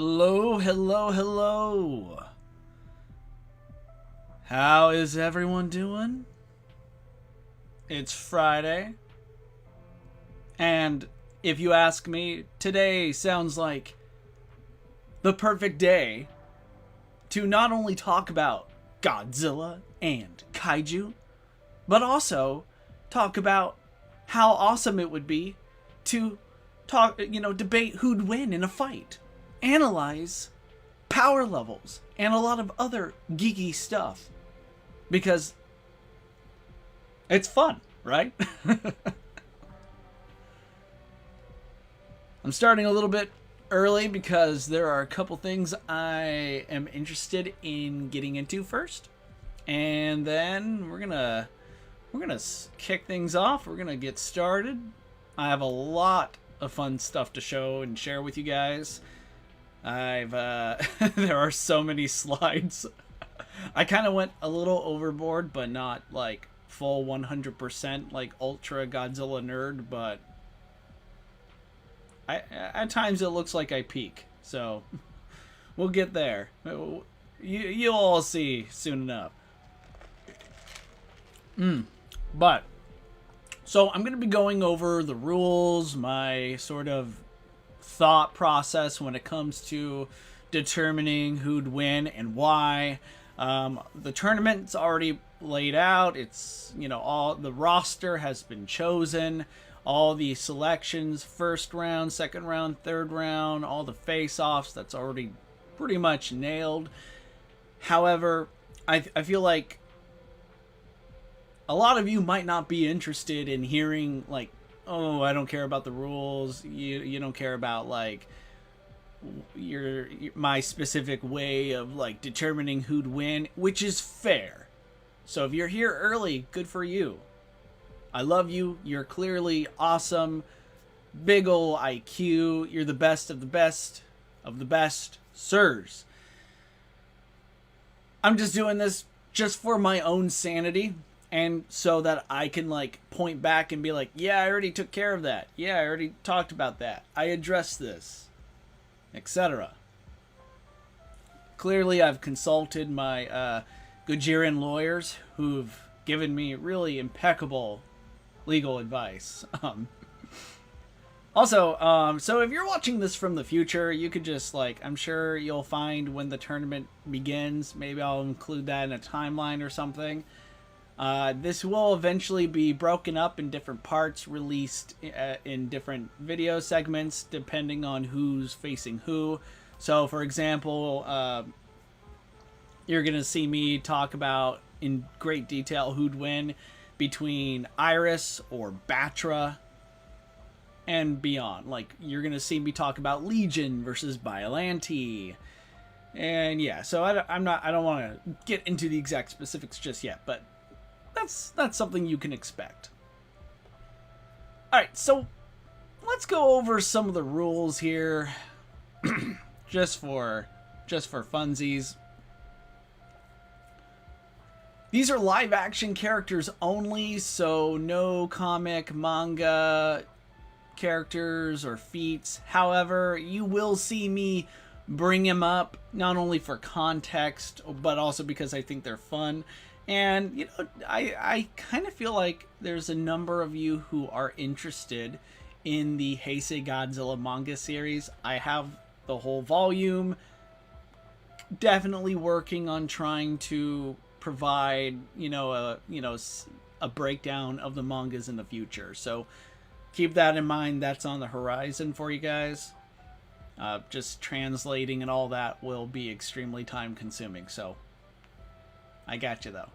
Hello, hello, hello. How is everyone doing? It's Friday. And if you ask me, today sounds like the perfect day to not only talk about Godzilla and kaiju, but also talk about how awesome it would be to debate who'd win in a fight, analyze power levels, and a lot of other geeky stuff. Because it's fun, right? I'm starting a little bit early because there are a couple things I am interested in getting into first. And then we're gonna kick things off. We're gonna get started. I have a lot of fun stuff to show and share with you guys. There are so many slides. I kind of went a little overboard, but not like full 100% like ultra Godzilla nerd, but at times it looks like I peak. So we'll get there. You'll all see soon enough. But so I'm going to be going over the rules, my sort of thought process when it comes to determining who'd win and why. The tournament's already laid out. It's, all the roster has been chosen. All the selections, first round, second round, third round, all the face-offs, that's already pretty much nailed. However, I feel like a lot of you might not be interested in hearing, like, oh, I don't care about the rules. You don't care about, like, my specific way of, like, determining who'd win, which is fair. So if you're here early, good for you. I love you. You're clearly awesome. Big ol' IQ. You're the best of the best of the best. Sirs. I'm just doing this just for my own sanity. And so that I can, like, point back and be like, yeah, I already took care of that. Yeah, I already talked about that. I addressed this. Etc. Clearly, I've consulted my Gojirian lawyers who've given me really impeccable legal advice. So if you're watching this from the future, you could just, like, I'm sure you'll find when the tournament begins. Maybe I'll include that in a timeline or something. This will eventually be broken up in different parts, released in different video segments, depending on who's facing who. So, for example, you're going to see me talk about in great detail who'd win between Iris or Batra and beyond. Like, you're going to see me talk about Legion versus Biollante. And yeah, so I don't want to get into the exact specifics just yet, but that's something you can expect. Alright, so let's go over some of the rules here. just for funsies. These are live action characters only, so no comic, manga characters or feats. However, you will see me bring them up, not only for context, but also because I think they're fun. And, I kind of feel like there's a number of you who are interested in the Heisei Godzilla manga series. I have the whole volume. Definitely working on trying to provide, a breakdown of the mangas in the future. So keep that in mind. That's on the horizon for you guys. Just translating and all that will be extremely time consuming. So I got you though.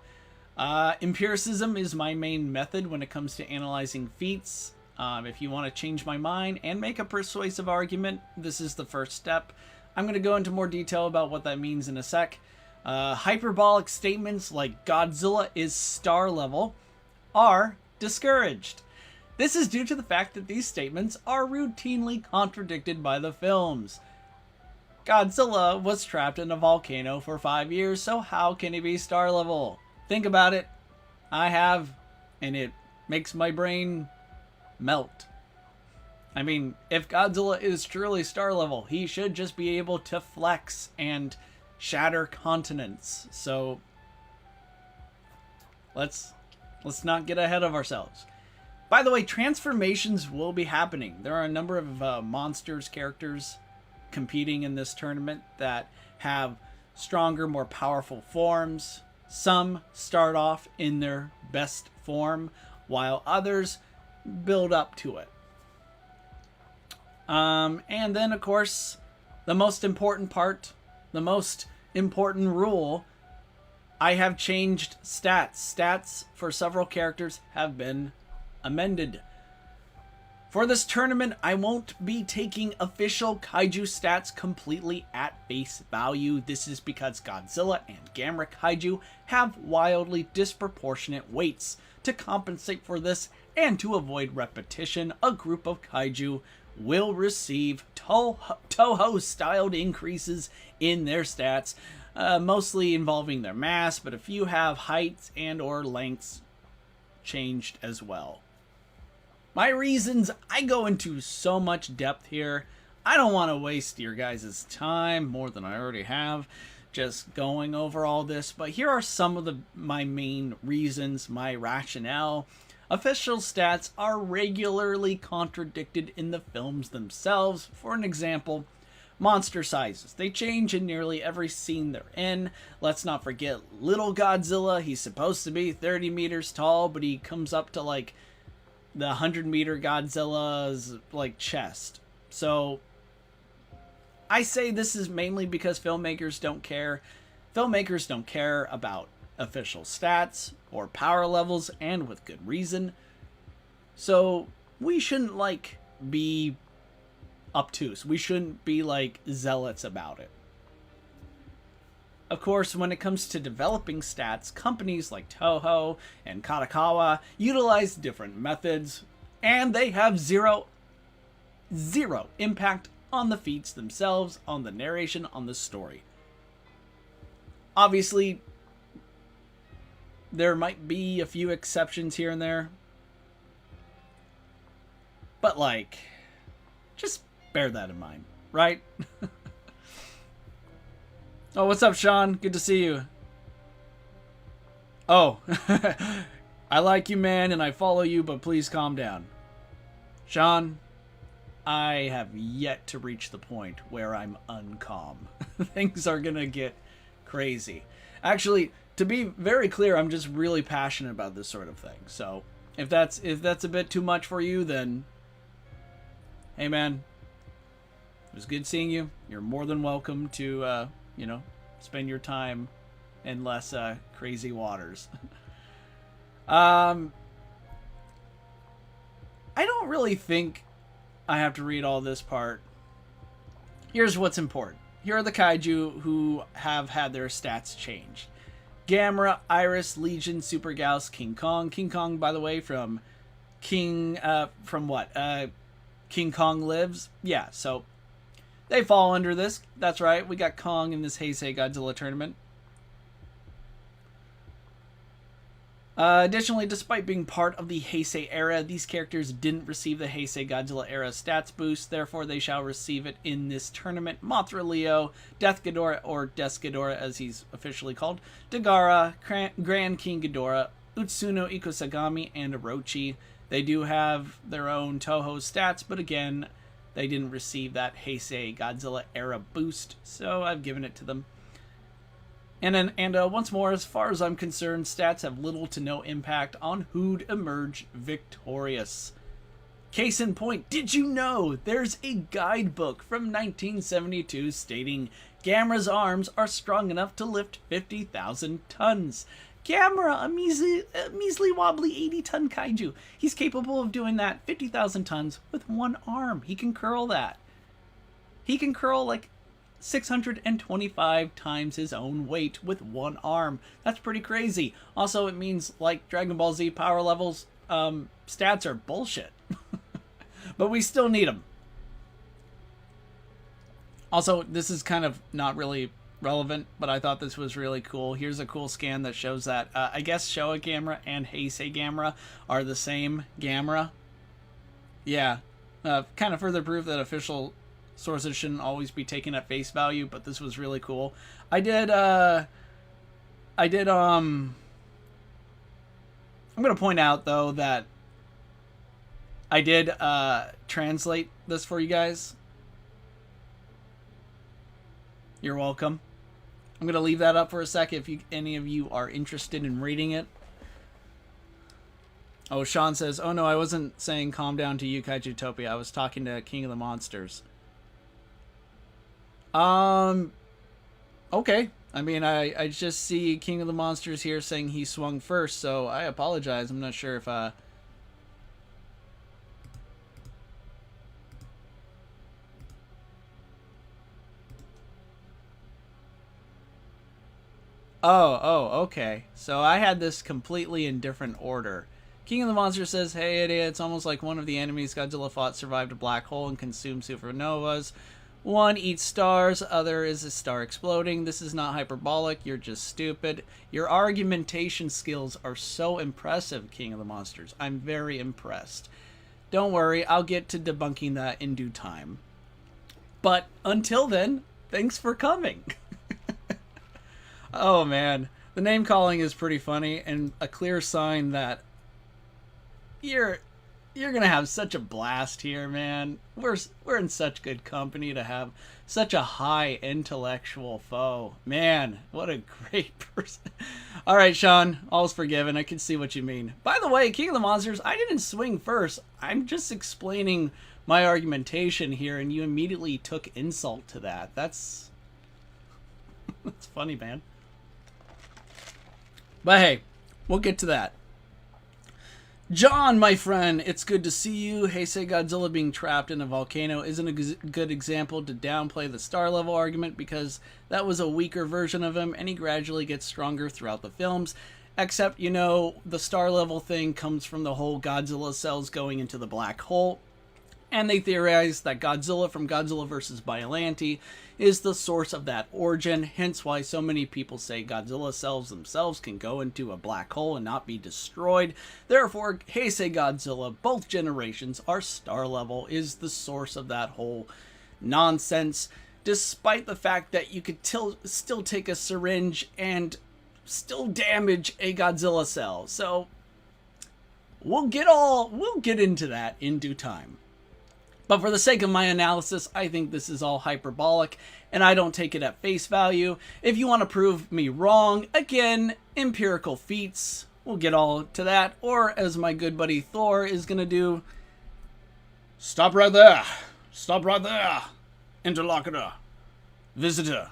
Empiricism is my main method when it comes to analyzing feats. If you want to change my mind and make a persuasive argument, this is the first step. I'm going to go into more detail about what that means in a sec. Hyperbolic statements like Godzilla is star level are discouraged. This is due to the fact that these statements are routinely contradicted by the films. Godzilla was trapped in a volcano for 5 years, so how can he be star level? Think about it. I have, and it makes my brain melt. I mean, if Godzilla is truly star level, he should just be able to flex and shatter continents. So let's not get ahead of ourselves. By the way, transformations will be happening. There are a number of monsters characters competing in this tournament that have stronger, more powerful forms. Some start off in their best form, while others build up to it. And then, of course, the most important part, the most important rule, I have changed stats. Stats for several characters have been amended. For this tournament, I won't be taking official kaiju stats completely at face value. This is because Godzilla and Gamera kaiju have wildly disproportionate weights. To compensate for this and to avoid repetition, a group of kaiju will receive Toho-styled increases in their stats, mostly involving their mass, but a few have heights and or lengths changed as well. My reasons, I go into so much depth here. I don't want to waste your guys' time more than I already have just going over all this, but here are some of my main reasons, my rationale. Official stats are regularly contradicted in the films themselves. For an example, monster sizes. They change in nearly every scene they're in. Let's not forget little Godzilla. He's supposed to be 30 meters tall, but he comes up to like the 100-meter Godzilla's like chest. So I say this is mainly because filmmakers don't care. Filmmakers don't care about official stats or power levels, and with good reason. So we shouldn't like be obtuse. We shouldn't be like zealots about it. Of course, when it comes to developing stats, companies like Toho and Kadokawa utilize different methods, and they have zero impact on the feats themselves, on the narration, on the story. Obviously, there might be a few exceptions here and there, but like, just bear that in mind, right? Oh, what's up, Sean? Good to see you. Oh, I like you, man, and I follow you, but please calm down. Sean, I have yet to reach the point where I'm uncalm. Things are gonna get crazy. Actually, to be very clear, I'm just really passionate about this sort of thing. So if that's a bit too much for you, then hey, man, it was good seeing you. You're more than welcome to spend your time in less crazy waters. I don't really think I have to read all this part. Here's what's important. Here are the kaiju who have had their stats changed. Gamera, Iris, Legion, Super Gauss, King Kong. King Kong, by the way, from King Kong Lives. Yeah, so they fall under this. That's right, we got Kong in this Heisei Godzilla tournament. Additionally, despite being part of the Heisei Era, these characters didn't receive the Heisei Godzilla Era stats boost, therefore they shall receive it in this tournament. Mothra Leo, Death Ghidorah, or Death Ghidorah as he's officially called, Dagara, Grand King Ghidorah, Utsuno Ikosagami, and Orochi. They do have their own Toho stats, but again, they didn't receive that Heisei Godzilla Era boost, so I've given it to them. And once more, as far as I'm concerned, stats have little to no impact on who'd emerge victorious. Case in point, did you know there's a guidebook from 1972 stating Gamera's arms are strong enough to lift 50,000 tons? Gamera, a measly wobbly 80-ton kaiju. He's capable of doing that 50,000 tons with one arm. He can curl that. He can curl like 625 times his own weight with one arm. That's pretty crazy. Also, it means like Dragon Ball Z power levels, stats are bullshit. But we still need them. Also, this is kind of not really relevant, but I thought this was really cool. Here's a cool scan that shows that I guess Showa Gamera and Heisei Gamera are the same Gamera. Yeah, Kind of further proof that official sources shouldn't always be taken at face value, but this was really cool. I'm going to point out, though, that I did translate this for you guys. You're welcome. I'm going to leave that up for a second if any of you are interested in reading it. Oh, Sean says, oh no, I wasn't saying calm down to you, Kaijutopia. I was talking to King of the Monsters. Okay. I mean, I just see King of the Monsters here saying he swung first, so I apologize. I'm not sure if, Oh, okay. So I had this completely in different order. King of the Monsters says, hey, idiot, it's almost like one of the enemies Godzilla fought survived a black hole and consumed supernovas. One eats stars, other is a star exploding. This is not hyperbolic, you're just stupid. Your argumentation skills are so impressive, King of the Monsters. I'm very impressed. Don't worry, I'll get to debunking that in due time. But until then, thanks for coming. Oh man, the name calling is pretty funny and a clear sign that you're gonna have such a blast here, man. We're in such good company to have such a high intellectual foe. Man, what a great person. All right, Sean, all's forgiven. I can see what you mean. By the way, King of the Monsters, I didn't swing first. I'm just explaining my argumentation here, and you immediately took insult to that. That's funny, man. But hey, we'll get to that. John, my friend, it's good to see you. Heisei Godzilla being trapped in a volcano isn't a good example to downplay the star level argument because that was a weaker version of him and he gradually gets stronger throughout the films. Except, you know, the star level thing comes from the whole Godzilla cells going into the black hole. And they theorize that Godzilla from Godzilla vs. Biollante is the source of that origin, hence why so many people say Godzilla cells themselves can go into a black hole and not be destroyed. Therefore, Heisei Godzilla, both generations, are star level, is the source of that whole nonsense, despite the fact that you could still take a syringe and still damage a Godzilla cell. So, we'll get into that in due time. But for the sake of my analysis, I think this is all hyperbolic, and I don't take it at face value. If you want to prove me wrong, again, empirical feats, we'll get all to that. Or, as my good buddy Thor is going to do, stop right there. Stop right there. Interlocutor. Visitor.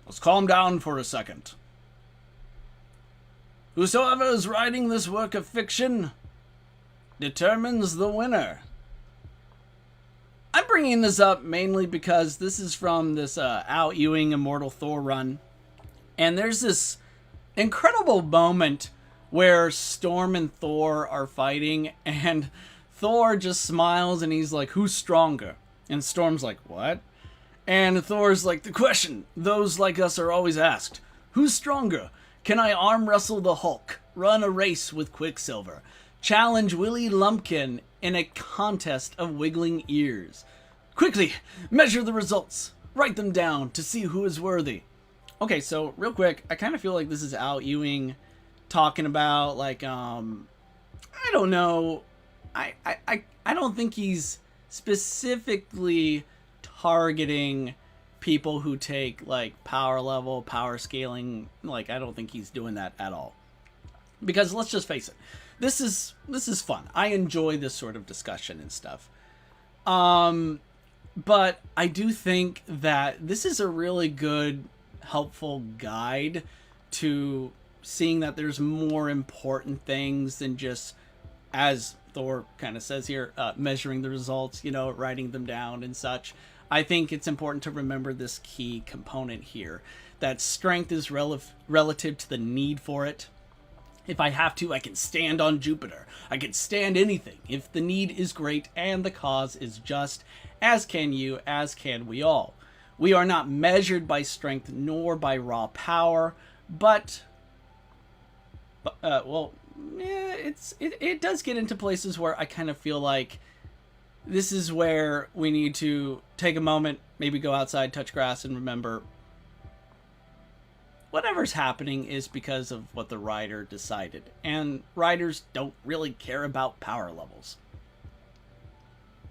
Let's calm down for a second. Whosoever is writing this work of fiction determines the winner. I'm bringing this up mainly because this is from this Al Ewing Immortal Thor run. And there's this incredible moment where Storm and Thor are fighting. And Thor just smiles and he's like, who's stronger? And Storm's like, what? And Thor's like, the question those like us are always asked. Who's stronger? Can I arm wrestle the Hulk? Run a race with Quicksilver? Challenge Willie Lumpkin in a contest of wiggling ears? Quickly, measure the results. Write them down to see who is worthy. Okay, so real quick, I kind of feel like this is Al Ewing talking about, like, I don't know. I don't think he's specifically targeting people who take, like, power level, power scaling. Like, I don't think he's doing that at all. Because let's just face it. This is fun. I enjoy this sort of discussion and stuff. But I do think that this is a really good, helpful guide to seeing that there's more important things than just, as Thor kind of says here, measuring the results, you know, writing them down and such. I think it's important to remember this key component here, that strength is relative to the need for it. If I have to, I can stand on Jupiter. I can stand anything if the need is great and the cause is just, as can you, as can we all. We are not measured by strength nor by raw power, but well, yeah, it does get into places where I kind of feel like this is where we need to take a moment, maybe go outside, touch grass, and remember whatever's happening is because of what the writer decided. And writers don't really care about power levels.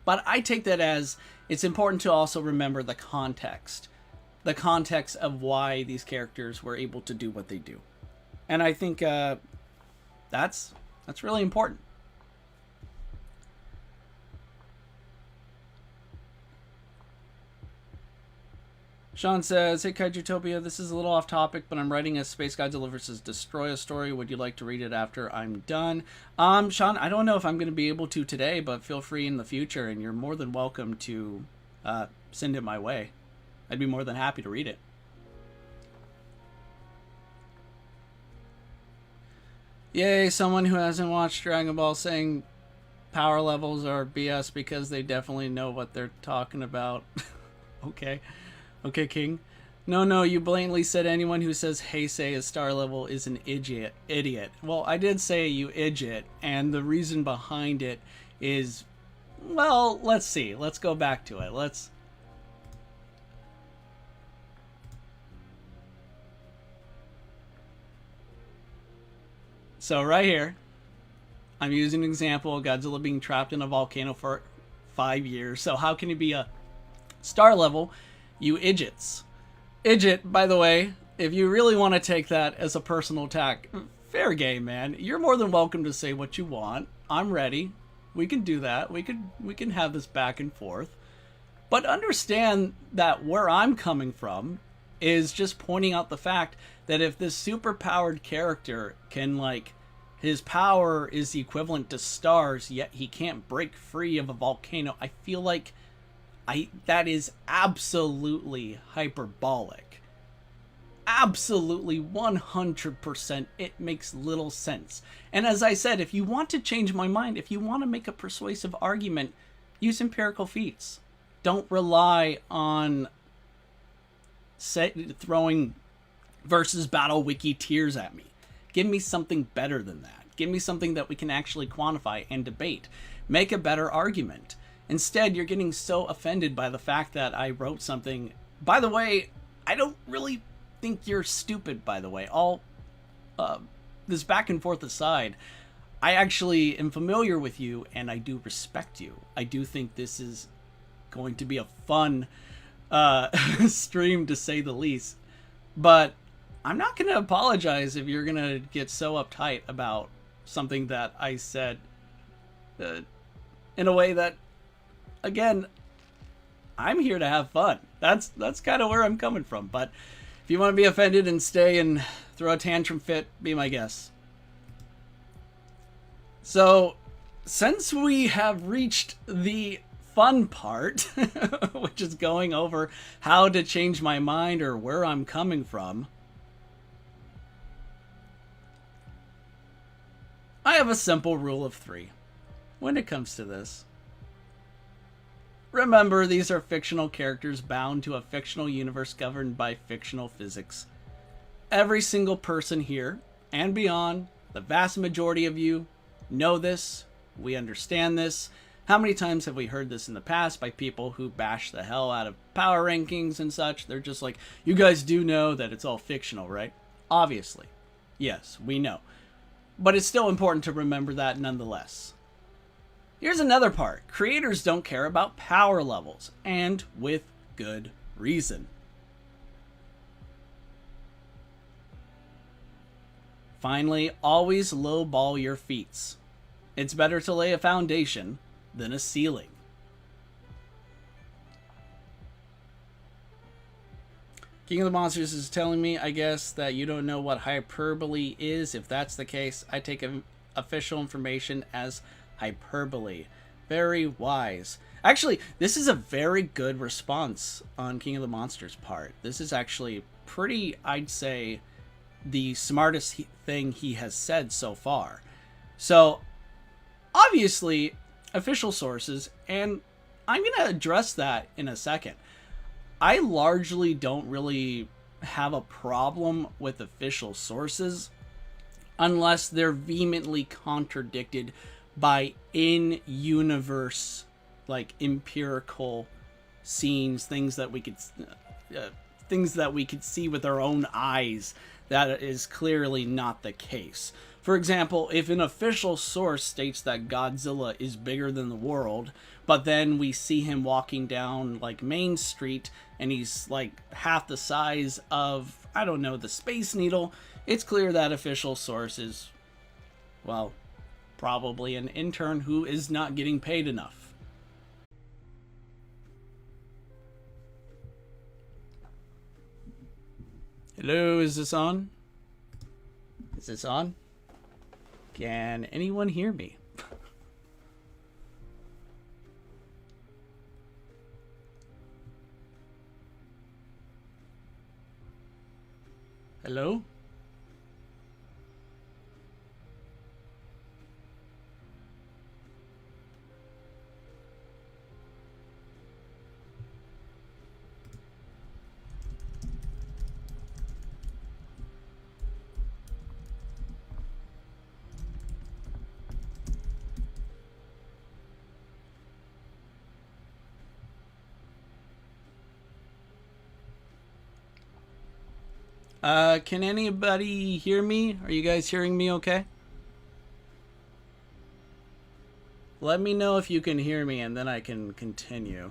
But I take that as it's important to also remember the context of why these characters were able to do what they do. And I think that's really important. Sean says, hey Kaijutopia, this is a little off topic, but I'm writing a Space Godzilla vs. Destroya story. Would you like to read it after I'm done? Sean, I don't know if I'm going to be able to today, but feel free in the future, and you're more than welcome to send it my way. I'd be more than happy to read it. Yay, someone who hasn't watched Dragon Ball saying power levels are BS because they definitely know what they're talking about. Okay. Okay, King. No, you blatantly said anyone who says Heisei is star level is an idiot. Well, I did say you idjit, and the reason behind it is, well, let's see. Let's go back to it. So right here, I'm using an example of Godzilla being trapped in a volcano for 5 years. So how can he be a star level? You idjits. Idjit, by the way, if you really want to take that as a personal attack, fair game, man. You're more than welcome to say what you want. I'm ready. We can do that. We can have this back and forth. But understand that where I'm coming from is just pointing out the fact that if this super powered character can, like, his power is the equivalent to stars, yet he can't break free of a volcano, I feel like that is absolutely hyperbolic. Absolutely 100%. It makes little sense. And as I said, if you want to change my mind, if you want to make a persuasive argument, use empirical feats. Don't rely on throwing versus battle wiki tiers at me. Give me something better than that. Give me something that we can actually quantify and debate. Make a better argument. Instead, you're getting so offended by the fact that I wrote something. By the way, I don't really think you're stupid, by the way. All this back and forth aside, I actually am familiar with you and I do respect you. I do think this is going to be a fun stream, to say the least. But I'm not going to apologize if you're going to get so uptight about something that I said in a way that, again, I'm here to have fun. That's kind of where I'm coming from. But if you want to be offended and stay and throw a tantrum fit, be my guest. So, since we have reached the fun part, which is going over how to change my mind or where I'm coming from, I have a simple rule of 3 when it comes to this. Remember, these are fictional characters bound to a fictional universe governed by fictional physics. Every single person here and beyond, the vast majority of you, know this. We understand this. How many times have we heard this in the past by people who bash the hell out of power rankings and such? They're just like, you guys do know that it's all fictional, right? Obviously. Yes, we know. But it's still important to remember that nonetheless. Here's another part. Creators don't care about power levels, and with good reason. Finally, always lowball your feats. It's better to lay a foundation than a ceiling. King of the Monsters is telling me, I guess, that you don't know what hyperbole is. If that's the case, I take official information as hyperbole. Very wise. Actually, this is a very good response on King of the Monsters' part. This is actually pretty, I'd say, the smartest thing he has said so far. So, obviously, official sources, and I'm going to address that in a second. I largely don't really have a problem with official sources unless they're vehemently contradicted by in-universe like empirical scenes, things that we could see with our own eyes. That is clearly not the case. For example, if an official source states that Godzilla is bigger than the world, but then we see him walking down like Main Street and he's like half the size of, I don't know, the Space Needle, it's clear that official source is, well, probably an intern who is not getting paid enough. Hello, is this on? Is this on? Can anyone hear me? Hello? Can anybody hear me? Are you guys hearing me okay? Let me know if you can hear me and then I can continue.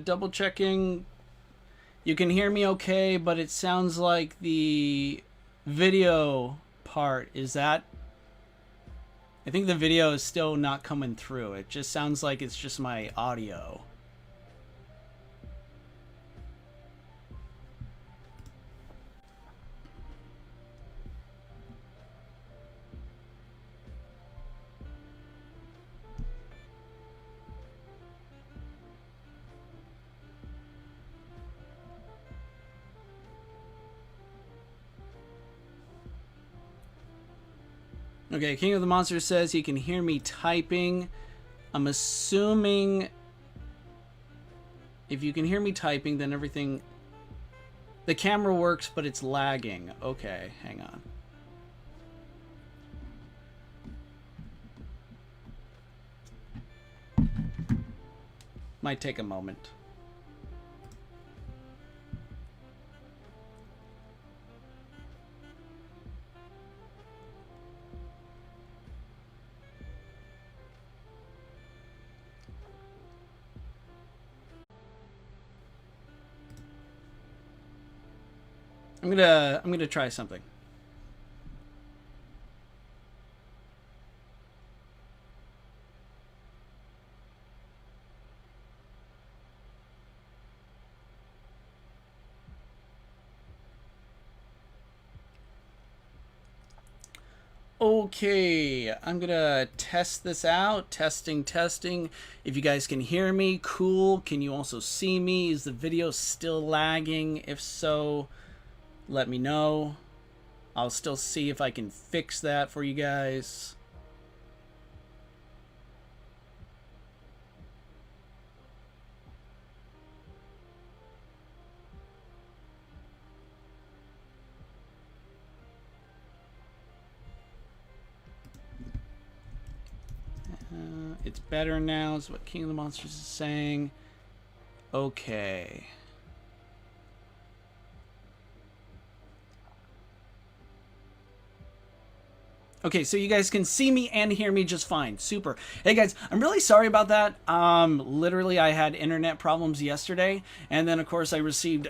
Double checking. You can hear me okay, but it sounds like the video part is that. I think the video is still not coming through. It just sounds like it's just my audio. Okay, King of the Monsters says he can hear me typing. I'm assuming if you can hear me typing, then everything... The camera works, but it's lagging. Okay, hang on. Might take a moment. I'm gonna try something. Okay, I'm gonna test this out. Testing. If you guys can hear me, cool. Can you also see me? Is the video still lagging? If so, let me know. I'll still see if I can fix that for you guys. It's better now, is what King of the Monsters is saying. Okay. Okay, so you guys can see me and hear me just fine. Super. Hey guys, I'm really sorry about that. Literally I had internet problems yesterday, and then of course I received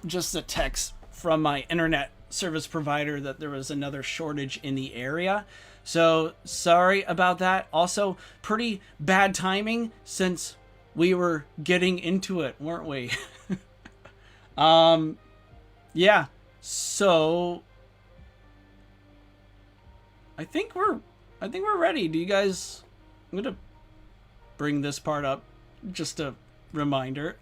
just a text from my internet service provider that there was another shortage in the area. So sorry about that. Also, pretty bad timing since we were getting into it, weren't we? Yeah. So I think we're ready. Do you guys? I'm gonna bring this part up. Just a reminder.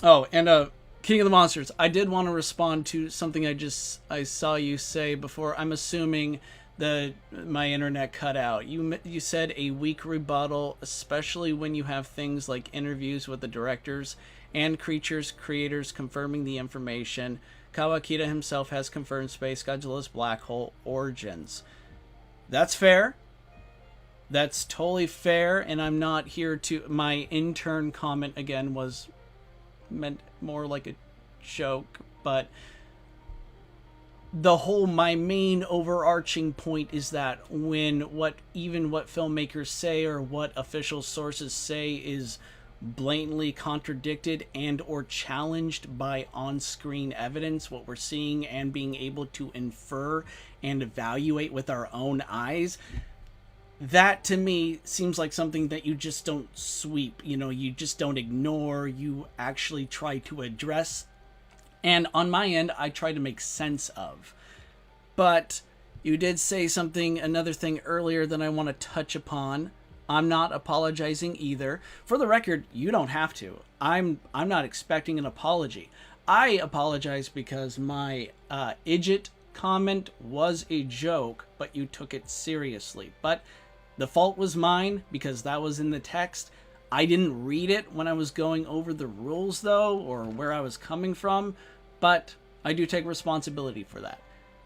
Oh, and King of the Monsters. I did want to respond to something I saw you say before. I'm assuming that my internet cut out. You said a weak rebuttal, especially when you have things like interviews with the directors and creators confirming the information. Kawakita himself has confirmed Space Godzilla's black hole origins. That's fair. That's totally fair, and I'm not here to... My intern comment, again, was meant more like a joke, but my main overarching point is that when what filmmakers say or what official sources say is blatantly contradicted and or challenged by on-screen evidence, what we're seeing and being able to infer and evaluate with our own eyes, that to me seems like something that you just don't sweep, you just don't ignore, you actually try to address, and on my end I try to make sense of. But you did say another thing earlier that I want to touch upon. I'm not apologizing either. For the record, you don't have to. I'm not expecting an apology. I apologize because my idjit comment was a joke, but you took it seriously. But the fault was mine because that was in the text. I didn't read it when I was going over the rules, though, or where I was coming from, but I do take responsibility for that.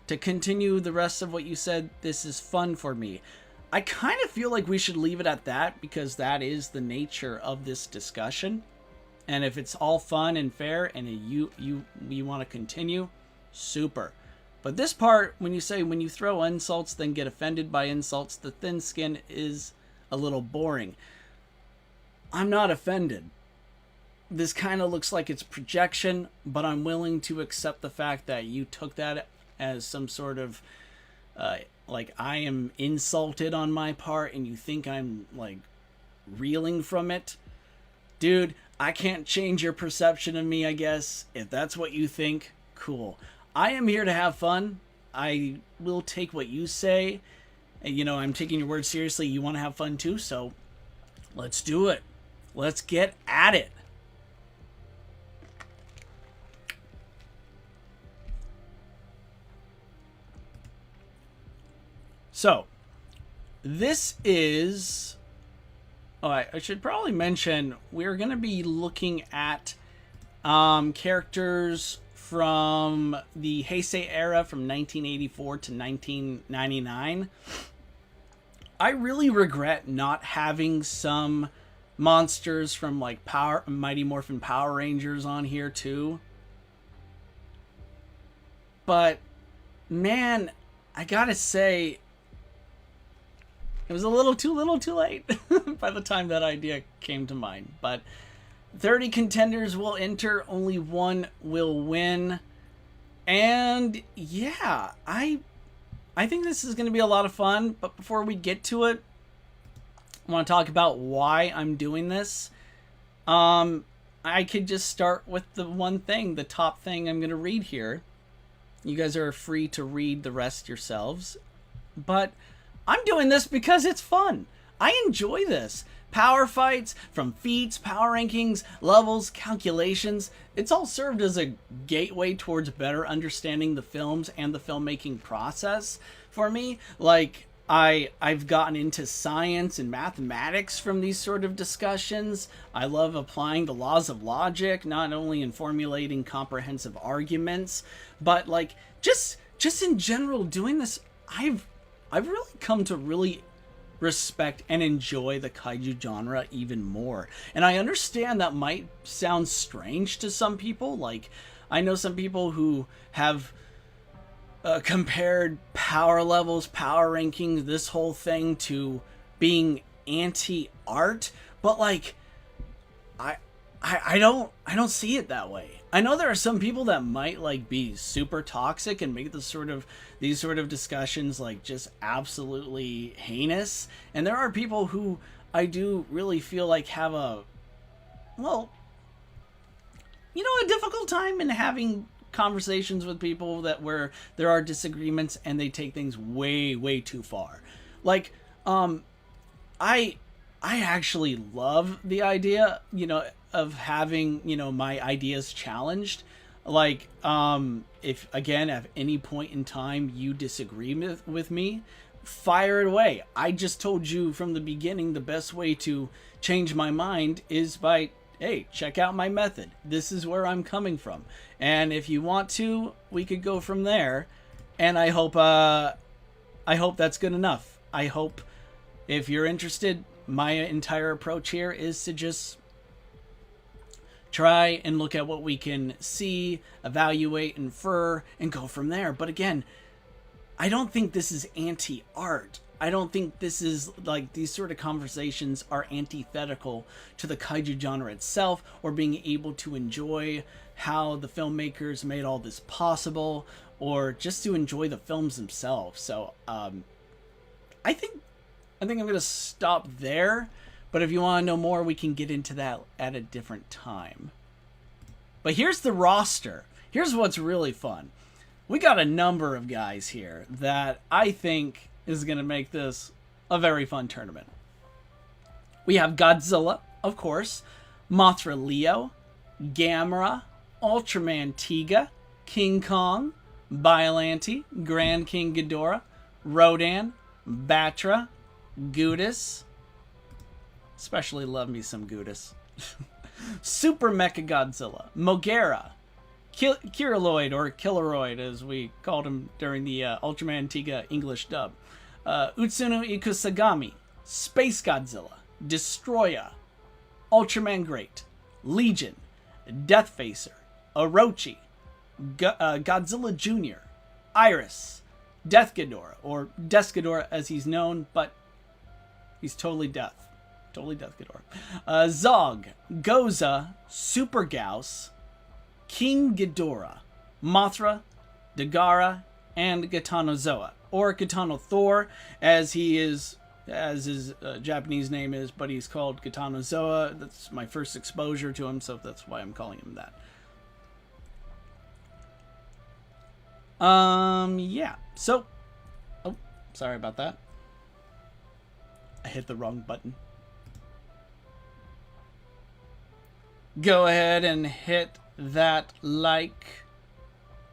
To continue the rest of what you said, this is fun for me. I kind of feel like we should leave it at that because that is the nature of this discussion. And if it's all fun and fair and you want to continue, super. But this part, when you say when you throw insults, then get offended by insults, the thin skin is a little boring. I'm not offended. This kind of looks like it's projection, but I'm willing to accept the fact that you took that as some sort of, like I am insulted on my part and you think I'm like reeling from it. Dude, I can't change your perception of me, I guess. If that's what you think, cool. I am here to have fun. I will take what you say. And, I'm taking your words seriously. You want to have fun too, so let's do it. Let's get at it. So, this is... Oh, I should probably mention, we're going to be looking at characters from the Heisei Era from 1984 to 1999. I really regret not having some monsters from like Mighty Morphin Power Rangers on here too. But, man, I gotta say, it was a little too late by the time that idea came to mind. But 30 contenders will enter, only one will win. And yeah, I think this is going to be a lot of fun. But before we get to it, I want to talk about why I'm doing this. I could just start with the one thing, the top thing I'm going to read here. You guys are free to read the rest yourselves. But I'm doing this because it's fun. I enjoy this. Power fights, from feats, power rankings, levels, calculations. It's all served as a gateway towards better understanding the films and the filmmaking process for me. Like, I've gotten into science and mathematics from these sort of discussions. I love applying the laws of logic, not only in formulating comprehensive arguments, but like just in general doing this. I've really come to really respect and enjoy the kaiju genre even more. And I understand that might sound strange to some people. Like, I know some people who have compared power levels, power rankings, this whole thing to being anti-art. But like, I don't see it that way. I know there are some people that might like be super toxic and make these sort of discussions like just absolutely heinous. And there are people who I do really feel like have a well, a difficult time in having conversations with people that where there are disagreements and they take things way, way too far. Like, I actually love the idea, of having, my ideas challenged. Like, if again at any point in time you disagree with me, fire it away. I just told you from the beginning the best way to change my mind is by, hey, check out my method. This is where I'm coming from. And if you want to, we could go from there. And I hope that's good enough. I hope if you're interested, my entire approach here is to just try and look at what we can see, evaluate, infer, and go from there. But again, I don't think this is anti-art. I don't think this is like these sort of conversations are antithetical to the kaiju genre itself or being able to enjoy how the filmmakers made all this possible or just to enjoy the films themselves. So I think I'm going to stop there. But if you want to know more, we can get into that at a different time. But here's the roster. Here's what's really fun. We got a number of guys here that I think is going to make this a very fun tournament. We have Godzilla, of course, Mothra Leo, Gamera, Ultraman Tiga, King Kong, Biollante, Grand King Ghidorah, Rodan, Batra, Gudis. Especially love me some Gudis. Super Mecha Godzilla, Mogera, Kiriloid, or Killeroid as we called him during the Ultraman Tiga English dub, Utsunu Ikusagami, Space Godzilla, Destroya, Ultraman Great, Legion, Deathfacer, Orochi, Godzilla Jr., Iris, Death Ghidorah, or Death Ghidorah as he's known, but he's totally death. Totally Death Ghidorah. Zog, Goza, Super Gauss, King Ghidorah, Mothra, Dagara, and Gitanozoa, or Gitano Thor, as his Japanese name is, but he's called Gitanozoa. That's my first exposure to him, so that's why I'm calling him that. Yeah. So, oh, sorry about that. I hit the wrong button. Go ahead and hit that like.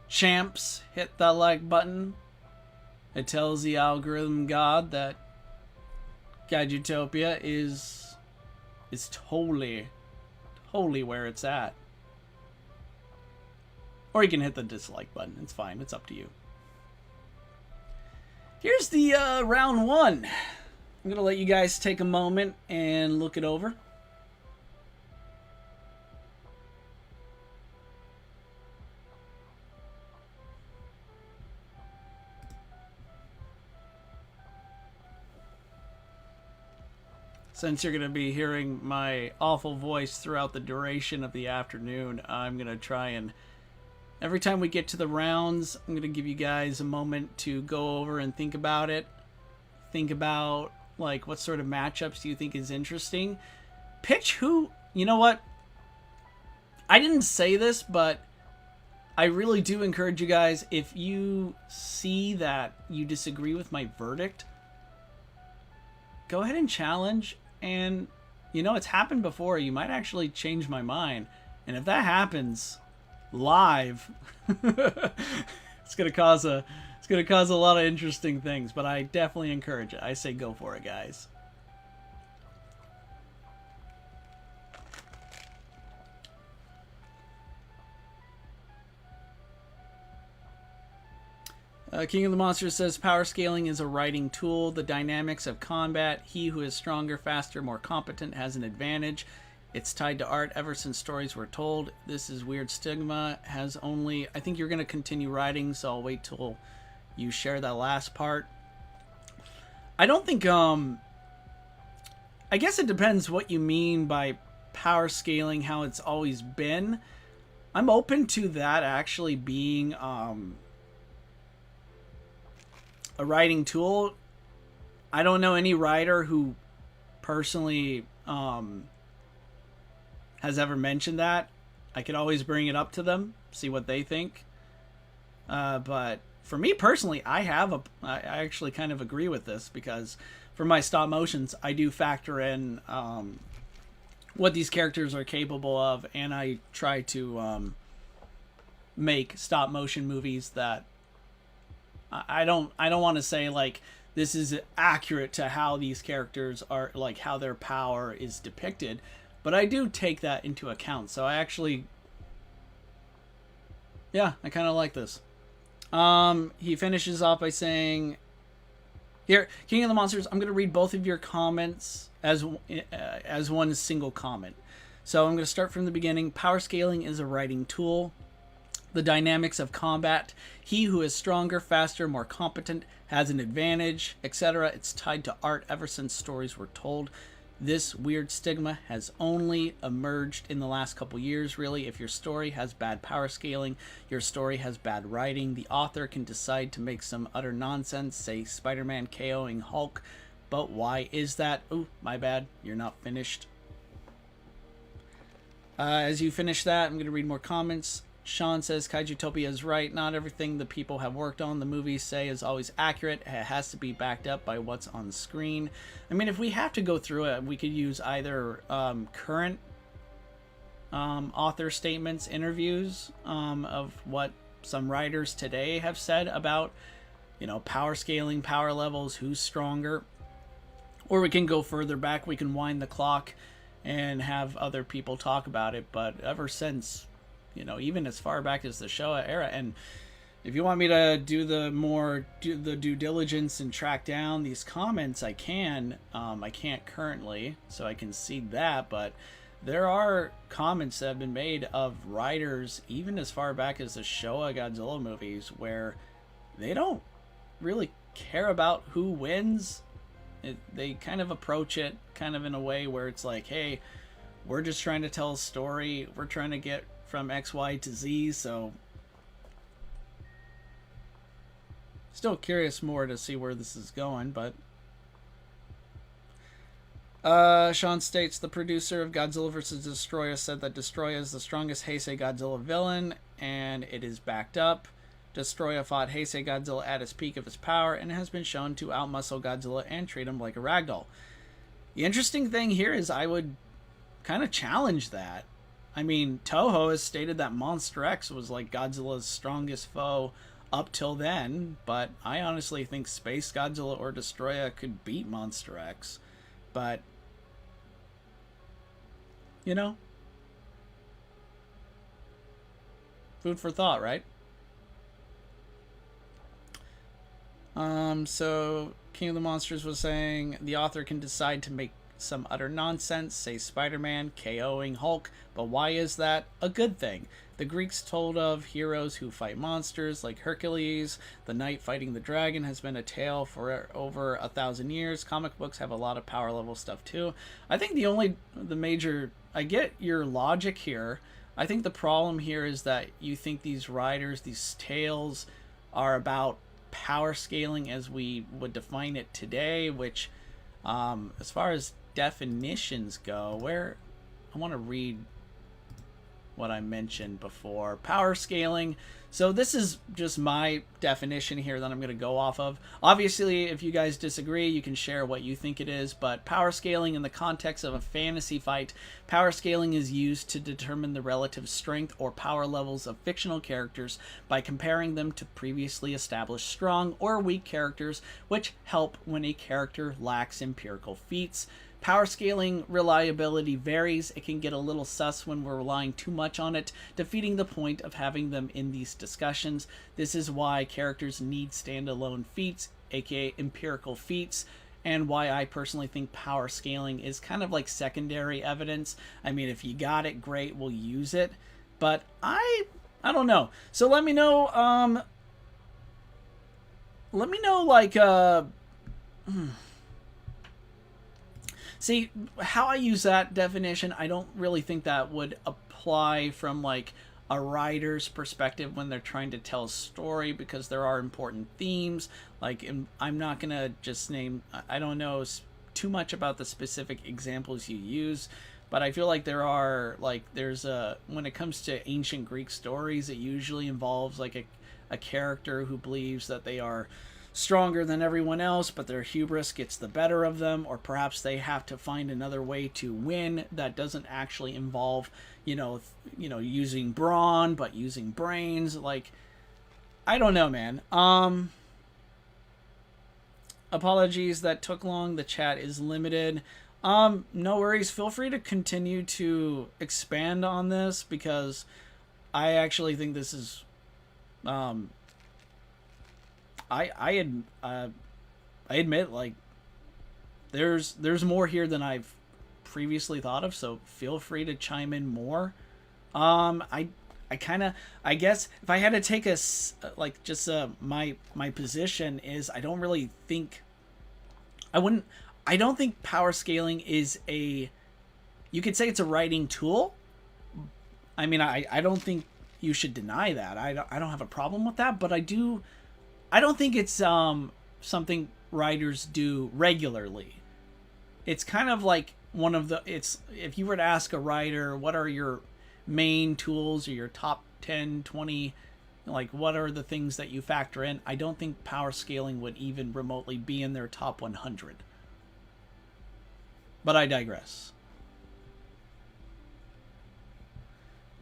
Champs, hit that like button. It tells the algorithm god that Kaijutopia is totally where it's at. Or you can hit the dislike button. It's fine. It's up to you. Here's the round one. I'm going to let you guys take a moment and look it over. Since you're going to be hearing my awful voice throughout the duration of the afternoon, I'm going to try and every time we get to the rounds, I'm going to give you guys a moment to go over and think about it. Think about, like, what sort of matchups do you think is interesting. Pitch who, you know what? I didn't say this, but I really do encourage you guys, if you see that you disagree with my verdict, go ahead and challenge. And, it's happened before. You might actually change my mind. And if that happens live, it's gonna cause a lot of interesting things. But I definitely encourage it. I say go for it, guys. King of the Monsters says, power scaling is a writing tool. The dynamics of combat. He who is stronger, faster, more competent has an advantage. It's tied to art ever since stories were told. This is weird stigma. Has only... I think you're going to continue writing, so I'll wait till you share that last part. I don't think... I guess it depends what you mean by power scaling, how it's always been. I'm open to that actually being... a writing tool. I don't know any writer who personally has ever mentioned that, I could always bring it up to them, see what they think. But for me personally, I actually kind of agree with this, because for my stop motions, I do factor in what these characters are capable of, and I try to make stop motion movies that I don't want to say like this is accurate to how these characters are, like how their power is depicted, but I do take that into account. So I actually, yeah, I kind of like this. He finishes off by saying, here, King of the Monsters, I'm going to read both of your comments as one single comment. So I'm going to start from the beginning. Power scaling is a writing tool. The dynamics of combat. He who is stronger, faster, more competent has an advantage, etc. It's tied to art ever since stories were told. This weird stigma has only emerged in the last couple years, really. If your story has bad power scaling, your story has bad writing. The author can decide to make some utter nonsense, say Spider-Man KOing Hulk. But why is that? Oh, my bad. You're not finished. As you finish that, I'm going to read more comments. Sean says, Kaijutopia is right. Not everything the people have worked on the movies say is always accurate. It has to be backed up by what's on the screen. I mean, if we have to go through it, we could use either current author statements, interviews of what some writers today have said about, you know, power scaling, power levels, who's stronger. Or we can go further back. We can wind the clock and have other people talk about it. But ever since, you know, even as far back as the Showa era, and if you want me to do the due diligence and track down these comments, I can. I can't currently, so I can see that, but there are comments that have been made of writers, even as far back as the Showa Godzilla movies, where they don't really care about who wins. They kind of approach it kind of in a way where it's like, hey, we're just trying to tell a story. We're trying to get from X, Y to Z, so still curious more to see where this is going, but Sean states, the producer of Godzilla vs. Destroyer said that Destroyer is the strongest Heisei Godzilla villain, and it is backed up. Destroyer fought Heisei Godzilla at his peak of his power, and has been shown to outmuscle Godzilla and treat him like a ragdoll. The interesting thing here is I would kind of challenge that. I mean, Toho has stated that Monster X was like Godzilla's strongest foe up till then, but I honestly think Space Godzilla or Destroyer could beat Monster X. But, you know, food for thought, right? So King of the Monsters was saying the author can decide to make some utter nonsense, say Spider-Man KOing Hulk, but why is that a good thing? The Greeks told of heroes who fight monsters like Hercules. The knight fighting the dragon has been a tale for over 1,000 years. Comic books have a lot of power level stuff too. I think I get your logic here. I think the problem here is that you think these writers, these tales are about power scaling as we would define it today, which as far as definitions go, where I want to read what I mentioned before. Power scaling. So this is just my definition here that I'm going to go off of. Obviously, if you guys disagree, you can share what you think it is, but power scaling in the context of a fantasy fight, power scaling is used to determine the relative strength or power levels of fictional characters by comparing them to previously established strong or weak characters, which help when a character lacks empirical feats. Power scaling reliability varies. It can get a little sus when we're relying too much on it, defeating the point of having them in these discussions. This is why characters need standalone feats, aka empirical feats, and why I personally think power scaling is kind of like secondary evidence. I mean, if you got it, great, we'll use it. But I don't know. So let me know, like, see, how I use that definition, I don't really think that would apply from like a writer's perspective when they're trying to tell a story, because there are important themes. Like, I'm not going to just name, I don't know too much about the specific examples you use, But I feel like there's a, when it comes to ancient Greek stories, it usually involves like a character who believes that they are stronger than everyone else, but their hubris gets the better of them, or perhaps they have to find another way to win that doesn't actually involve, using brawn, but using brains. Like, I don't know, man. Apologies that took long. The chat is limited. No worries. Feel free to continue to expand on this, because I actually think this is, I admit, like, there's more here than I've previously thought of, so feel free to chime in more. I guess if I had to take my position is, I don't really think, I don't think power scaling is you could say it's a writing tool. I mean, I don't think you should deny that. I don't have a problem with that, but I don't think it's something writers do regularly. It's kind of like if you were to ask a writer, what are your main tools, or your top 10, 20, like, what are the things that you factor in? I don't think power scaling would even remotely be in their top 100. But I digress.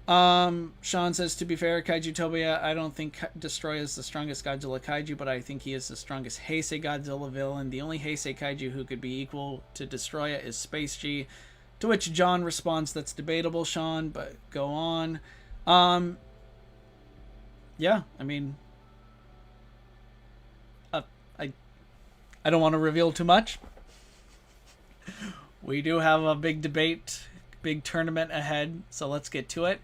Sean says, to be fair, Kaijutopia, I don't think Destroy is the strongest Godzilla kaiju, but I think he is the strongest Heisei Godzilla villain. The only Heisei kaiju who could be equal to Destroya is Space G. To which John responds, that's debatable, Sean, but go on. Yeah, I mean, I don't want to reveal too much. We do have a big debate, big tournament ahead, so let's get to it.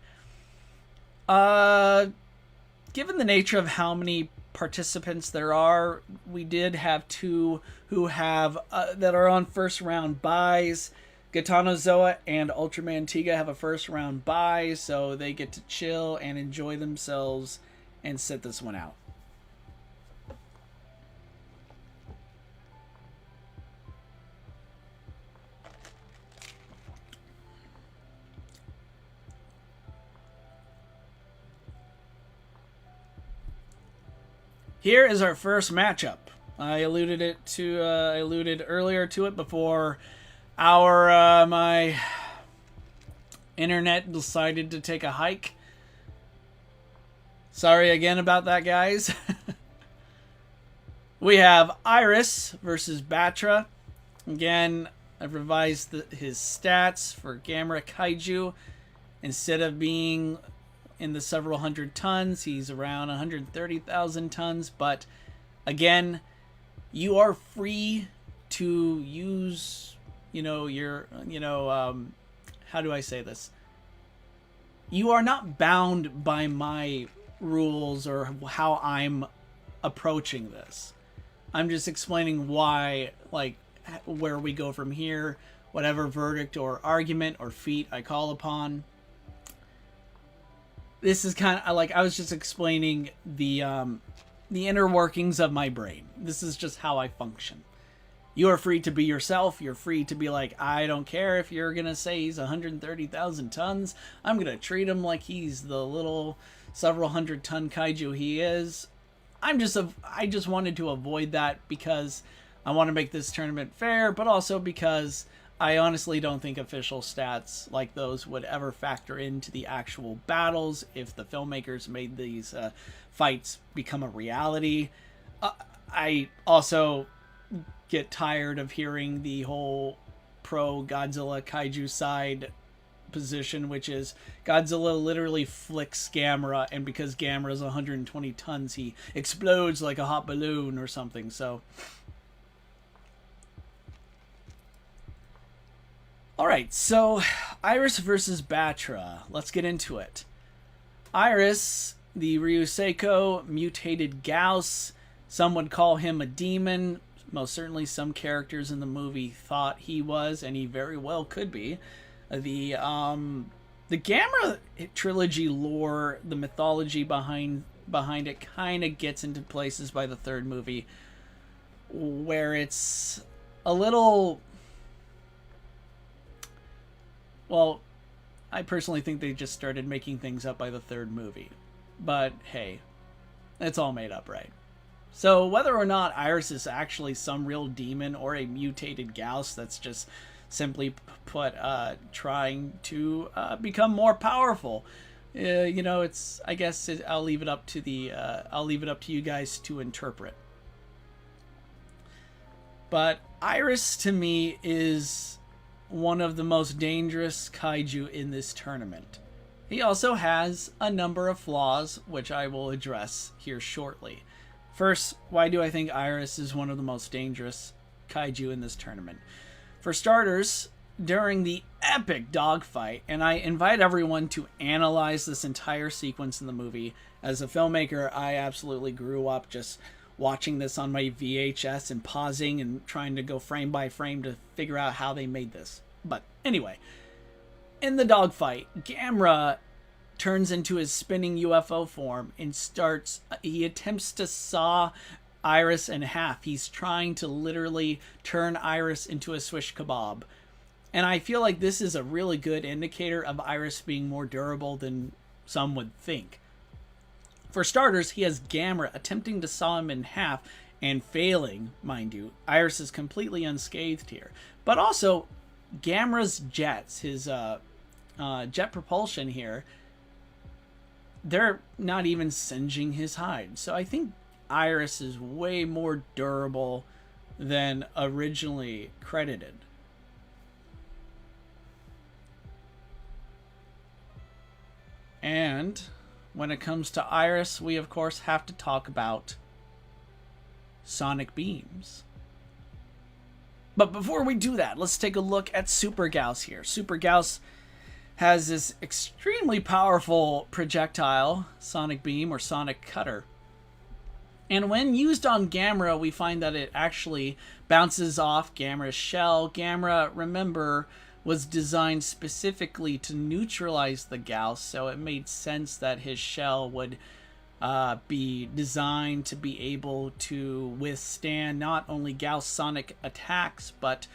Given the nature of how many participants there are, we did have two who have that are on first round buys. Gitano Zoa and Ultraman Tiga have a first round bye, so they get to chill and enjoy themselves and sit this one out. Here is our first matchup. I alluded earlier to it before my internet decided to take a hike. Sorry again about that, guys. We have Iris versus Batra. Again, I've revised his stats for Gamera Kaiju. Instead of being in the several hundred tons, he's around 130,000 tons. But again, you are free to use, how do I say this? You are not bound by my rules or how I'm approaching this. I'm just explaining why, like, where we go from here, whatever verdict or argument or feat I call upon. This is kind of like, I was just explaining the inner workings of my brain. This is just how I function. You are free to be yourself. You're free to be like, I don't care if you're going to say he's 130,000 tons. I'm going to treat him like he's the little several hundred ton kaiju he is. I just wanted to avoid that because I want to make this tournament fair, but also because I honestly don't think official stats like those would ever factor into the actual battles if the filmmakers made these fights become a reality. I also get tired of hearing the whole pro Godzilla kaiju side position, which is Godzilla literally flicks Gamera, and because Gamera is 120 tons, he explodes like a hot balloon or something. So, alright, so Iris versus Batra. Let's get into it. Iris, the Ryuseko mutated Gauss. Some would call him a demon. Most certainly some characters in the movie thought he was, and he very well could be. The Gamera trilogy lore, the mythology behind it kind of gets into places by the third movie where it's a little... Well, I personally think they just started making things up by the third movie. But hey, it's all made up, right? So whether or not Iris is actually some real demon or a mutated Gauss that's just simply put trying to become more powerful, it's, I guess I'll leave it up to you guys to interpret. But Iris to me is one of the most dangerous kaiju in this tournament. He also has a number of flaws, which I will address here shortly. First, why do I think Iris is one of the most dangerous kaiju in this tournament? For starters, during the epic dogfight, and I invite everyone to analyze this entire sequence in the movie. As a filmmaker, I absolutely grew up just watching this on my VHS and pausing and trying to go frame by frame to figure out how they made this. But anyway, in the dogfight, Gamera turns into his spinning UFO form and he attempts to saw Iris in half. He's trying to literally turn Iris into a shish kebab. And I feel like this is a really good indicator of Iris being more durable than some would think. For starters, he has Gamera attempting to saw him in half and failing, mind you. Iris is completely unscathed here. But also, Gamera's jets, his jet propulsion here, they're not even singeing his hide. So I think Iris is way more durable than originally credited. And when it comes to Iris, we of course have to talk about sonic beams. But before we do that, let's take a look at Super Gauss here. Super Gauss has this extremely powerful projectile, sonic beam or sonic cutter. And when used on Gamera, we find that it actually bounces off Gamera's shell. Gamera, remember, was designed specifically to neutralize the Gauss, so it made sense that his shell would be designed to be able to withstand not only Gauss sonic attacks, but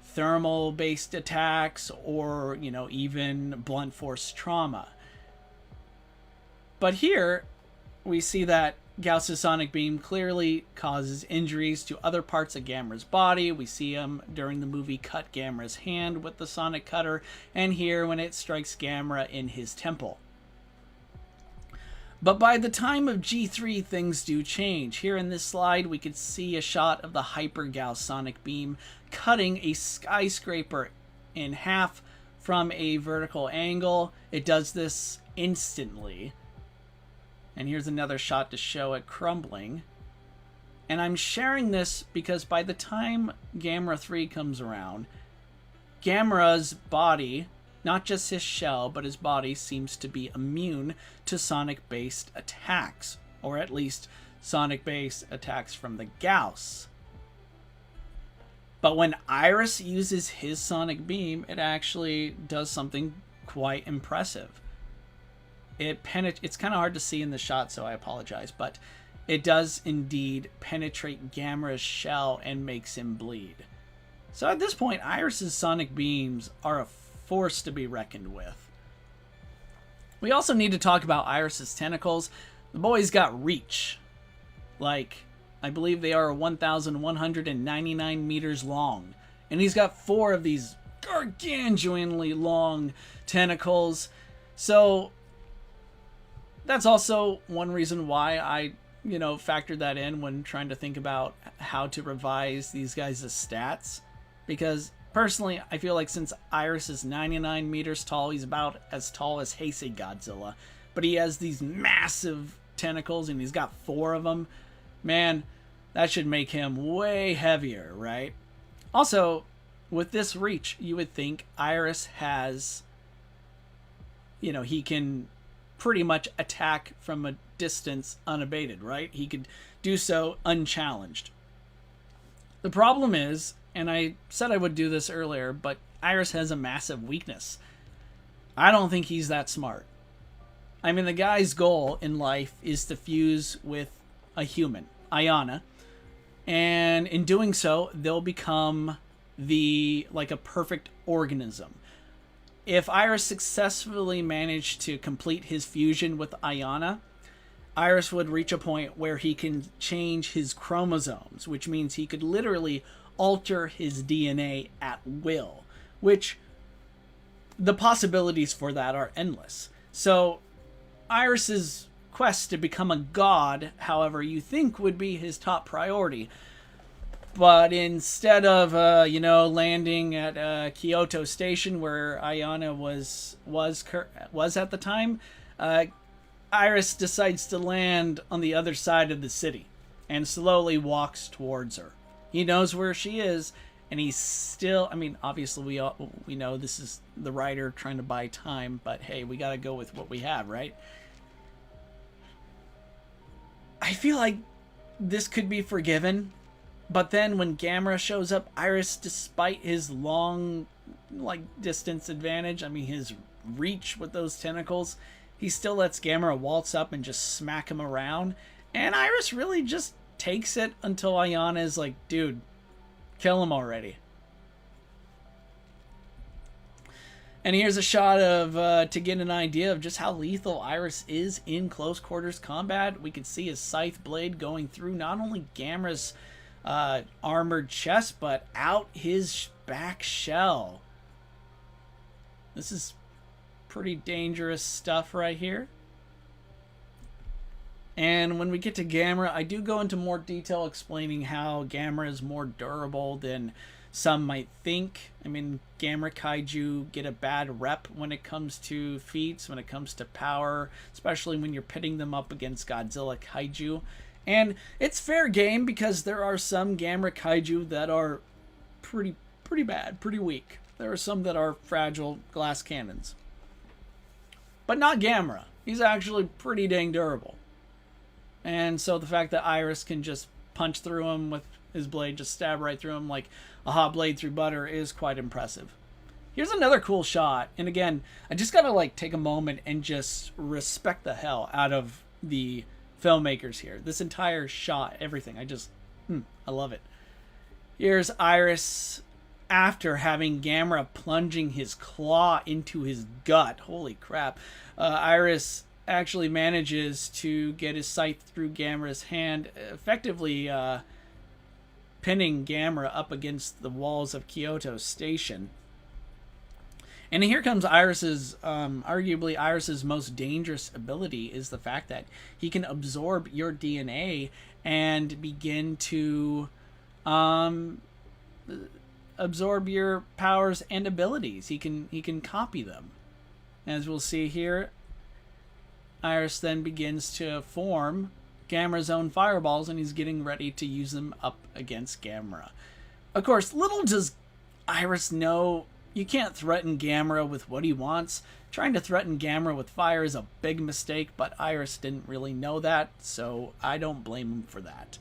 thermal-based attacks or, even blunt force trauma. But here, we see that Gauss's sonic beam clearly causes injuries to other parts of Gamera's body. We see him during the movie cut Gamera's hand with the sonic cutter, and here when it strikes Gamera in his temple. But by the time of G3, things do change. Here in this slide, we could see a shot of the Hyper Gauss sonic beam cutting a skyscraper in half from a vertical angle. It does this instantly. And here's another shot to show it crumbling. And I'm sharing this because by the time Gamera 3 comes around, Gamera's body, not just his shell, but his body seems to be immune to sonic-based attacks. Or at least sonic-based attacks from the Gauss. But when Iris uses his sonic beam, it actually does something quite impressive. It's kind of hard to see in the shot, so I apologize, but it does indeed penetrate Gamera's shell and makes him bleed. So at this point, Iris's sonic beams are a force to be reckoned with. We also need to talk about Iris's tentacles. The boy's got reach. I believe they are 1,199 meters long. And he's got 4 of these gargantuanly long tentacles. So that's also one reason why I, factored that in when trying to think about how to revise these guys' stats. Because personally, I feel like since Iris is 99 meters tall, he's about as tall as Heisei Godzilla. But he has these massive tentacles and he's got 4 of them. Man, that should make him way heavier, right? Also, with this reach, you would think Iris has, he can pretty much attack from a distance unabated, right? He could do so unchallenged. The problem is, and I said I would do this earlier, but Iris has a massive weakness. I don't think he's that smart. I mean, the guy's goal in life is to fuse with a human, Ayana, and in doing so, they'll become a perfect organism. if Iris successfully managed to complete his fusion with Ayana, Iris would reach a point where he can change his chromosomes, which means he could literally alter his DNA at will, which the possibilities for that are endless. So Iris's quest to become a god, however, you think would be his top priority. But instead of, landing at Kyoto Station where Ayana was at the time, Iris decides to land on the other side of the city and slowly walks towards her. He knows where she is, and he's still, obviously we know this is the writer trying to buy time, but hey, we gotta go with what we have, right? I feel like this could be forgiven, but then when Gamera shows up, Iris, despite his long, distance advantage, his reach with those tentacles, he still lets Gamera waltz up and just smack him around. And Iris really just takes it until Ayana is like, dude, kill him already. And here's a shot of, to get an idea of just how lethal Iris is in close quarters combat. We can see his scythe blade going through not only Gamera's armored chest, but out his back shell. This is pretty dangerous stuff right here. And when we get to Gamera, I do go into more detail explaining how Gamera is more durable than some might think. Gamera kaiju get a bad rep when it comes to feats, when it comes to power, especially when you're pitting them up against Godzilla kaiju. And it's fair game because there are some Gamera kaiju that are pretty bad, pretty weak. There are some that are fragile glass cannons. But not Gamera. He's actually pretty dang durable. And so the fact that Iris can just punch through him with his blade, just stab right through him like a hot blade through butter, is quite impressive. Here's another cool shot. And again, I just gotta take a moment and just respect the hell out of the filmmakers here. This entire shot, everything. I love it. Here's Iris after having Gamera plunging his claw into his gut. Holy crap. Iris actually manages to get his scythe through Gamera's hand, effectively pinning Gamera up against the walls of Kyoto Station. And here comes Iris's, arguably Iris's most dangerous ability, is the fact that he can absorb your DNA and begin to absorb your powers and abilities. He can copy them. As we'll see here, Iris then begins to form Gamera's own fireballs, and he's getting ready to use them up against Gamera. Of course, little does Iris know, you can't threaten Gamera with what he wants. Trying to threaten Gamera with fire is a big mistake, but Iris didn't really know that, so I don't blame him for that.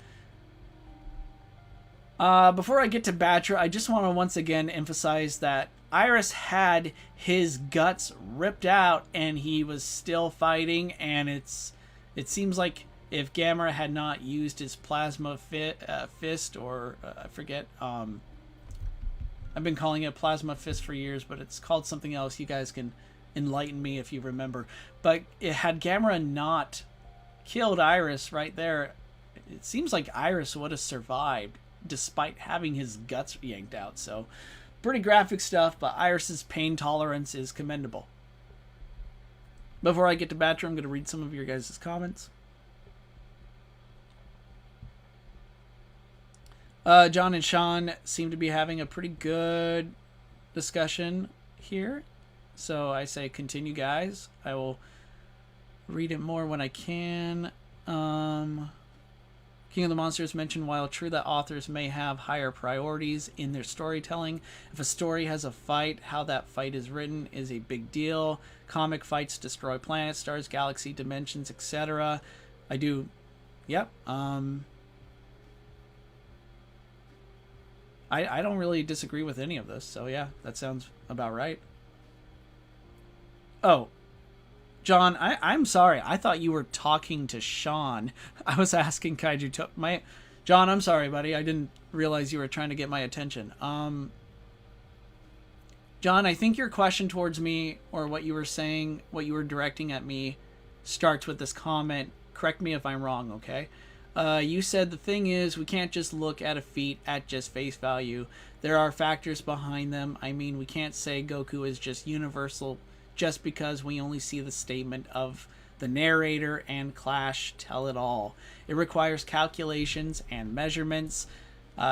Before I get to Batra, I just want to once again emphasize that Iris had his guts ripped out and he was still fighting, and it seems like if Gamera had not used his plasma fist, or I forget, I've been calling it plasma fist for years, but it's called something else. You guys can enlighten me if you remember. But had Gamera not killed Iris right there, it seems like Iris would have survived despite having his guts yanked out. So pretty graphic stuff, but Iris's pain tolerance is commendable. Before I get to Batra, I'm going to read some of your guys' comments. John and Sean seem to be having a pretty good discussion here. So I say continue, guys. I will read it more when I can. King of the Monsters mentioned, while true that authors may have higher priorities in their storytelling, if a story has a fight, how that fight is written is a big deal. Comic fights destroy planets, stars, galaxy, dimensions, etc. I do, yep. I don't really disagree with any of this, so yeah, that sounds about right. Oh, John, I'm sorry. I thought you were talking to Sean. I was asking Kaiju John, I'm sorry, buddy. I didn't realize you were trying to get my attention. John, I think your question towards me, or what you were saying, what you were directing at me, starts with this comment. Correct me if I'm wrong, okay? You said the thing is, we can't just look at a feat at just face value. There are factors behind them. I mean, we can't say Goku is just universal just because we only see the statement of the narrator and Clash tell it all. It requires calculations and measurements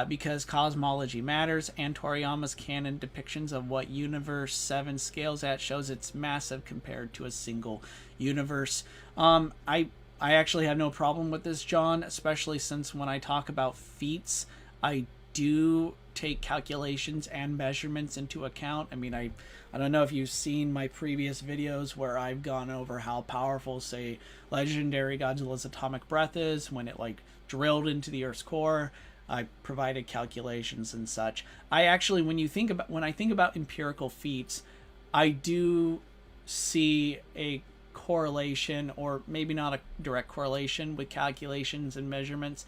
because cosmology matters, and Toriyama's canon depictions of what Universe 7 scales at shows it's massive compared to a single universe. I actually have no problem with this, John, especially since when I talk about feats, I do take calculations and measurements into account. I mean, I don't know if you've seen my previous videos where I've gone over how powerful, say, legendary Godzilla's atomic breath is when it like drilled into the Earth's core. I provided calculations and such. I actually, when I think about empirical feats, I do see a correlation, or maybe not a direct correlation, with calculations and measurements,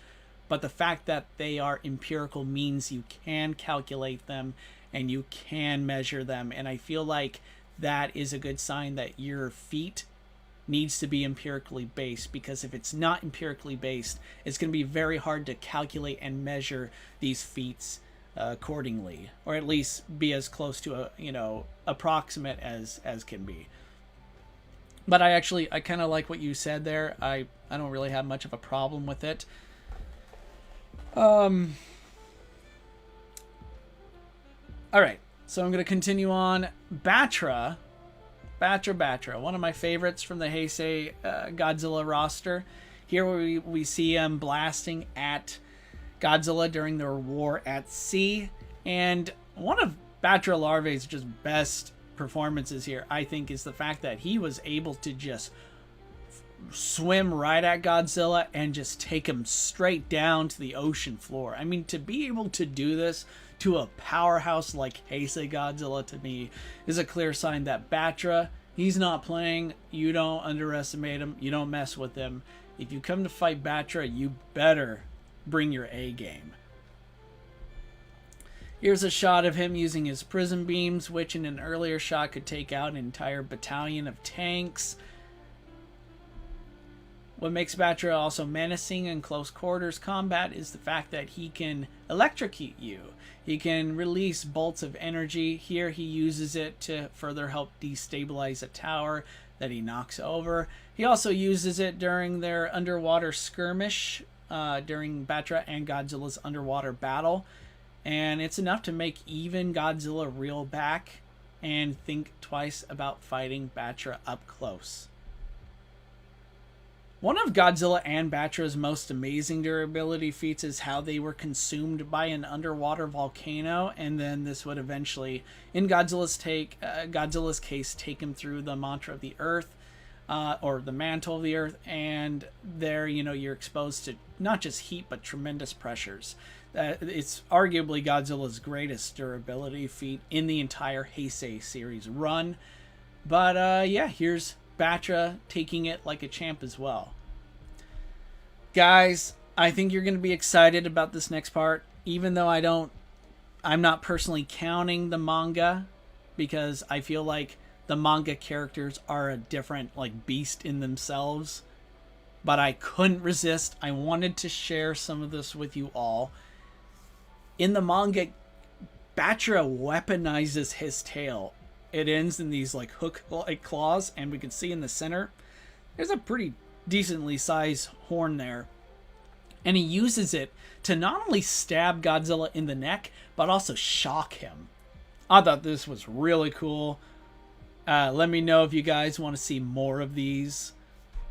but the fact that they are empirical means you can calculate them and you can measure them, and I feel like that is a good sign that your feat needs to be empirically based, because if it's not empirically based, it's going to be very hard to calculate and measure these feats accordingly, or at least be as close to a, you know, approximate as can be. But I kind of like what you said there. I don't really have much of a problem with it. All right, so I'm going to continue on. Batra, one of my favorites from the Heisei Godzilla roster. Here we see him blasting at Godzilla during their war at sea. And one of Batra Larvae's just best performances here, I think, is the fact that he was able to just swim right at Godzilla and just take him straight down to the ocean floor. I mean, to be able to do this to a powerhouse like Heisei Godzilla, to me, is a clear sign that Batra, he's not playing. You don't underestimate him. You don't mess with him. If you come to fight Batra, you better bring your A game. Here's a shot of him using his prism beams, which in an earlier shot could take out an entire battalion of tanks. What makes Batra also menacing in close quarters combat is the fact that he can electrocute you. He can release bolts of energy. Here he uses it to further help destabilize a tower that he knocks over. He also uses it during their underwater skirmish, during Batra and Godzilla's underwater battle. And it's enough to make even Godzilla reel back and think twice about fighting Batra up close. One of Godzilla and Batra's most amazing durability feats is how they were consumed by an underwater volcano, and then this would eventually, in Godzilla's case, take him through the mantra of the earth, or the mantle of the earth, and there, you know, you're exposed to not just heat but tremendous pressures. It's arguably Godzilla's greatest durability feat in the entire Heisei series run. But yeah, here's Batra taking it like a champ as well. Guys, I think you're going to be excited about this next part, even though I'm not personally counting the manga, because I feel like the manga characters are a different like beast in themselves. But I couldn't resist. I wanted to share some of this with you all. In the manga, Batra weaponizes his tail. It ends in these like hook-like claws, and we can see in the center, there's a pretty decently sized horn there. And he uses it to not only stab Godzilla in the neck, but also shock him. I thought this was really cool. Let me know if you guys want to see more of these.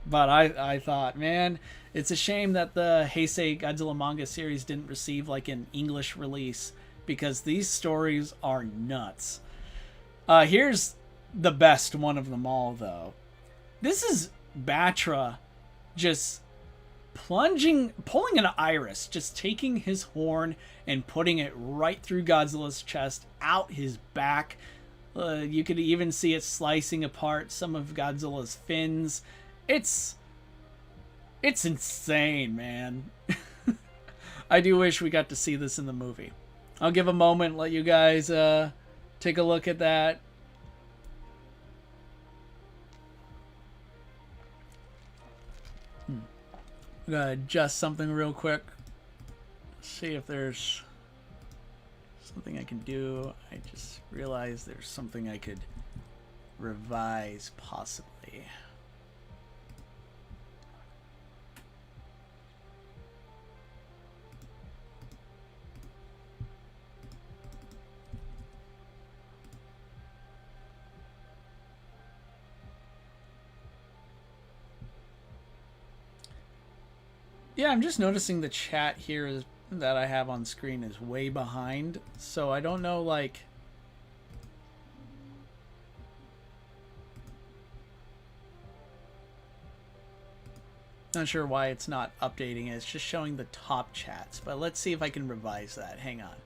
But I thought, man, it's a shame that the Heisei Godzilla manga series didn't receive like an English release, because these stories are nuts. Here's the best one of them all, though. This is Batra just pulling an iris, just taking his horn and putting it right through Godzilla's chest, out his back. You could even see it slicing apart some of Godzilla's fins. It's insane, man. I do wish we got to see this in the movie. I'll give a moment, let you guys take a look at that. I'm gonna adjust something real quick. See if there's something I can do. I just realized there's something I could revise possibly. Yeah, I'm just noticing the chat here is that I have on screen is way behind, so I don't know, like, not sure why it's not updating it. It's just showing the top chats, but let's see if I can revise that. Hang on.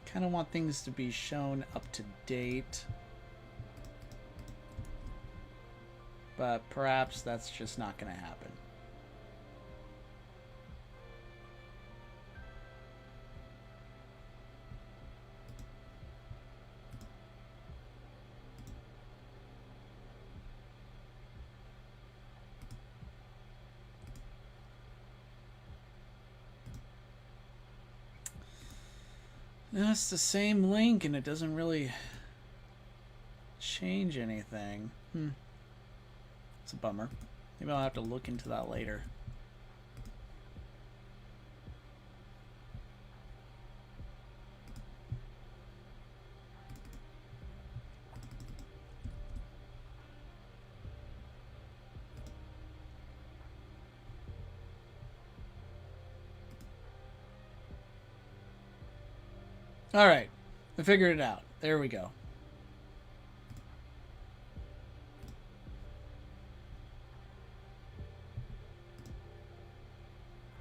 Kind of want things to be shown up to date, but perhaps that's just not going to happen. No, it's the same link and it doesn't really change anything. It's a bummer. Maybe I'll have to look into that later. All right, I figured it out. There we go.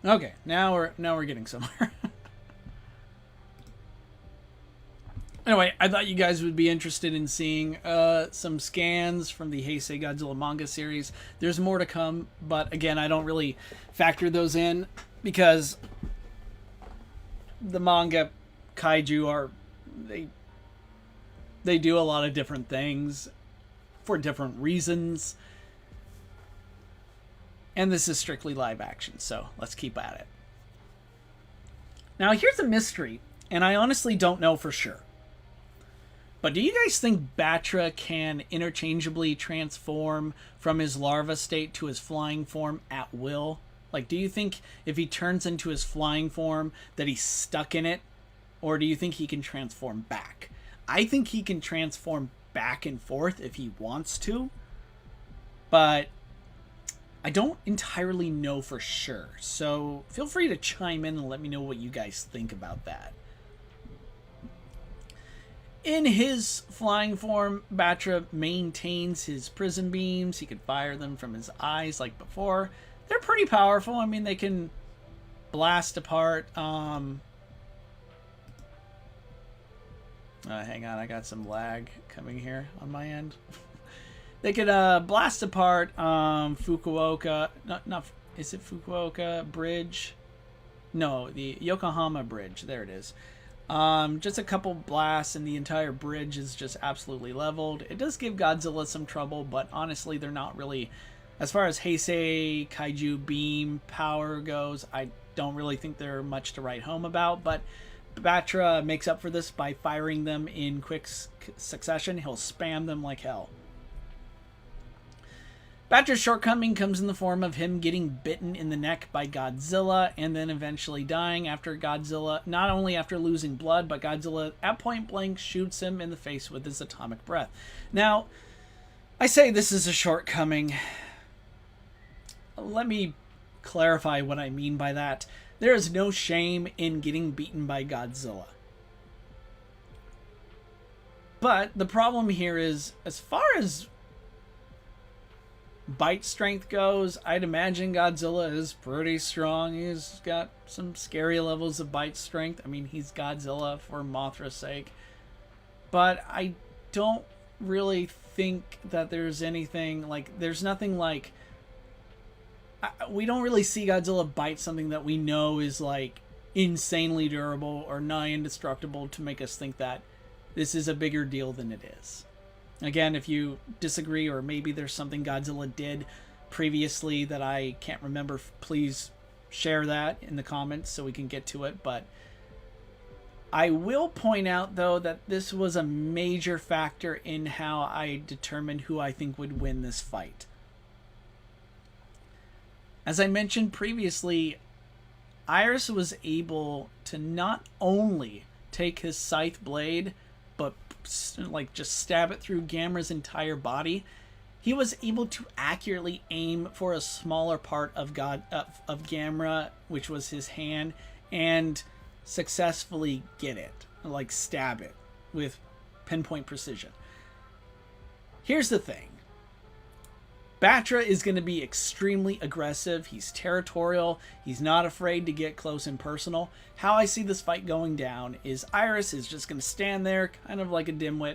Okay, now we're getting somewhere. Anyway, I thought you guys would be interested in seeing some scans from the Heisei Godzilla manga series. There's more to come, but again, I don't really factor those in because the manga kaiju are they do a lot of different things for different reasons. And this is strictly live action, so let's keep at it. Now, here's a mystery, and I honestly don't know for sure. But do you guys think Batra can interchangeably transform from his larva state to his flying form at will? Like, do you think if he turns into his flying form that he's stuck in it? Or do you think he can transform back? I think he can transform back and forth if he wants to. But I don't entirely know for sure. So feel free to chime in and let me know what you guys think about that. In his flying form, Batra maintains his prism beams. He can fire them from his eyes like before. They're pretty powerful. I mean, they can blast apart... hang on, I got some lag coming here on my end. They could blast apart Fukuoka... Not is it Fukuoka Bridge? No, the Yokohama Bridge. There it is. Just a couple blasts and the entire bridge is just absolutely leveled. It does give Godzilla some trouble, but honestly, they're not really... As far as Heisei Kaiju beam power goes, I don't really think they're much to write home about, but Batra makes up for this by firing them in quick succession. He'll spam them like hell. Batra's shortcoming comes in the form of him getting bitten in the neck by Godzilla and then eventually dying after Godzilla, not only after losing blood, but Godzilla at point blank shoots him in the face with his atomic breath. Now, I say this is a shortcoming. Let me clarify what I mean by that. There is no shame in getting beaten by Godzilla. But the problem here is, as far as bite strength goes, I'd imagine Godzilla is pretty strong. He's got some scary levels of bite strength. I mean, he's Godzilla for Mothra's sake. But I don't really think that there's anything like... There's nothing like we don't really see Godzilla bite something that we know is like insanely durable or nigh indestructible to make us think that this is a bigger deal than it is. Again, if you disagree, or maybe there's something Godzilla did previously that I can't remember, please share that in the comments so we can get to it. But I will point out, though, that this was a major factor in how I determined who I think would win this fight. As I mentioned previously, Iris was able to not only take his scythe blade, but like just stab it through Gamera's entire body. He was able to accurately aim for a smaller part of Gamera, which was his hand, and successfully get it, like stab it with pinpoint precision. Here's the thing. Batra is going to be extremely aggressive. He's territorial. He's not afraid to get close and personal. How I see this fight going down is Iris is just going to stand there kind of like a dimwit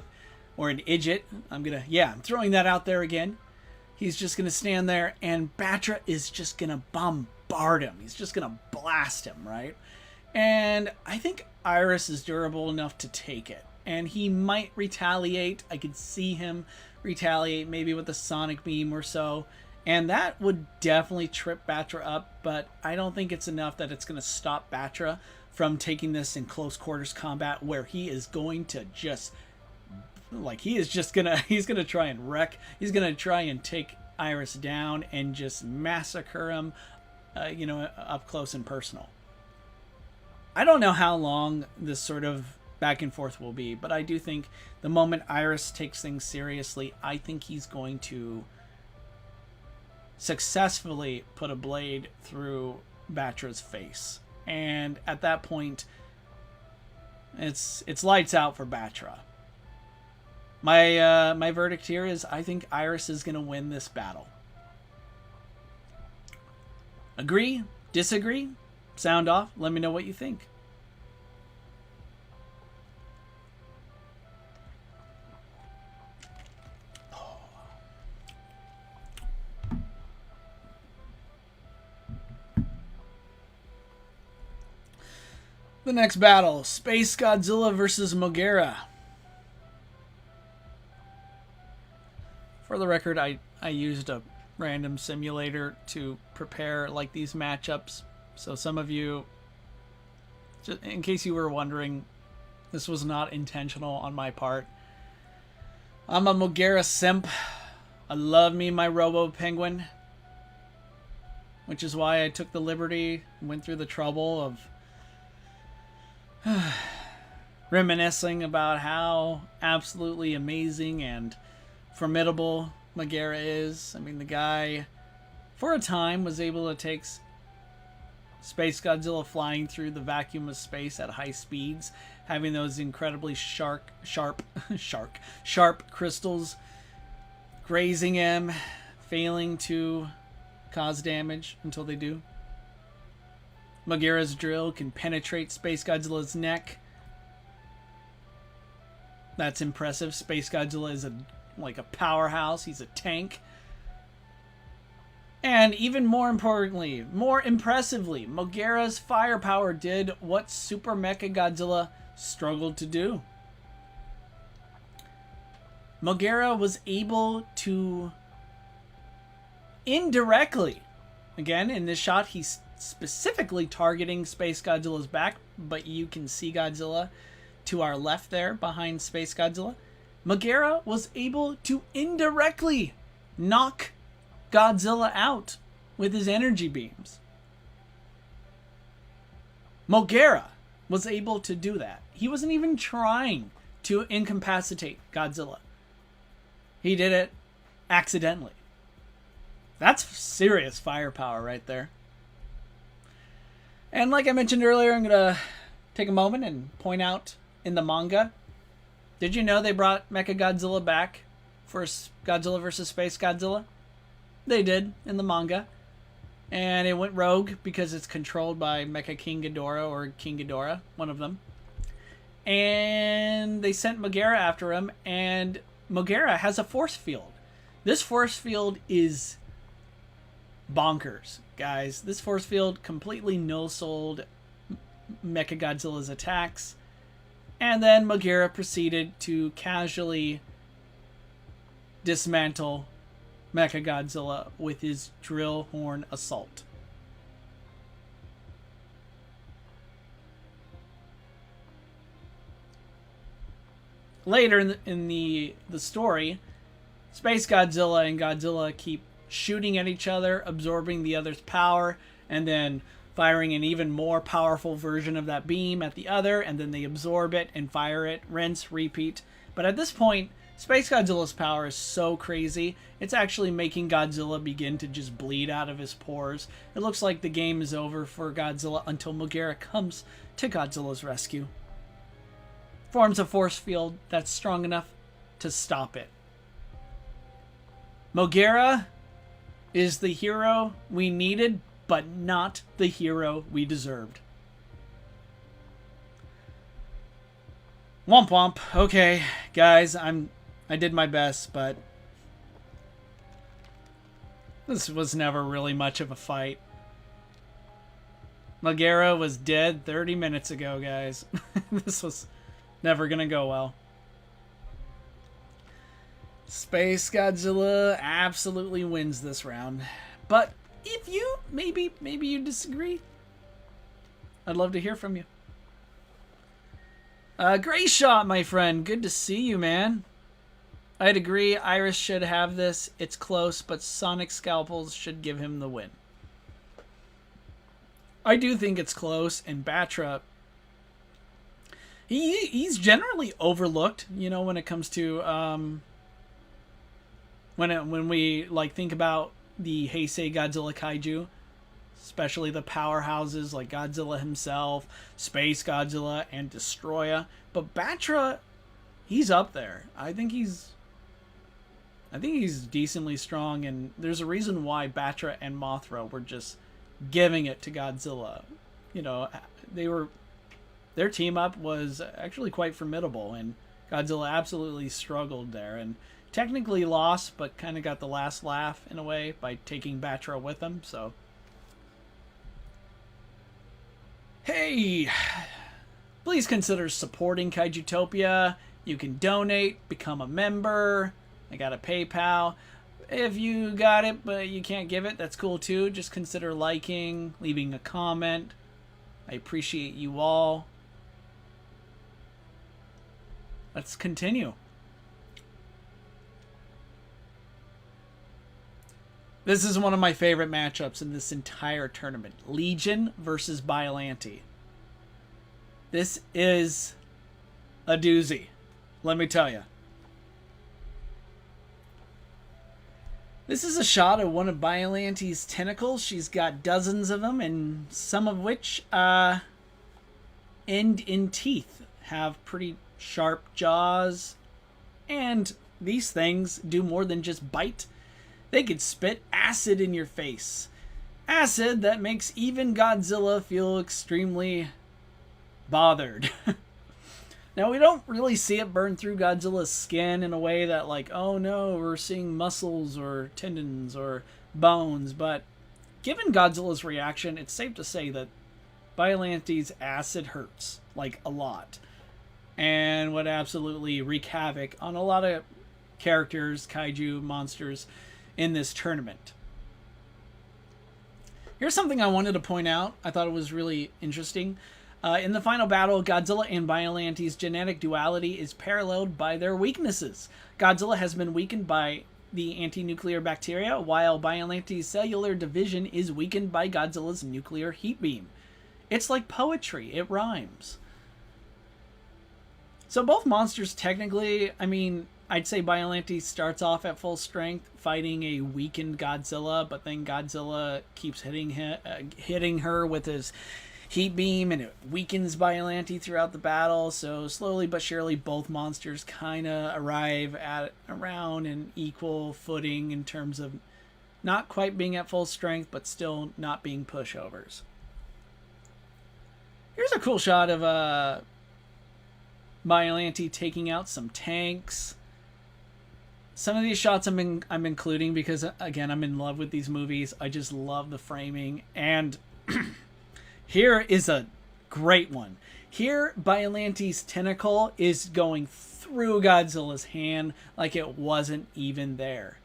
or an idjit. I'm throwing that out there again. He's just going to stand there, and Batra is just going to bombard him. He's just going to blast him, right? And I think Iris is durable enough to take it. And he might retaliate. I could see him retaliate, maybe with a sonic beam or so. And that would definitely trip Batra up, but I don't think it's enough that it's going to stop Batra from taking this in close quarters combat, where he is going to just, like, he's going to try and wreck. He's going to try and take Iris down and just massacre him, up close and personal. I don't know how long this sort of back and forth will be, but I do think the moment Iris takes things seriously, I think he's going to successfully put a blade through Batra's face. And at that point, it's lights out for Batra. My verdict here is I think Iris is going to win this battle. Agree? Disagree? Sound off? Let me know what you think. The next battle, Space Godzilla versus Mogera. For the record, I used a random simulator to prepare like these matchups. So some of you, just in case you were wondering, this was not intentional on my part. I'm a Mogera simp. I love me my Robo Penguin, which is why I took the liberty, went through the trouble of reminiscing about how absolutely amazing and formidable Mogera is. I mean, the guy, for a time, was able to take Space Godzilla flying through the vacuum of space at high speeds, having those incredibly sharp crystals grazing him, failing to cause damage until they do. Mogera's drill can penetrate Space Godzilla's neck. That's impressive. Space Godzilla is like a powerhouse. He's a tank. And even more importantly, more impressively, Mogera's firepower did what Super Mecha Godzilla struggled to do. Mogera was able to indirectly, again, in this shot, he's specifically targeting Space Godzilla's back, but you can see Godzilla to our left there behind Space Godzilla. Mogera was able to indirectly knock Godzilla out with his energy beams. Mogera was able to do that. He wasn't even trying to incapacitate Godzilla. He did it accidentally. That's serious firepower right there. And like I mentioned earlier, I'm going to take a moment and point out in the manga, did you know they brought Mechagodzilla back for Godzilla vs. Space Godzilla? They did in the manga. And it went rogue because it's controlled by Mecha King Ghidorah or King Ghidorah, one of them. And they sent Mogera after him, and Mogera has a force field. This force field is bonkers, guys. This force field completely null-sold Mechagodzilla's attacks. And then Megara proceeded to casually dismantle Mechagodzilla with his drill horn assault. Later in the story, Space Godzilla and Godzilla keep shooting at each other, absorbing the other's power, and then firing an even more powerful version of that beam at the other, and then they absorb it and fire it, rinse, repeat. But at this point, Space Godzilla's power is so crazy, it's actually making Godzilla begin to just bleed out of his pores. It looks like the game is over for Godzilla until Megara comes to Godzilla's rescue. Forms a force field that's strong enough to stop it. Megara is the hero we needed, but not the hero we deserved. Womp womp. Okay, guys, I did my best, but this was never really much of a fight. Megara was dead 30 minutes ago, guys. This was never gonna go well. Space Godzilla absolutely wins this round. But if you, maybe you disagree, I'd love to hear from you. Great shot, my friend. Good to see you, man. I'd agree. Iris should have this. It's close, but Sonic Scalpels should give him the win. I do think it's close, and Batra, he's generally overlooked, you know, when it comes to when we like think about the Heisei Godzilla kaiju, especially the powerhouses like Godzilla himself, Space Godzilla, and Destroya. But Batra, he's up there. I think he's decently strong, and there's a reason why Batra and Mothra were just giving it to Godzilla. You know, their team up was actually quite formidable, and Godzilla absolutely struggled there, and technically lost, but kind of got the last laugh in a way by taking Batra with him. So, hey, please consider supporting Kaijutopia. You can donate, become a member. I got a PayPal. If you got it but you can't give it, that's cool too. Just consider liking, leaving a comment. I appreciate you all. Let's continue. This is one of my favorite matchups in this entire tournament. Legion versus Biollante. This is a doozy, let me tell you. This is a shot of one of Biollante's tentacles. She's got dozens of them, and some of which end in teeth. Have pretty sharp jaws. And these things do more than just bite. They could spit acid in your face. Acid that makes even Godzilla feel extremely bothered. Now, we don't really see it burn through Godzilla's skin in a way that, like, oh no, we're seeing muscles or tendons or bones, but given Godzilla's reaction, it's safe to say that Biollante's acid hurts, like, a lot, and would absolutely wreak havoc on a lot of characters, kaiju, monsters in this tournament. Here's something I wanted to point out. I thought it was really interesting. In the final battle, Godzilla and Biollante's genetic duality is paralleled by their weaknesses. Godzilla has been weakened by the anti-nuclear bacteria, while Biollante's cellular division is weakened by Godzilla's nuclear heat beam. It's like poetry. It rhymes. So both monsters technically, I mean, I'd say Biollante starts off at full strength, fighting a weakened Godzilla, but then Godzilla keeps hitting her with his heat beam, and it weakens Biollante throughout the battle. So slowly but surely, both monsters kind of arrive at around an equal footing in terms of not quite being at full strength, but still not being pushovers. Here's a cool shot of Biollante taking out some tanks. Some of these shots I'm including because, again, I'm in love with these movies. I just love the framing. And here is a great one. Here, Biolante's tentacle is going through Godzilla's hand like it wasn't even there.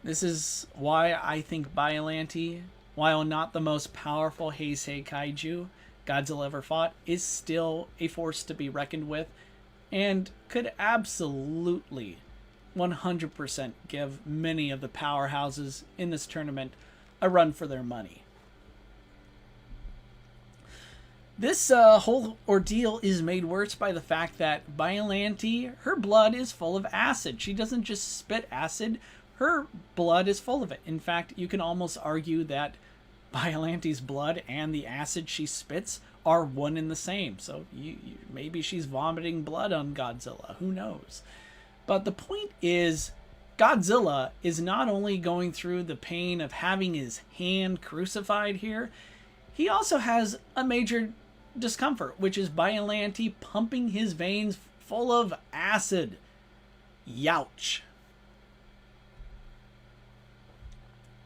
This is why I think Biolante, while not the most powerful Heisei kaiju Godzilla ever fought, is still a force to be reckoned with and could absolutely 100% give many of the powerhouses in this tournament a run for their money. This whole ordeal is made worse by the fact that Biolante, her blood is full of acid. She doesn't just spit acid, her blood is full of it. In fact, you can almost argue that Biolante's blood and the acid she spits are one and the same. So maybe she's vomiting blood on Godzilla. Who knows? But the point is, Godzilla is not only going through the pain of having his hand crucified here, he also has a major discomfort, which is Biolante pumping his veins full of acid. Youch.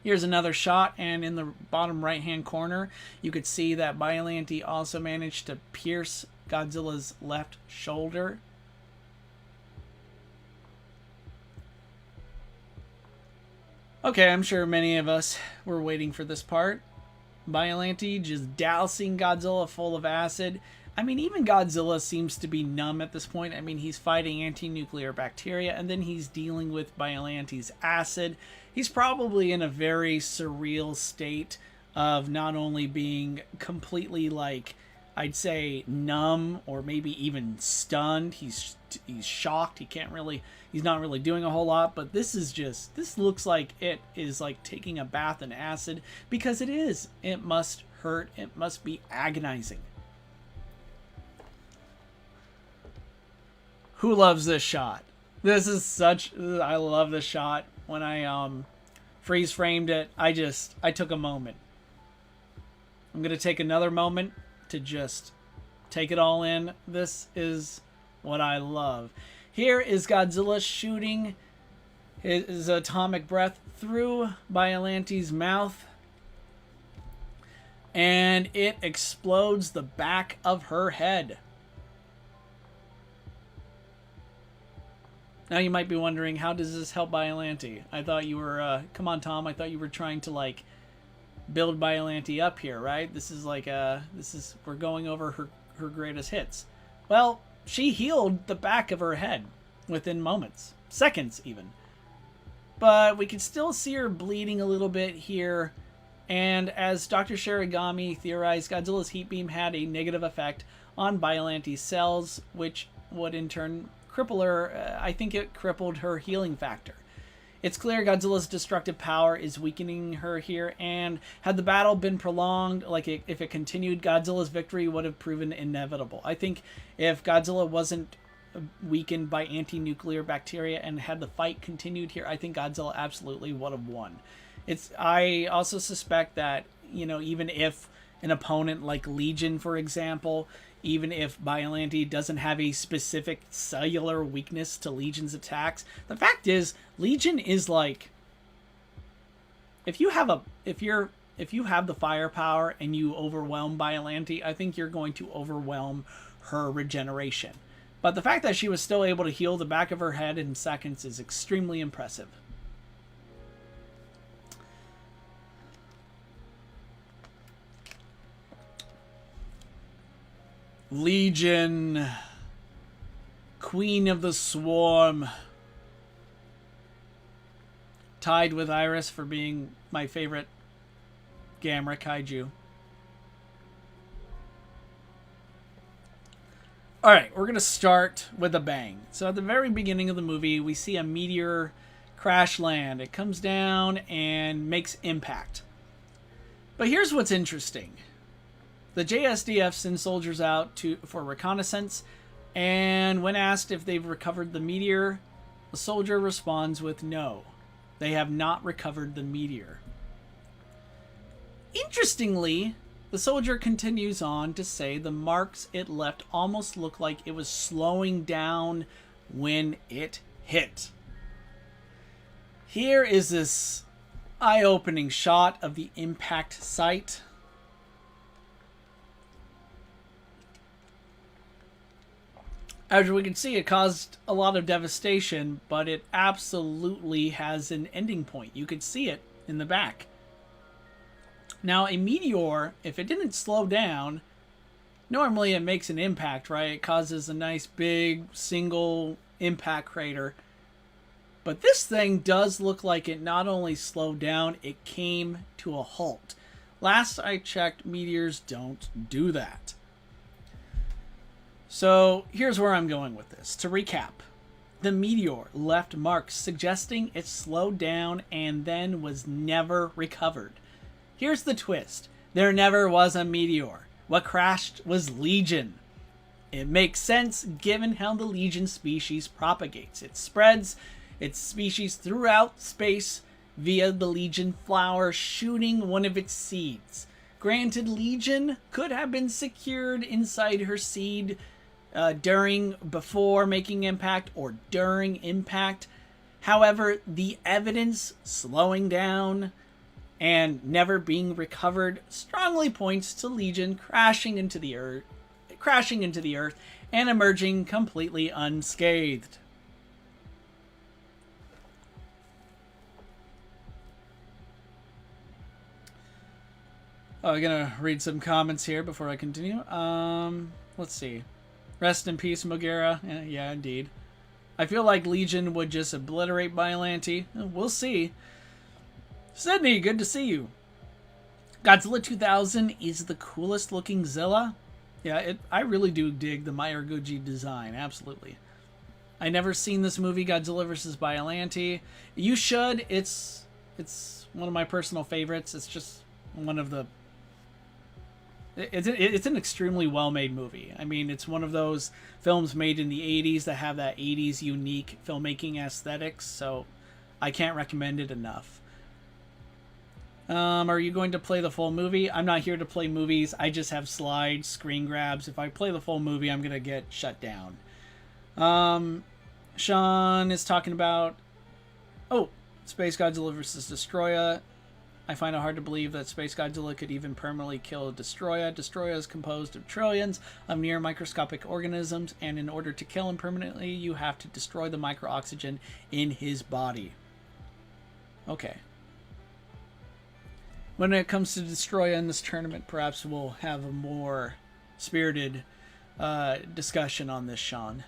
Here's another shot, and in the bottom right-hand corner, you could see that Biolante also managed to pierce Godzilla's left shoulder. Okay, I'm sure many of us were waiting for this part. Biolante just dousing Godzilla full of acid. I mean, even Godzilla seems to be numb at this point. I mean, he's fighting anti-nuclear bacteria, and then he's dealing with Biolante's acid. He's probably in a very surreal state of not only being completely, like, I'd say numb or maybe even stunned. He's shocked. He's not really doing a whole lot, but this looks like it is like taking a bath in acid, because it is. It must hurt. It must be agonizing. Who loves this shot? This is I love this shot. When I freeze framed it, I took a moment. I'm going to take another moment to just take it all in. This is what I love. Here is Godzilla shooting his atomic breath through Biolante's mouth, and it explodes the back of her head. Now you might be wondering, how does this help Biolante? I thought you were, come on Tom, I thought you were trying to like build Biolante up here, right? This is like, we're going over her greatest hits. Well, she healed the back of her head within moments, seconds even. But we can still see her bleeding a little bit here. And as Dr. Shiragami theorized, Godzilla's heat beam had a negative effect on Biolante's cells, which would in turn cripple her. I think it crippled her healing factor. It's clear Godzilla's destructive power is weakening her here, and had the battle been prolonged, if it continued, Godzilla's victory would have proven inevitable. I think if Godzilla wasn't weakened by anti-nuclear bacteria and had the fight continued here, I think Godzilla absolutely would have won. I also suspect that, even if an opponent like Legion, for example, even if Biolante doesn't have a specific cellular weakness to Legion's attacks, the fact is, Legion is like, if you have the firepower and you overwhelm Biolante, I think you're going to overwhelm her regeneration. But the fact that she was still able to heal the back of her head in seconds is extremely impressive. Legion, Queen of the Swarm, tied with Iris for being my favorite Gamera kaiju. Alright, we're going to start with a bang. So at the very beginning of the movie, we see a meteor crash land. It comes down and makes impact. But here's what's interesting. The JSDF sends soldiers out for reconnaissance, and when asked if they've recovered the meteor, the soldier responds with no. They have not recovered the meteor. Interestingly, the soldier continues on to say the marks it left almost look like it was slowing down when it hit. Here is this eye-opening shot of the impact site. As we can see, it caused a lot of devastation, but it absolutely has an ending point. You could see it in the back. Now, a meteor, if it didn't slow down, normally it makes an impact, right? It causes a nice big single impact crater. But this thing does look like it not only slowed down, it came to a halt. Last I checked, meteors don't do that. So here's where I'm going with this. To recap, the meteor left marks suggesting it slowed down and then was never recovered. Here's the twist. There never was a meteor. What crashed was Legion. It makes sense given how the Legion species propagates. It spreads its species throughout space via the Legion flower shooting one of its seeds. Granted, Legion could have been secured inside her seed before making impact or during impact. However, the evidence slowing down and never being recovered strongly points to Legion crashing into the earth and emerging completely unscathed. I'm gonna read some comments here before I continue. Let's see. Rest in peace, Mogera. Yeah, indeed. I feel like Legion would just obliterate Biollante. We'll see. Sydney, good to see you. Godzilla 2000 is the coolest looking Zilla. Yeah, I really do dig the Mayoguchi design, absolutely. I never seen this movie, Godzilla vs. Biollante. You should. It's one of my personal favorites. It's just one of the... It's an extremely well-made movie. I mean, it's one of those films made in the 80s that have that 80s unique filmmaking aesthetics, so I can't recommend it enough. Are you going to play the full movie? I'm not here to play movies. I just have slides, screen grabs. If I play the full movie, I'm going to get shut down. Sean is talking about... Oh, Space Godzilla vs. Destroya. I find it hard to believe that Space Godzilla could even permanently kill Destroya. Destroya is composed of trillions of near microscopic organisms, and in order to kill him permanently, you have to destroy the micro-oxygen in his body. Okay. When it comes to Destroya in this tournament, perhaps we'll have a more spirited discussion on this, Sean.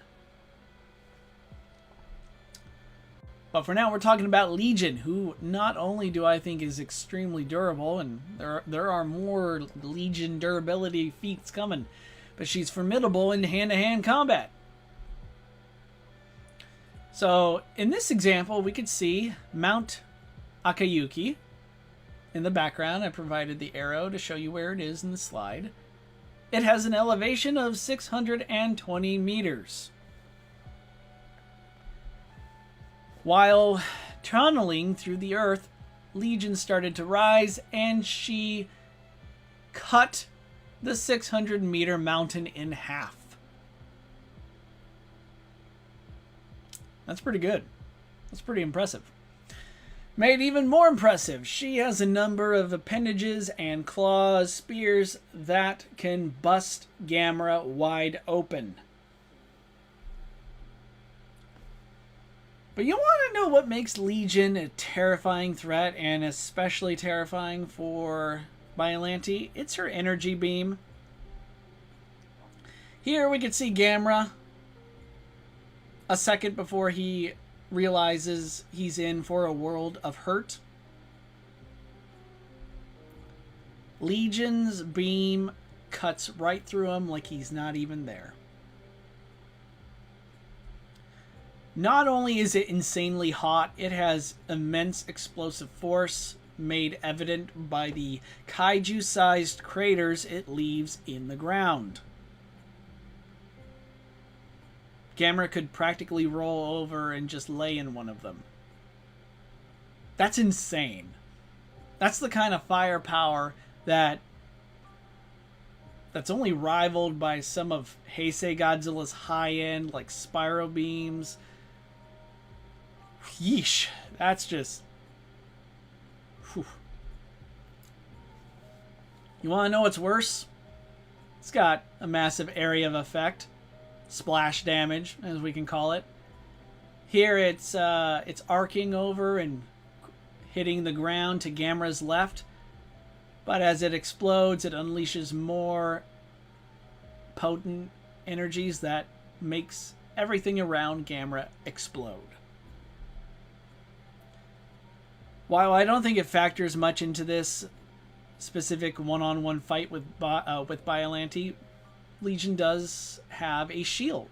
But for now, we're talking about Legion, who not only do I think is extremely durable, and there are more Legion durability feats coming, but she's formidable in hand-to-hand combat. So, in this example, we could see Mount Akayuki. In the background, I provided the arrow to show you where it is in the slide. It has an elevation of 620 meters. While tunneling through the earth, Legion started to rise, and she cut the 600-meter mountain in half. That's pretty good. That's pretty impressive. Made even more impressive, she has a number of appendages and claws, spears that can bust Gamera wide open. But you want to know what makes Legion a terrifying threat, and especially terrifying for Biollante? It's her energy beam. Here we can see Gamera a second before he realizes he's in for a world of hurt. Legion's beam cuts right through him like he's not even there. Not only is it insanely hot, it has immense explosive force, made evident by the kaiju-sized craters it leaves in the ground. Gamera could practically roll over and just lay in one of them. That's insane. That's the kind of firepower that's only rivaled by some of Heisei Godzilla's high-end, like Spyro beams. Yeesh. That's just... Whew. You want to know what's worse? It's got a massive area of effect. Splash damage, as we can call it. Here it's arcing over and hitting the ground to Gamera's left. But as it explodes, it unleashes more potent energies that makes everything around Gamera explode. While I don't think it factors much into this specific one-on-one fight with Biollante, Legion does have a shield.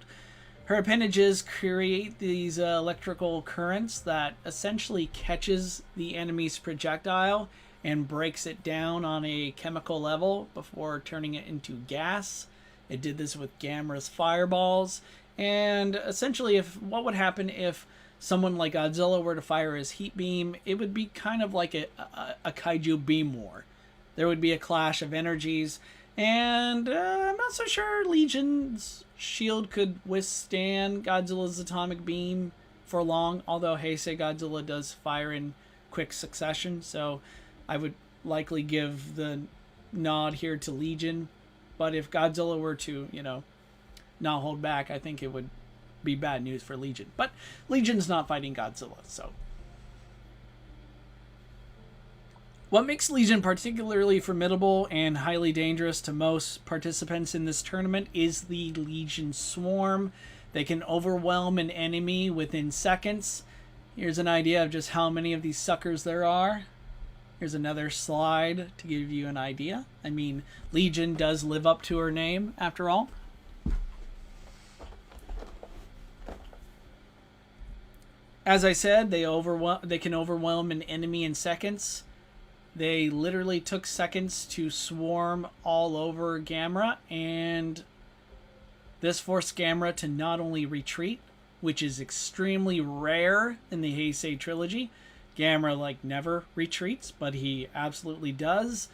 Her appendages create these electrical currents that essentially catches the enemy's projectile and breaks it down on a chemical level before turning it into gas. It did this with Gamera's fireballs. And essentially, what would happen if someone like Godzilla were to fire his heat beam? It would be kind of like a kaiju beam war. There would be a clash of energies. And I'm not so sure Legion's shield could withstand Godzilla's atomic beam for long. Although Heisei Godzilla does fire in quick succession. So I would likely give the nod here to Legion. But if Godzilla were to, not hold back, I think it would be bad news for Legion. But Legion's not fighting Godzilla, so. What makes Legion particularly formidable and highly dangerous to most participants in this tournament is the Legion Swarm. They can overwhelm an enemy within seconds. Here's an idea of just how many of these suckers there are. Here's another slide to give you an idea. I mean, Legion does live up to her name, after all. As I said, they can overwhelm an enemy in seconds. They literally took seconds to swarm all over Gamera, and this forced Gamera to not only retreat, which is extremely rare in the Heisei trilogy. Gamera never retreats, but he absolutely does.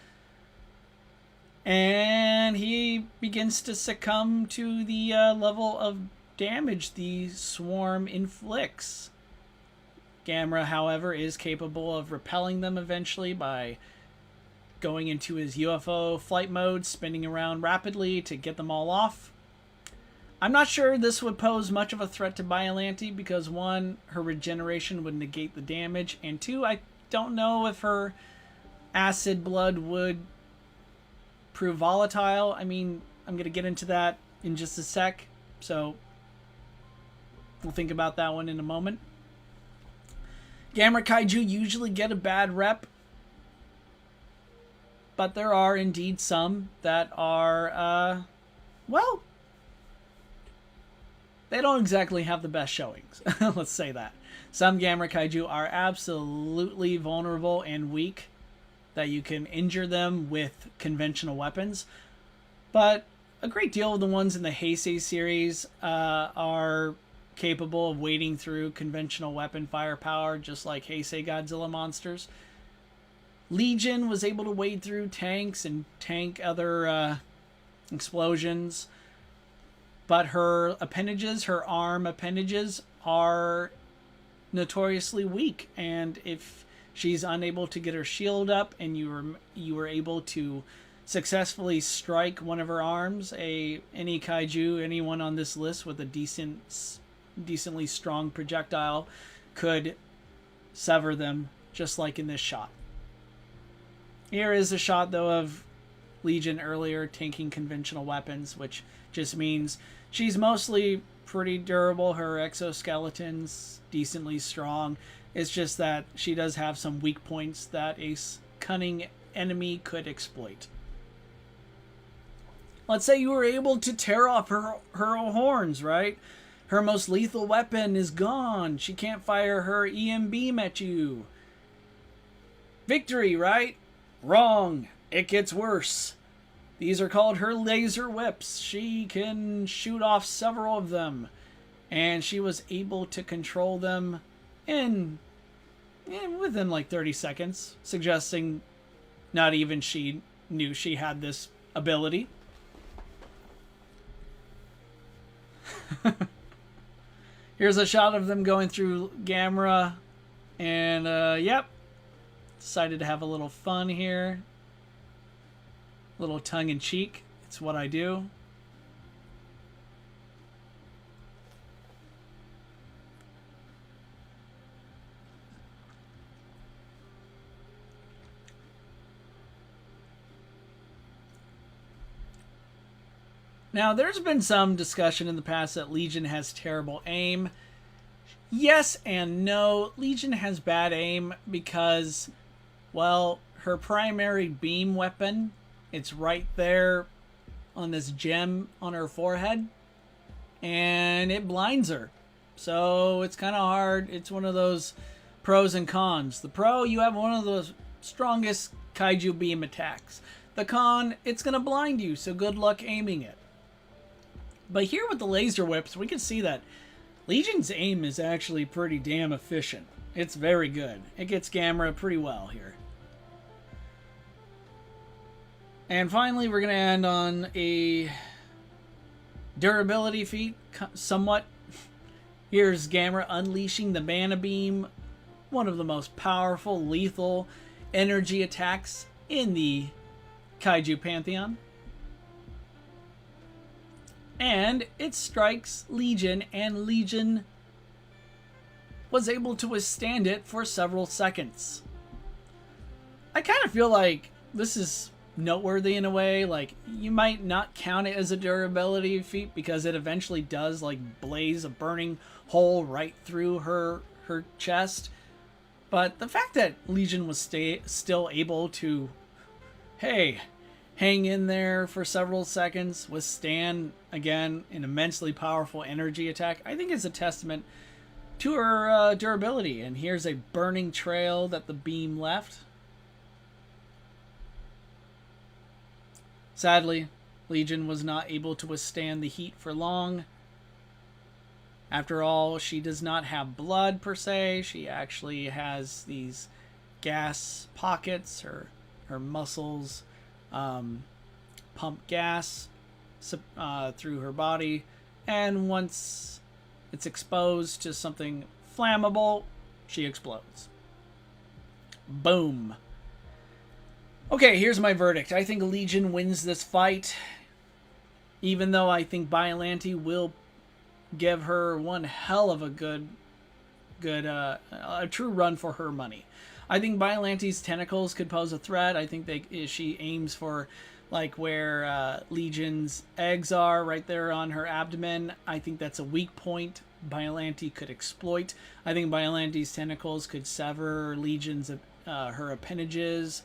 And he begins to succumb to the level of damage the swarm inflicts. Gamera, however, is capable of repelling them eventually by going into his UFO flight mode, spinning around rapidly to get them all off. I'm not sure this would pose much of a threat to Biollante because, one, her regeneration would negate the damage, and two, I don't know if her acid blood would prove volatile. I mean, I'm going to get into that in just a sec, so we'll think about that one in a moment. Gamera Kaiju usually get a bad rep, but there are indeed some that are, well, they don't exactly have the best showings. Let's say that. Some Gamera Kaiju are absolutely vulnerable and weak, that you can injure them with conventional weapons. But a great deal of the ones in the Heisei series are capable of wading through conventional weapon firepower, just like Heisei Godzilla monsters. Legion was able to wade through tanks and tank other explosions. But her appendages, her arm appendages, are notoriously weak. And if she's unable to get her shield up and you were able to successfully strike one of her arms, any kaiju, anyone on this list with a decently strong projectile could sever them, just like in this shot. Here is a shot, though, of Legion earlier tanking conventional weapons, which just means she's mostly pretty durable. Her exoskeleton's decently strong. It's just that she does have some weak points that a cunning enemy could exploit. Let's say you were able to tear off her horns, right? Her most lethal weapon is gone. She can't fire her EM beam at you. Victory, right? Wrong. It gets worse. These are called her laser whips. She can shoot off several of them. And she was able to control them within like 30 seconds, suggesting not even she knew she had this ability. Here's a shot of them going through Gamera. And, yep. Decided to have a little fun here. A little tongue-in-cheek. It's what I do. Now, there's been some discussion in the past that Legion has terrible aim. Yes and no. Legion has bad aim because, well, her primary beam weapon, it's right there on this gem on her forehead, and it blinds her. So it's kind of hard. It's one of those pros and cons. The pro, you have one of the strongest kaiju beam attacks. The con, it's going to blind you, so good luck aiming it. But here with the laser whips, we can see that Legion's aim is actually pretty damn efficient. It's very good. It gets Gamera pretty well here. And finally, we're going to end on a durability feat, somewhat. Here's Gamera unleashing the Mana Beam, one of the most powerful, lethal energy attacks in the Kaiju Pantheon. And it strikes Legion, and Legion was able to withstand it for several seconds. I kind of feel like this is noteworthy in a way. Like, you might not count it as a durability feat because it eventually does, like, blaze a burning hole right through her chest. But the fact that Legion was still able to, hey, hang in there for several seconds, withstand, again, an immensely powerful energy attack, I think is a testament to her durability. And here's a burning trail that the beam left. Sadly, Legion was not able to withstand the heat for long. After all, she does not have blood per se. She actually has these gas pockets. Her muscles pump gas through her body, and once it's exposed to something flammable, she explodes. Boom. Okay, here's my verdict. I think Legion wins this fight, even though I think Biollante will give her one hell of a a true run for her money. I think Biollante's tentacles could pose a threat. I think she aims for, like, where Legion's eggs are, right there on her abdomen. I think that's a weak point Biollante could exploit. I think Biollante's tentacles could sever Legion's her appendages.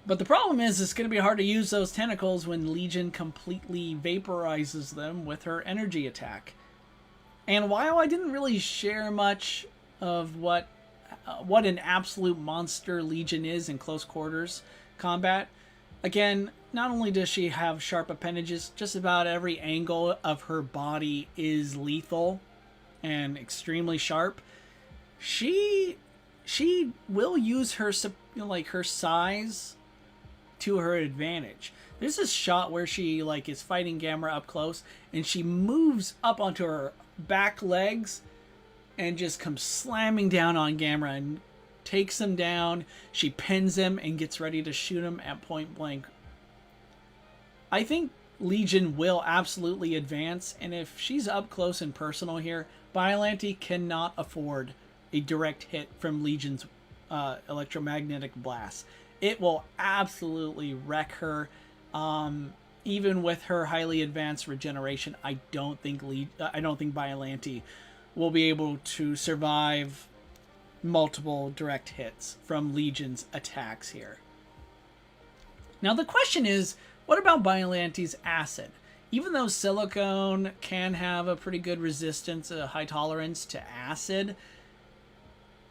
But the problem is, it's going to be hard to use those tentacles when Legion completely vaporizes them with her energy attack. And while I didn't really share much of what an absolute monster Legion is in close quarters combat, again, not only does she have sharp appendages, just about every angle of her body is lethal and extremely sharp. She will use her, like, her size to her advantage. There's this shot where she, like, is fighting Gamera up close, and she moves up onto her back legs and just comes slamming down on Gamera and takes him down. She pins him and gets ready to shoot him at point blank. I think Legion will absolutely advance, and if she's up close and personal here, Biollante cannot afford a direct hit from Legion's electromagnetic blast. It will absolutely wreck her. Even with her highly advanced regeneration, I don't think Biollante will be able to survive multiple direct hits from Legion's attacks here. Now the question is, what about Biollante's acid? Even though silicone can have a pretty good resistance, a high tolerance to acid,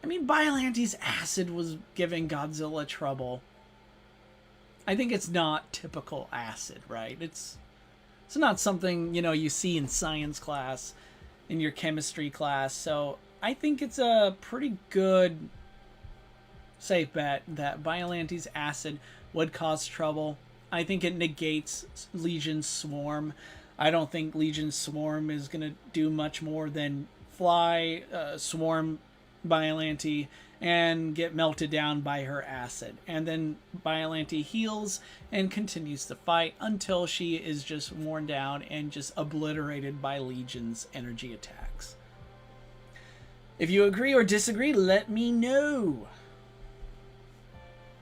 I mean, Biollante's acid was giving Godzilla trouble. I think it's not typical acid, right? It's not something, you know, you see in science class, in your chemistry class. So I think it's a pretty good safe bet that Biollante's acid would cause trouble. I think it negates Legion's swarm. I don't think Legion's Swarm is going to do much more than fly, swarm Biollante, and get melted down by her acid. And then Biollante heals and continues to fight until she is just worn down and just obliterated by Legion's energy attacks. If you agree or disagree, let me know.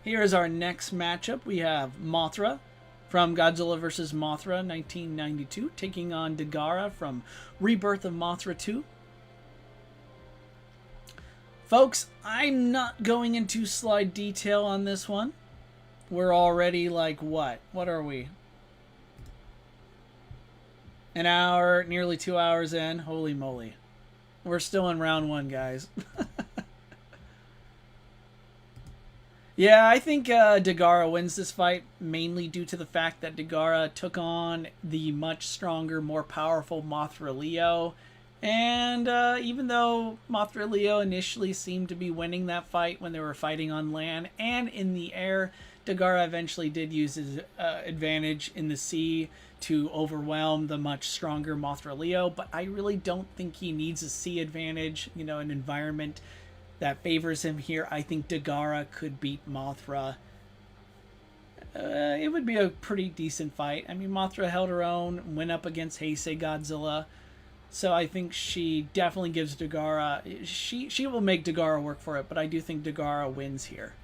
Here is our next matchup. We have Mothra from Godzilla vs. Mothra 1992 taking on Dagara from Rebirth of Mothra 2. Folks, I'm not going into slide detail on this one. We're already like what? What are we? An hour, nearly 2 hours in. Holy moly. We're still in round one, guys. Yeah, I think Dagara wins this fight, mainly due to the fact that Dagara took on the much stronger, more powerful Mothra Leo. And even though Mothra Leo initially seemed to be winning that fight when they were fighting on land and in the air, Dagara eventually did use his advantage in the sea to overwhelm the much stronger Mothra Leo. But I really don't think he needs a sea advantage, you know, an environment that favors him here. I think Dagara could beat Mothra. It would be a pretty decent fight. I mean, Mothra held her own, went up against Heisei Godzilla. So I think she definitely gives Dagara... She will make Dagara work for it, but I do think Dagara wins here.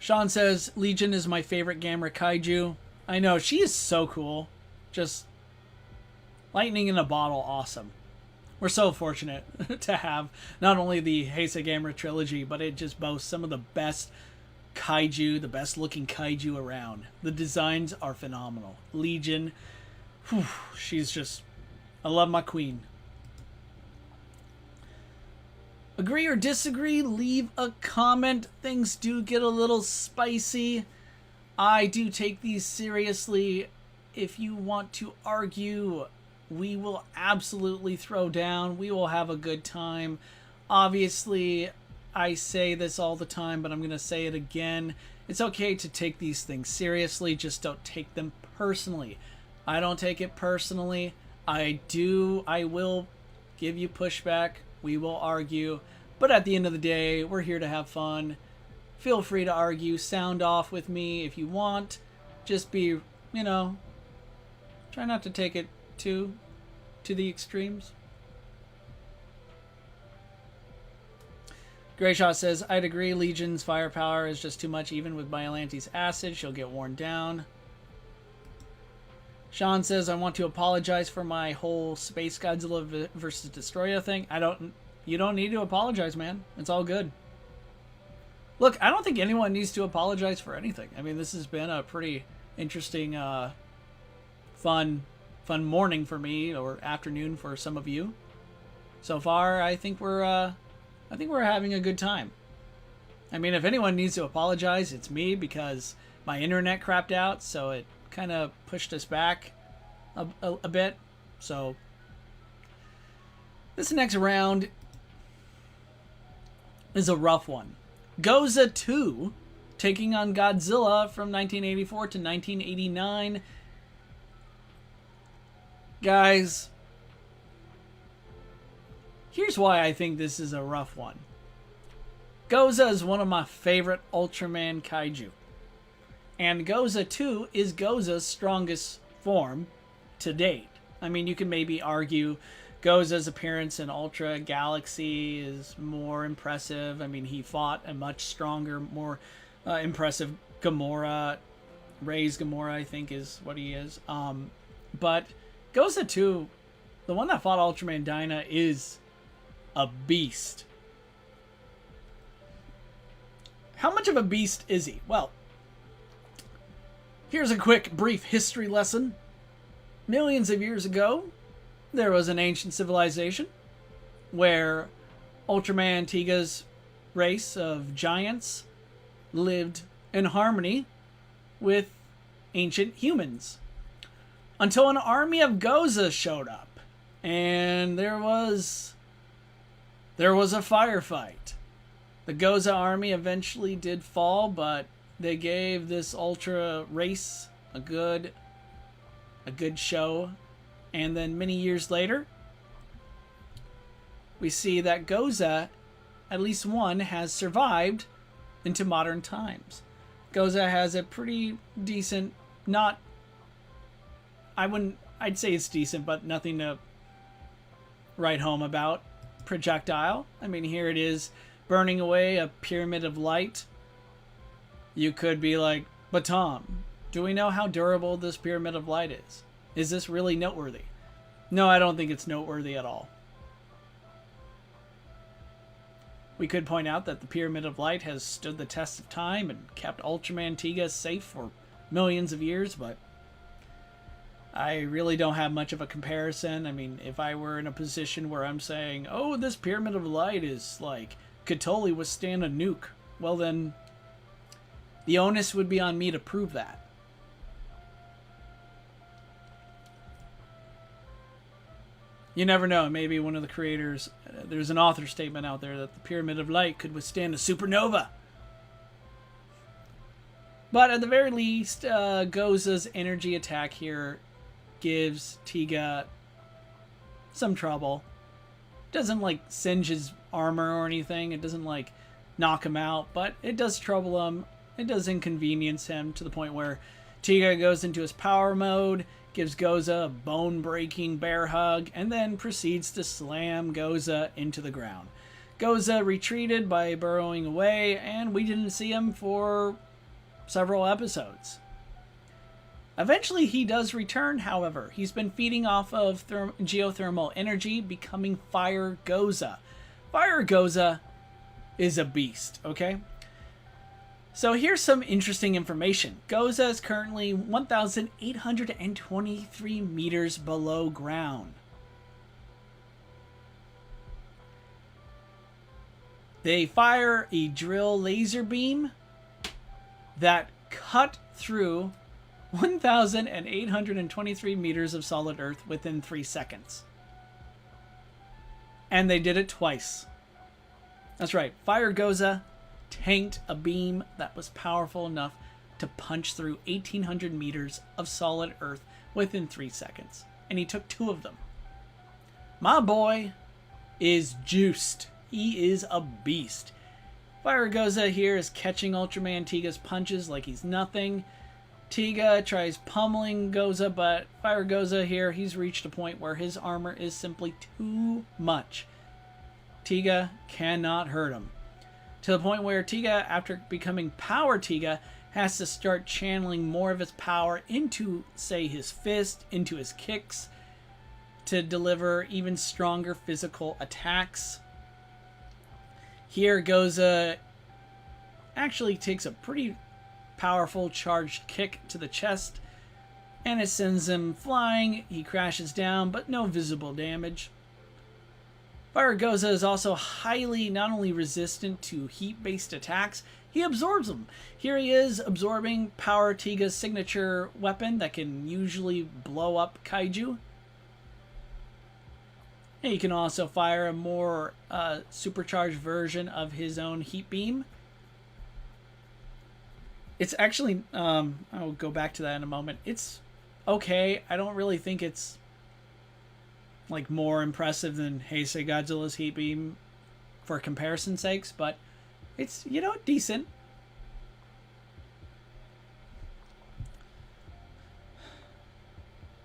Sean says, Legion is my favorite Gamera kaiju. I know, she is so cool. Just... lightning in a bottle, awesome. We're so fortunate to have not only the Heisei Gamera trilogy, but it just boasts some of the best kaiju, the best looking kaiju around. The designs are phenomenal. Legion, whew, she's just... I love my queen. Agree or disagree, leave a comment. Things do get a little spicy. I do take these seriously. If you want to argue, we will absolutely throw down. We will have a good time. Obviously, I say this all the time, but I'm going to say it again. It's okay to take these things seriously. Just don't take them personally. I don't take it personally. I will give you pushback. We will argue. But at the end of the day, we're here to have fun. Feel free to argue. Sound off with me if you want. Just be, you know, try not to take it to the extremes. Greyshot says, I'd agree. Legion's firepower is just too much. Even with Biollante's acid, she'll get worn down. Sean says, I want to apologize for my whole Space Godzilla versus Destroyer thing. You don't need to apologize, man. It's all good. Look, I don't think anyone needs to apologize for anything. I mean, this has been a pretty interesting, fun morning for me, or afternoon for some of you. So far, I think we're having a good time. I mean, if anyone needs to apologize, it's me, because my internet crapped out, so it kind of pushed us back a bit. So this next round is a rough one. Goza 2 taking on Godzilla from 1984 to 1989. Guys, here's why I think this is a rough one. Goza is one of my favorite Ultraman kaiju. And Goza 2 is Goza's strongest form to date. I mean, you can maybe argue Goza's appearance in Ultra Galaxy is more impressive. I mean, he fought a much stronger, more impressive Gamora. Ray's Gamora, I think, is what he is. But Goza 2, the one that fought Ultraman Dyna, is a beast. How much of a beast is he? Well, here's a quick, brief history lesson. Millions of years ago, there was an ancient civilization where Ultraman Tiga's race of giants lived in harmony with ancient humans. Until an army of Goza showed up, and there was a firefight. The Goza army eventually did fall, but they gave this ultra race a good show. And then many years later, we see that Goza, at least one, has survived into modern times. Goza has a pretty decent, I'd say it's decent, but nothing to write home about, projectile. I mean, here it is, burning away a pyramid of light. You could be like, but Tom, do we know how durable this pyramid of light is? Is this really noteworthy? No, I don't think it's noteworthy at all. We could point out that the Pyramid of Light has stood the test of time and kept Ultraman Tiga safe for millions of years, but I really don't have much of a comparison. I mean, if I were in a position where I'm saying, oh, this Pyramid of Light is like, could totally withstand a nuke, well then, the onus would be on me to prove that. You never know. Maybe one of the creators, there's an author statement out there that the Pyramid of Light could withstand a supernova. But at the very least, Goza's energy attack here gives Tiga some trouble. Doesn't like singe his armor or anything. It doesn't like knock him out, but it does trouble him. It does inconvenience him to the point where Tiga goes into his power mode, gives Goza a bone-breaking bear hug, and then proceeds to slam Goza into the ground. Goza retreated by burrowing away, and we didn't see him for several episodes. Eventually, he does return, however. He's been feeding off of geothermal energy, becoming Fire Goza. Fire Goza is a beast, okay? So here's some interesting information. Goza is currently 1,823 meters below ground. They fire a drill laser beam that cut through 1,823 meters of solid earth within 3 seconds. And they did it twice. That's right, Fire Goza tanked a beam that was powerful enough to punch through 1,800 meters of solid earth within 3 seconds. And he took 2 of them. My boy is juiced. He is a beast. Fire Goza here is catching Ultraman Tiga's punches like he's nothing. Tiga tries pummeling Goza, but Fire Goza here, he's reached a point where his armor is simply too much. Tiga cannot hurt him. To the point where Tiga, after becoming Power Tiga, has to start channeling more of his power into, say, his fist, into his kicks, to deliver even stronger physical attacks. Here, Goza actually takes a pretty powerful charged kick to the chest, and it sends him flying. He crashes down, but no visible damage. Fire Goza is also highly not only resistant to heat-based attacks, he absorbs them. Here he is absorbing Power Tiga's signature weapon that can usually blow up kaiju. And he can also fire a more supercharged version of his own heat beam. It's actually, I'll go back to that in a moment. It's okay. I don't really think it's like more impressive than Heisei Godzilla's heat beam for comparison's sakes, but it's, you know, decent.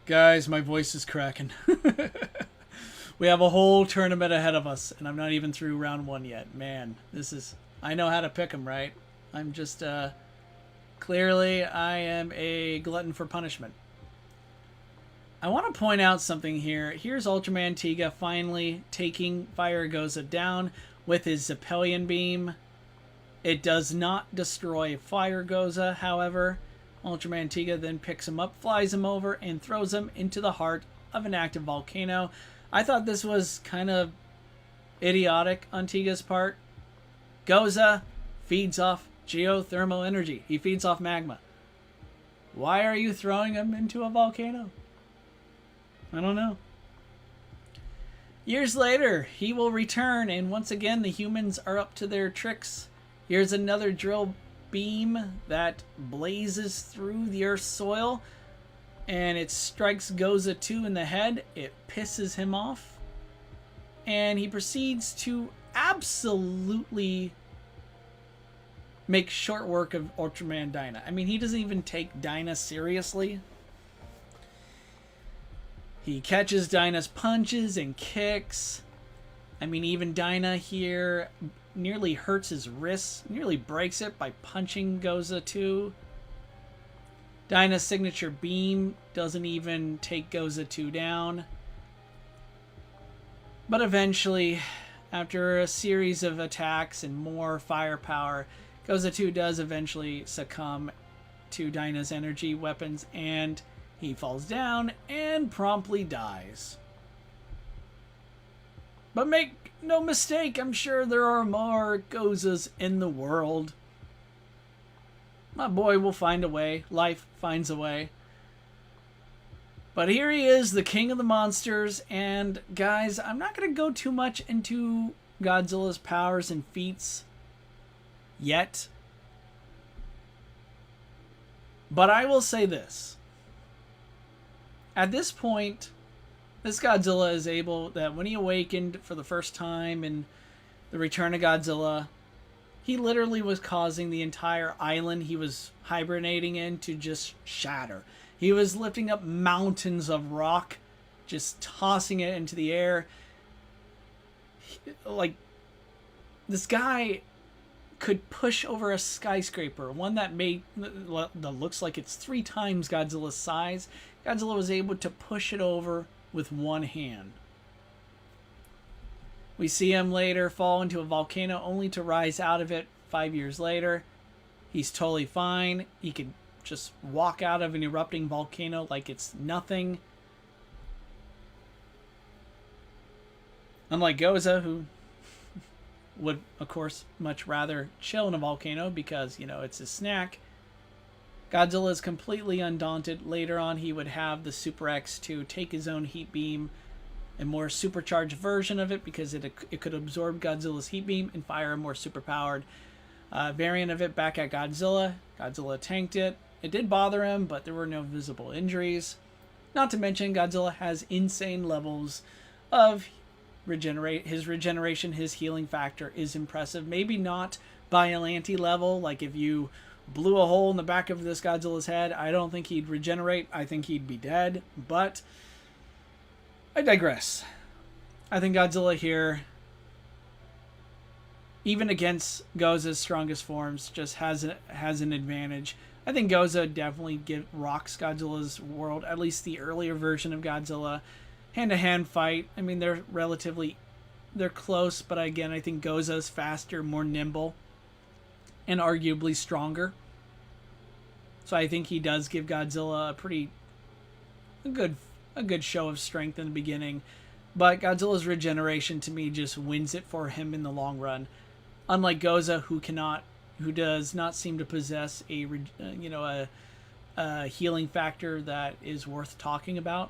Guys, my voice is cracking. We have a whole tournament ahead of us, and I'm not even through round 1 yet. Man, this is, I know how to pick them, right? I'm just, clearly I am a glutton for punishment. I want to point out something here. Here's Ultraman Tiga finally taking Fire Goza down with his Zeppelian beam. It does not destroy Fire Goza, however. Ultraman Tiga then picks him up, flies him over, and throws him into the heart of an active volcano. I thought this was kind of idiotic on Tiga's part. Goza feeds off geothermal energy. He feeds off magma. Why are you throwing him into a volcano? I don't know. Years later, he will return, and once again, the humans are up to their tricks. Here's another drill beam that blazes through the Earth's soil, and it strikes Goza 2 in the head. It pisses him off, and he proceeds to absolutely make short work of Ultraman Dyna. I mean, he doesn't even take Dyna seriously. He catches Dyna's punches and kicks. I mean, even Dyna here nearly hurts his wrist, nearly breaks it by punching Goza 2. Dyna's signature beam doesn't even take Goza 2 down. But eventually, after a series of attacks and more firepower, Goza 2 does eventually succumb to Dyna's energy weapons, and he falls down and promptly dies. But make no mistake, I'm sure there are more Gozas in the world. My boy will find a way. Life finds a way. But here he is, the king of the monsters. And guys, I'm not going to go too much into Godzilla's powers and feats yet. But I will say this. At this point, this Godzilla is able, that when he awakened for the first time in The Return of Godzilla, he literally was causing the entire island he was hibernating in to just shatter. He was lifting up mountains of rock, just tossing it into the air. Like, this guy could push over a skyscraper, one that looks like it's 3 times Godzilla's size. Godzilla was able to push it over with one hand. We see him later fall into a volcano only to rise out of it 5 years later. He's totally fine. He could just walk out of an erupting volcano like it's nothing. Unlike Goza, who would, of course, much rather chill in a volcano because, you know, it's his snack. Godzilla is completely undaunted. Later on, he would have the Super X to take his own heat beam, a more supercharged version of it because it could absorb Godzilla's heat beam and fire a more superpowered variant of it back at Godzilla. Godzilla tanked it. It did bother him, but there were no visible injuries. Not to mention, Godzilla has insane levels of his regeneration. His healing factor is impressive. Maybe not Biollante level, like if you blew a hole in the back of this Godzilla's head, I don't think he'd regenerate. I think he'd be dead, but I digress. I think Godzilla here, even against Goza's strongest forms, just has an advantage. I think Goza definitely rocks Godzilla's world, at least the earlier version of Godzilla. Hand-to-hand fight, I mean, they're close, but again, I think Goza's faster, more nimble, and arguably stronger. So I think he does give Godzilla a good show of strength in the beginning. But Godzilla's regeneration to me just wins it for him in the long run. Unlike Goza, who does not seem to possess a healing factor that is worth talking about.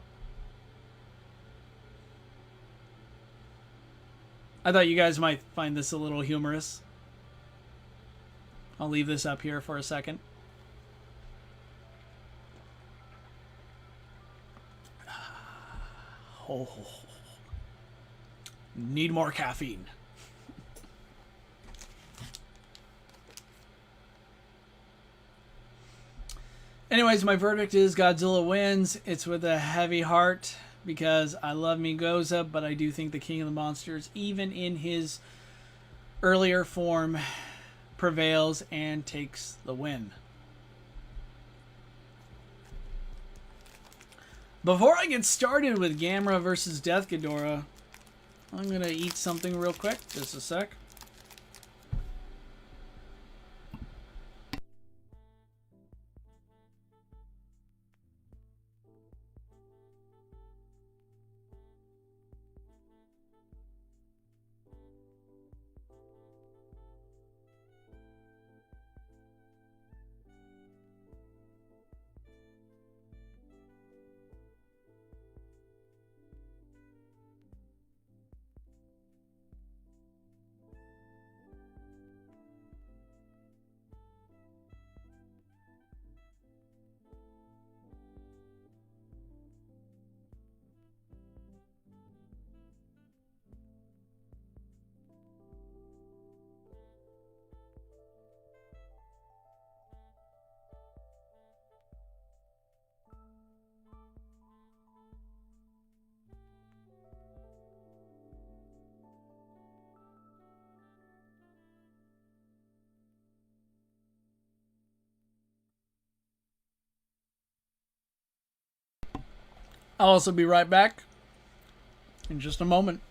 I thought you guys might find this a little humorous. I'll leave this up here for a second. Oh, need more caffeine. Anyways, my verdict is Godzilla wins. It's with a heavy heart because I love me Goza, but I do think the King of the Monsters, even in his earlier form, prevails and takes the win. Before I get started with Gamera versus Death Ghidorah, I'm going to eat something real quick. Just a sec. I'll also be right back in just a moment.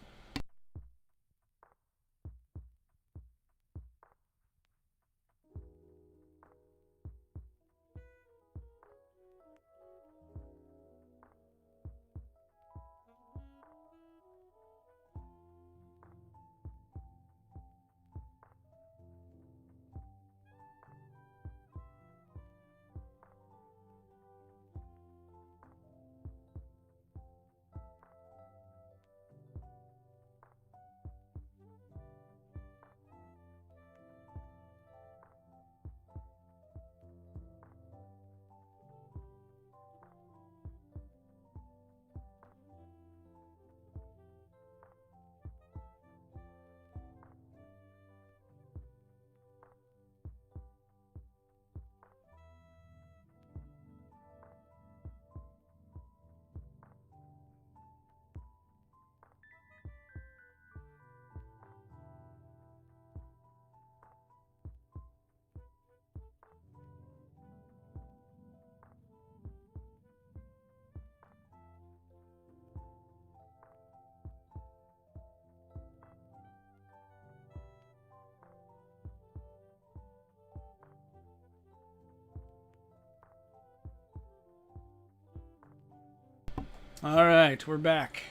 All right, we're back.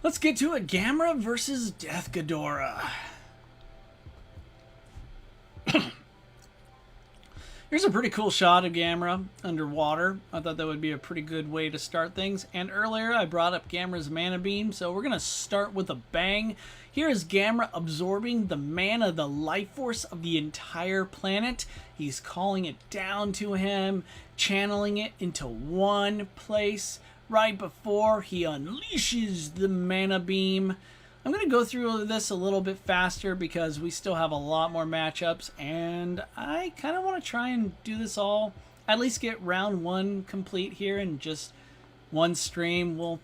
Let's get to it. Gamera versus Death Ghidorah. Here's a pretty cool shot of Gamera underwater. I thought that would be a pretty good way to start things. And earlier I brought up Gamera's mana beam, so we're going to start with a bang. Here is Gamera absorbing the mana, the life force of the entire planet. He's calling it down to him, channeling it into one place right before he unleashes the mana beam. I'm going to go through this a little bit faster because we still have a lot more matchups, and I kind of want to try and do this all, at least get round one complete here in just one stream.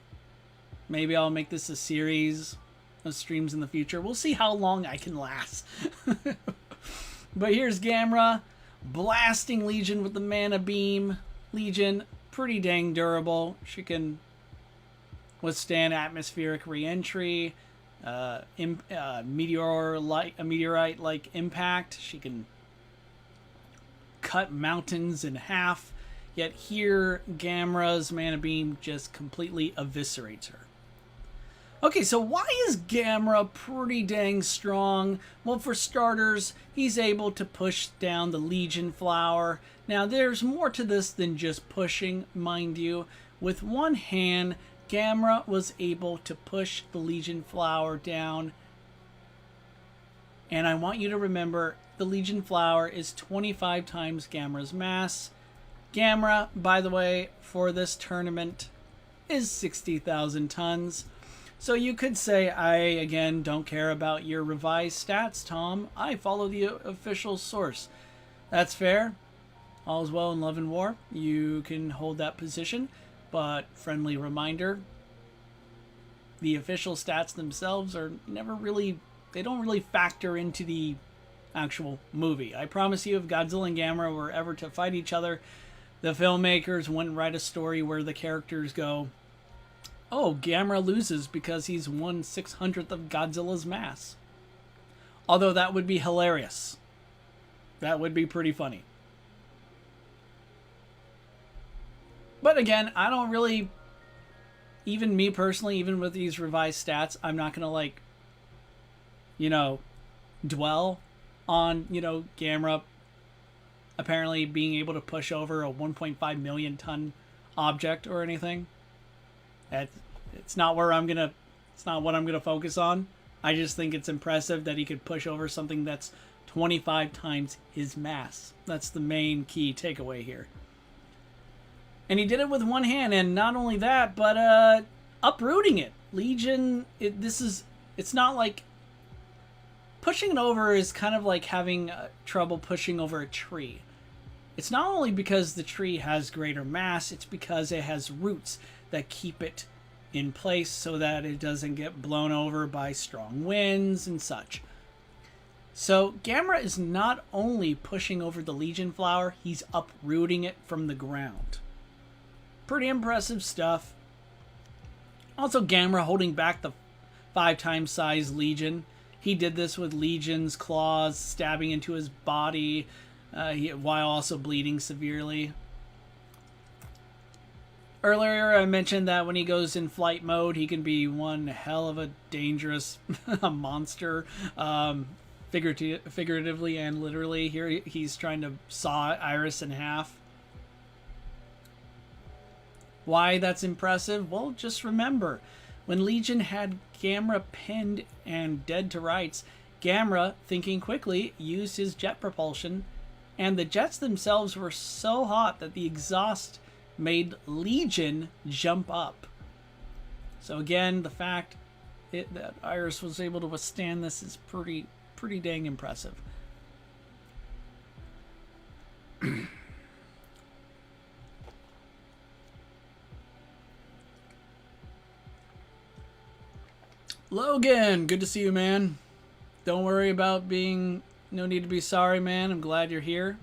Maybe I'll make this a series of streams in the future. We'll see how long I can last. But here's Gamera blasting Legion with the mana beam. Legion, pretty dang durable. She can withstand atmospheric re-entry, meteorite-like impact. She can cut mountains in half. Yet here, Gamera's mana beam just completely eviscerates her. Okay, so why is Gamera pretty dang strong? Well, for starters, he's able to push down the Legion Flower. Now, there's more to this than just pushing, mind you. With one hand, Gamera was able to push the Legion Flower down. And I want you to remember, the Legion Flower is 25 times Gamera's mass. Gamera, by the way, for this tournament, is 60,000 tons. So you could say, I, again, don't care about your revised stats, Tom. I follow the official source. That's fair. All's well in love and war. You can hold that position. But friendly reminder, the official stats themselves are never really, they don't really factor into the actual movie. I promise you, if Godzilla and Gamera were ever to fight each other, the filmmakers wouldn't write a story where the characters go, oh, Gamera loses because he's 1/600th of Godzilla's mass. Although that would be hilarious. That would be pretty funny. But again, I don't really, even me personally, even with these revised stats, I'm not going to dwell on, Gamera apparently being able to push over a 1.5 million ton object or anything. It's not what I'm gonna focus on. I just think it's impressive that he could push over something that's 25 times his mass. That's the main key takeaway here. And he did it with one hand, and not only that, but uprooting it. Legion, it's not like pushing it over is kind of like having trouble pushing over a tree. It's not only because the tree has greater mass, it's because it has roots that keep it in place so that it doesn't get blown over by strong winds and such. So Gamera is not only pushing over the Legion Flower, he's uprooting it from the ground. Pretty impressive stuff. Also, Gamera holding back the 5 times size Legion. He did this with Legion's claws stabbing into his body while also bleeding severely. Earlier, I mentioned that when he goes in flight mode, he can be one hell of a dangerous monster, figuratively and literally. Here, he's trying to saw Iris in half. Why that's impressive? Well, just remember, when Legion had Gamera pinned and dead to rights, Gamera, thinking quickly, used his jet propulsion, and the jets themselves were so hot that the exhaust made Legion jump up. So again, the fact that Iris was able to withstand this is pretty dang impressive. Logan, good to see you, man. Don't worry about being... No need to be sorry, man. I'm glad you're here.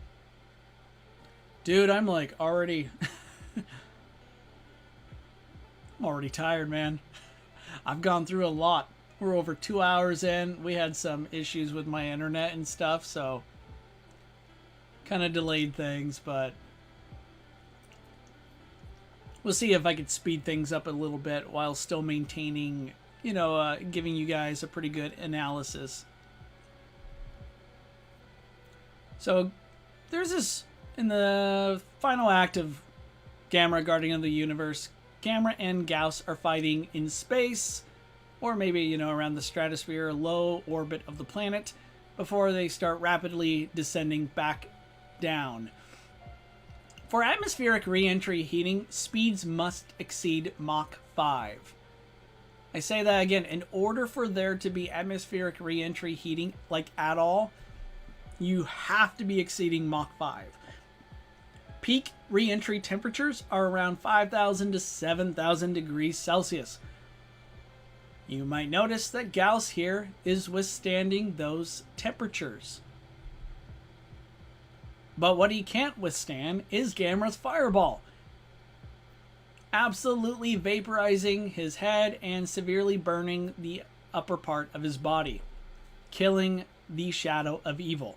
Dude, I'm like already... I'm already tired, man. I've gone through a lot. We're over 2 hours in. We had some issues with my internet and stuff, so... kind of delayed things, but... we'll see if I could speed things up a little bit while still maintaining... you know, giving you guys a pretty good analysis. So, there's this, in the final act of Gamera, Guardian of the Universe, Gamera and Gauss are fighting in space, or maybe, you know, around the stratosphere, low orbit of the planet, before they start rapidly descending back down. For atmospheric re-entry heating, speeds must exceed Mach 5. I say that again, in order for there to be atmospheric re-entry heating, like at all, you have to be exceeding Mach 5. Peak re-entry temperatures are around 5,000 to 7,000 degrees Celsius. You might notice that Gauss here is withstanding those temperatures. But what he can't withstand is Gamera's fireball, absolutely vaporizing his head and severely burning the upper part of his body, killing the shadow of evil.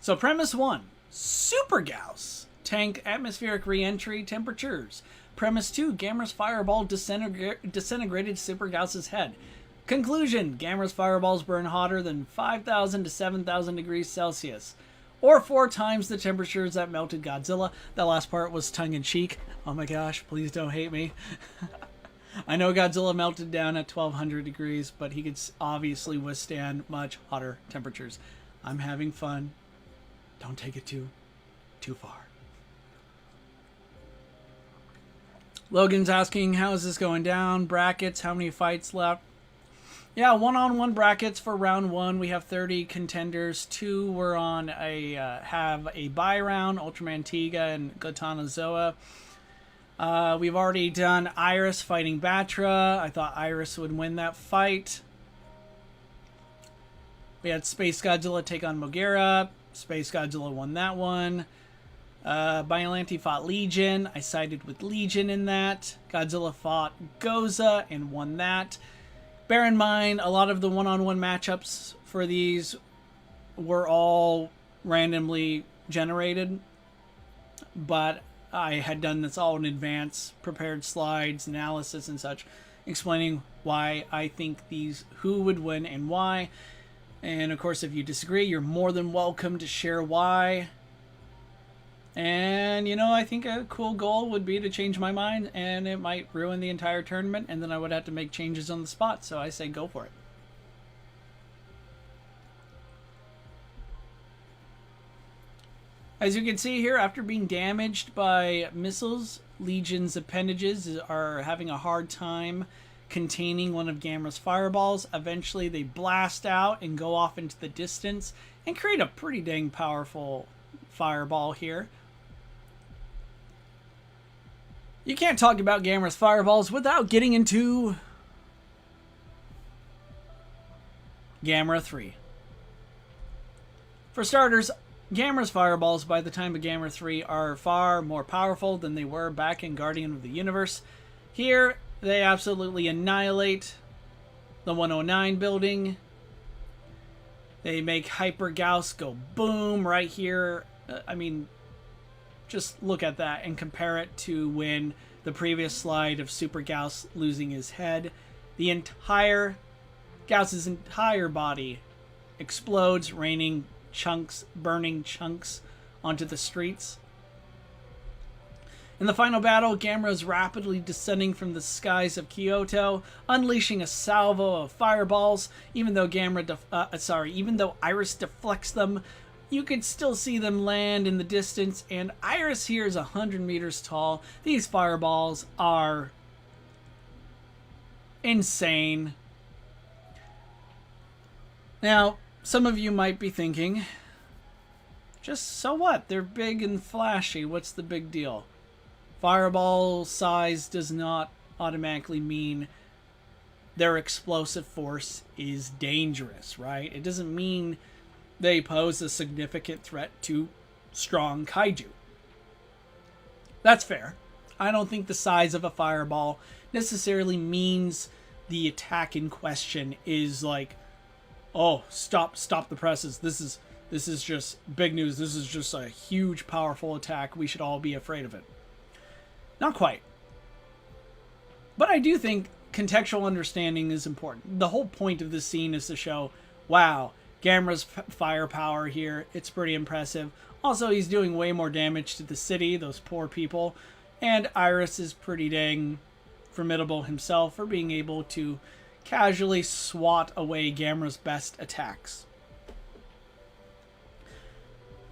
So premise 1, Super Gauss tank atmospheric re-entry temperatures. Premise 2, Gamera's fireball disintegrated Super Gauss's head. Conclusion, Gamera's fireballs burn hotter than 5,000 to 7,000 degrees Celsius. Or 4 times the temperatures that melted Godzilla. That last part was tongue-in-cheek. Oh my gosh, please don't hate me. I know Godzilla melted down at 1,200 degrees, but he could obviously withstand much hotter temperatures. I'm having fun. Don't take it too far. Logan's asking, how is this going down? Brackets, how many fights left? Yeah, one-on-one brackets for round 1. We have 30 contenders. 2 were on have a bye round, Ultraman Tiga and Gotana Zoa. We've already done Iris fighting Batra. I thought Iris would win that fight. We had Space Godzilla take on Mogera. Space Godzilla won that one. Biollante fought Legion. I sided with Legion in that. Godzilla fought Goza and won that. Bear in mind, a lot of the one-on-one matchups for these were all randomly generated, but I had done this all in advance, prepared slides, analysis, and such, explaining why I think these, who would win and why. And of course, if you disagree, you're more than welcome to share why. And, you know, I think a cool goal would be to change my mind, and it might ruin the entire tournament, and then I would have to make changes on the spot. So I say go for it. As you can see here, after being damaged by missiles, Legion's appendages are having a hard time containing one of Gamera's fireballs. Eventually, they blast out and go off into the distance and create a pretty dang powerful fireball here. You can't talk about Gamera's fireballs without getting into Gamera 3. For starters, Gamera's fireballs by the time of Gamera 3 are far more powerful than they were back in Guardian of the Universe. Here, they absolutely annihilate the 109 building. They make Hyper Gauss go boom right here. I mean, just look at that and compare it to when the previous slide of Super Gauss losing his head. Gauss's entire body explodes, raining chunks, burning chunks onto the streets. In the final battle, Gamera is rapidly descending from the skies of Kyoto, unleashing a salvo of fireballs. Even though Iris deflects them, you can still see them land in the distance, and Iris here is 100 meters tall. These fireballs are insane. Now, some of you might be thinking, just so what? They're big and flashy. What's the big deal? Fireball size does not automatically mean their explosive force is dangerous, right? It doesn't mean they pose a significant threat to strong kaiju. That's fair. I don't think the size of a fireball necessarily means the attack in question is like, oh, stop the presses. This is just big news. This is just a huge, powerful attack. We should all be afraid of it. Not quite. But I do think contextual understanding is important. The whole point of this scene is to show, wow, Gamera's firepower here, it's pretty impressive. Also, he's doing way more damage to the city, those poor people. And Iris is pretty dang formidable himself for being able to casually swat away Gamera's best attacks.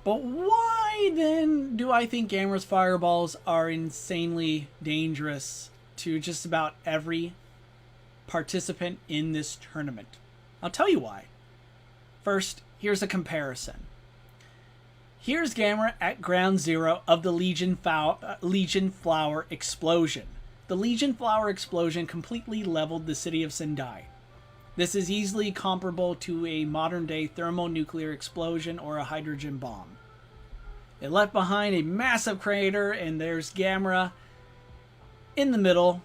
But why then do I think Gamera's fireballs are insanely dangerous to just about every participant in this tournament? I'll tell you why. First, here's a comparison. Here's Gamera at ground zero of the Legion Flower explosion. The Legion Flower explosion completely leveled the city of Sendai. This is easily comparable to a modern-day thermonuclear explosion or a hydrogen bomb. It left behind a massive crater, and there's Gamera in the middle.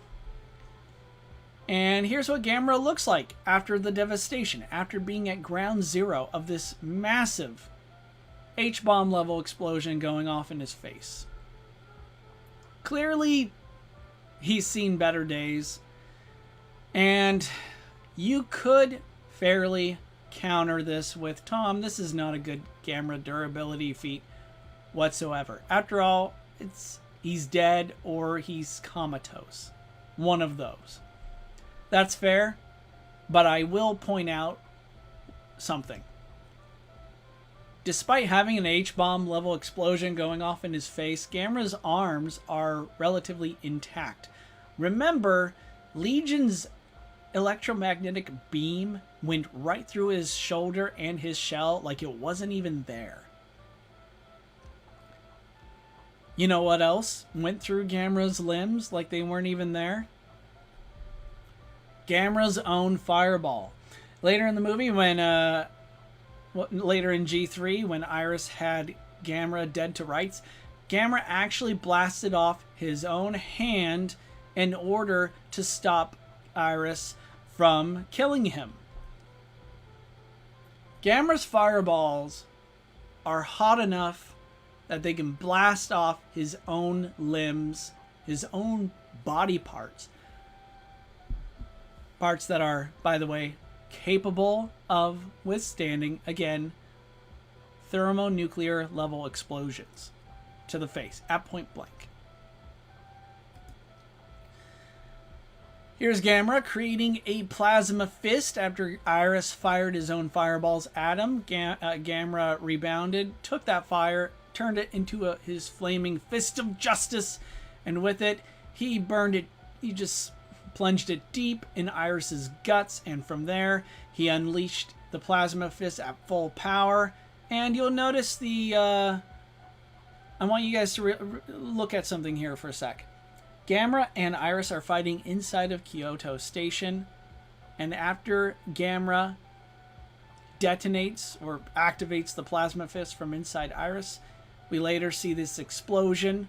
And here's what Gamera looks like after the devastation, after being at ground zero of this massive H-bomb level explosion going off in his face. Clearly, he's seen better days, and you could fairly counter this with, Tom, this is not a good Gamera durability feat whatsoever. After all, he's dead or he's comatose. One of those. That's fair, but I will point out something. Despite having an H-bomb level explosion going off in his face, Gamera's arms are relatively intact. Remember, Legion's electromagnetic beam went right through his shoulder and his shell like it wasn't even there. You know what else went through Gamera's limbs like they weren't even there? Gamera's own fireball. Later in the movie, later in G3, when Iris had Gamera dead to rights, Gamera actually blasted off his own hand in order to stop Iris from killing him. Gamera's fireballs are hot enough that they can blast off his own limbs, his own body parts. Parts that are, by the way, capable of withstanding, again, thermonuclear level explosions to the face at point blank. Here's Gamera creating a plasma fist after Iris fired his own fireballs at him. Gamera rebounded, took that fire, turned it into his flaming fist of justice, and with it, he burned it. He just plunged it deep in Iris's guts, and from there, he unleashed the plasma fist at full power. And you'll notice I want you guys to look at something here for a sec. Gamera and Iris are fighting inside of Kyoto Station, and after Gamera detonates or activates the plasma fist from inside Iris. We later see this explosion.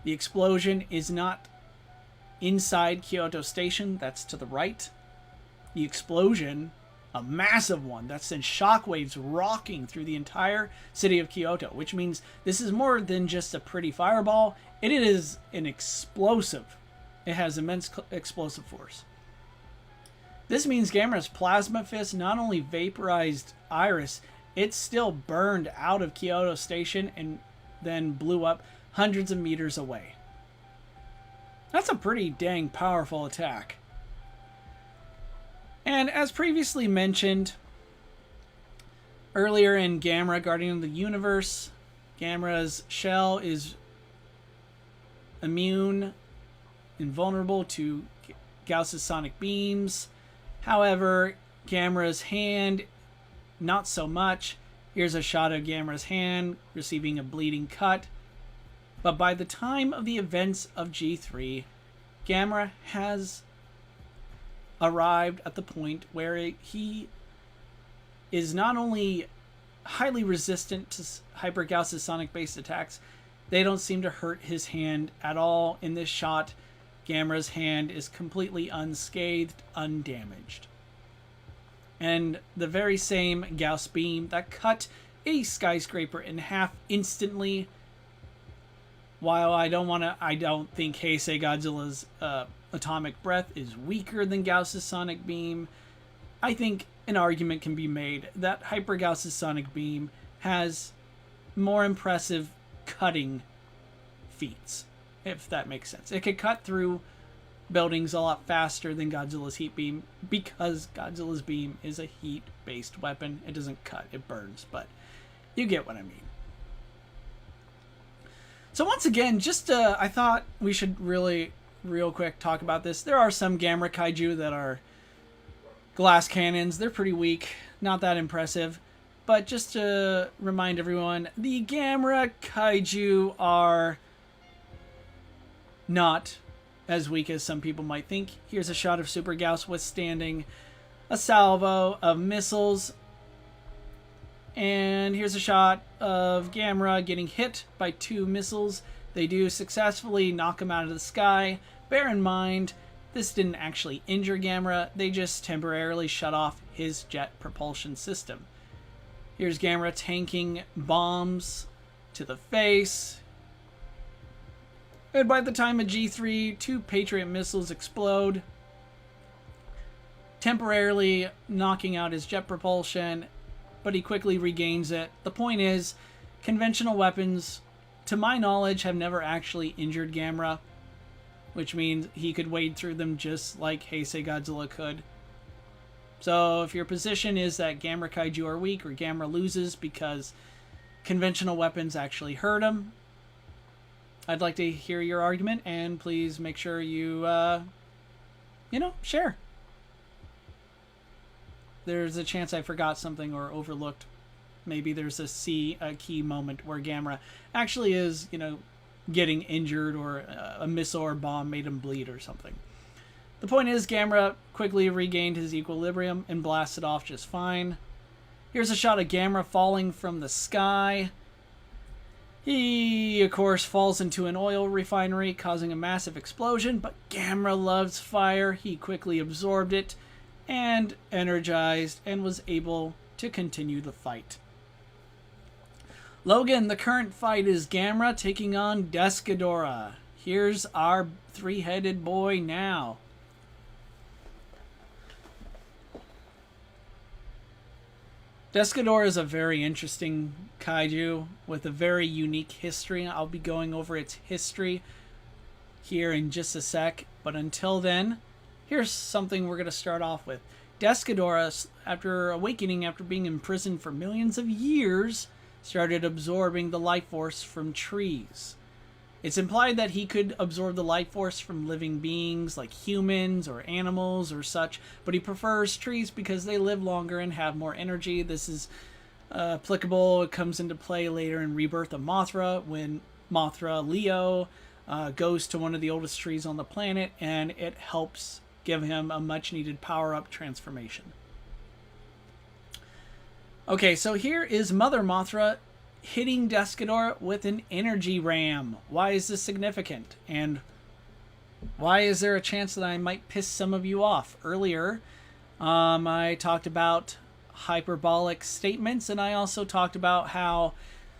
The explosion is not inside Kyoto Station. That's to the right. The explosion, a massive one that sends shockwaves rocking through the entire city of Kyoto, which means this is more than just a pretty fireball. It is an explosive. It has immense explosive force. This means Gamera's plasma fist not only vaporized Iris, it still burned out of Kyoto Station and then blew up hundreds of meters away. That's a pretty dang powerful attack. And as previously mentioned earlier in Gamera Guardian of the Universe, Gamera's shell is immune, invulnerable to Gauss's sonic beams. However, Gamera's hand, not so much. Here's a shot of Gamera's hand receiving a bleeding cut. But by the time of the events of G3, Gamera has arrived at the point where he is not only highly resistant to Hyper Gauss's sonic-based attacks, they don't seem to hurt his hand at all. In this shot, Gamera's hand is completely unscathed, undamaged. And the very same Gauss beam that cut a skyscraper in half instantly. While I don't think Heisei Godzilla's atomic breath is weaker than Gauss's sonic beam, I think an argument can be made that Hyper Gauss's sonic beam has more impressive cutting feats, if that makes sense. It could cut through buildings a lot faster than Godzilla's heat beam because Godzilla's beam is a heat-based weapon. It doesn't cut, it burns, but you get what I mean. So once again, I thought we should real quick talk about this. There are some Gamera kaiju that are glass cannons. They're pretty weak, not that impressive. But just to remind everyone, the Gamera kaiju are not as weak as some people might think. Here's a shot of Super Gauss withstanding a salvo of missiles. And here's a shot of Gamera getting hit by 2 missiles. They do successfully knock him out of the sky. Bear in mind, this didn't actually injure Gamera. They just temporarily shut off his jet propulsion system. Here's Gamera tanking bombs to the face. And by the time of G3, 2 Patriot missiles explode, temporarily knocking out his jet propulsion, but he quickly regains it. The point is, conventional weapons, to my knowledge, have never actually injured Gamera, which means he could wade through them just like Heisei Godzilla could. So if your position is that Gamera kaiju are weak or Gamera loses because conventional weapons actually hurt him, I'd like to hear your argument, and please make sure you, share. There's a chance I forgot something or overlooked. Maybe there's a key moment where Gamera actually is, getting injured, or a missile or bomb made him bleed or something. The point is, Gamera quickly regained his equilibrium and blasted off just fine. Here's a shot of Gamera falling from the sky. He, of course, falls into an oil refinery, causing a massive explosion, but Gamera loves fire. He quickly absorbed it and energized and was able to continue the fight. Logan, the current fight is Gamera taking on Desghidorah. Here's our 3-headed boy now. Desghidorah is a very interesting kaiju with a very unique history. I'll be going over its history here in just a sec, but until then, here's something we're going to start off with. Desghidorah, after awakening after being imprisoned for millions of years, started absorbing the life force from trees. It's implied that he could absorb the life force from living beings like humans or animals or such, but he prefers trees because they live longer and have more energy. This is applicable. It comes into play later in Rebirth of Mothra, when Mothra Leo goes to one of the oldest trees on the planet, and it helps give him a much needed power-up transformation. Okay, so here is Mother Mothra hitting Descador with an energy ram. Why is this significant? And why is there a chance that I might piss some of you off? Earlier, I talked about hyperbolic statements, and I also talked about how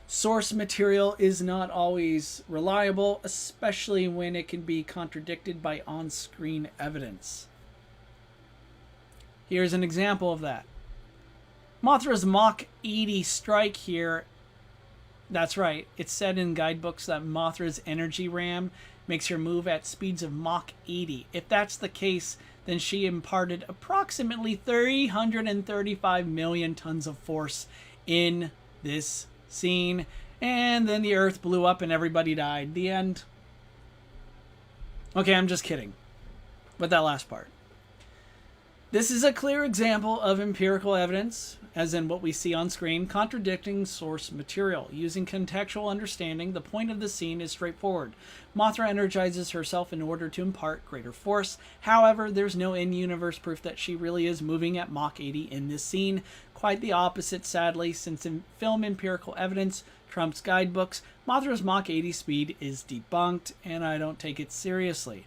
source material is not always reliable, especially when it can be contradicted by on-screen evidence. Here's an example of that. Mothra's Mach 80 strike here. That's right. It's said in guidebooks that Mothra's energy ram makes her move at speeds of Mach 80. If that's the case, then she imparted approximately 335 million tons of force in this scene. And then the Earth blew up and everybody died. The end. Okay, I'm just kidding. But that last part. This is a clear example of empirical evidence, as in what we see on screen, contradicting source material. Using contextual understanding, the point of the scene is straightforward. Mothra energizes herself in order to impart greater force. However, there's no in-universe proof that she really is moving at Mach 80 in this scene. Quite the opposite, sadly, since in film empirical evidence trumps guidebooks, Mothra's Mach 80 speed is debunked, and I don't take it seriously.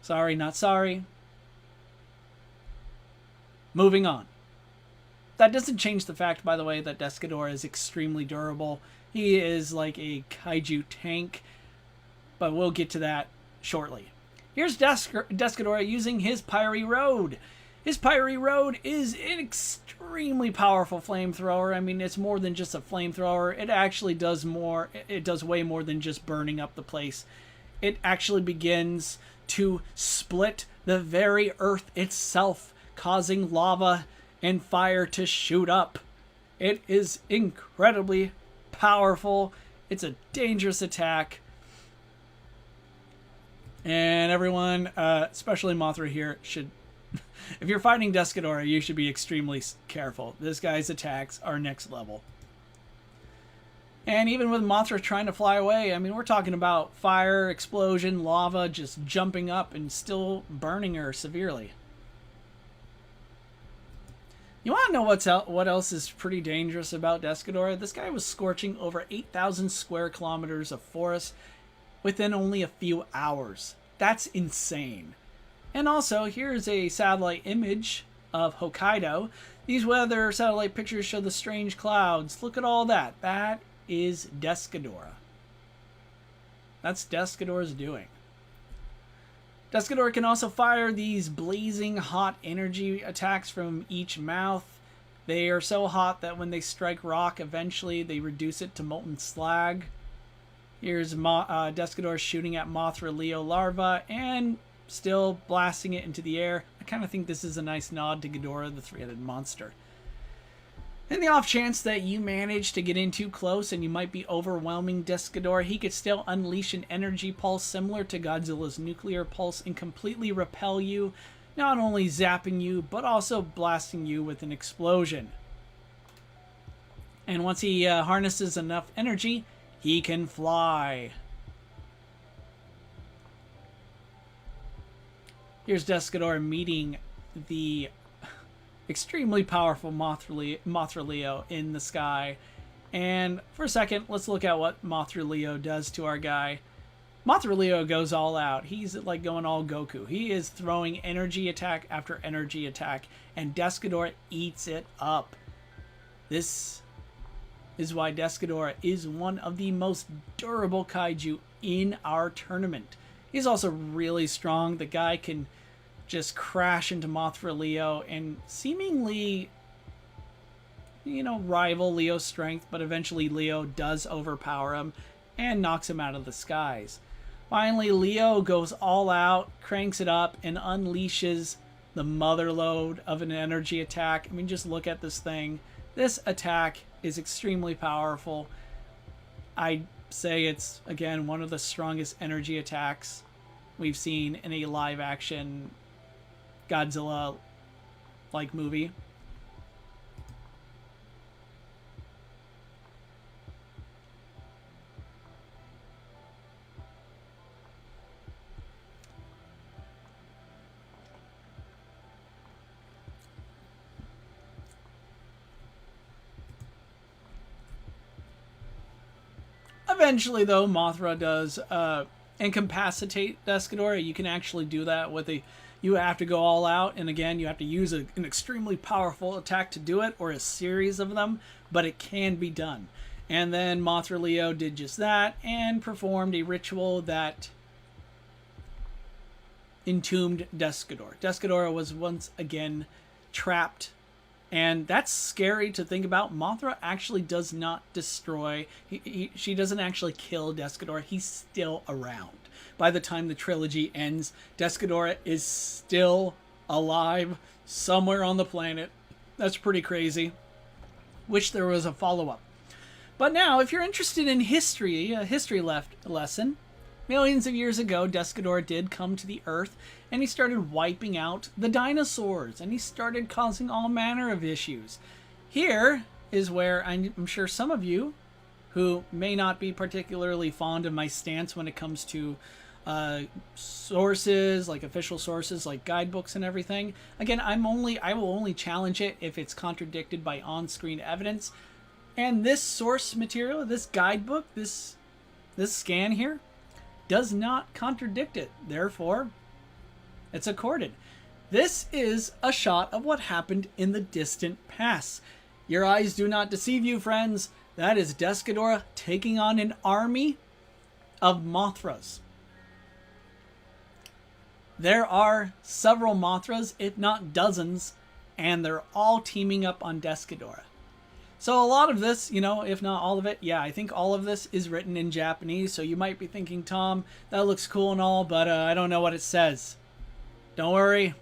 Sorry, not sorry. Moving on. That doesn't change the fact, by the way, that Descador is extremely durable. He is like a kaiju tank, but we'll get to that shortly. Here's Descador using his Pyre Road. His Pyre Road is an extremely powerful flamethrower. I mean, it's more than just a flamethrower. It actually does more. It does way more than just burning up the place. It actually begins to split the very earth itself, causing lava and fire to shoot up. It is incredibly powerful. It's a dangerous attack. And everyone, especially Mothra here, should... if you're fighting Descador, you should be extremely careful. This guy's attacks are next level. And even with Mothra trying to fly away, I mean, we're talking about fire, explosion, lava just jumping up and still burning her severely. You want to know what else is pretty dangerous about Descador? This guy was scorching over 8,000 square kilometers of forest within only a few hours. That's insane. And also, here's a satellite image of Hokkaido. These weather satellite pictures show the strange clouds. Look at all that. That is Descador. That's Descador's doing. Descador can also fire these blazing hot energy attacks from each mouth. They are so hot that when they strike rock, eventually they reduce it to molten slag. Here's Descador shooting at Mothra Leo larva and still blasting it into the air. I kind of think this is a nice nod to Ghidorah, the three-headed monster. In the off chance that you manage to get in too close and you might be overwhelming Descador, he could still unleash an energy pulse similar to Godzilla's nuclear pulse and completely repel you, not only zapping you, but also blasting you with an explosion. And once he harnesses enough energy, he can fly. Here's Descador meeting the extremely powerful Mothra Leo in the sky. And for a second, let's look at what Mothra Leo does to our guy. Mothra Leo goes all out. He's like going all Goku. He is throwing energy attack after energy attack, and Descador eats it up. This is why Descador is one of the most durable kaiju in our tournament. He's also really strong. The guy can just crash into Mothra Leo and seemingly, rival Leo's strength, but eventually Leo does overpower him and knocks him out of the skies. Finally, Leo goes all out, cranks it up, and unleashes the mother load of an energy attack. I mean, just look at this thing. This attack is extremely powerful. I'd say it's, again, one of the strongest energy attacks we've seen in a live-action Godzilla-like movie. Eventually, though, Mothra does incapacitate Descadora. You can actually do that with a... You have to go all out, and again, you have to use an extremely powerful attack to do it, or a series of them, but it can be done. And then Mothra Leo did just that, and performed a ritual that entombed Descadora. Descadora was once again trapped, and that's scary to think about. Mothra actually does not destroy, she doesn't actually kill Descadora. He's still around. By the time the trilogy ends, Descadora is still alive somewhere on the planet. That's pretty crazy. Wish there was a follow-up. But now, if you're interested in history, a history lesson, millions of years ago, Descadora did come to the Earth, and he started wiping out the dinosaurs, and he started causing all manner of issues. Here is where I'm sure some of you, who may not be particularly fond of my stance when it comes to sources, like official sources, like guidebooks and everything. Again, I will only challenge it if it's contradicted by on-screen evidence. And this source material, this guidebook, this scan here, does not contradict it. Therefore, it's accorded. This is a shot of what happened in the distant past. Your eyes do not deceive you, friends. That is Descadora taking on an army of Mothras. There are several Mothras, if not dozens, and they're all teaming up on Descadora. So a lot of this, you know, if not all of it, yeah, I think all of this is written in Japanese. So you might be thinking, Tom, that looks cool and all, but I don't know what it says. Don't worry.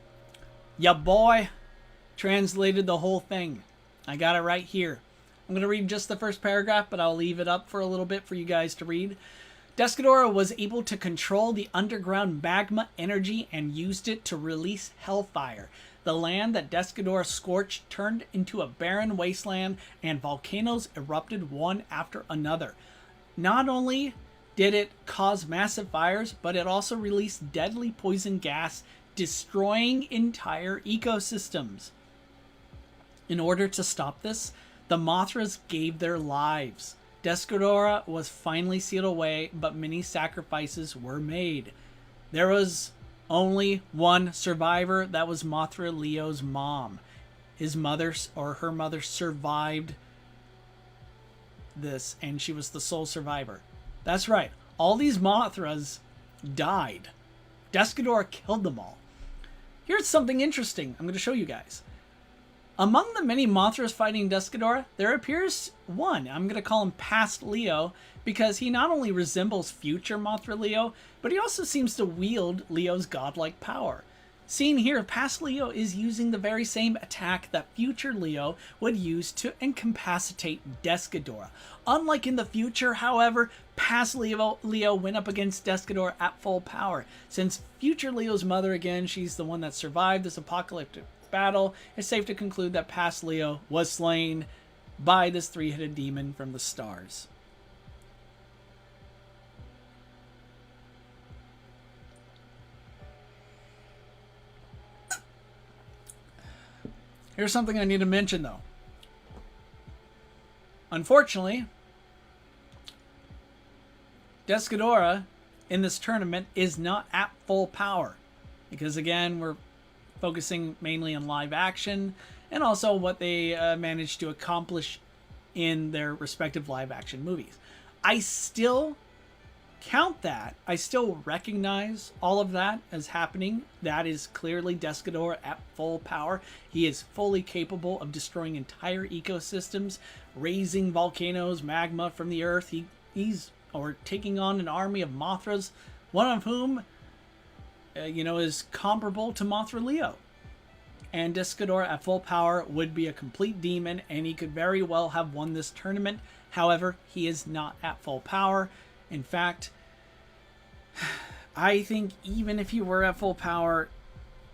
Ya boy translated the whole thing. I got it right here. I'm going to read just the first paragraph, but I'll leave it up for a little bit for you guys to read. Descadora was able to control the underground magma energy and used it to release hellfire. The land that Descadora scorched turned into a barren wasteland, and volcanoes erupted one after another. Not only did it cause massive fires, but it also released deadly poison gas, destroying entire ecosystems. In order to stop this, the Mothras gave their lives. Descadora was finally sealed away, but many sacrifices were made. There was only one survivor. That was Mothra Leo's mom. His mother, or her mother, survived this, and she was the sole survivor. That's right. All these Mothras died. Descadora killed them all. Here's something interesting I'm going to show you guys. Among the many Mothras fighting Descadora, there appears one. I'm going to call him Past Leo, because he not only resembles future Mothra Leo, but he also seems to wield Leo's godlike power. Seen here, Past Leo is using the very same attack that future Leo would use to incapacitate Descadora. Unlike in the future, however, Past Leo went up against Descadora at full power. Since future Leo's mother, again, she's the one that survived this apocalyptic battle, it's safe to conclude that Past Leo was slain by this three-headed demon from the stars. Here's something I need to mention, though. Unfortunately, Descadora in this tournament is not at full power, because again, we're focusing mainly on live action and also what they managed to accomplish in their respective live action movies. I still count that. I still recognize all of that as happening. That is clearly Descadora at full power. He is fully capable of destroying entire ecosystems, raising volcanoes, magma from the earth. He's taking on an army of Mothras, one of whom is comparable to Mothra Leo. And Descadora at full power would be a complete demon, and he could very well have won this tournament. However, he is not at full power. In fact, I think even if he were at full power,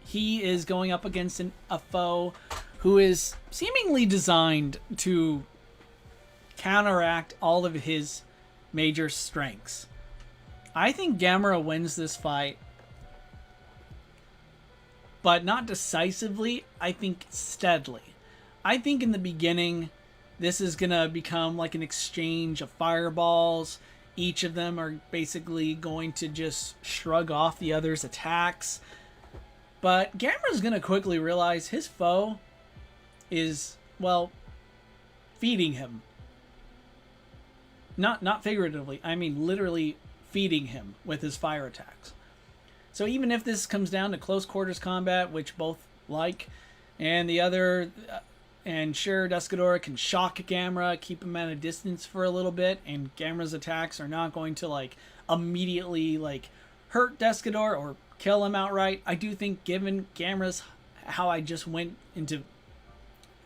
he is going up against a foe who is seemingly designed to counteract all of his major strengths. I think Gamera wins this fight, but not decisively. I think steadily. I think in the beginning, this is going to become like an exchange of fireballs. each of them are basically going to just shrug off the other's attacks. But Gamera's going to quickly realize his foe is, well, feeding him. Not figuratively, I mean literally feeding him with his fire attacks. So even if this comes down to close quarters combat, which both like, and the other, and sure, Descadora can shock Gamera, keep him at a distance for a little bit, and Gamera's attacks are not going to like immediately like hurt Descador or kill him outright. I do think, given Gamera's, how I just went into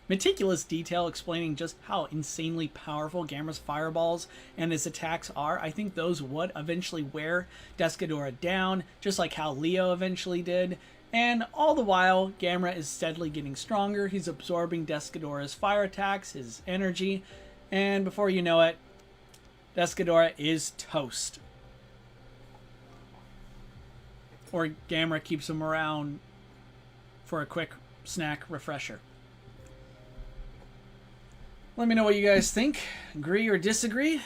meticulous detail explaining just how insanely powerful Gamera's fireballs and his attacks are, I think those would eventually wear Descadora down, just like how Leo eventually did. And all the while, Gamera is steadily getting stronger. He's absorbing Descadora's fire attacks, his energy, and before you know it, Descadora is toast. Or Gamera keeps him around for a quick snack refresher. Let me know what you guys think. Agree or disagree?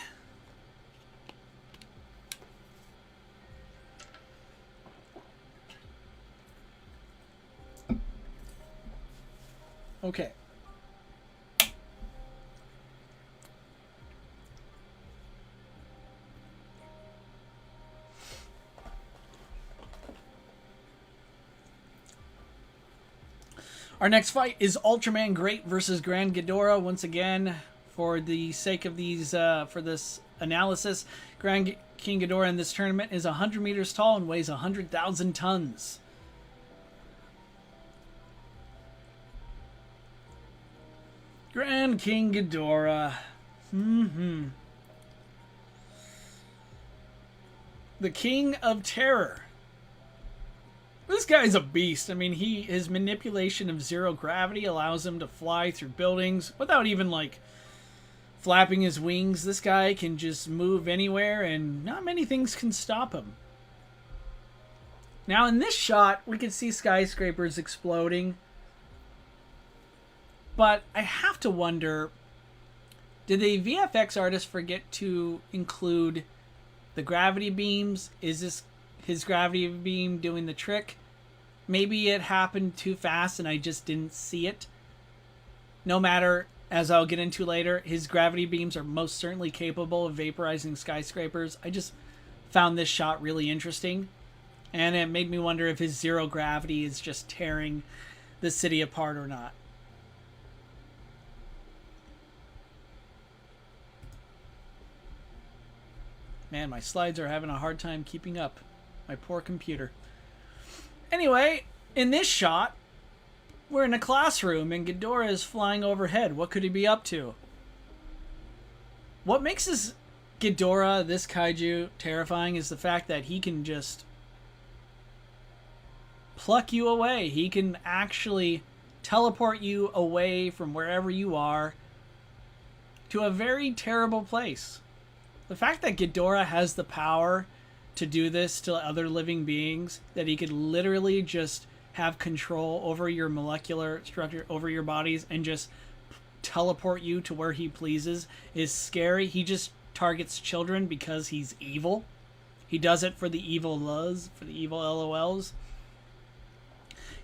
Okay. Our next fight is Ultraman Great versus Grand Ghidorah. Once again, for the sake of these, for this analysis, Grand King Ghidorah in this tournament is 100 meters tall and weighs 100,000 tons. Grand King Ghidorah. The King of Terror. This guy's a beast. I mean, his manipulation of zero gravity allows him to fly through buildings without even, like, flapping his wings. This guy can just move anywhere, and not many things can stop him. Now, in this shot, we can see skyscrapers exploding. But I have to wonder, did the VFX artist forget to include the gravity beams? Is this his gravity beam doing the trick? Maybe it happened too fast and I just didn't see it. No matter, as I'll get into later, his gravity beams are most certainly capable of vaporizing skyscrapers. I just found this shot really interesting. And it made me wonder if his zero gravity is just tearing the city apart or not. Man, my slides are having a hard time keeping up. My poor computer. Anyway, in this shot, we're in a classroom and Ghidorah is flying overhead. What could he be up to? What makes this Ghidorah, this kaiju, terrifying is the fact that he can just pluck you away. He can actually teleport you away from wherever you are to a very terrible place. The fact that Ghidorah has the power to do this to other living beings, that he could literally just have control over your molecular structure, over your bodies, and just teleport you to where he pleases, is scary. He just targets children because he's evil. He does it for the evil loves, for the evil LOLs.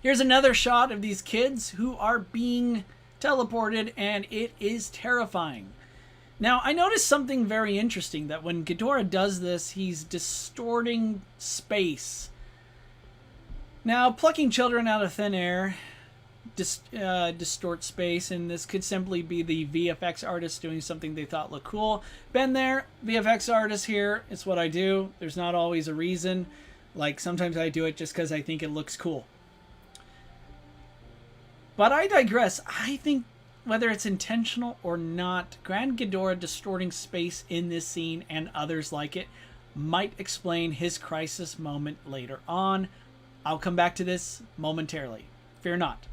Here's another shot of these kids who are being teleported, and it is terrifying. Now, I noticed something very interesting, that when Ghidorah does this, he's distorting space. Now, plucking children out of thin air distorts space, and this could simply be the VFX artist doing something they thought looked cool. Been there, VFX artist here, it's what I do. There's not always a reason. Like, sometimes I do it just because I think it looks cool. But I digress. I think, whether it's intentional or not, Grand Ghidorah distorting space in this scene and others like it might explain his crisis moment later on. I'll come back to this momentarily. Fear not.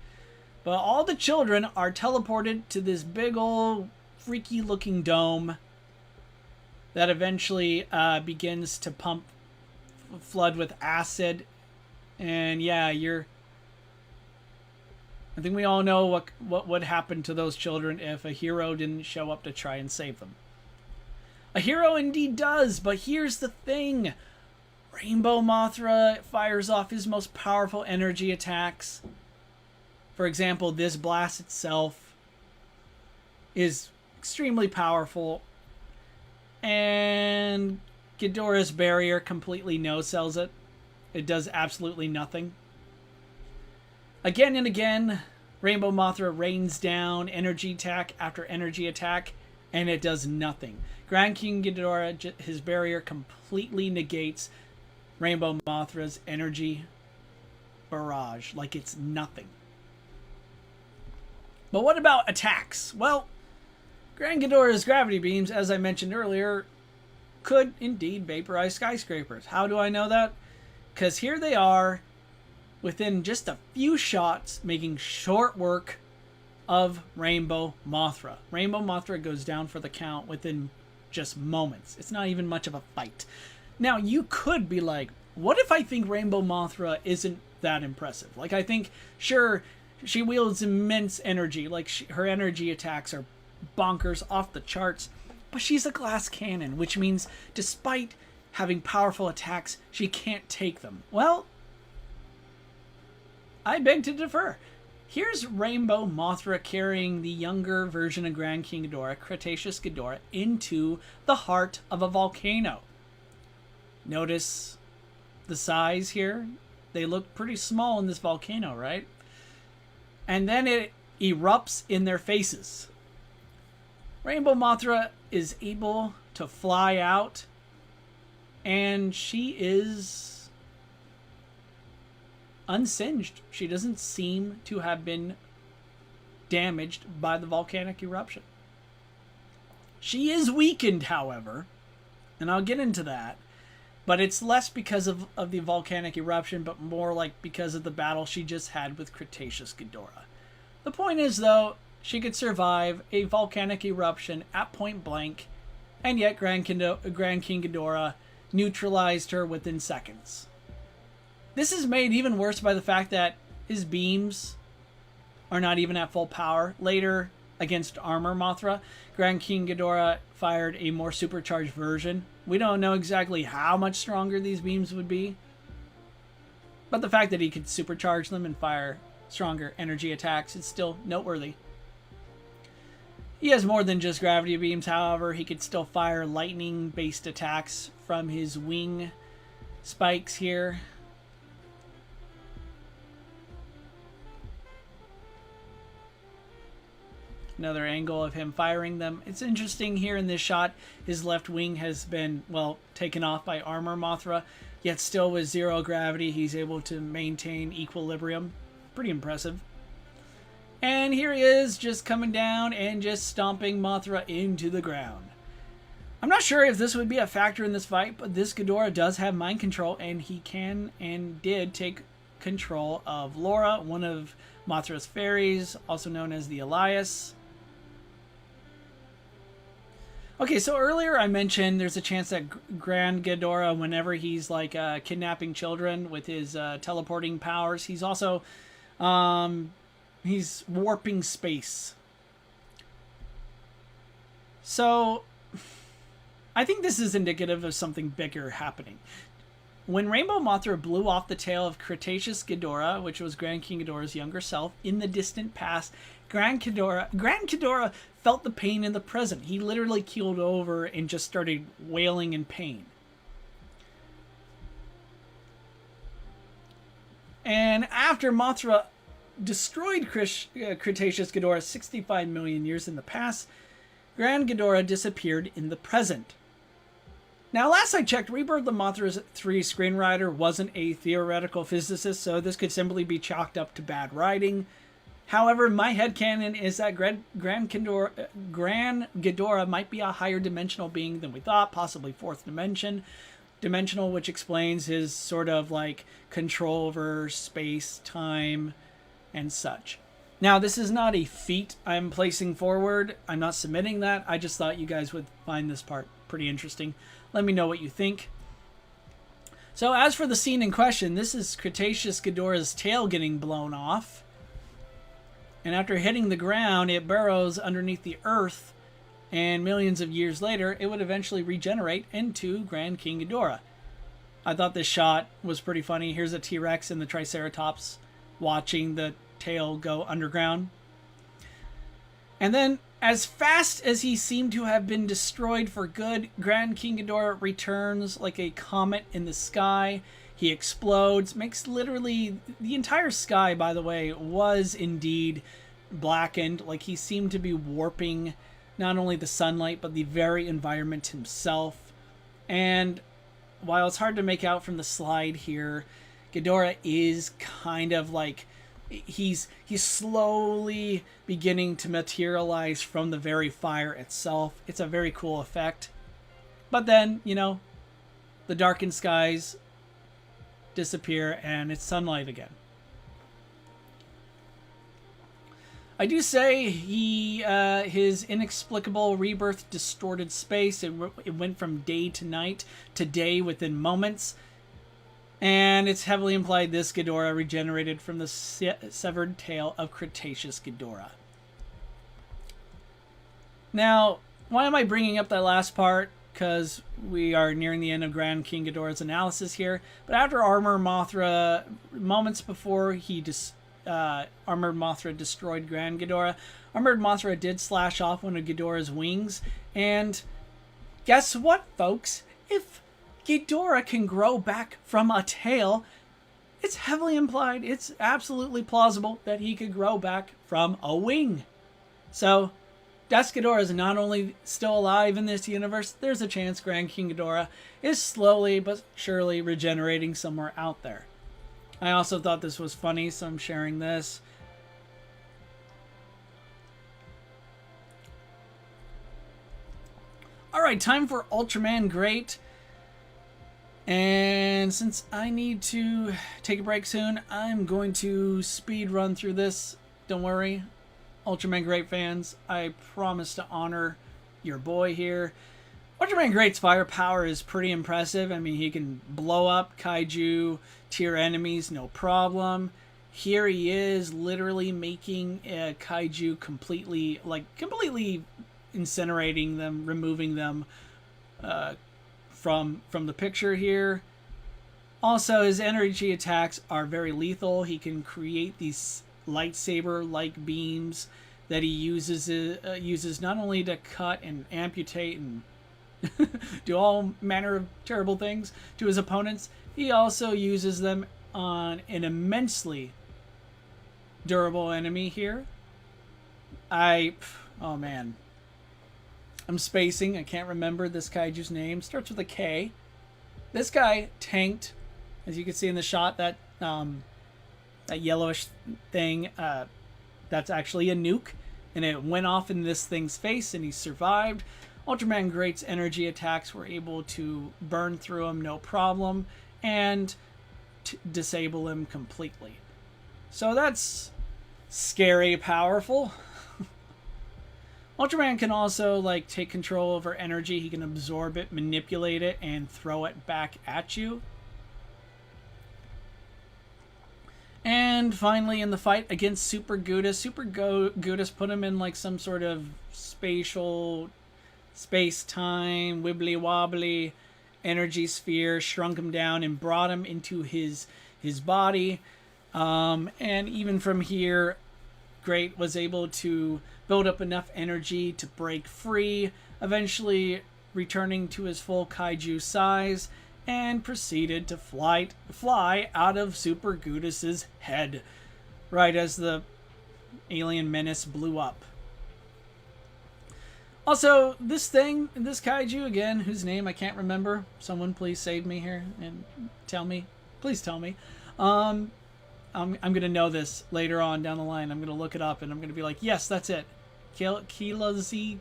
But all the children are teleported to this big old freaky looking dome that eventually begins to flood with acid. And yeah, I think we all know what would happen to those children if a hero didn't show up to try and save them. A hero indeed does, but here's the thing. Rainbow Mothra fires off his most powerful energy attacks. For example, this blast itself is extremely powerful. And Ghidorah's barrier completely no-sells it. It does absolutely nothing. Again and again, Rainbow Mothra rains down energy attack after energy attack, and it does nothing. Grand King Ghidorah, his barrier completely negates Rainbow Mothra's energy barrage, like it's nothing. But what about attacks? Well, Grand Ghidorah's gravity beams, as I mentioned earlier, could indeed vaporize skyscrapers. How do I know that? Because here they are, within just a few shots, making short work of Rainbow Mothra. Rainbow Mothra goes down for the count within just moments. It's not even much of a fight. Now, you could be like, what if I think Rainbow Mothra isn't that impressive? Like, I think, sure, she wields immense energy. Like, her energy attacks are bonkers, off the charts. But she's a glass cannon, which means despite having powerful attacks, she can't take them. Well, I beg to differ. Here's Rainbow Mothra carrying the younger version of Grand King Ghidorah, Cretaceous Ghidorah, into the heart of a volcano. Notice the size here. They look pretty small in this volcano, right? And then it erupts in their faces. Rainbow Mothra is able to fly out, and she is unsinged. She doesn't seem to have been damaged by the volcanic eruption. She is weakened, however, and I'll get into that, but it's less because of the volcanic eruption, but more like because of the battle she just had with Cretaceous Ghidorah. The point is, though, she could survive a volcanic eruption at point blank, and yet Grand King Ghidorah neutralized her within seconds. This is made even worse by the fact that his beams are not even at full power. Later, against Armor Mothra, Grand King Ghidorah fired a more supercharged version. We don't know exactly how much stronger these beams would be, but the fact that he could supercharge them and fire stronger energy attacks is still noteworthy. He has more than just gravity beams, however. He could still fire lightning-based attacks from his wing spikes here. Another angle of him firing them. It's interesting here in this shot, his left wing has been, well, taken off by Armor Mothra, yet still with zero gravity, he's able to maintain equilibrium. Pretty impressive. And here he is, just coming down and just stomping Mothra into the ground. I'm not sure if this would be a factor in this fight, but this Ghidorah does have mind control, and he can and did take control of Laura, one of Mothra's fairies, also known as the Elias. Okay, so earlier I mentioned there's a chance that Grand Ghidorah, whenever he's like kidnapping children with his teleporting powers, he's also he's warping space. So I think this is indicative of something bigger happening. When Rainbow Mothra blew off the tail of Cretaceous Ghidorah, which was Grand King Ghidorah's younger self, in the distant past, Grand Ghidorah felt the pain in the present. He literally keeled over and just started wailing in pain. And after Mothra destroyed Cretaceous Ghidorah 65 million years in the past, Grand Ghidorah disappeared in the present. Now, last I checked, Rebirth of Mothra 3 screenwriter wasn't a theoretical physicist, so this could simply be chalked up to bad writing. However, my headcanon is that Grand Ghidorah might be a higher dimensional being than we thought, possibly fourth dimensional, which explains his sort of like control over space, time, and such. Now, this is not a feat I'm placing forward. I'm not submitting that. I just thought you guys would find this part pretty interesting. Let me know what you think. So as for the scene in question, this is Cretaceous Ghidorah's tail getting blown off. And after hitting the ground, it burrows underneath the earth and millions of years later, it would eventually regenerate into Grand King Ghidorah. I thought this shot was pretty funny. Here's a T-Rex and the Triceratops watching the tail go underground. And then, as fast as he seemed to have been destroyed for good, Grand King Ghidorah returns like a comet in the sky. He explodes, makes literally the entire sky, by the way, was indeed blackened. Like, he seemed to be warping not only the sunlight, but the very environment himself. And while it's hard to make out from the slide here, Ghidorah is kind of like, he's slowly beginning to materialize from the very fire itself. It's a very cool effect. But then, you know, the darkened skies disappear and it's sunlight again. I do say his inexplicable rebirth distorted space. It went from day to night to day within moments. And it's heavily implied this Ghidorah regenerated from the severed tail of Cretaceous Ghidorah. Now, why am I bringing up that last part? Because we are nearing the end of Grand King Ghidorah's analysis here. But after Armored Mothra, moments before Armored Mothra destroyed Grand Ghidorah, Armored Mothra did slash off one of Ghidorah's wings. And guess what, folks? If Ghidorah can grow back from a tail, it's heavily implied, it's absolutely plausible that he could grow back from a wing. So, Death Ghidorah is not only still alive in this universe, there's a chance Grand King Ghidorah is slowly but surely regenerating somewhere out there. I also thought this was funny, so I'm sharing this. Alright, time for Ultraman Great. And since I need to take a break soon, I'm going to speed run through this. Don't worry, Ultraman Great fans, I promise to honor your boy here. Ultraman Great's firepower is pretty impressive. I mean, he can blow up kaiju tier enemies, no problem. Here he is literally making a kaiju completely incinerating them, removing them from the picture here. Also, his energy attacks are very lethal. He can create these lightsaber-like beams that he uses not only to cut and amputate and do all manner of terrible things to his opponents, he also uses them on an immensely durable enemy here. Oh man. I'm spacing. I can't remember this kaiju's name. Starts with a K. This guy tanked, as you can see in the shot, that yellowish thing. That's actually a nuke, and it went off in this thing's face, and he survived. Ultraman Great's energy attacks were able to burn through him, no problem, and disable him completely. So that's scary powerful. Ultraman can also take control over energy. He can absorb it, manipulate it, and throw it back at you. And finally, in the fight against Super Gudis, Gudis put him in some sort of spatial, space-time, wibbly-wobbly energy sphere, shrunk him down, and brought him into his body. And even from here, Great was able to build up enough energy to break free, eventually returning to his full kaiju size, and proceeded to fly out of Super Gudis' head, right as the alien menace blew up. Also, this kaiju, again, whose name I can't remember, someone please save me here and tell me, please tell me. I'm going to know this later on down the line. I'm going to look it up and I'm going to be like, yes, that's it. Kilazi?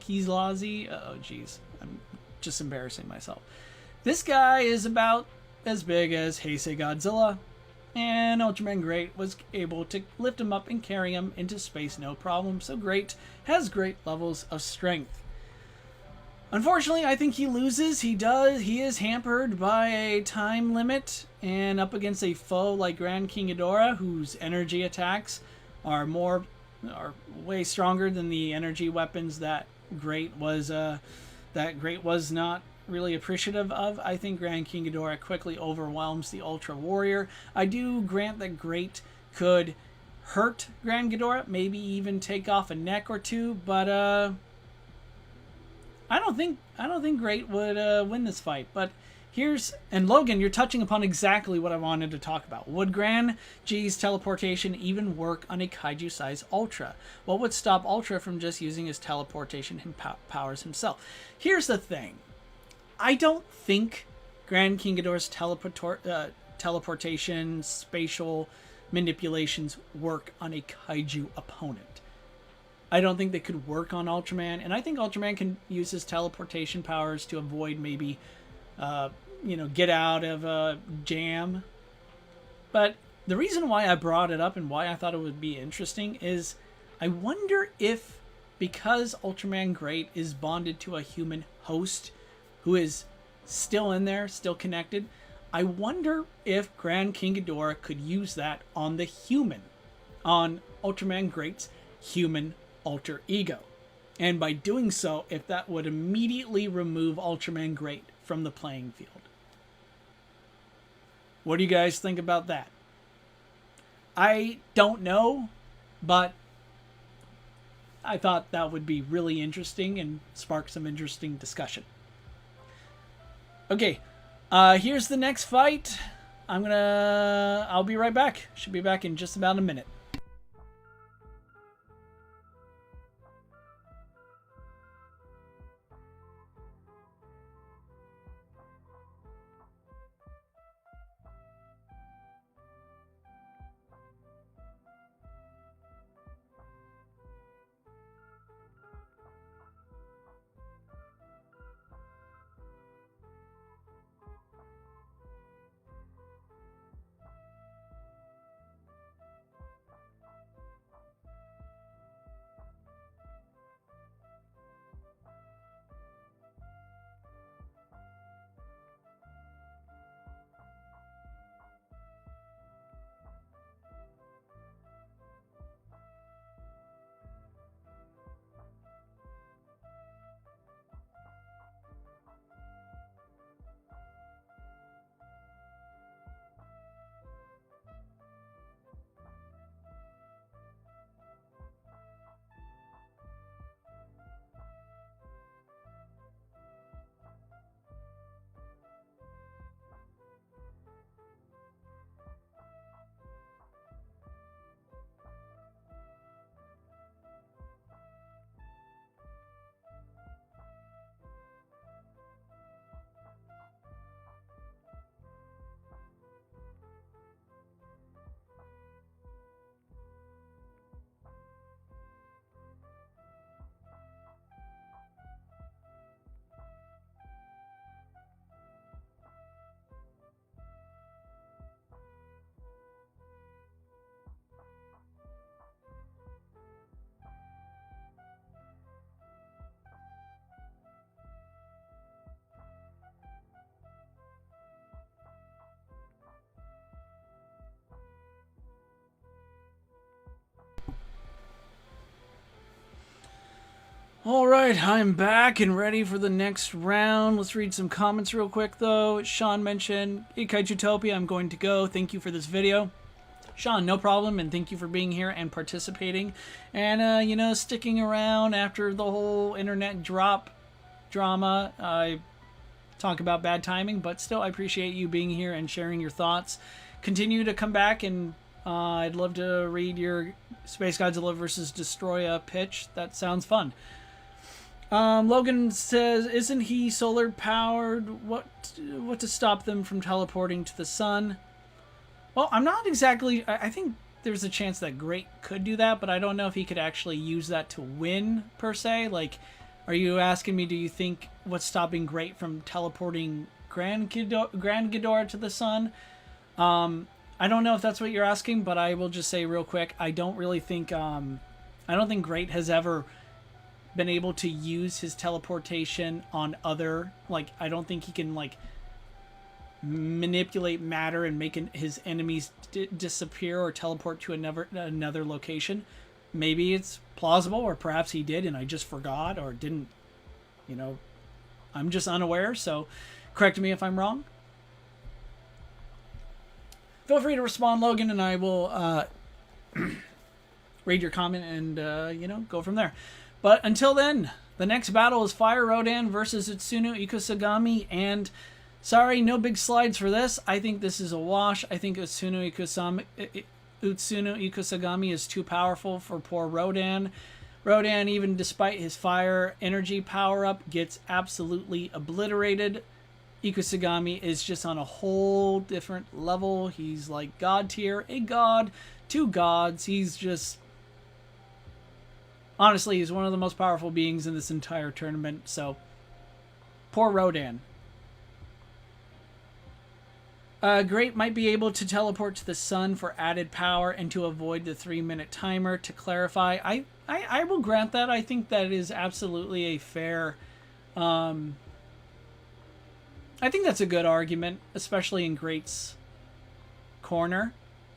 Oh, jeez. I'm just embarrassing myself. This guy is about as big as Heisei Godzilla, and Ultraman Great was able to lift him up and carry him into space no problem, so Great has great levels of strength. Unfortunately, I think he loses. He is hampered by a time limit, and up against a foe like Grand King Ghidorah, whose energy attacks are way stronger than the energy weapons that Great was not really appreciative of. I think Grand King Ghidorah quickly overwhelms the Ultra Warrior. I do grant that Great could hurt Grand Ghidorah, maybe even take off a neck or two, but I don't think Great would win this fight. But and Logan, you're touching upon exactly what I wanted to talk about. Would Gran G's teleportation even work on a kaiju-sized Ultra? What would stop Ultra from just using his teleportation powers himself? Here's the thing. I don't think Grand King Ghidorah's teleportation, spatial manipulations work on a kaiju opponent. I don't think they could work on Ultraman, and I think Ultraman can use his teleportation powers to avoid maybe get out of a jam. But the reason why I brought it up and why I thought it would be interesting is I wonder if, because Ultraman Great is bonded to a human host who is still in there, still connected, I wonder if Grand King Ghidorah could use that on the human, on Ultraman Great's human alter ego. And by doing so, if that would immediately remove Ultraman Great from the playing field. What do you guys think about that? I don't know, but I thought that would be really interesting and spark some interesting discussion. Okay, here's the next fight. I'll be right back. Should be back in just about a minute. Alright, I'm back and ready for the next round. Let's read some comments real quick though. Sean mentioned, "Hey Kaijutopia, I'm going to go. Thank you for this video." Sean, no problem, and thank you for being here and participating. And, sticking around after the whole internet drama. I talk about bad timing, but still I appreciate you being here and sharing your thoughts. Continue to come back, and I'd love to read your Space Godzilla vs. Destroya pitch. That sounds fun. Logan says, "Isn't he solar powered? What to stop them from teleporting to the sun?" Well, I'm not exactly... I think there's a chance that Great could do that, but I don't know if he could actually use that to win, per se. Like, are you asking me, do you think what's stopping Great from teleporting Grand Ghidorah to the sun? I don't know if that's what you're asking, but I will just say real quick, I don't really think... I don't think Great has ever been able to use his teleportation on other... Like, I don't think he can, like, manipulate matter and make his enemies disappear or teleport to another location. maybe it's plausible, or perhaps he did and I just forgot or didn't, you know, I'm just unaware. So correct me if I'm wrong. Feel free to respond, Logan, and I will read your comment and, you know, go from there. But until then, the next battle is Fire Rodan versus Utsuno Ikusagami. And sorry, no big slides for this. I think this is a wash. I think Utsuno Ikusagami is too powerful for poor Rodan. Rodan, even despite his fire energy power-up, gets absolutely obliterated. Ikusagami is just on a whole different level. He's like god tier, a god, two gods. He's just... Honestly, he's one of the most powerful beings in this entire tournament, so... Poor Rodan. Great might be able to teleport to the sun for added power and to avoid the 3-minute timer. To clarify, I will grant that. I think that is absolutely a fair... I think that's a good argument, especially in Great's corner.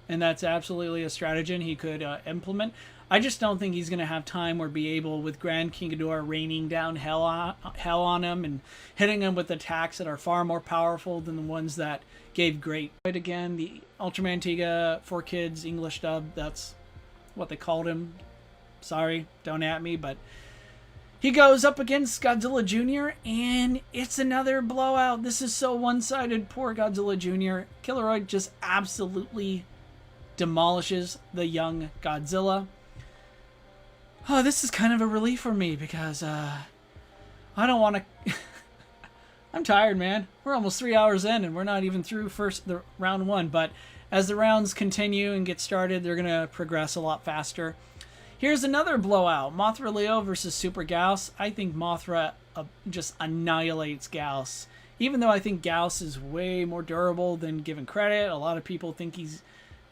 And that's absolutely a stratagem he could implement. I just don't think he's going to have time or be able, with Grand King Ghidorah raining down hell on him and hitting him with attacks that are far more powerful than the ones that gave Great. Right, again, the Ultraman Tiga for Kids English dub, that's what they called him. Sorry, don't at me, but he goes up against Godzilla Jr., and it's another blowout. This is so one-sided. Poor Godzilla Jr. Killeroid just absolutely demolishes the young Godzilla. Oh, this is kind of a relief for me because I don't want to... I'm tired, man. We're almost 3 hours in, and we're not even through the round one. But as the rounds continue and get started, they're going to progress a lot faster. Here's another blowout. Mothra Leo versus Super Gauss. I think Mothra just annihilates Gauss. Even though I think Gauss is way more durable than given credit. A lot of people think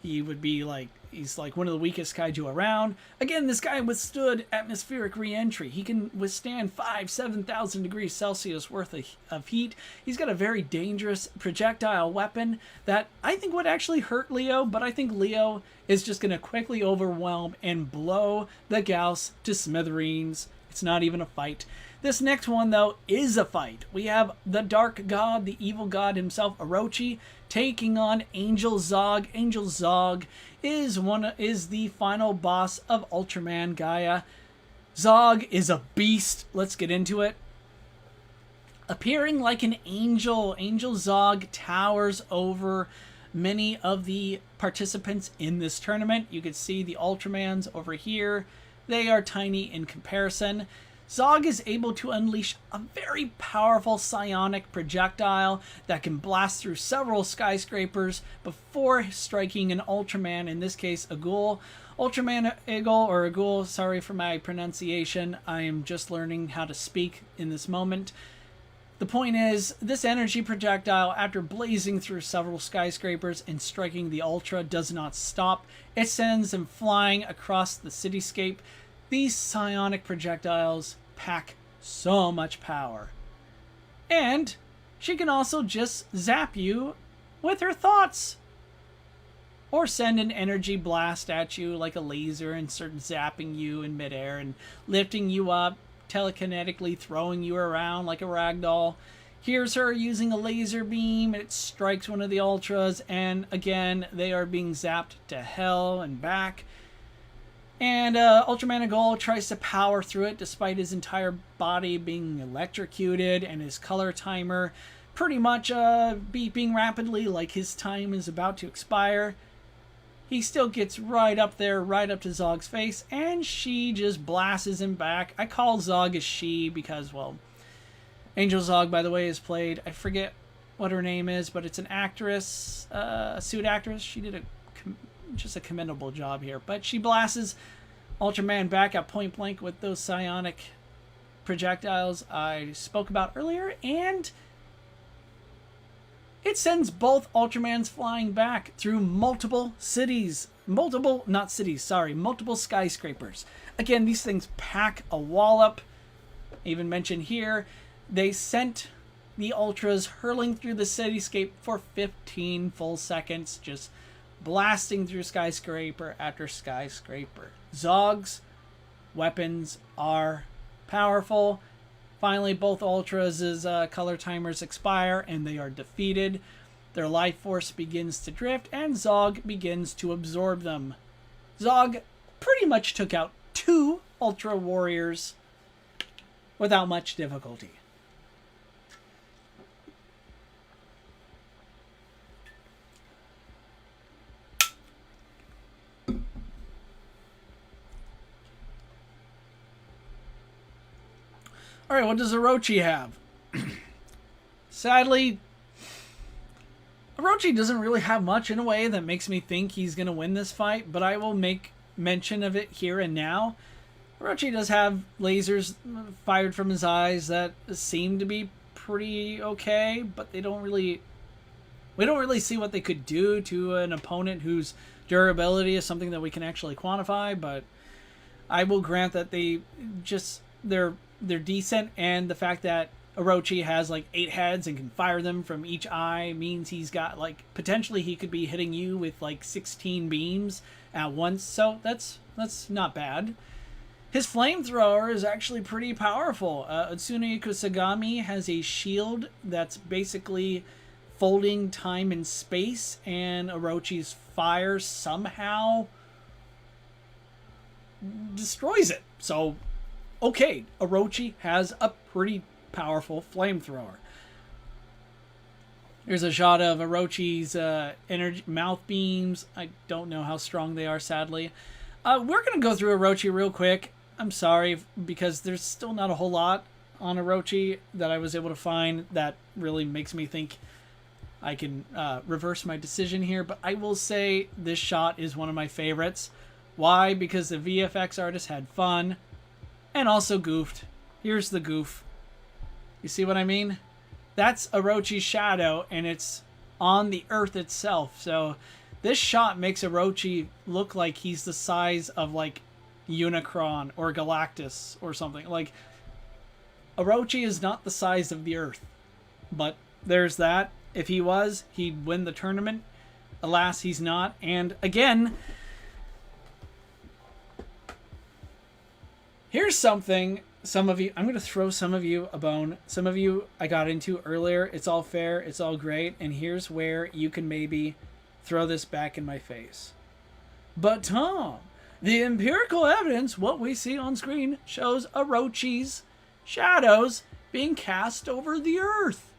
he would be like, he's like one of the weakest kaiju around. Again, this guy withstood atmospheric re-entry. He can withstand 7,000 degrees Celsius worth of heat. He's got a very dangerous projectile weapon that I think would actually hurt Leo, but I think Leo is just going to quickly overwhelm and blow the Gauss to smithereens. It's not even a fight. This next one, though, is a fight. We have the Dark God, the evil god himself, Orochi, taking on Angel Zog. Angel Zog is the final boss of Ultraman Gaia. Zog is a beast. Let's get into it. Appearing like an angel, Angel Zog towers over many of the participants in this tournament. You can see the Ultramans over here. They are tiny in comparison. Zog is able to unleash a very powerful psionic projectile that can blast through several skyscrapers before striking an Ultraman, in this case a ghoul. Ultraman Eagle, or a ghoul, sorry for my pronunciation, I am just learning how to speak in this moment. The point is, this energy projectile, after blazing through several skyscrapers and striking the Ultra, does not stop. It sends them flying across the cityscape. These psionic projectiles pack so much power. And she can also just zap you with her thoughts. Or send an energy blast at you like a laser and start zapping you in midair and lifting you up, telekinetically throwing you around like a ragdoll. Here's her using a laser beam. It strikes one of the Ultras, and again, they are being zapped to hell and back. And Ultraman Agol tries to power through it despite his entire body being electrocuted and his color timer pretty much beeping rapidly like his time is about to expire. He still gets right up there, right up to Zog's face, and she just blasts him back. I call Zog a she because, well, Angel Zog, by the way, is played, I forget what her name is, but it's an actress, a suit actress. She did just a commendable job here. But she blasts Ultraman back at point blank with those psionic projectiles I spoke about earlier, and it sends both Ultramans flying back through multiple skyscrapers. Again, these things pack a wallop. Even mentioned here, they sent the Ultras hurling through the cityscape for 15 full seconds, just blasting through skyscraper after skyscraper. Zog's weapons are powerful. Finally, both Ultras' color timers expire and they are defeated. Their life force begins to drift and Zog begins to absorb them. Zog pretty much took out 2 Ultra Warriors without much difficulty. Alright, what does Orochi have? Sadly, Orochi doesn't really have much in a way that makes me think he's going to win this fight, but I will make mention of it here and now. Orochi does have lasers fired from his eyes that seem to be pretty okay, but we don't really see what they could do to an opponent whose durability is something that we can actually quantify, but I will grant that they're decent, and the fact that Orochi has like 8 heads and can fire them from each eye means he's got like potentially he could be hitting you with like 16 beams at once, so that's not bad. His flamethrower is actually pretty powerful. Utsune Kusagami has a shield that's basically folding time and space, and Orochi's fire somehow destroys it. So okay, Orochi has a pretty powerful flamethrower. Here's a shot of Orochi's energy mouth beams. I don't know how strong they are, sadly. We're going to go through Orochi real quick. I'm sorry, because there's still not a whole lot on Orochi that I was able to find that really makes me think I can reverse my decision here. But I will say this shot is one of my favorites. Why? Because the VFX artist had fun and also goofed. Here's the goof. You see what I mean? That's Orochi's shadow, and it's on the earth itself. So this shot makes Orochi look like he's the size of like Unicron or Galactus or something. Like, Orochi is not the size of the earth. But there's that. If he was, he'd win the tournament. Alas, he's not. And again, here's something, some of you, I'm going to throw some of you a bone. Some of you I got into earlier. It's all fair. It's all great. And here's where you can maybe throw this back in my face. But Tom, the empirical evidence, what we see on screen, shows Orochi's shadows being cast over the earth.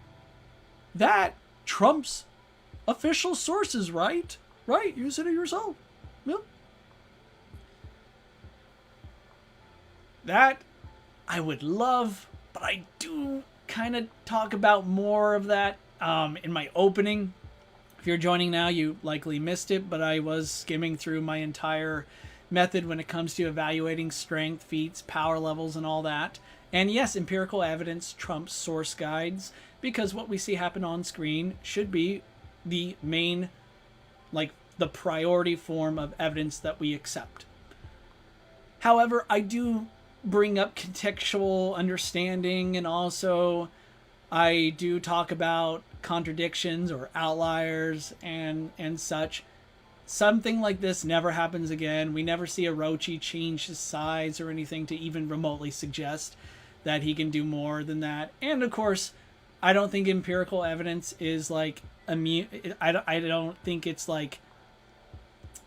That trumps official sources, right? Right? You said it yourself. Yep. That I would love, but I do kind of talk about more of that in my opening. If you're joining now, you likely missed it, but I was skimming through my entire method when it comes to evaluating strength, feats, power levels, and all that. And yes, empirical evidence trumps source guides, because what we see happen on screen should be the main, like, the priority form of evidence that we accept. However, I do bring up contextual understanding, and also I do talk about contradictions or outliers and such. Something like this never happens again. We never see Orochi change his size or anything to even remotely suggest that he can do more than that. And of course, I don't think empirical evidence is like immune. I don't think it's like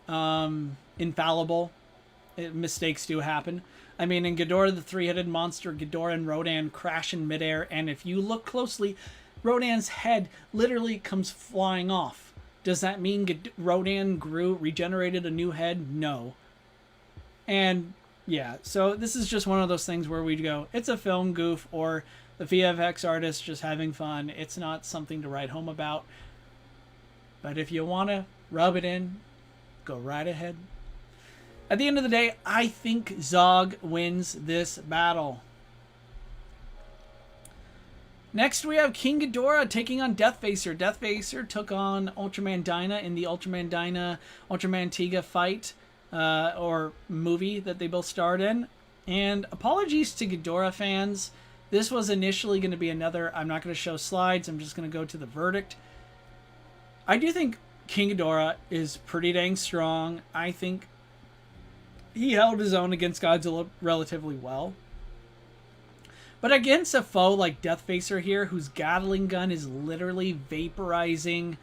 infallible. Mistakes do happen. I mean, in Ghidorah the Three-Headed Monster, Ghidorah and Rodan crash in midair, and if you look closely, Rodan's head literally comes flying off. Does that mean Rodan regenerated a new head? No. And yeah, so this is just one of those things where we go, it's a film goof, or the VFX artist just having fun. It's not something to write home about. But if you want to rub it in, go right ahead. At the end of the day, I think Zog wins this battle. Next, we have King Ghidorah taking on Deathfacer. Deathfacer took on Ultraman Dyna in the Ultraman Dyna Ultraman Tiga fight, or movie that they both starred in. And apologies to Ghidorah fans. This was initially going to be another, I'm not going to show slides, I'm just going to go to the verdict. I do think King Ghidorah is pretty dang strong. I think he held his own against Godzilla relatively well. But against a foe like Deathfacer here, whose Gatling gun is literally vaporizing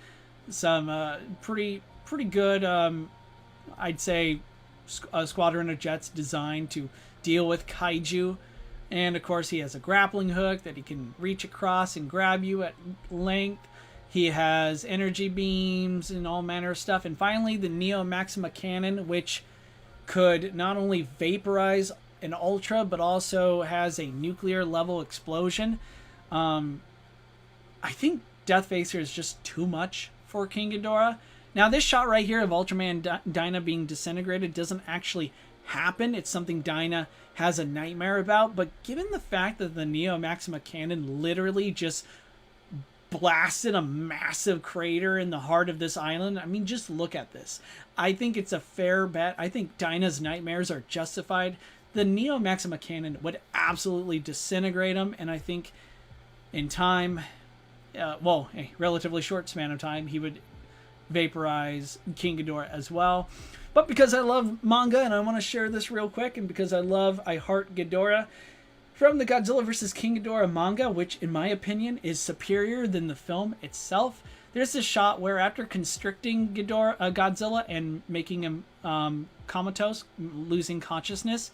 some pretty good, I'd say, a squadron of jets designed to deal with kaiju. And of course he has a grappling hook that he can reach across and grab you at length. He has energy beams and all manner of stuff. And finally the Neo Maxima cannon, which could not only vaporize an Ultra, but also has a nuclear level explosion. I think Deathfacer is just too much for King Ghidorah. Now this shot right here of Ultraman Dyna being disintegrated doesn't actually happen. It's something Dyna has a nightmare about, but given the fact that the Neo Maxima cannon literally just blasted a massive crater in the heart of this island, I mean, just look at this. I think it's a fair bet. I think Dyna's nightmares are justified. The Neo Maxima cannon would absolutely disintegrate him, and I think in time, well, a relatively short span of time, he would vaporize King Ghidorah as well. But because I love manga and I want to share this real quick, and because I heart Ghidorah, from the Godzilla vs. King Ghidorah manga, which in my opinion is superior than the film itself, there's this shot where after constricting Godzilla and making him comatose, losing consciousness,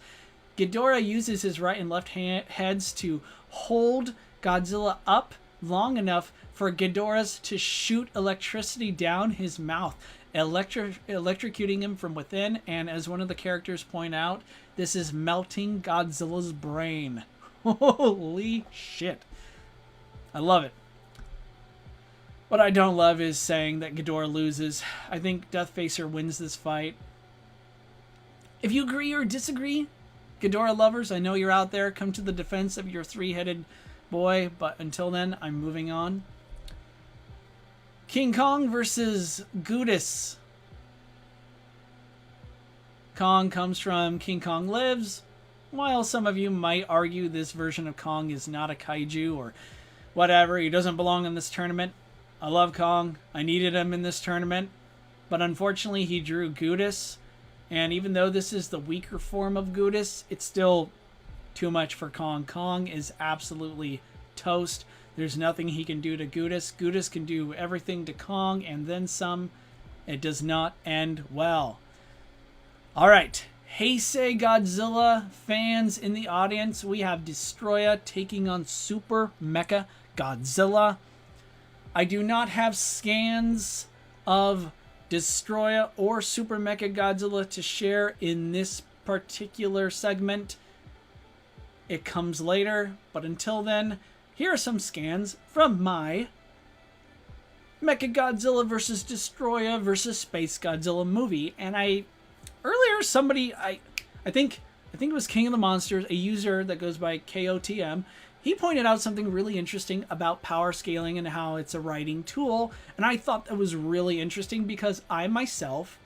Ghidorah uses his right and left heads to hold Godzilla up long enough for Ghidorah's to shoot electricity down his mouth, electrocuting him from within. And as one of the characters point out, this is melting Godzilla's brain. Holy shit. I love it. What I don't love is saying that Ghidorah loses. I think Deathfacer wins this fight. If you agree or disagree, Ghidorah lovers, I know you're out there. Come to the defense of your three-headed boy. But until then, I'm moving on. King Kong versus GODZILLA. Kong comes from King Kong Lives. While some of you might argue this version of Kong is not a kaiju or whatever, he doesn't belong in this tournament. I love Kong. I needed him in this tournament. But unfortunately, he drew GODZILLA. And even though this is the weaker form of GODZILLA, it's still too much for Kong. Kong is absolutely toast. There's nothing he can do to GODZILLA. GODZILLA can do everything to Kong and then some. It does not end well. All right. Heisei Godzilla fans in the audience, we have Destroya taking on Super Mecha Godzilla. I do not have scans of Destroya or Super Mecha Godzilla to share in this particular segment. It comes later, but until then, here are some scans from my Mecha Godzilla vs. Destroya vs. Space Godzilla movie. And earlier somebody, I think it was King of the Monsters, a user that goes by KOTM, he pointed out something really interesting about power scaling and how it's a writing tool. And I thought that was really interesting because I myself,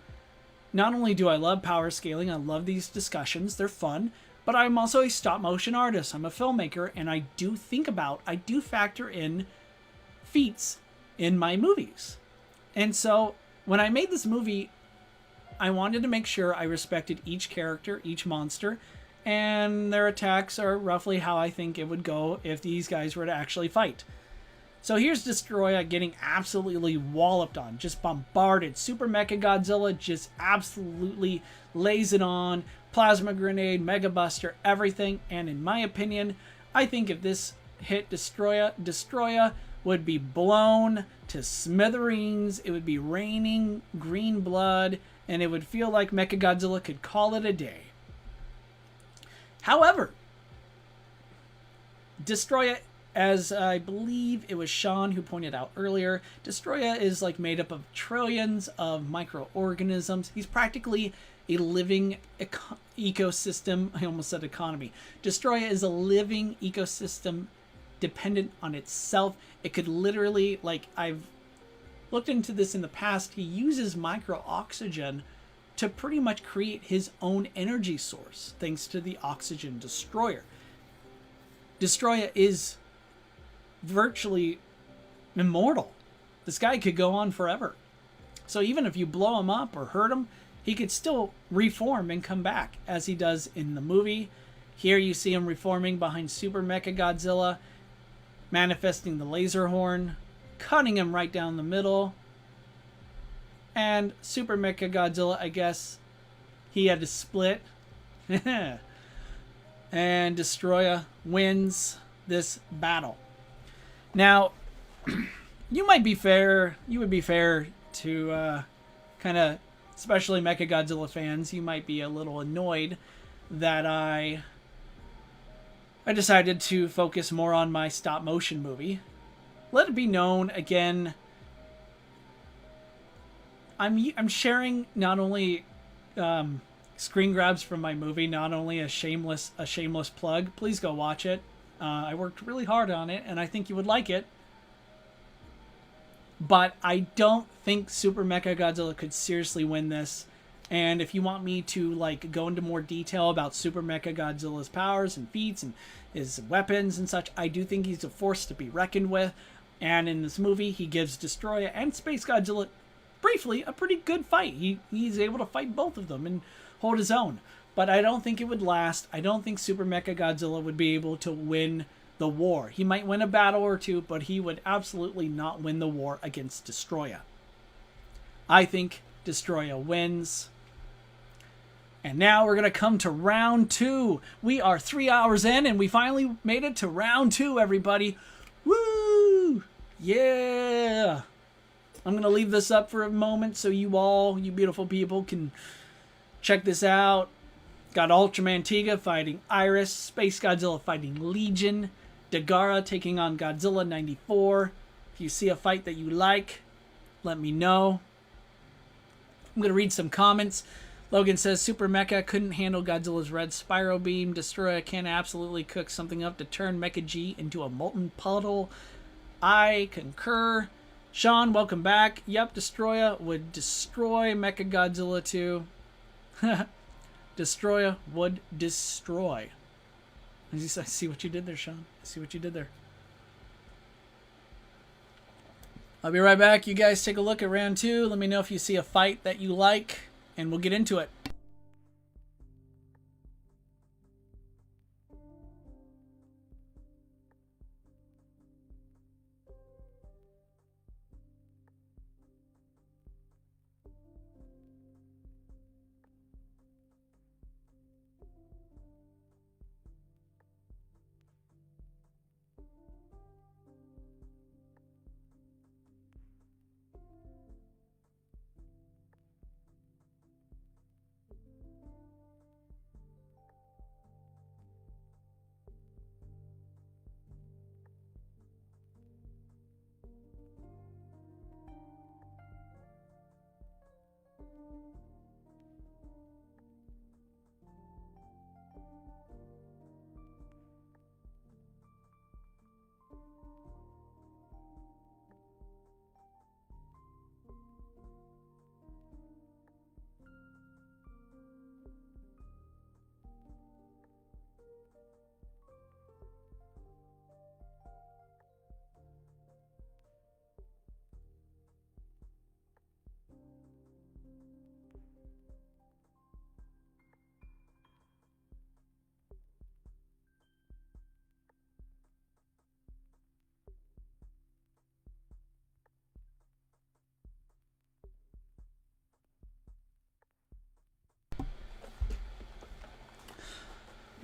not only do I love power scaling, I love these discussions, they're fun, but I'm also a stop motion artist. I'm a filmmaker, and I do factor in feats in my movies. And so when I made this movie, I wanted to make sure I respected each character, each monster, and their attacks are roughly how I think it would go if these guys were to actually fight. So here's Destroya getting absolutely walloped on, just bombarded. Super Mecha Godzilla just absolutely lays it on. Plasma Grenade, Mega Buster, everything. And in my opinion, I think if this hit Destroya would be blown to smithereens. It would be raining green blood, and it would feel like Mechagodzilla could call it a day. However, Destroya, as I believe it was Sean who pointed out earlier, Destroya is like made up of trillions of microorganisms. He's practically a living ecosystem. I almost said economy. Destroya is a living ecosystem dependent on itself. It could literally, like, I've looked into this in the past, he uses micro-oxygen to pretty much create his own energy source, thanks to the oxygen destroyer. Destroya is virtually immortal. This guy could go on forever. So even if you blow him up or hurt him, he could still reform and come back, as he does in the movie. Here you see him reforming behind Super Mechagodzilla, manifesting the laser horn, cutting him right down the middle. And Super Mechagodzilla, I guess, he had to split. And Destroya wins this battle. Now, you would be fair to kind of, especially Mechagodzilla fans, you might be a little annoyed that I decided to focus more on my stop motion movie. Let it be known again, I'm sharing not only screen grabs from my movie, not only a shameless plug. Please go watch it. I worked really hard on it, and I think you would like it. But I don't think Super Mechagodzilla could seriously win this. And if you want me to go into more detail about Super Mechagodzilla's powers and feats and his weapons and such, I do think he's a force to be reckoned with. And in this movie, he gives Destroya and Space Godzilla briefly a pretty good fight. He's able to fight both of them and hold his own. But I don't think it would last. I don't think Super Mechagodzilla would be able to win the war. He might win a battle or two, but he would absolutely not win the war against Destroya. I think Destroya wins. And now we're going to come to round 2. We are 3 hours in, and we finally made it to round 2, everybody. Woo! Yeah! I'm going to leave this up for a moment so you beautiful people, can check this out. Got Ultraman Tiga fighting Iris, Space Godzilla fighting Legion, Dagara taking on Godzilla 94. If you see a fight that you like, let me know. I'm going to read some comments. Logan says, Super Mecha couldn't handle Godzilla's red Spyro Beam. Destroya can absolutely cook something up to turn Mecha G into a molten puddle. I concur. Sean, welcome back. Yep, Destroya would destroy Mecha Godzilla too. Destroya would destroy. I see what you did there, Sean. I see what you did there. I'll be right back. You guys take a look at round 2. Let me know if you see a fight that you like, and we'll get into it.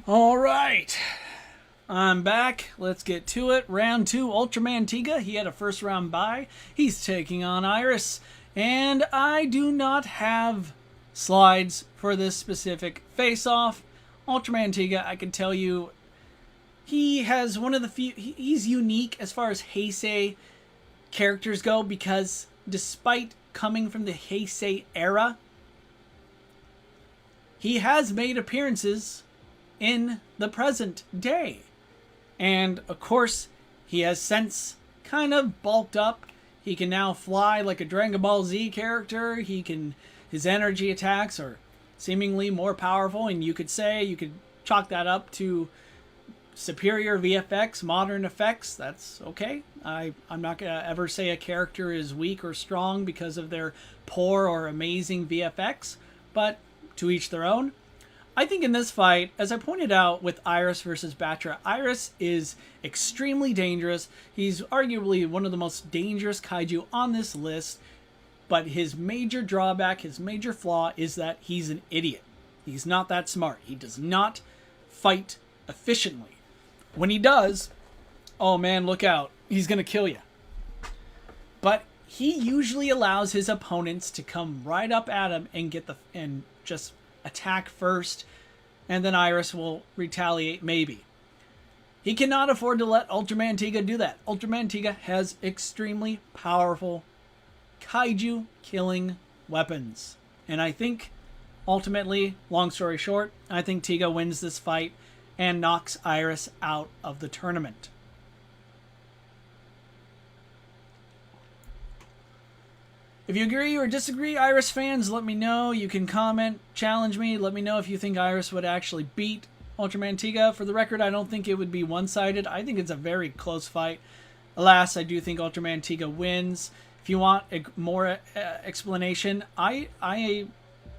All right, I'm back. Let's get to it. Round 2, Ultraman Tiga. He had a first round bye. He's taking on Iris. And I do not have slides for this specific face-off. Ultraman Tiga, I can tell you, he has one of the few... He's unique as far as Heisei characters go, because despite coming from the Heisei Era, he has made appearances in the present day. And of course, he has since kind of bulked up. He can now fly like a Dragon Ball Z character. His energy attacks are seemingly more powerful, and you could chalk that up to superior VFX, modern effects. That's okay. I'm not gonna ever say a character is weak or strong because of their poor or amazing VFX. but to each their own. I think in this fight, as I pointed out with Iris versus Batra, Iris is extremely dangerous. He's arguably one of the most dangerous kaiju on this list, but his major drawback, his major flaw is that he's an idiot. He's not that smart. He does not fight efficiently. When he does, oh man, look out. He's going to kill you. But he usually allows his opponents to come right up at him and just attack first, and then Iris will retaliate maybe. He cannot afford to let Ultraman Tiga do that. Ultraman Tiga has extremely powerful kaiju killing weapons. And I think ultimately, long story short, I think Tiga wins this fight and knocks Iris out of the tournament. If you agree or disagree, Iris fans, let me know. You can comment, challenge me. Let me know if you think Iris would actually beat Ultraman Tiga. For the record, I don't think it would be one-sided. I think it's a very close fight. Alas, I do think Ultraman Tiga wins. If you want more explanation, I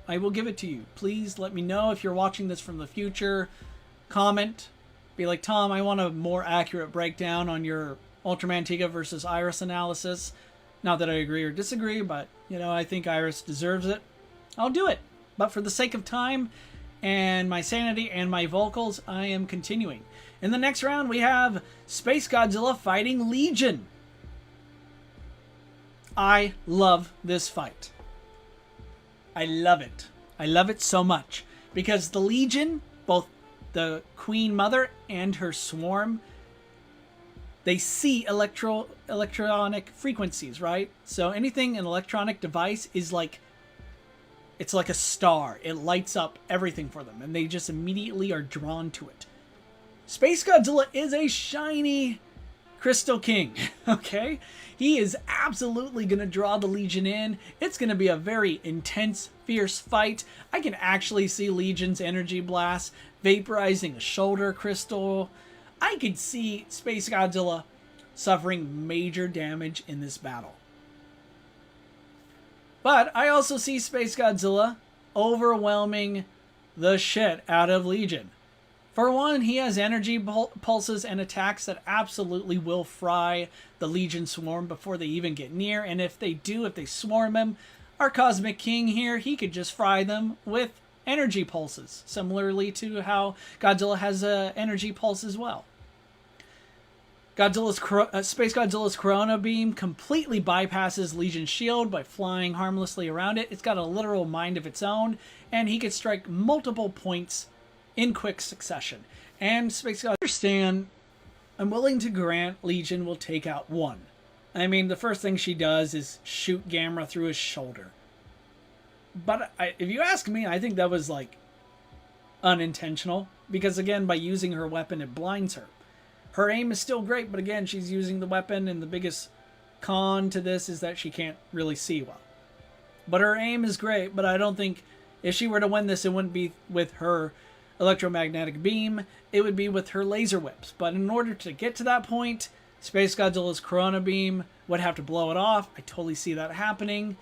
will give it to you. Please let me know if you're watching this from the future. Comment. Be like, Tom, I want a more accurate breakdown on your Ultraman Tiga versus Iris analysis. Not that I agree or disagree, but, I think Iris deserves it. I'll do it. But for the sake of time and my sanity and my vocals, I am continuing. In the next round, we have Space Godzilla fighting Legion. I love this fight. I love it. I love it so much. Because the Legion, both the Queen Mother and her swarm, they see electronic frequencies, right? So anything an electronic device is like, it's like a star. It lights up everything for them, and they just immediately are drawn to it. Space Godzilla is a shiny Crystal King, okay? He is absolutely going to draw the Legion in. It's going to be a very intense, fierce fight. I can actually see Legion's energy blast vaporizing a shoulder crystal. I could see Space Godzilla suffering major damage in this battle. But I also see Space Godzilla overwhelming the shit out of Legion. For one, he has energy pulses and attacks that absolutely will fry the Legion swarm before they even get near. And if they swarm him, our Cosmic King here, he could just fry them with energy pulses. Similarly to how Godzilla has an energy pulse as well. Space Godzilla's Corona Beam completely bypasses Legion's shield by flying harmlessly around it. It's got a literal mind of its own, and he could strike multiple points in quick succession. And Space Godzilla, understand, I'm willing to grant Legion will take out one. I mean, the first thing she does is shoot Gamera through his shoulder. But if you ask me, I think that was like unintentional, because again, by using her weapon, it blinds her. Her aim is still great, but again, she's using the weapon, and the biggest con to this is that she can't really see well. But her aim is great, but I don't think if she were to win this, it wouldn't be with her electromagnetic beam, it would be with her laser whips. But in order to get to that point, Space Godzilla's Corona Beam would have to blow it off. I totally see that happening.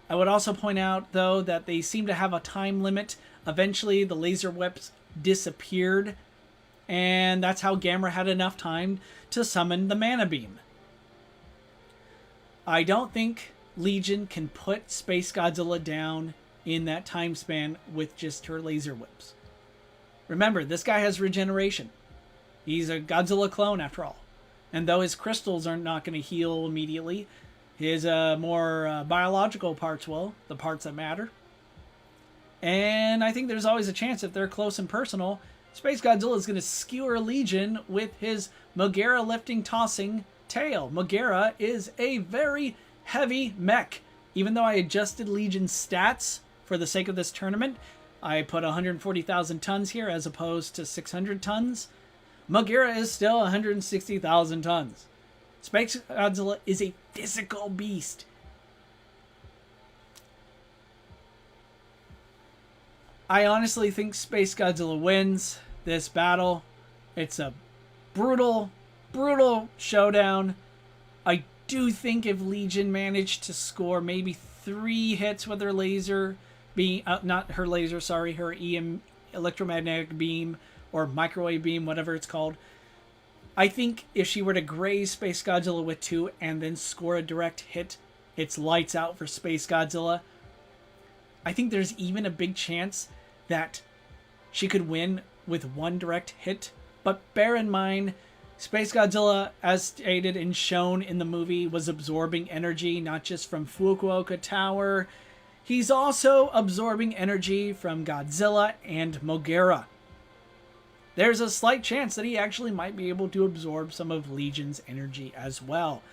I would also point out, though, that they seem to have a time limit. Eventually, the laser whips disappeared, and that's how Gamera had enough time to summon the Mana Beam. I don't think Legion can put Space Godzilla down in that time span with just her laser whips. Remember, this guy has regeneration. He's a Godzilla clone, after all. And though his crystals are not going to heal immediately, his more biological parts will, the parts that matter. And I think there's always a chance, if they're close and personal, Space Godzilla is going to skewer Legion with his Mogera lifting, tossing tail. Mogera is a very heavy mech. Even though I adjusted Legion's stats for the sake of this tournament, I put 140,000 tons here as opposed to 600 tons. Mogera is still 160,000 tons. Space Godzilla is a physical beast. I honestly think Space Godzilla wins this battle. It's a brutal, brutal showdown. I do think if Legion managed to score maybe 3 hits with her laser, beam, not her laser, sorry, her electromagnetic beam or microwave beam, whatever it's called. I think if she were to graze Space Godzilla with 2 and then score a direct hit, it's lights out for Space Godzilla. I think there's even a big chance that she could win with 1 direct hit. But bear in mind, Space Godzilla, as stated and shown in the movie, was absorbing energy not just from Fukuoka Tower. He's also absorbing energy from Godzilla and Moguera. There's a slight chance that he actually might be able to absorb some of Legion's energy as well.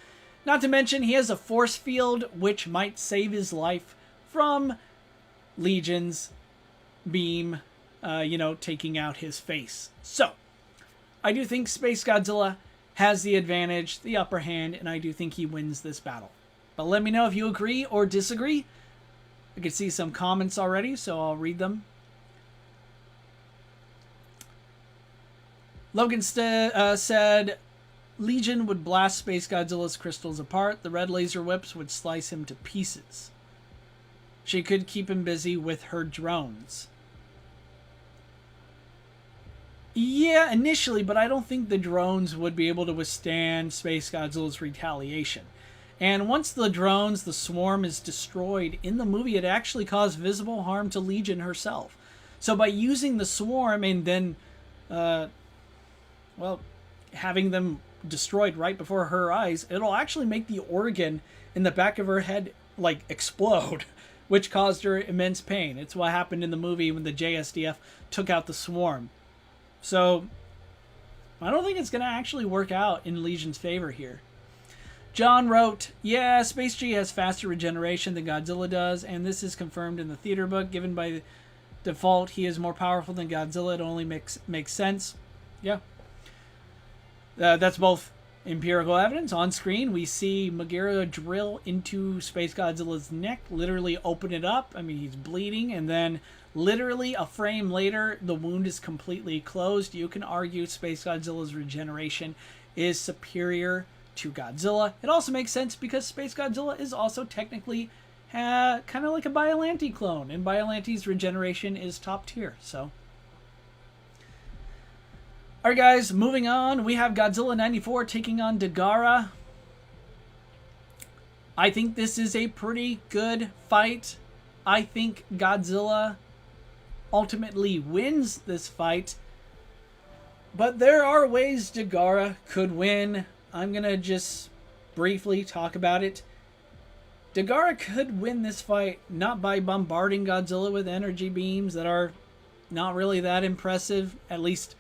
Not to mention, he has a force field which might save his life from Legion's beam, taking out his face. So, I do think Space Godzilla has the advantage, the upper hand, and I do think he wins this battle. But let me know if you agree or disagree. I can see some comments already, so I'll read them. Logan said, Legion would blast Space Godzilla's crystals apart. The red laser whips would slice him to pieces. She could keep him busy with her drones. Yeah, initially, but I don't think the drones would be able to withstand Space Godzilla's retaliation. And once the drones, the swarm, is destroyed in the movie, it actually caused visible harm to Legion herself. So by using the swarm and then, having them destroyed right before her eyes, it'll actually make the organ in the back of her head, explode, which caused her immense pain. It's what happened in the movie when the JSDF took out the swarm. So, I don't think it's going to actually work out in Legion's favor here. John wrote, yeah, Space G has faster regeneration than Godzilla does, and this is confirmed in the theater book. Given by default he is more powerful than Godzilla, it only makes sense. Yeah. That's both empirical evidence. On screen, we see Moguera drill into Space Godzilla's neck, literally open it up. I mean, he's bleeding, and then literally a frame later, the wound is completely closed. You can argue Space Godzilla's regeneration is superior to Godzilla. It also makes sense because Space Godzilla is also technically kind of like a Biollante clone, and Biolante's regeneration is top tier, so... Alright guys, moving on, we have Godzilla 94 taking on Dagara. I think this is a pretty good fight. I think Godzilla ultimately wins this fight. But there are ways Dagara could win. I'm going to just briefly talk about it. Dagara could win this fight not by bombarding Godzilla with energy beams that are not really that impressive, at least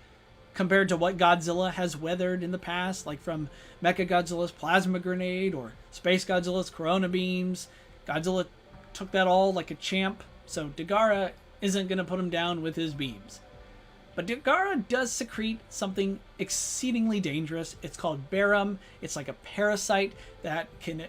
compared to what Godzilla has weathered in the past, like from Mechagodzilla's plasma grenade or Space Godzilla's corona beams. Godzilla took that all like a champ, so Dagara isn't going to put him down with his beams. But Dagara does secrete something exceedingly dangerous. It's called barium. It's like a parasite that can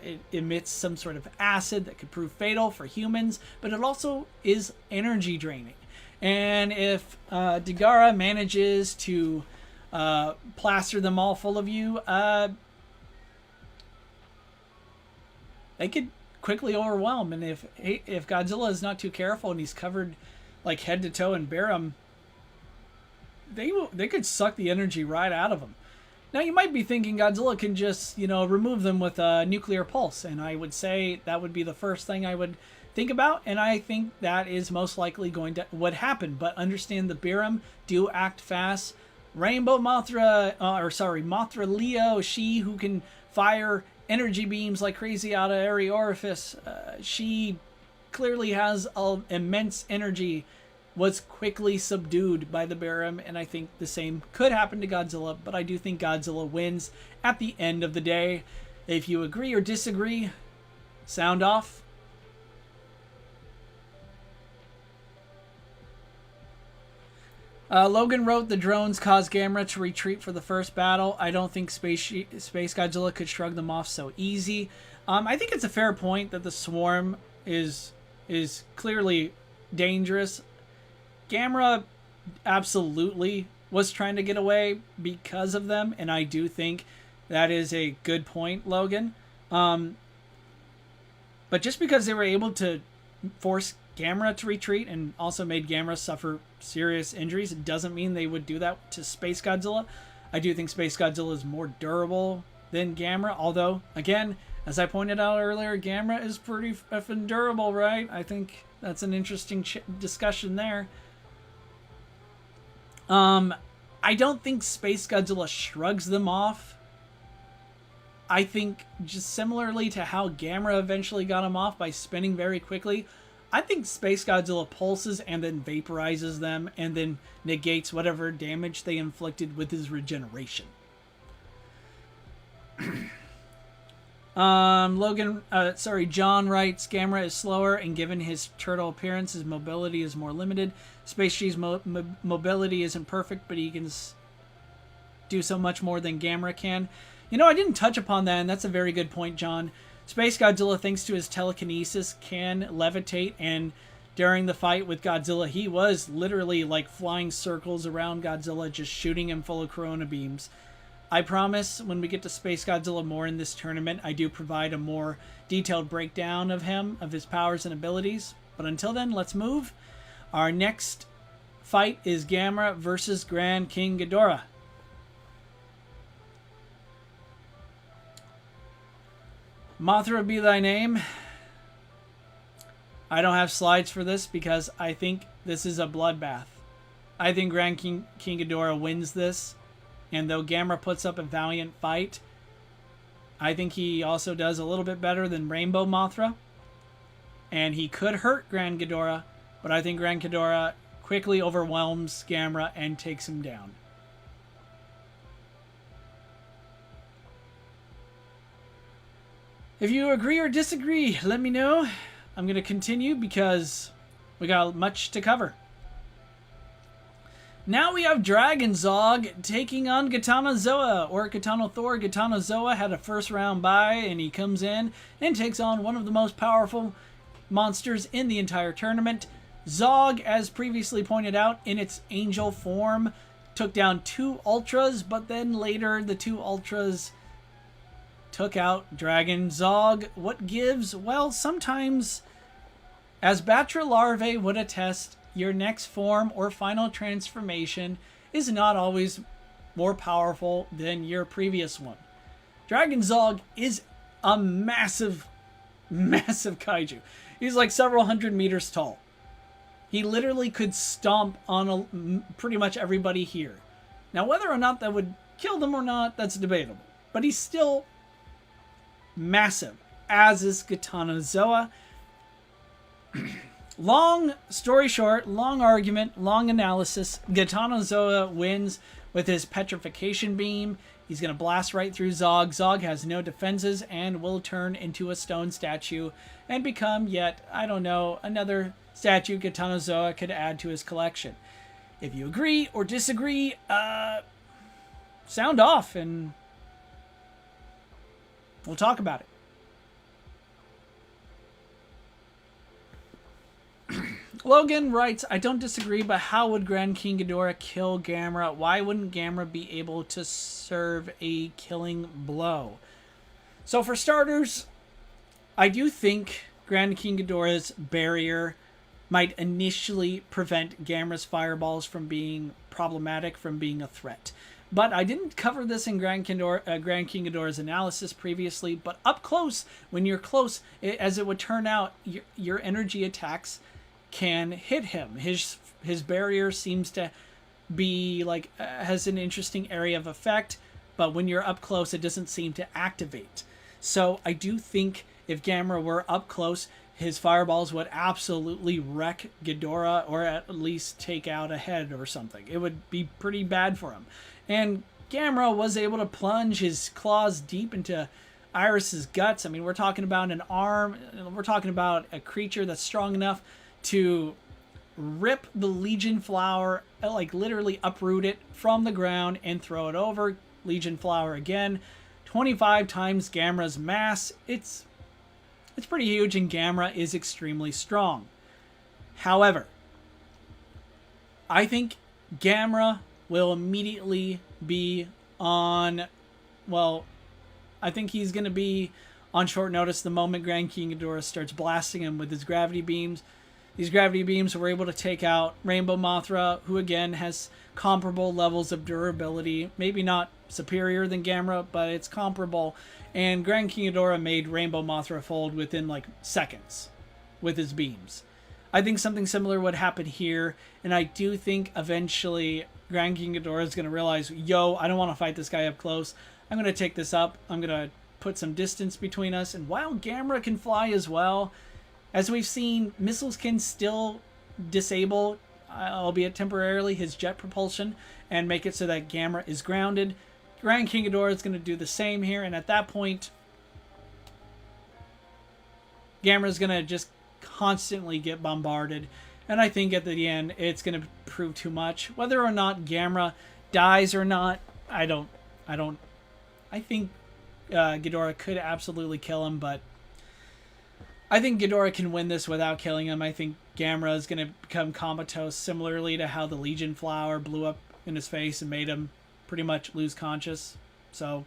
it emits some sort of acid that could prove fatal for humans, but it also is energy draining. And if Dagara manages to plaster them all full of you, they could quickly overwhelm. And if Godzilla is not too careful and he's covered like head to toe in barium, they could suck the energy right out of him. Now you might be thinking Godzilla can just, remove them with a nuclear pulse, and I would say that would be the first thing I would think about, and I think that is most likely would happen. But understand the barium do act fast. Rainbow Mothra, Mothra Leo, she who can fire energy beams like crazy out of every orifice, she clearly has immense energy, was quickly subdued by the barium, and I think the same could happen to Godzilla, but I do think Godzilla wins at the end of the day. If you agree or disagree, sound off. Logan wrote, the drones caused Gamera to retreat for the first battle. I don't think Space Godzilla could shrug them off so easy. I think it's a fair point that the swarm is clearly dangerous. Gamera absolutely was trying to get away because of them, and I do think that is a good point, Logan. But just because they were able to force Gamera to retreat and also made Gamera suffer serious injuries. It doesn't mean they would do that to Space Godzilla. I do think Space Godzilla is more durable than Gamera, although, again, as I pointed out earlier, Gamera is pretty effing durable, right? I think that's an interesting discussion there. I don't think Space Godzilla shrugs them off. I think just similarly to how Gamera eventually got him off by spinning very quickly, I think Space Godzilla pulses and then vaporizes them and then negates whatever damage they inflicted with his regeneration. John writes, Gamera is slower, and given his turtle appearance, his mobility is more limited. Space G's mobility isn't perfect, but he can do so much more than Gamera can. You know, I didn't touch upon that, and that's a very good point, John. Space Godzilla, thanks to his telekinesis, can levitate, and during the fight with Godzilla, he was literally like flying circles around Godzilla, just shooting him full of corona beams. I promise when we get to Space Godzilla more in this tournament, I do provide a more detailed breakdown of him, of his powers and abilities. But until then, let's move. Our next fight is Gamera versus Grand King Ghidorah. Mothra be thy name. I don't have slides for this because I think this is a bloodbath. I think Grand King Ghidorah wins this. And though Gamera puts up a valiant fight, I think he also does a little bit better than Rainbow Mothra. And he could hurt Grand Ghidorah, but I think Grand Ghidorah quickly overwhelms Gamera and takes him down. If you agree or disagree, let me know. I'm going to continue because we got much to cover. Now we have Dragon Zog taking on Gitanozoa, or Gitano Thor. Gitanozoa had a first round bye, and he comes in and takes on one of the most powerful monsters in the entire tournament. Zog, as previously pointed out, in its angel form, took down 2 Ultras, but then later the 2 Ultras took out Dragon Zog. What gives? Well, sometimes, as Batra Larvae would attest, your next form or final transformation is not always more powerful than your previous one. Dragon Zog is a massive, massive kaiju. He's like several hundred meters tall. He literally could stomp on pretty much everybody here. Now, whether or not that would kill them or not, that's debatable. But he's still massive, as is Gitanozoa. Long story short, long argument, long analysis. Gitanozoa wins with his petrification beam. He's going to blast right through Zog. Zog has no defenses and will turn into a stone statue and become yet, I don't know, another statue Gitanozoa could add to his collection. If you agree or disagree, sound off and we'll talk about it. Logan writes, I don't disagree, but how would Grand King Ghidorah kill Gamera? Why wouldn't Gamera be able to serve a killing blow? So for starters, I do think Grand King Ghidorah's barrier might initially prevent Gamera's fireballs from being problematic, from being a threat. But I didn't cover this in Grand King Ghidorah's analysis previously, but up close, when you're close, as it would turn out, your energy attacks can hit him. His barrier seems to be like has an interesting area of effect, but when you're up close, it doesn't seem to activate. So I do think if Gamera were up close, his fireballs would absolutely wreck Ghidorah, or at least take out a head or something. It would be pretty bad for him. And Gamera was able to plunge his claws deep into Iris's guts. I mean, we're talking about an arm. We're talking about a creature that's strong enough to rip the Legion flower, like literally uproot it from the ground and throw it over. Legion flower again, 25 times Gamera's mass. It's pretty huge, and Gamera is extremely strong. However, I think Gamera will immediately be on, well, I think he's going to be on short notice the moment Grand King Ghidorah starts blasting him with his gravity beams. These gravity beams were able to take out Rainbow Mothra, who again has comparable levels of durability. Maybe not superior than Gamera, but it's comparable. And Grand King Ghidorah made Rainbow Mothra fold within like seconds with his beams. I think something similar would happen here, and I do think eventually Grand King Ghidorah is going to realize, yo, I don't want to fight this guy up close. I'm going to take this up. I'm going to put some distance between us. And while Gamera can fly as well, as we've seen, missiles can still disable, albeit temporarily, his jet propulsion and make it so that Gamera is grounded. Grand King Ghidorah is going to do the same here, and at that point, Gamera is going to just constantly get bombarded, and I think at the end it's going to prove too much. Whether or not Gamera dies or not, I think Ghidorah could absolutely kill him, but I think Ghidorah can win this without killing him. I think Gamera is going to become comatose, similarly to how the Legion flower blew up in his face and made him pretty much lose conscious. So,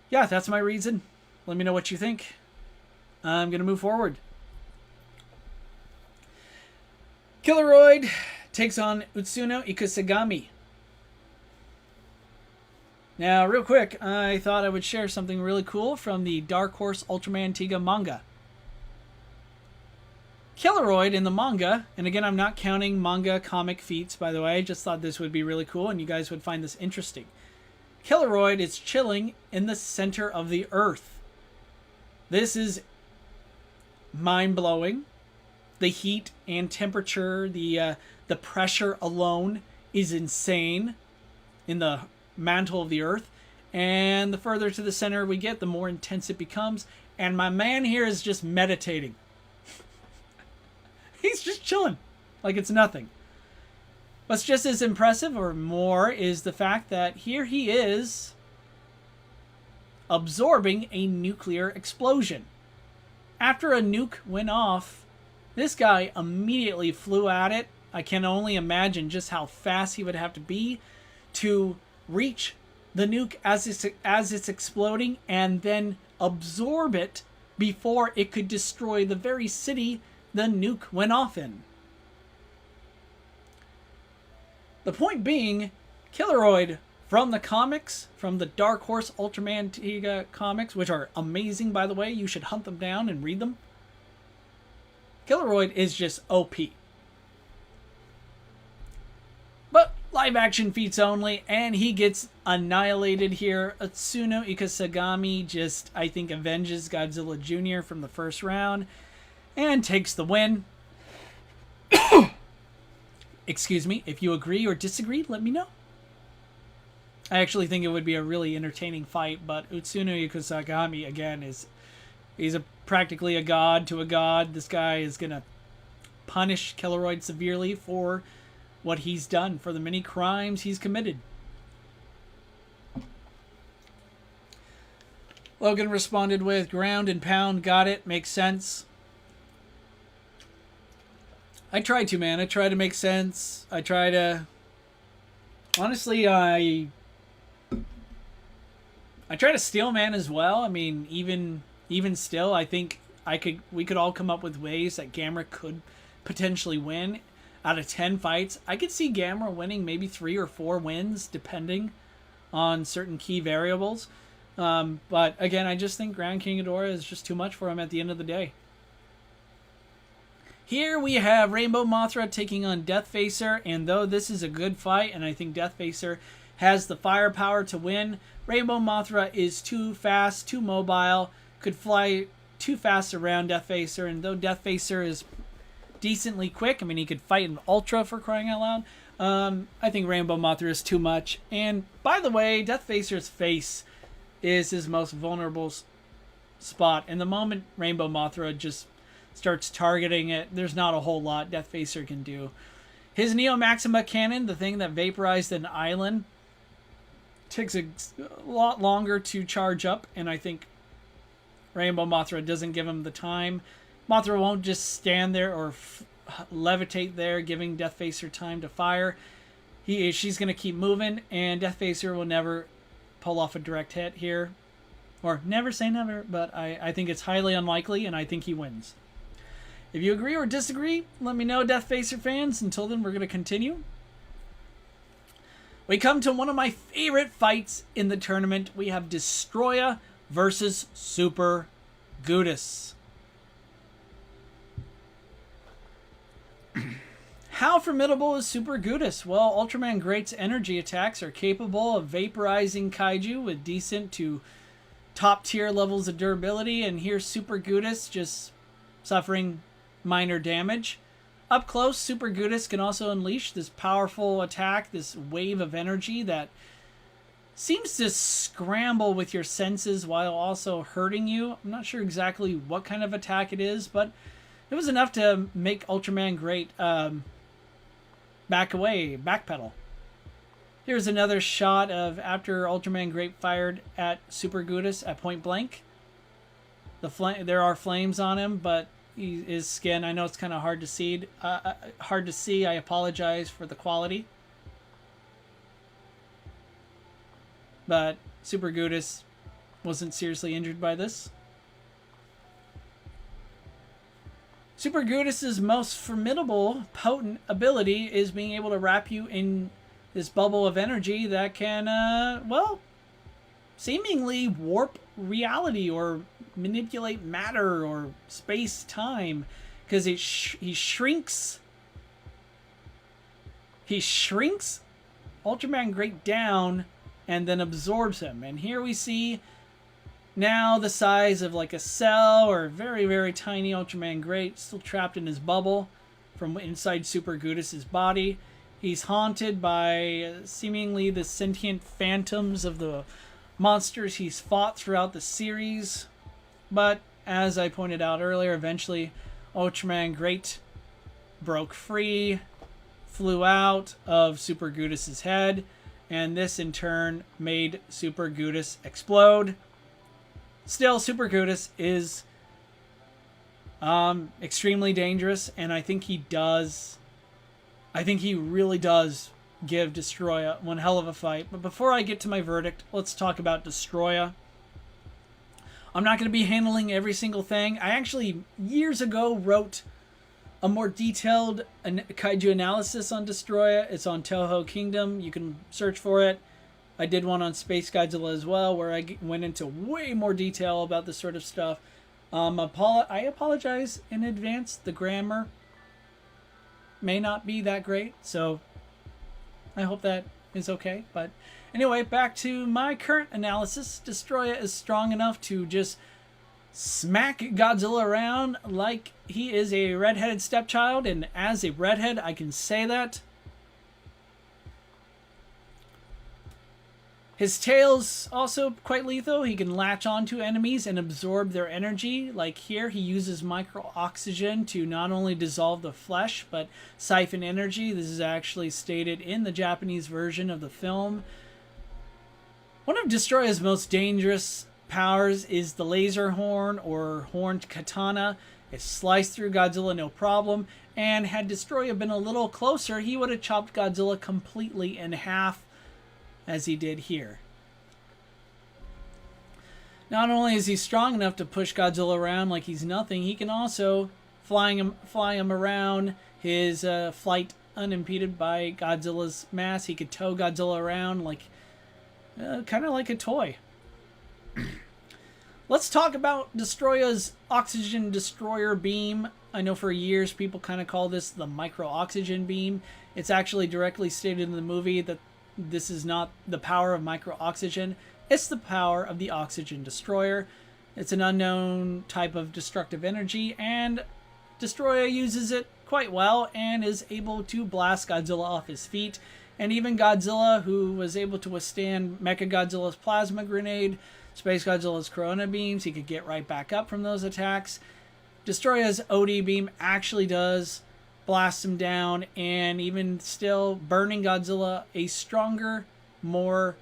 yeah, that's my reason. Let me know what you think. I'm going to move forward. Killeroid takes on Utsuno Ikusagami. Now, real quick, I thought I would share something really cool from the Dark Horse Ultraman Tiga manga. Killeroid in the manga, and again, I'm not counting manga comic feats, by the way, I just thought this would be really cool and you guys would find this interesting. Killeroid is chilling in the center of the earth. This is mind-blowing. The heat and temperature, the pressure alone is insane in the mantle of the earth. And the further to the center we get, the more intense it becomes. And my man here is just meditating. He's just chilling like it's nothing. What's just as impressive or more is the fact that here he is absorbing a nuclear explosion. After a nuke went off, this guy immediately flew at it. I can only imagine just how fast he would have to be to reach the nuke as it's exploding and then absorb it before it could destroy the very city the nuke went off in. The point being, Killeroid from the comics, from the Dark Horse Ultraman Tiga comics, which are amazing, by the way, you should hunt them down and read them. Killeroid is just OP. But live action feats only, and he gets annihilated here. Utsuno Ikusagami just, I think, avenges Godzilla Jr. from the first round and takes the win. Excuse me, if you agree or disagree, let me know. I actually think it would be a really entertaining fight, but Utsuno Ikusagami, again, he's practically a god to a god. This guy is going to punish Killeroid severely for what he's done, for the many crimes he's committed. Logan responded with, ground and pound, got it, makes sense. I try to, man. I try to make sense. I try to... Honestly, I try to steel man as well. I mean, even still, I think we could all come up with ways that Gamera could potentially win. Out of 10 fights, I could see Gamera winning maybe 3 or 4 wins, depending on certain key variables. But again, I just think Grand King Ghidorah is just too much for him at the end of the day. Here we have Rainbow Mothra taking on Deathfacer, and though this is a good fight, and I think Deathfacer has the firepower to win, Rainbow Mothra is too fast, too mobile, could fly too fast around Deathfacer, and though Deathfacer is decently quick, I mean, he could fight an Ultra for crying out loud, I think Rainbow Mothra is too much. And by the way, Deathfacer's face is his most vulnerable spot, and the moment Rainbow Mothra just starts targeting it, there's not a whole lot Deathfacer can do. His Neo Maxima cannon, the thing that vaporized an island, takes a lot longer to charge up, and I think Rainbow Mothra doesn't give him the time. Mothra won't just stand there or levitate there, giving Deathfacer time to fire. She's going to keep moving, and Deathfacer will never pull off a direct hit here. Or never say never, but I think it's highly unlikely, and I think he wins. If you agree or disagree, let me know, Death Facer fans. Until then, we're going to continue. We come to one of my favorite fights in the tournament. We have Destroya versus Super Gudis. How formidable is Super Gudis? Well, Ultraman Great's energy attacks are capable of vaporizing kaiju with decent to top tier levels of durability, and here's Super Gudis just suffering minor damage. Up close, Super Gudis can also unleash this powerful attack, this wave of energy that seems to scramble with your senses while also hurting you. I'm not sure exactly what kind of attack it is, but it was enough to make Ultraman Great backpedal. Here's another shot of after Ultraman Great fired at Super Gudis at point blank. There are flames on him, but his skin, I know it's kind of hard to see. I apologize for the quality. But Super Gudis wasn't seriously injured by this. Super Gudis' most formidable, potent ability is being able to wrap you in this bubble of energy that can, well, seemingly warp reality or manipulate matter or space-time, because he shrinks Ultraman Great down and then absorbs him. And here we see now the size of like a cell or very, very tiny Ultraman Great still trapped in his bubble from inside Super Gudis' body. He's haunted by seemingly the sentient phantoms of the monsters he's fought throughout the series. But as I pointed out earlier, eventually Ultraman Great broke free, flew out of Super Gudis' head, and this in turn made Super Gudis explode. Still, Super Gudis is extremely dangerous, and I think he really does give Destroya one hell of a fight. But before I get to my verdict, let's talk about Destroya. I'm not going to be handling every single thing. I actually, years ago, wrote a more detailed kaiju analysis on Destroya. It's on Toho Kingdom. You can search for it. I did one on Space Godzilla as well, where I went into way more detail about this sort of stuff. I apologize in advance. The grammar may not be that great, so I hope that is okay. But anyway, back to my current analysis. Destroya is strong enough to just smack Godzilla around like he is a redheaded stepchild, and as a redhead, I can say that. His tail's also quite lethal. He can latch onto enemies and absorb their energy. Like here, he uses micro-oxygen to not only dissolve the flesh, but siphon energy. This is actually stated in the Japanese version of the film. One of Destroya's most dangerous powers is the laser horn, or horned katana. It sliced through Godzilla no problem, and had Destroya been a little closer, he would have chopped Godzilla completely in half, as he did here. Not only is he strong enough to push Godzilla around like he's nothing, he can also fly him around, his flight unimpeded by Godzilla's mass. He could tow Godzilla around like kind of like a toy. Let's talk about Destroya's oxygen destroyer beam. I know for years people kind of call this the micro-oxygen beam. It's actually directly stated in the movie that this is not the power of micro-oxygen. It's the power of the oxygen destroyer. It's an unknown type of destructive energy, and Destroya uses it quite well and is able to blast Godzilla off his feet. And even Godzilla, who was able to withstand Mechagodzilla's plasma grenade, Space Godzilla's Corona beams, he could get right back up from those attacks. Destroya's OD beam actually does blast him down, and even still, burning Godzilla, a stronger, more,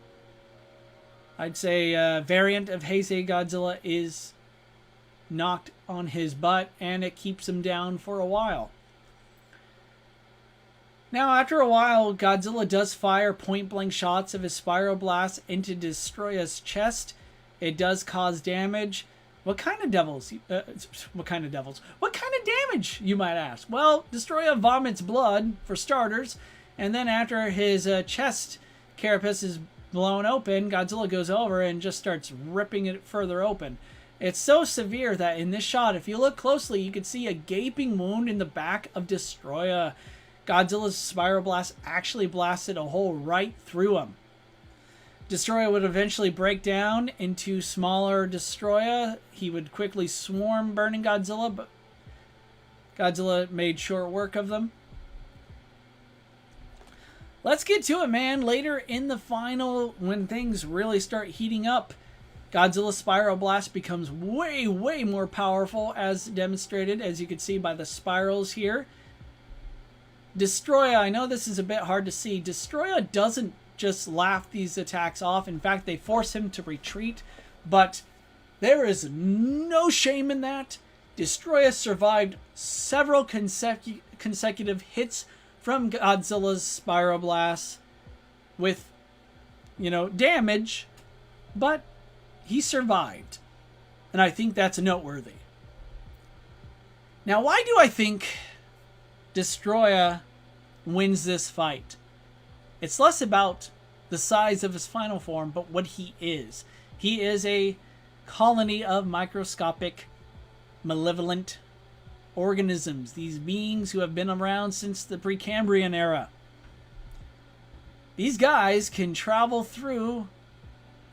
I'd say, variant of Heisei Godzilla, is knocked on his butt, and it keeps him down for a while. Now, after a while, Godzilla does fire point-blank shots of his spiral blast into Destroya's chest. It does cause damage. What kind of damage damage, you might ask? Well, Destroya vomits blood, for starters, and then after his chest carapace is blown open, Godzilla goes over and just starts ripping it further open. It's so severe that in this shot, if you look closely, you can see a gaping wound in the back of Destroya. Godzilla's Spiral Blast actually blasted a hole right through him. Destroya would eventually break down into smaller Destroya. He would quickly swarm burning Godzilla, but Godzilla made short work of them. Let's get to it, man. Later in the final, when things really start heating up, Godzilla's Spiral Blast becomes way, way more powerful, as demonstrated, as you can see by the spirals here. Destroya, I know this is a bit hard to see. Destroya doesn't just laugh these attacks off. In fact, they force him to retreat, but there is no shame in that. Destroya survived several consecutive hits from Godzilla's Spiral Blast with, damage, but he survived. And I think that's noteworthy. Now, why do I think Destroya wins this fight? It's less about the size of his final form, but what he is. He is a colony of microscopic, malevolent organisms. These beings who have been around since the Precambrian era. These guys can travel through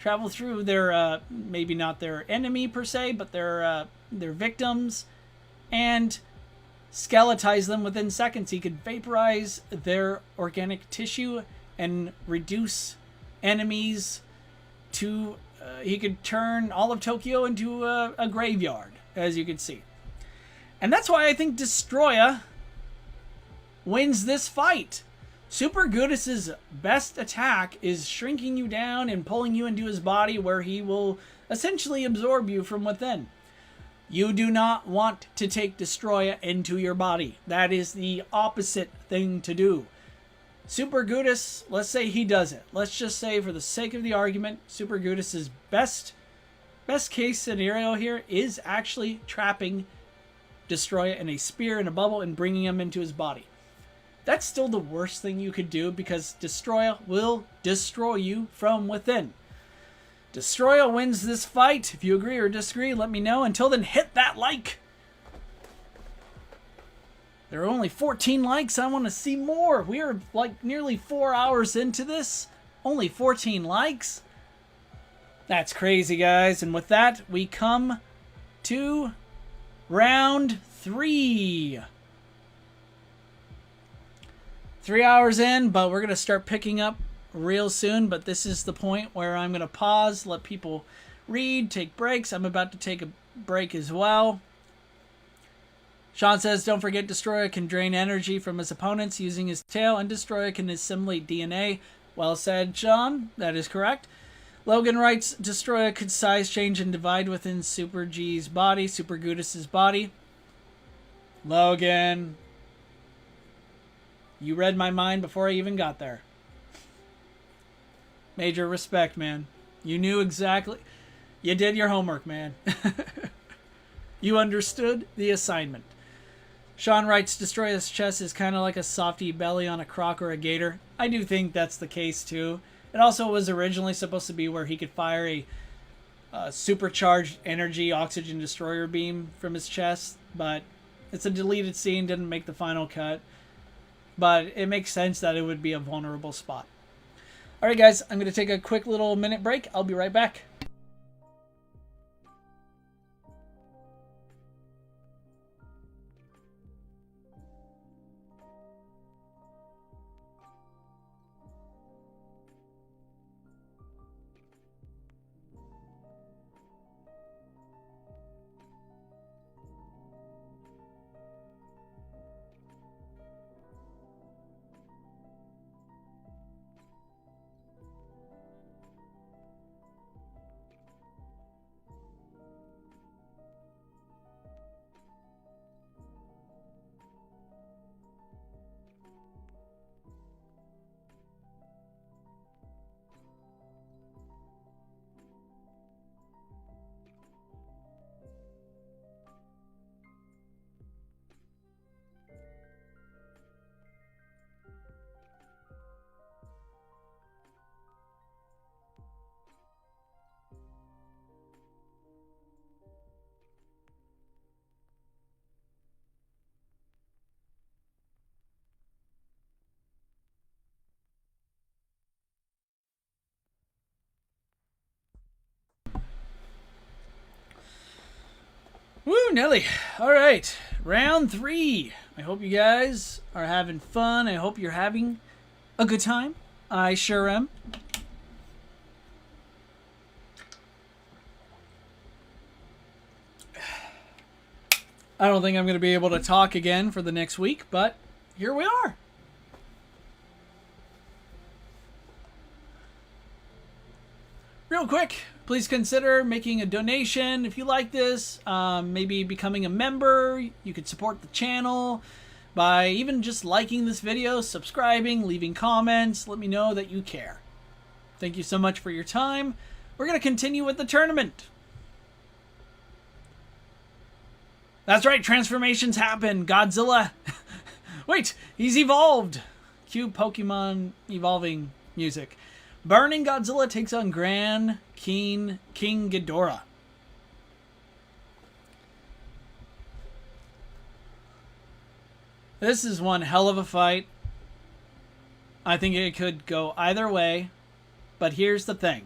their, maybe not their enemy per se, but their victims, and skeletize them within seconds. He could vaporize their organic tissue and reduce enemies to... he could turn all of Tokyo into a graveyard, as you can see. And that's why I think Destroya wins this fight. Super Gudis' best attack is shrinking you down and pulling you into his body, where he will essentially absorb you from within. You do not want to take Destroya into your body. That is the opposite thing to do. Super Gudis, let's say he does it. Let's just say, for the sake of the argument, Super Gudis' best case scenario here is actually trapping Destroya in a spear in a bubble and bringing him into his body. That's still the worst thing you could do, because Destroya will destroy you from within. Destroya wins this fight. If you agree or disagree, let me know. Until then, hit that like. There are only 14 likes. I want to see more. We are like nearly 4 hours into this. Only 14 likes. That's crazy, guys. And with that, we come to round 3. 3 hours in, but we're going to start picking up real soon. But this is the point where I'm going to pause, let people read, take breaks. I'm about to take a break as well. Sean says, don't forget Destroya can drain energy from his opponents using his tail, and Destroya can assimilate DNA. Well said, Sean. That is correct. Logan writes, Destroya could size change and divide within Super G's body, Super Gudis' body. Logan, you read my mind before I even got there. Major respect, man. You knew exactly. You did your homework, man. You understood the assignment. Sean writes, Destroya's chest is kind of like a softy belly on a croc or a gator. I do think that's the case, too. It also was originally supposed to be where he could fire a supercharged energy oxygen destroyer beam from his chest, but it's a deleted scene, didn't make the final cut. But it makes sense that it would be a vulnerable spot. Alright guys, I'm going to take a quick little minute break. I'll be right back. Whew, Nelly. All right, round 3. I hope you guys are having fun. I hope you're having a good time. I sure am. I don't think I'm going to be able to talk again for the next week, but here we are. Real quick, please consider making a donation if you like this. Maybe becoming a member. You could support the channel by even just liking this video, subscribing, leaving comments. Let me know that you care. Thank you so much for your time. We're going to continue with the tournament. That's right, transformations happen. Godzilla. Wait, he's evolved. Cue Pokemon evolving music. Burning Godzilla takes on Grand King Ghidorah. This is one hell of a fight. I think it could go either way, but here's the thing.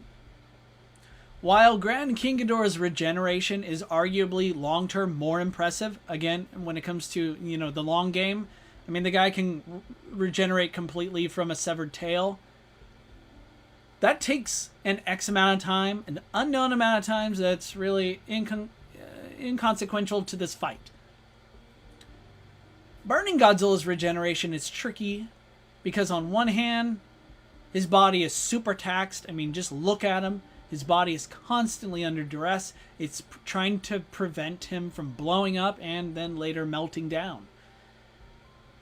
While Grand King Ghidorah's regeneration is arguably long-term more impressive, again, when it comes to, you know, the long game, I mean, the guy can regenerate completely from a severed tail. That takes an X amount of time, an unknown amount of times that's really inconsequential to this fight. Burning Godzilla's regeneration is tricky because on one hand, his body is super taxed. I mean, just look at him. His body is constantly under duress. It's trying to prevent him from blowing up and then later melting down.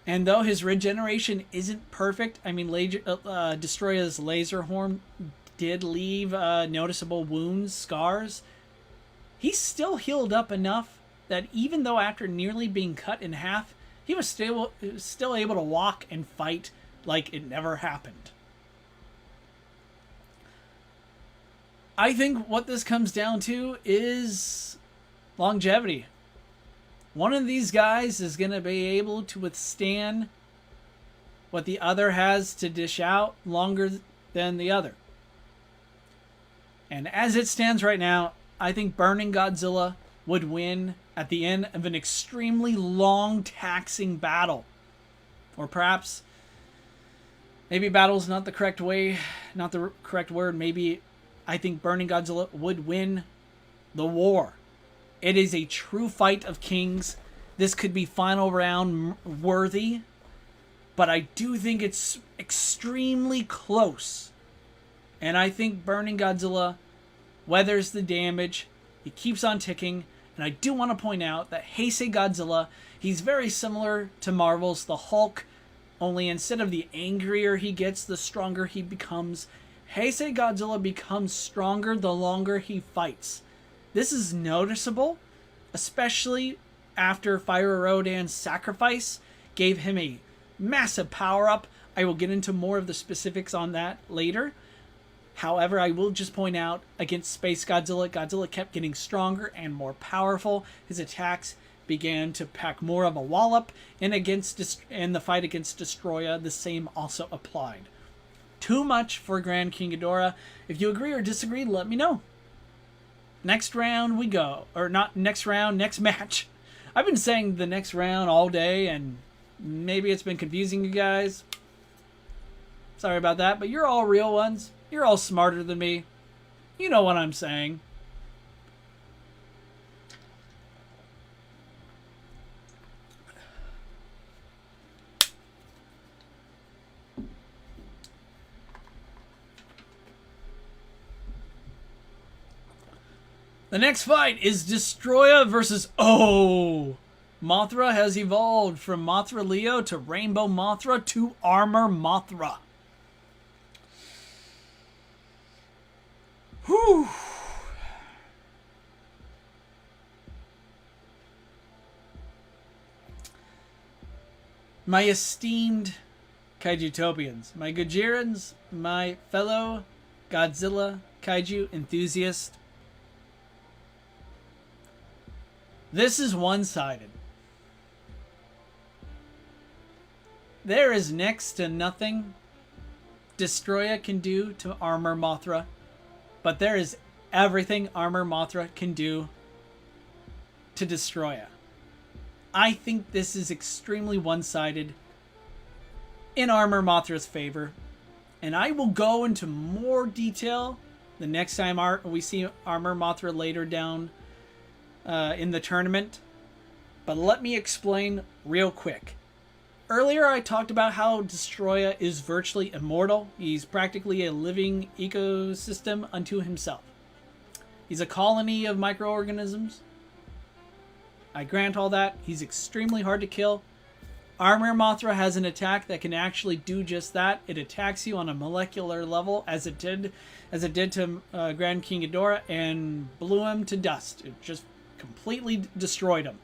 And though his regeneration isn't perfect, I mean, Destroya's laser horn did leave noticeable wounds, scars. He's still healed up enough that even though after nearly being cut in half, he was still able to walk and fight like it never happened. I think what this comes down to is longevity. One of these guys is going to be able to withstand what the other has to dish out longer than the other. And as it stands right now, I think Burning Godzilla would win at the end of an extremely long, taxing battle. Or perhaps, maybe battle's not the correct way, not the correct word. Maybe I think Burning Godzilla would win the war. It is a true fight of kings. This could be final round worthy, but I do think it's extremely close. And I think Burning Godzilla weathers the damage. He keeps on ticking. And I do want to point out that Heisei Godzilla, he's very similar to Marvel's The Hulk, only instead of the angrier he gets, the stronger he becomes. Heisei Godzilla becomes stronger the longer he fights. This is noticeable, especially after Fire Rodan's sacrifice gave him a massive power-up. I will get into more of the specifics on that later. However, I will just point out, against Space Godzilla, Godzilla kept getting stronger and more powerful. His attacks began to pack more of a wallop, and the fight against Destroya, the same also applied. Too much for Grand King Ghidorah. If you agree or disagree, let me know. Next round we go. Or not next round, next match. I've been saying the next round all day, and maybe it's been confusing you guys. Sorry about that, but you're all real ones. You're all smarter than me. You know what I'm saying. The next fight is Destroya versus... Oh! Mothra has evolved from Mothra Leo to Rainbow Mothra to Armor Mothra. Whew! My esteemed Kaijutopians, my Gojirans, my fellow Godzilla Kaiju enthusiasts, this is one-sided. There is next to nothing Destroya can do to Armor Mothra, but there is everything Armor Mothra can do to Destroya. I think this is extremely one-sided in Armor Mothra's favor. And I will go into more detail the next time we see Armor Mothra later down in the tournament. But let me explain real quick. Earlier I talked about how Destroya is virtually immortal. He's practically a living ecosystem unto himself. He's a colony of microorganisms. I grant all that. He's extremely hard to kill. Armor Mothra has an attack that can actually do just that. It attacks you on a molecular level, as it did to Grand King Ghidorah, and blew him to dust. It just completely destroyed him.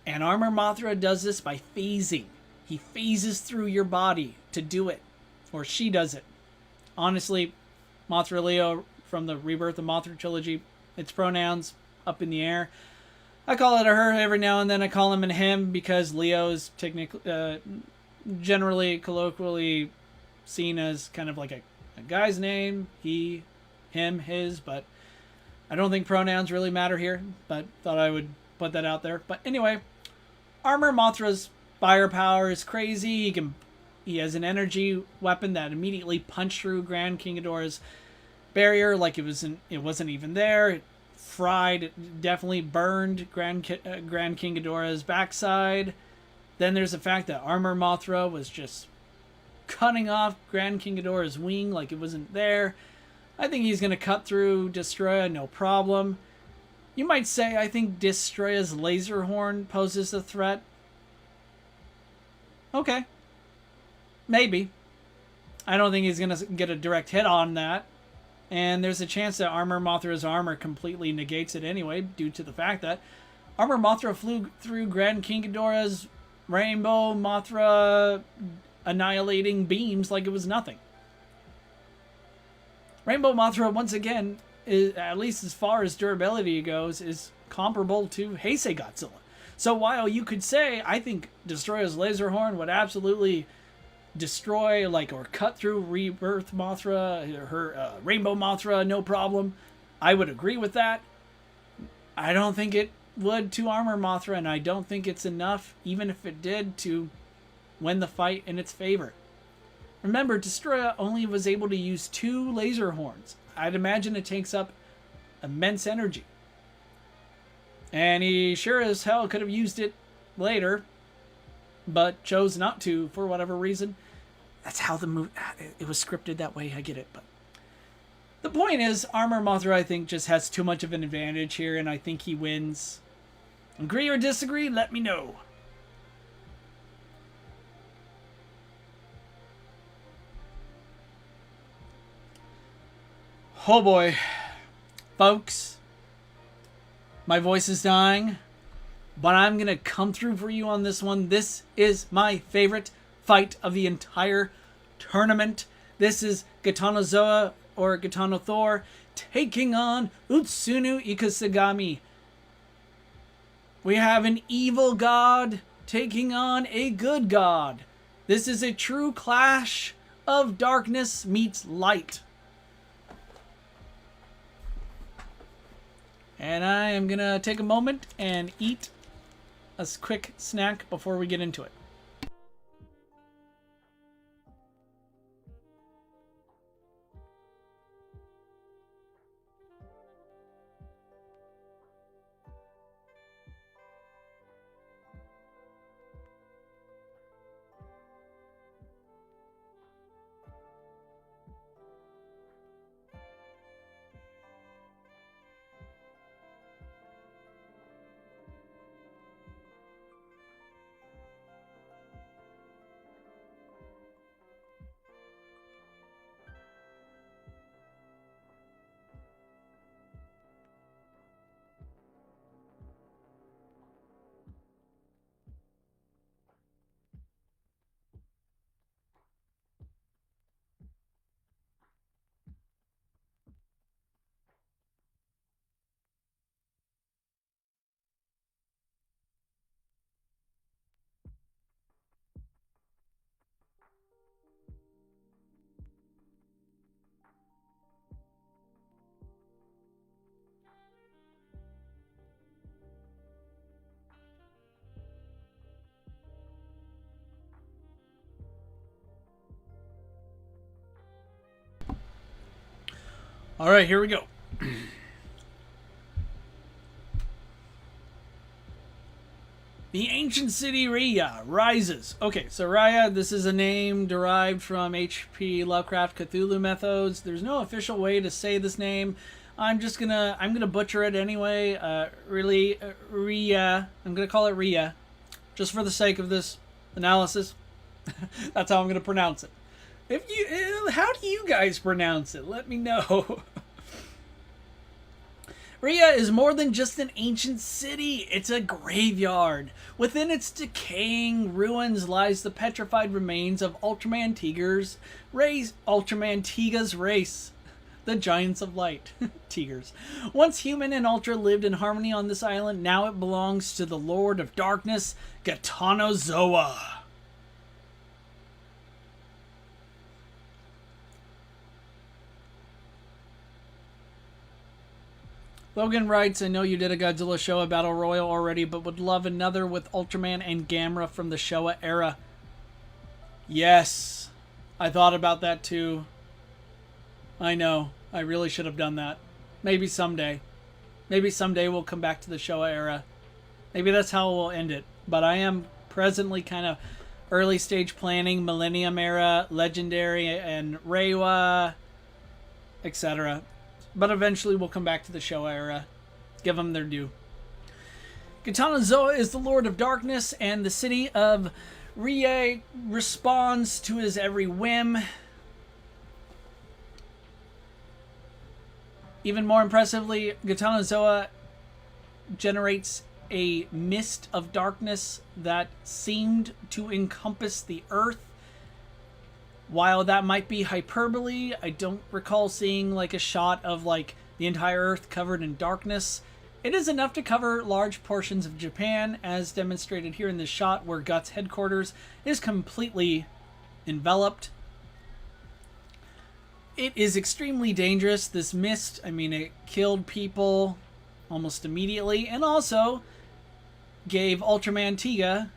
And Armor Mothra does this by phasing. He phases through your body to do it, or she does it. Honestly, Mothra Leo from the Rebirth of Mothra trilogy, its pronouns up in the air. I call it a her every now and then. I call him a him because Leo is technically, generally, colloquially seen as kind of like a guy's name. He, him, his, but I don't think pronouns really matter here, but thought I would put that out there. But anyway, Armor Mothra's firepower is crazy. He has an energy weapon that immediately punched through Grand King Ghidorah's barrier like it wasn't even there. It fried, it definitely burned Grand King Ghidorah's backside. Then there's the fact that Armor Mothra was just cutting off Grand King Ghidorah's wing like it wasn't there. I think he's going to cut through Destroya, no problem. You might say I think Destroya's laser horn poses a threat. Okay. Maybe. I don't think he's going to get a direct hit on that. And there's a chance that Armor Mothra's armor completely negates it anyway, due to the fact that Armor Mothra flew through Grand King Ghidorah's Rainbow Mothra annihilating beams like it was nothing. Rainbow Mothra, once again, is, at least as far as durability goes, is comparable to Heisei Godzilla. So while you could say, I think Destroya's laser horn would absolutely destroy, or cut through Rebirth Mothra, her Rainbow Mothra, no problem, I would agree with that. I don't think it would to Armor Mothra, and I don't think it's enough, even if it did, to win the fight in its favor. Remember, Destroya only was able to use 2 laser horns. I'd imagine it takes up immense energy. And he sure as hell could have used it later, but chose not to for whatever reason. That's how the movie, it was scripted that way, I get it. But the point is, Armor Mothra, I think, just has too much of an advantage here, and I think he wins. Agree or disagree? Let me know. Oh boy. Folks, my voice is dying, but I'm going to come through for you on this one. This is my favorite fight of the entire tournament. This is Gitanozoa, or Gitano Thor, taking on Utsunu Ikasagami. We have an evil god taking on a good god. This is a true clash of darkness meets light. And I am going to take a moment and eat a quick snack before we get into it. All right, here we go. The ancient city Raya rises. Okay, so Raya, this is a name derived from H.P. Lovecraft Cthulhu Mythos. There's no official way to say this name. I'm gonna butcher it anyway. Raya. I'm gonna call it Raya, just for the sake of this analysis. That's how I'm gonna pronounce it. How do you guys pronounce it? Let me know. Raya is more than just an ancient city. It's a graveyard. Within its decaying ruins lies the petrified remains of Ultraman Tiga's race. The Giants of Light. Tigers. Once human and Ultra lived in harmony on this island, now it belongs to the Lord of Darkness, Gitanozoa. Logan writes, I know you did a Godzilla Showa Battle Royal already, but would love another with Ultraman and Gamera from the Showa era. Yes. I thought about that too. I know. I really should have done that. Maybe someday. Maybe someday we'll come back to the Showa era. Maybe that's how we'll end it. But I am presently kind of early stage planning Millennium Era, Legendary, and Reiwa, etc. But eventually we'll come back to the Showa era. Give them their due. Gitanozoa is the Lord of Darkness, and the city of Rie responds to his every whim. Even more impressively, Gitanozoa generates a mist of darkness that seemed to encompass the earth. While that might be hyperbole, I don't recall seeing like a shot of like the entire earth covered in darkness. It is enough to cover large portions of Japan, as demonstrated here in this shot where Guts' headquarters is completely enveloped. It is extremely dangerous, this mist. I mean, it killed people almost immediately, and also gave Ultraman Tiga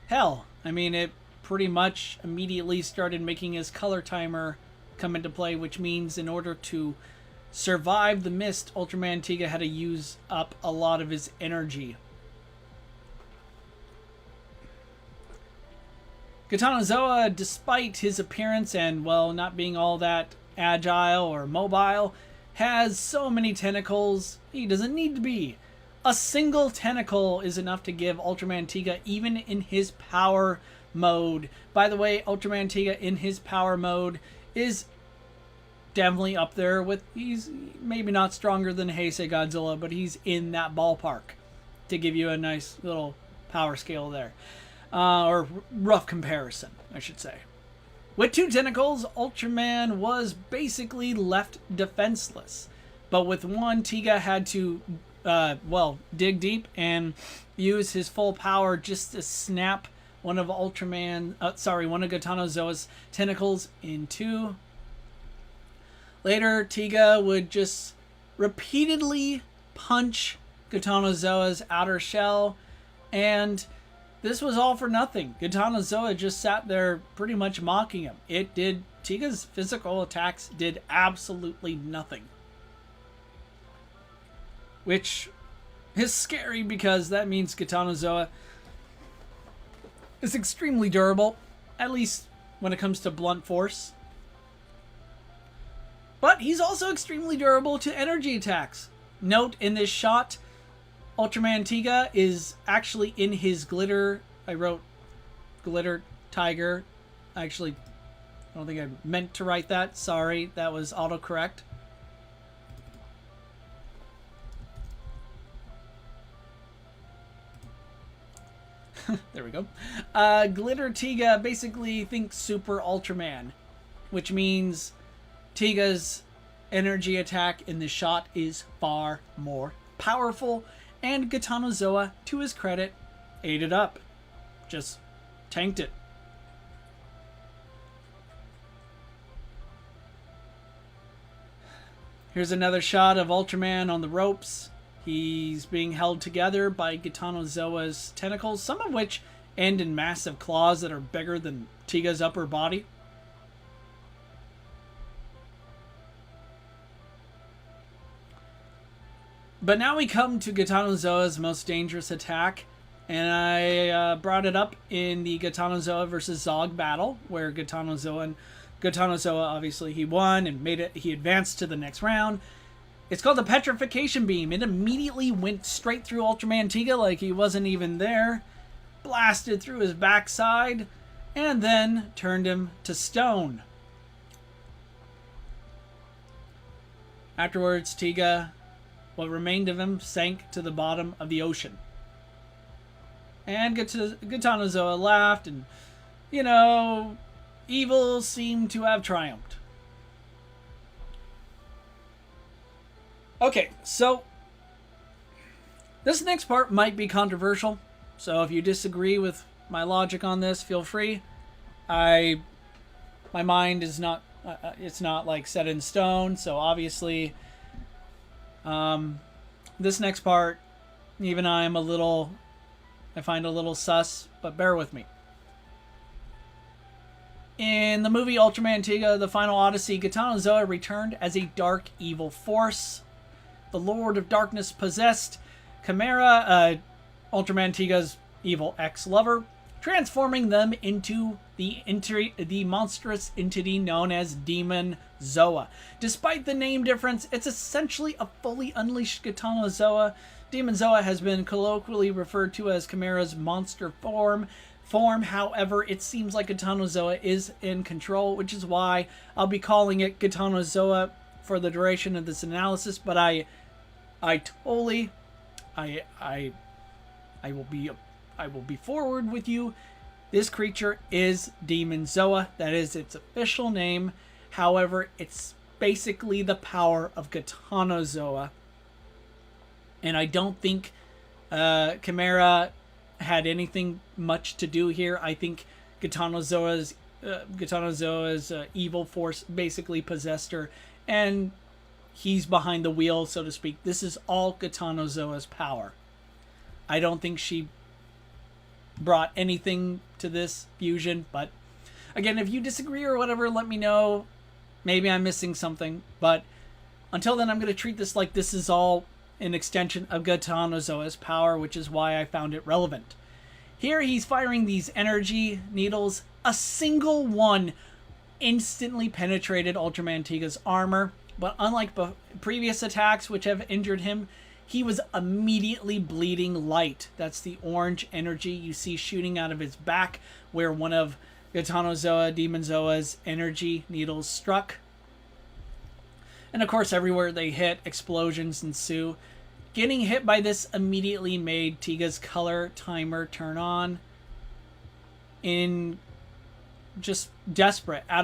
hell. I mean, it pretty much immediately started making his color timer come into play, which means in order to survive the mist, Ultraman Tiga had to use up a lot of his energy. Gitanozoa, despite his appearance and, well, not being all that agile or mobile, has so many tentacles he doesn't need to be. A single tentacle is enough to give Ultraman Tiga even in his power mode. By the way, Ultraman Tiga in his power mode is definitely up there with, he's maybe not stronger than Heisei Godzilla, but he's in that ballpark, to give you a nice little power scale there. Or rough comparison, I should say. With two tentacles, Ultraman was basically left defenseless. But with one, Tiga had to, dig deep and use his full power just to snap one of Gitanozoa's tentacles in two. Later, Tiga would just repeatedly punch Gitanozoa's outer shell, and this was all for nothing. Gitanozoa just sat there pretty much mocking him. Tiga's physical attacks did absolutely nothing. Which is scary because that means Gitanozoa is extremely durable, at least when it comes to blunt force. But he's also extremely durable to energy attacks. Note in this shot, Ultraman Tiga is actually in his glitter. I wrote glitter tiger. Actually, I don't think I meant to write that. Sorry, that was autocorrect. There we go. Glitter Tiga basically thinks Super Ultraman, which means Tiga's energy attack in this shot is far more powerful, and Gitanozoa, to his credit, ate it up. Just tanked it. Here's another shot of Ultraman on the ropes. He's being held together by Gitanozoa's tentacles, some of which end in massive claws that are bigger than Tiga's upper body. But now we come to Gitanozoa's most dangerous attack, and I brought it up in the Gitanozoa versus Zog battle, where Gitanozoa obviously he won and he advanced to the next round. It's called the Petrification Beam. It immediately went straight through Ultraman Tiga like he wasn't even there, blasted through his backside, and then turned him to stone. Afterwards, Tiga, what remained of him, sank to the bottom of the ocean. And Gitanozoa laughed, and, evil seemed to have triumphed. Okay, so this next part might be controversial, so if you disagree with my logic on this, feel free. My mind is not, it's not like set in stone, so obviously, this next part, even I find a little sus, but bear with me. In the movie Ultraman Tiga, The Final Odyssey, Gitanozoa returned as a dark evil force. The Lord of Darkness possessed Chimera, Ultraman Tiga's evil ex-lover, transforming them into the monstrous entity known as Demon Zoa. Despite the name difference, it's essentially a fully unleashed Gitanozoa. Demon Zoa has been colloquially referred to as Chimera's monster form. However, it seems like Gitanozoa is in control, which is why I'll be calling it Gitanozoa for the duration of this analysis. But I will be forward with you. This creature is Demon Zoa. That is its official name. However, it's basically the power of Gitanozoa. And I don't think Chimera had anything much to do here. I think Gitanozoa's evil force basically possessed her, and he's behind the wheel, so to speak. This is all Gitanozoa's power. I don't think she brought anything to this fusion, but again, if you disagree or whatever, let me know. Maybe I'm missing something, but until then, I'm going to treat this like this is all an extension of Gitanozoa's power, which is why I found it relevant. Here he's firing these energy needles. A single one instantly penetrated Ultraman Tiga's armor, but unlike previous attacks which have injured him, he was immediately bleeding light. That's the orange energy you see shooting out of his back, where one of Gitanozoa, Demon Zoa's energy needles struck. And of course, everywhere they hit, explosions ensue. Getting hit by this immediately made Tiga's color timer turn on. Out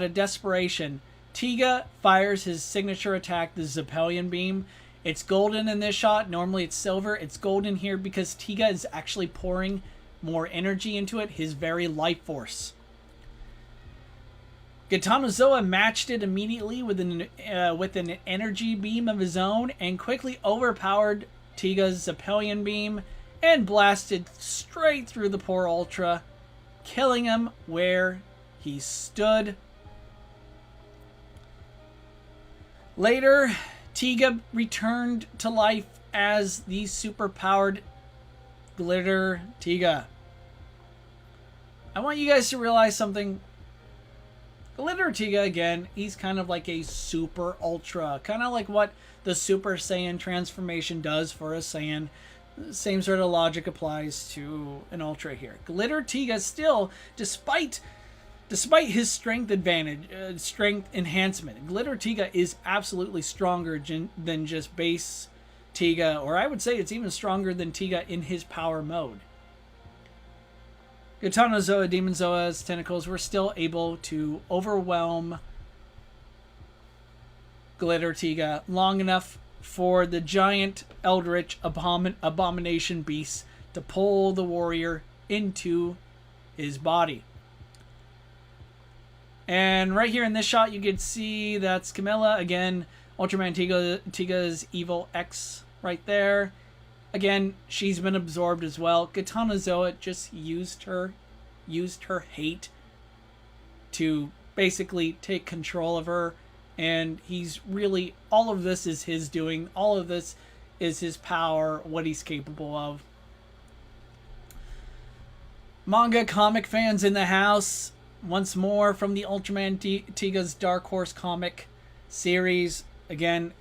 of desperation, Tiga fires his signature attack, the Zeppelian Beam. It's golden in this shot. Normally it's silver. It's golden here because Tiga is actually pouring more energy into it, his very life force. Gitanozoa matched it immediately with an energy beam of his own and quickly overpowered Tiga's Zeppelian Beam and blasted straight through the poor Ultra, killing him where he stood. Later, Tiga returned to life as the superpowered Glitter Tiga. I want you guys to realize something. Glitter Tiga, again, he's kind of like a super ultra. Kind of like what the Super Saiyan transformation does for a Saiyan. Same sort of logic applies to an ultra here. Glitter Tiga still, despite his strength enhancement, Glitter Tiga is absolutely stronger than just base Tiga, or I would say it's even stronger than Tiga in his power mode. Gitanozoa, Demon Zoa's tentacles were still able to overwhelm Glitter Tiga long enough for the giant eldritch abomination beast to pull the warrior into his body. And right here in this shot, you can see that's Camilla. Again, Ultraman Tiga's evil X right there. Again, she's been absorbed as well. Gitanozoa just used her hate to basically take control of her. And he's really, all of this is his doing. All of this is his power, what he's capable of. Manga comic fans in the house, once more from the Ultraman Tiga's Dark Horse comic series. Again,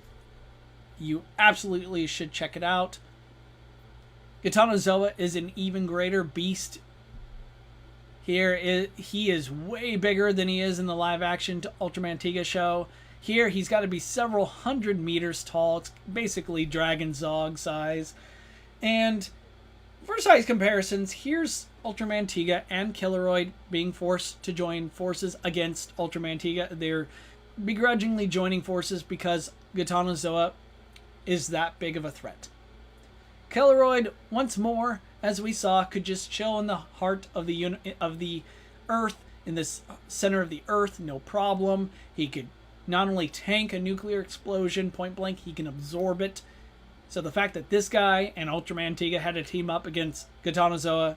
you absolutely should check it out. Gitanozoa is an even greater beast. Here, he is way bigger than he is in the live-action Ultraman Tiga show. Here, he's got to be several hundred meters tall. It's basically Dragon Zog size. And for size comparisons, here's Ultraman Tiga and Killeroid being forced to join forces against Ultraman Tiga. They're begrudgingly joining forces because Gitanozoa is that big of a threat. Killeroid, once more, as we saw, could just chill in the heart of the Earth, in the center of the Earth, no problem. He could not only tank a nuclear explosion point blank, he can absorb it. So the fact that this guy and Ultraman Tiga had to team up against Gitanozoa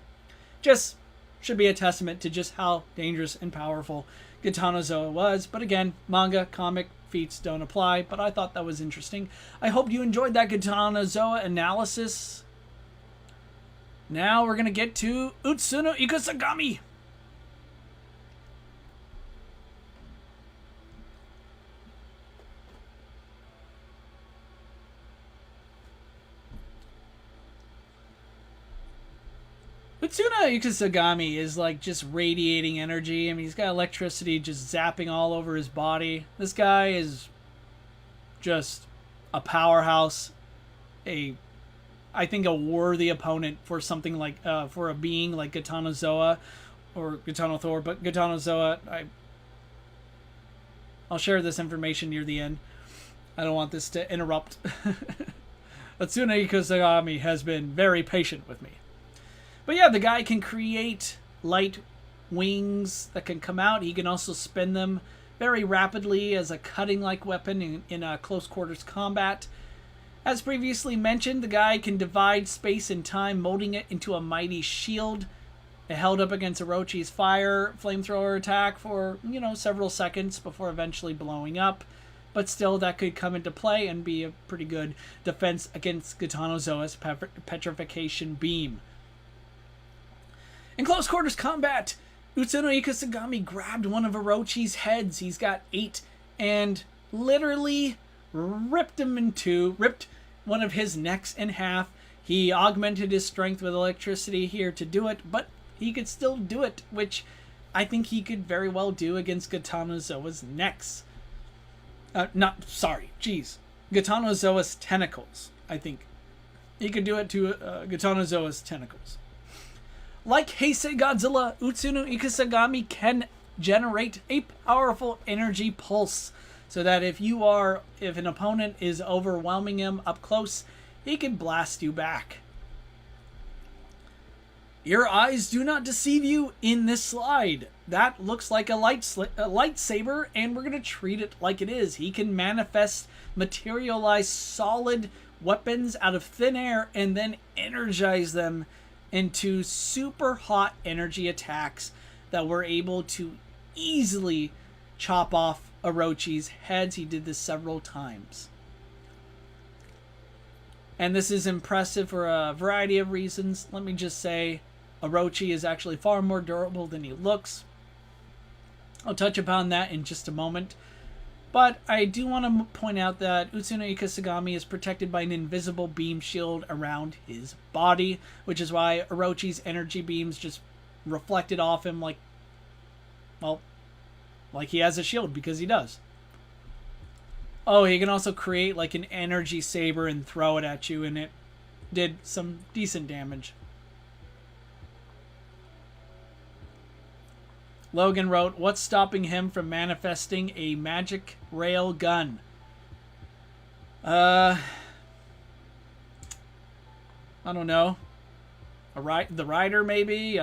just should be a testament to just how dangerous and powerful Gitanozoa was. But again, manga, comic, feats don't apply, but I thought that was interesting. I hope you enjoyed that Gitanozoa analysis. Now we're going to get to Utsuno Ikusagami. Utsuno Ikusagami is like just radiating energy. I mean, he's got electricity just zapping all over his body. This guy is just a powerhouse, I think a worthy opponent for something like, for a being like Gitanozoa or Gitanothor, but Gitanozoa, I'll share this information near the end. I don't want this to interrupt. Utsuno Ikusagami has been very patient with me. But yeah, the guy can create light wings that can come out. He can also spin them very rapidly as a cutting-like weapon in a close quarters combat. As previously mentioned, the guy can divide space and time, molding it into a mighty shield. It held up against Orochi's fire flamethrower attack for, several seconds before eventually blowing up. But still, that could come into play and be a pretty good defense against Gitanozoa's petrification beam. In close quarters combat, Utsuno Ikusagami grabbed one of Orochi's heads. He's got 8, and literally ripped one of his necks in half. He augmented his strength with electricity here to do it, but he could still do it, which I think he could very well do against Gitanozoa's necks. Gitanozoa's tentacles, I think. He could do it to Gitanozoa's tentacles. Like Heisei Godzilla, Utsuno Ikusagami can generate a powerful energy pulse, so that if an opponent is overwhelming him up close, he can blast you back. Your eyes do not deceive you in this slide. That looks like a lightsaber, and we're going to treat it like it is. He can materialize solid weapons out of thin air and then energize them into super hot energy attacks that were able to easily chop off Orochi's heads. He did this several times. And this is impressive for a variety of reasons. Let me just say, Orochi is actually far more durable than he looks. I'll touch upon that in just a moment. But I do want to point out that Utsuno Ikusagami is protected by an invisible beam shield around his body, which is why Orochi's energy beams just reflected off him like he has a shield, because he does. Oh, he can also create like an energy saber and throw it at you, and it did some decent damage. Logan wrote, "What's stopping him from manifesting a magic rail gun?" I don't know. The rider, maybe?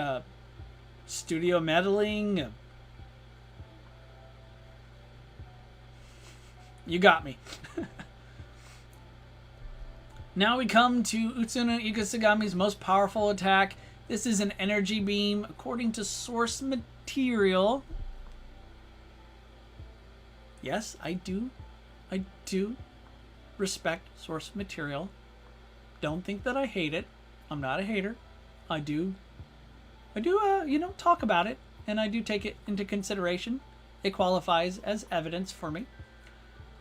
Studio meddling? You got me. Now we come to Utsuno Ikusagami's most powerful attack. This is an energy beam, according to source material. Yes, I do respect source material. Don't think that I hate it. I'm not a hater. I do, talk about it, and I do take it into consideration. It qualifies as evidence for me.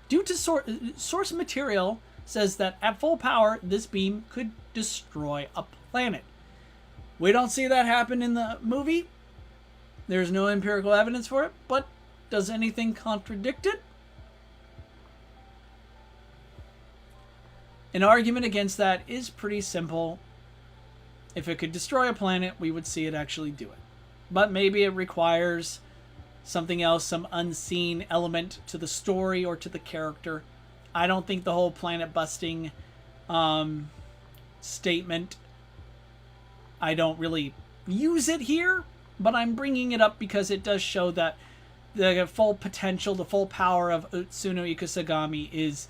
Due to source material says that at full power, this beam could destroy a planet. We don't see that happen in the movie. There's no empirical evidence for it, but does anything contradict it? An argument against that is pretty simple. If it could destroy a planet, we would see it actually do it. But maybe it requires something else, some unseen element to the story or to the character. I don't think the whole planet busting statement, I don't really use it here, but I'm bringing it up because it does show that the full potential, the full power of Utsuno Ikusagami is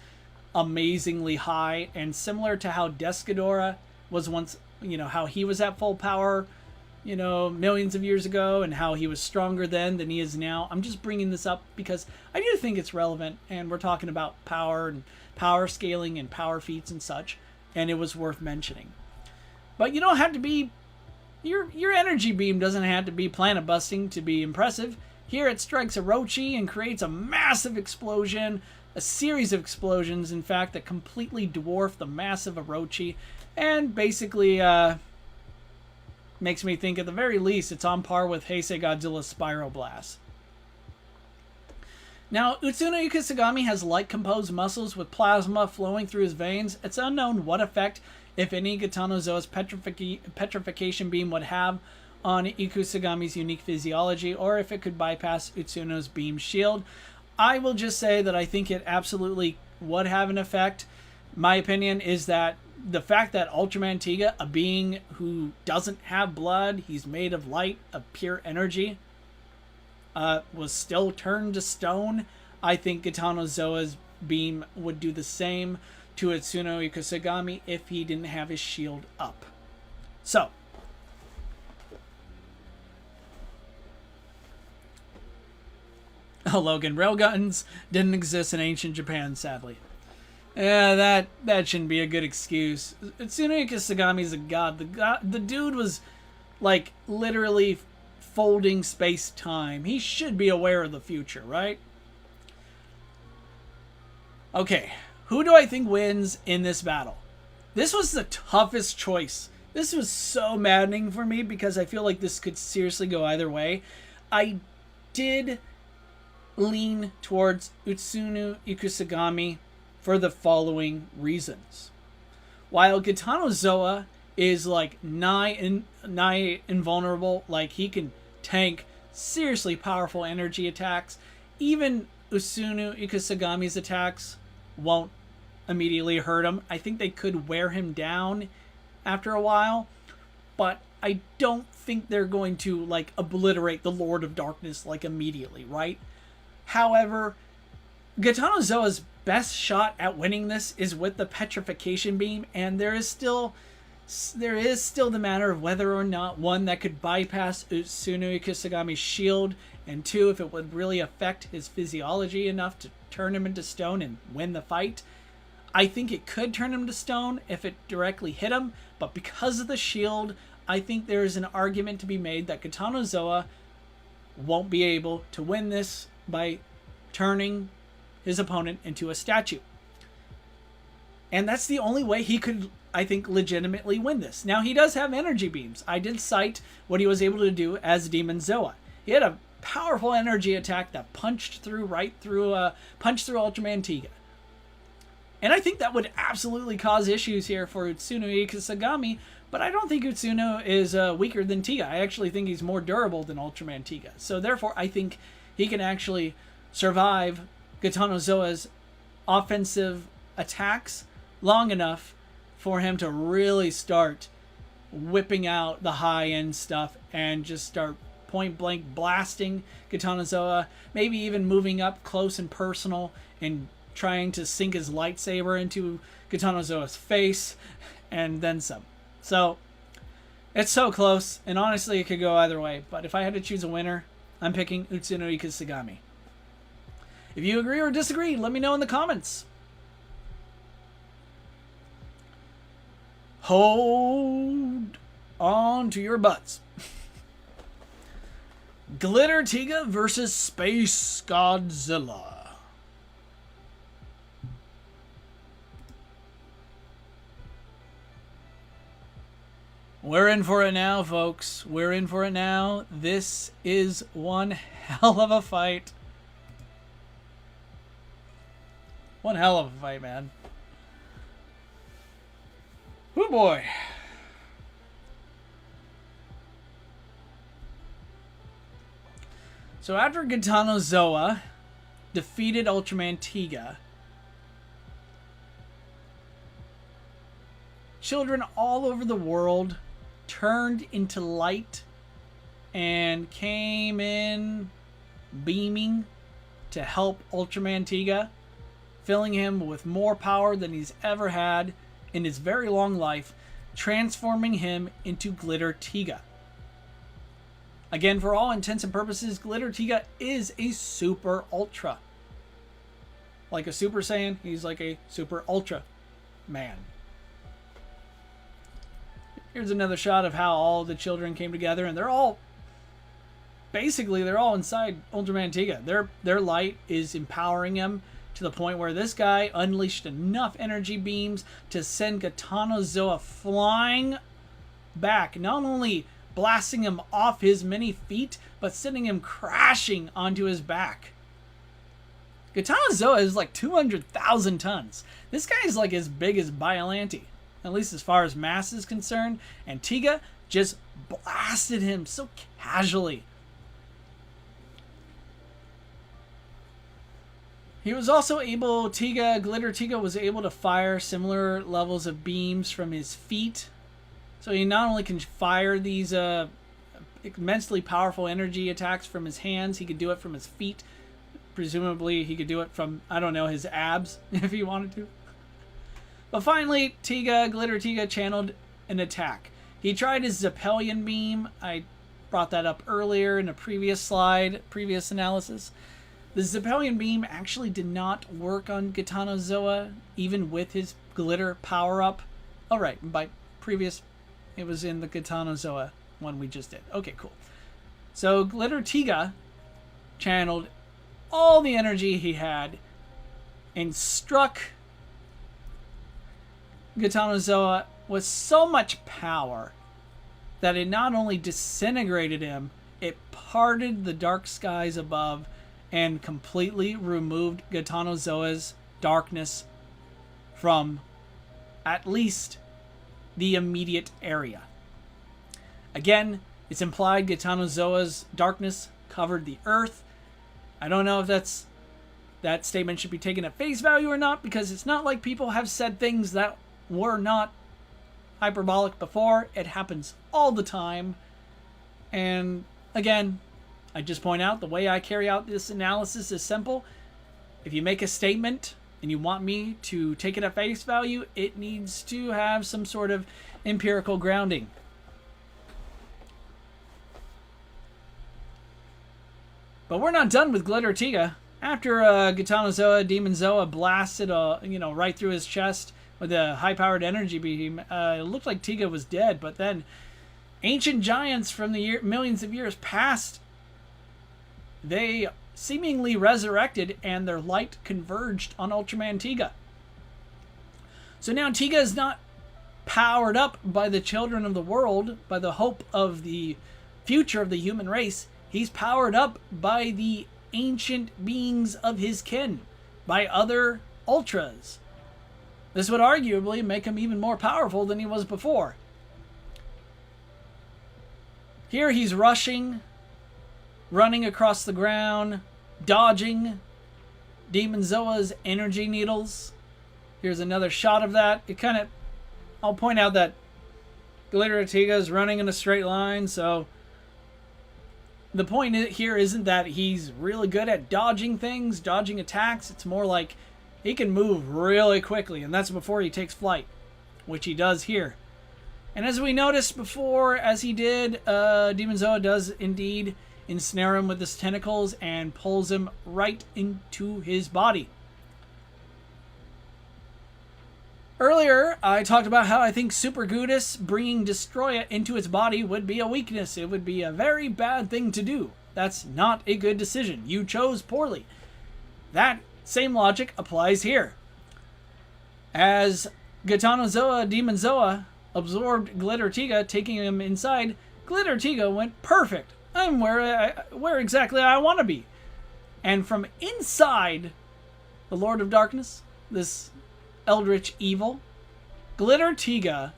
amazingly high, and similar to how Descadora was once, how he was at full power, millions of years ago, and how he was stronger then than he is now. I'm just bringing this up because I do think it's relevant, and we're talking about power and power scaling and power feats and such, and it was worth mentioning. But you don't have to be, your energy beam doesn't have to be planet busting to be impressive. Here it strikes Orochi and creates a massive explosion, a series of explosions, in fact, that completely dwarf the massive Orochi, and basically makes me think at the very least it's on par with Heisei Godzilla's Spyro Blast. Now, Utsuno Ikusagami has light-composed muscles with plasma flowing through his veins. It's unknown what effect, if any, Gitanozoa's petrification beam would have on Ikusagami's unique physiology, or if it could bypass Utsuno's beam shield. I will just say that I think it absolutely would have an effect. My opinion is that the fact that Ultraman Tiga, a being who doesn't have blood, he's made of light, of pure energy, was still turned to stone. I think Gitanozoa's beam would do the same to Utsuno Ikusagami if he didn't have his shield up. So, Logan, railguns didn't exist in ancient Japan, sadly. Yeah, that shouldn't be a good excuse. Utsuno Ikusagami's a god. The dude was, like, literally folding space-time. He should be aware of the future, right? Okay, who do I think wins in this battle? This was the toughest choice. This was so maddening for me because I feel like this could seriously go either way. I did lean towards Utsuno Ikusagami for the following reasons. While Gitanozoa is like nigh invulnerable, like he can tank seriously powerful energy attacks, even Utsuno Ikusagami's attacks won't immediately hurt him. I think they could wear him down after a while, but I don't think they're going to like obliterate the Lord of Darkness like immediately, right? However, Gitanozoa's best shot at winning this is with the petrification beam, and there is still the matter of whether or not, one, that could bypass Utsuno Ikusagami's shield, and two, if it would really affect his physiology enough to turn him into stone and win the fight. I think it could turn him to stone if it directly hit him, but because of the shield, I think there is an argument to be made that Gitanozoa won't be able to win this by turning his opponent into a statue. And that's the only way he could, I think, legitimately win this. Now, he does have energy beams. I did cite what he was able to do as Demon Zoa. He had a powerful energy attack that punched through Ultraman Tiga. And I think that would absolutely cause issues here for Utsuno Ikusagami, but I don't think Utsuno is weaker than Tiga. I actually think he's more durable than Ultraman Tiga. So therefore, I think he can actually survive Gitanozoa's offensive attacks long enough for him to really start whipping out the high-end stuff and just start point-blank blasting Gitanozoa, maybe even moving up close and personal and trying to sink his lightsaber into Gitanozoa's face, and then some. So, it's so close, and honestly it could go either way, but if I had to choose a winner, I'm picking Utsuno Ikusagami. If you agree or disagree, let me know in the comments. Hold on to your butts. Glitter Tiga versus Space Godzilla. We're in for it now, folks. We're in for it now. This is one hell of a fight. One hell of a fight, man. Oh boy. So after Gitanozoa defeated Ultraman Tiga, children all over the world turned into light and came in beaming to help Ultraman Tiga, filling him with more power than he's ever had in his very long life, transforming him into Glitter Tiga. Again, for all intents and purposes, Glitter Tiga is a Super Ultra. Like a Super Saiyan, he's like a Super Ultra man. Here's another shot of how all the children came together, and they're all inside Ultraman Tiga. Their light is empowering him to the point where this guy unleashed enough energy beams to send Gitanozoa flying back, not only blasting him off his many feet, but sending him crashing onto his back. Gitanozoa is like 200,000 tons. This guy is like as big as Biollante, at least as far as mass is concerned, and Tiga just blasted him so casually. He was also able, Glitter Tiga was able to fire similar levels of beams from his feet. So he not only can fire these immensely powerful energy attacks from his hands, he could do it from his feet. Presumably he could do it from, I don't know, his abs if he wanted to. But finally, Glitter Tiga channeled an attack. He tried his Zeppelian beam. I brought that up earlier in a previous analysis. The Zeppelian beam actually did not work on Gitanozoa, even with his glitter power-up. Oh, right, by previous, it was in the Gitanozoa one we just did. Okay, cool. So Glitter Tiga channeled all the energy he had and struck Gitanozoa with so much power that it not only disintegrated him, it parted the dark skies above and completely removed Gitanozoa's darkness from at least the immediate area. Again, it's implied Gitanozoa's darkness covered the earth. I don't know if that statement should be taken at face value or not, because it's not like people have said things that were not hyperbolic before. It happens all the time. And again, I just point out the way I carry out this analysis is simple. If you make a statement and you want me to take it at face value, it needs to have some sort of empirical grounding. But we're not done with Glitter Tiga. After Gitanozoa, Demonzoa blasted right through his chest with a high-powered energy beam, it looked like Tiga was dead, but then ancient giants from the millions of years past, they seemingly resurrected and their light converged on Ultraman Tiga. So now Tiga is not powered up by the children of the world, by the hope of the future of the human race. He's powered up by the ancient beings of his kin, by other Ultras. This would arguably make him even more powerful than he was before. Here he's running across the ground, dodging Demonzoa's energy needles. Here's another shot of that. I'll point out that Glitter Tiga is running in a straight line, so the point here isn't that he's really good at dodging things, dodging attacks. It's more like he can move really quickly, and that's before he takes flight, which he does here. And as we noticed before, as he did, Demonzoa does indeed ensnare him with his tentacles and pulls him right into his body. Earlier, I talked about how I think Super Gudis bringing Destroya into its body would be a weakness. It would be a very bad thing to do. That's not a good decision. You chose poorly. That same logic applies here. As Gitanozoa Demonzoa absorbed Glitter Tiga, taking him inside, Glitter Tiga went perfect. I'm where exactly I want to be. And from inside the Lord of Darkness, this eldritch evil, Glitter Tiga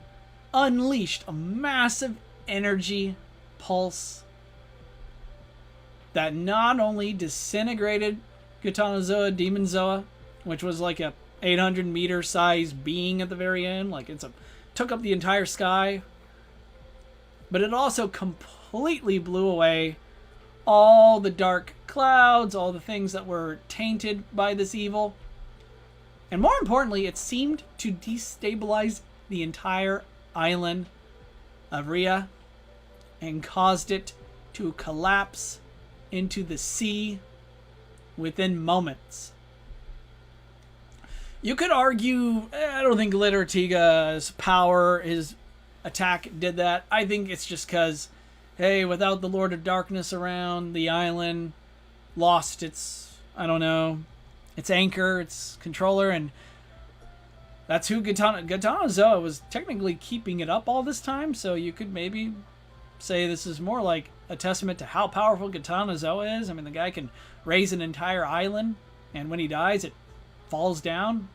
unleashed a massive energy pulse that not only disintegrated Gitanozoa Demonzoa, which was like a 800 meter size being at the very end, like took up the entire sky, but it also completely blew away all the dark clouds, all the things that were tainted by this evil. And more importantly, it seemed to destabilize the entire island of Ria and caused it to collapse into the sea within moments. You could argue, I don't think Glitter Tiga's power, his attack did that. I think it's just because, hey, without the Lord of Darkness around, the island lost its, I don't know, its anchor, its controller, and that's who Gitanozoa was technically keeping it up all this time, so you could maybe say this is more like a testament to how powerful Gitanozoa is. I mean, the guy can raise an entire island, and when he dies, it falls down.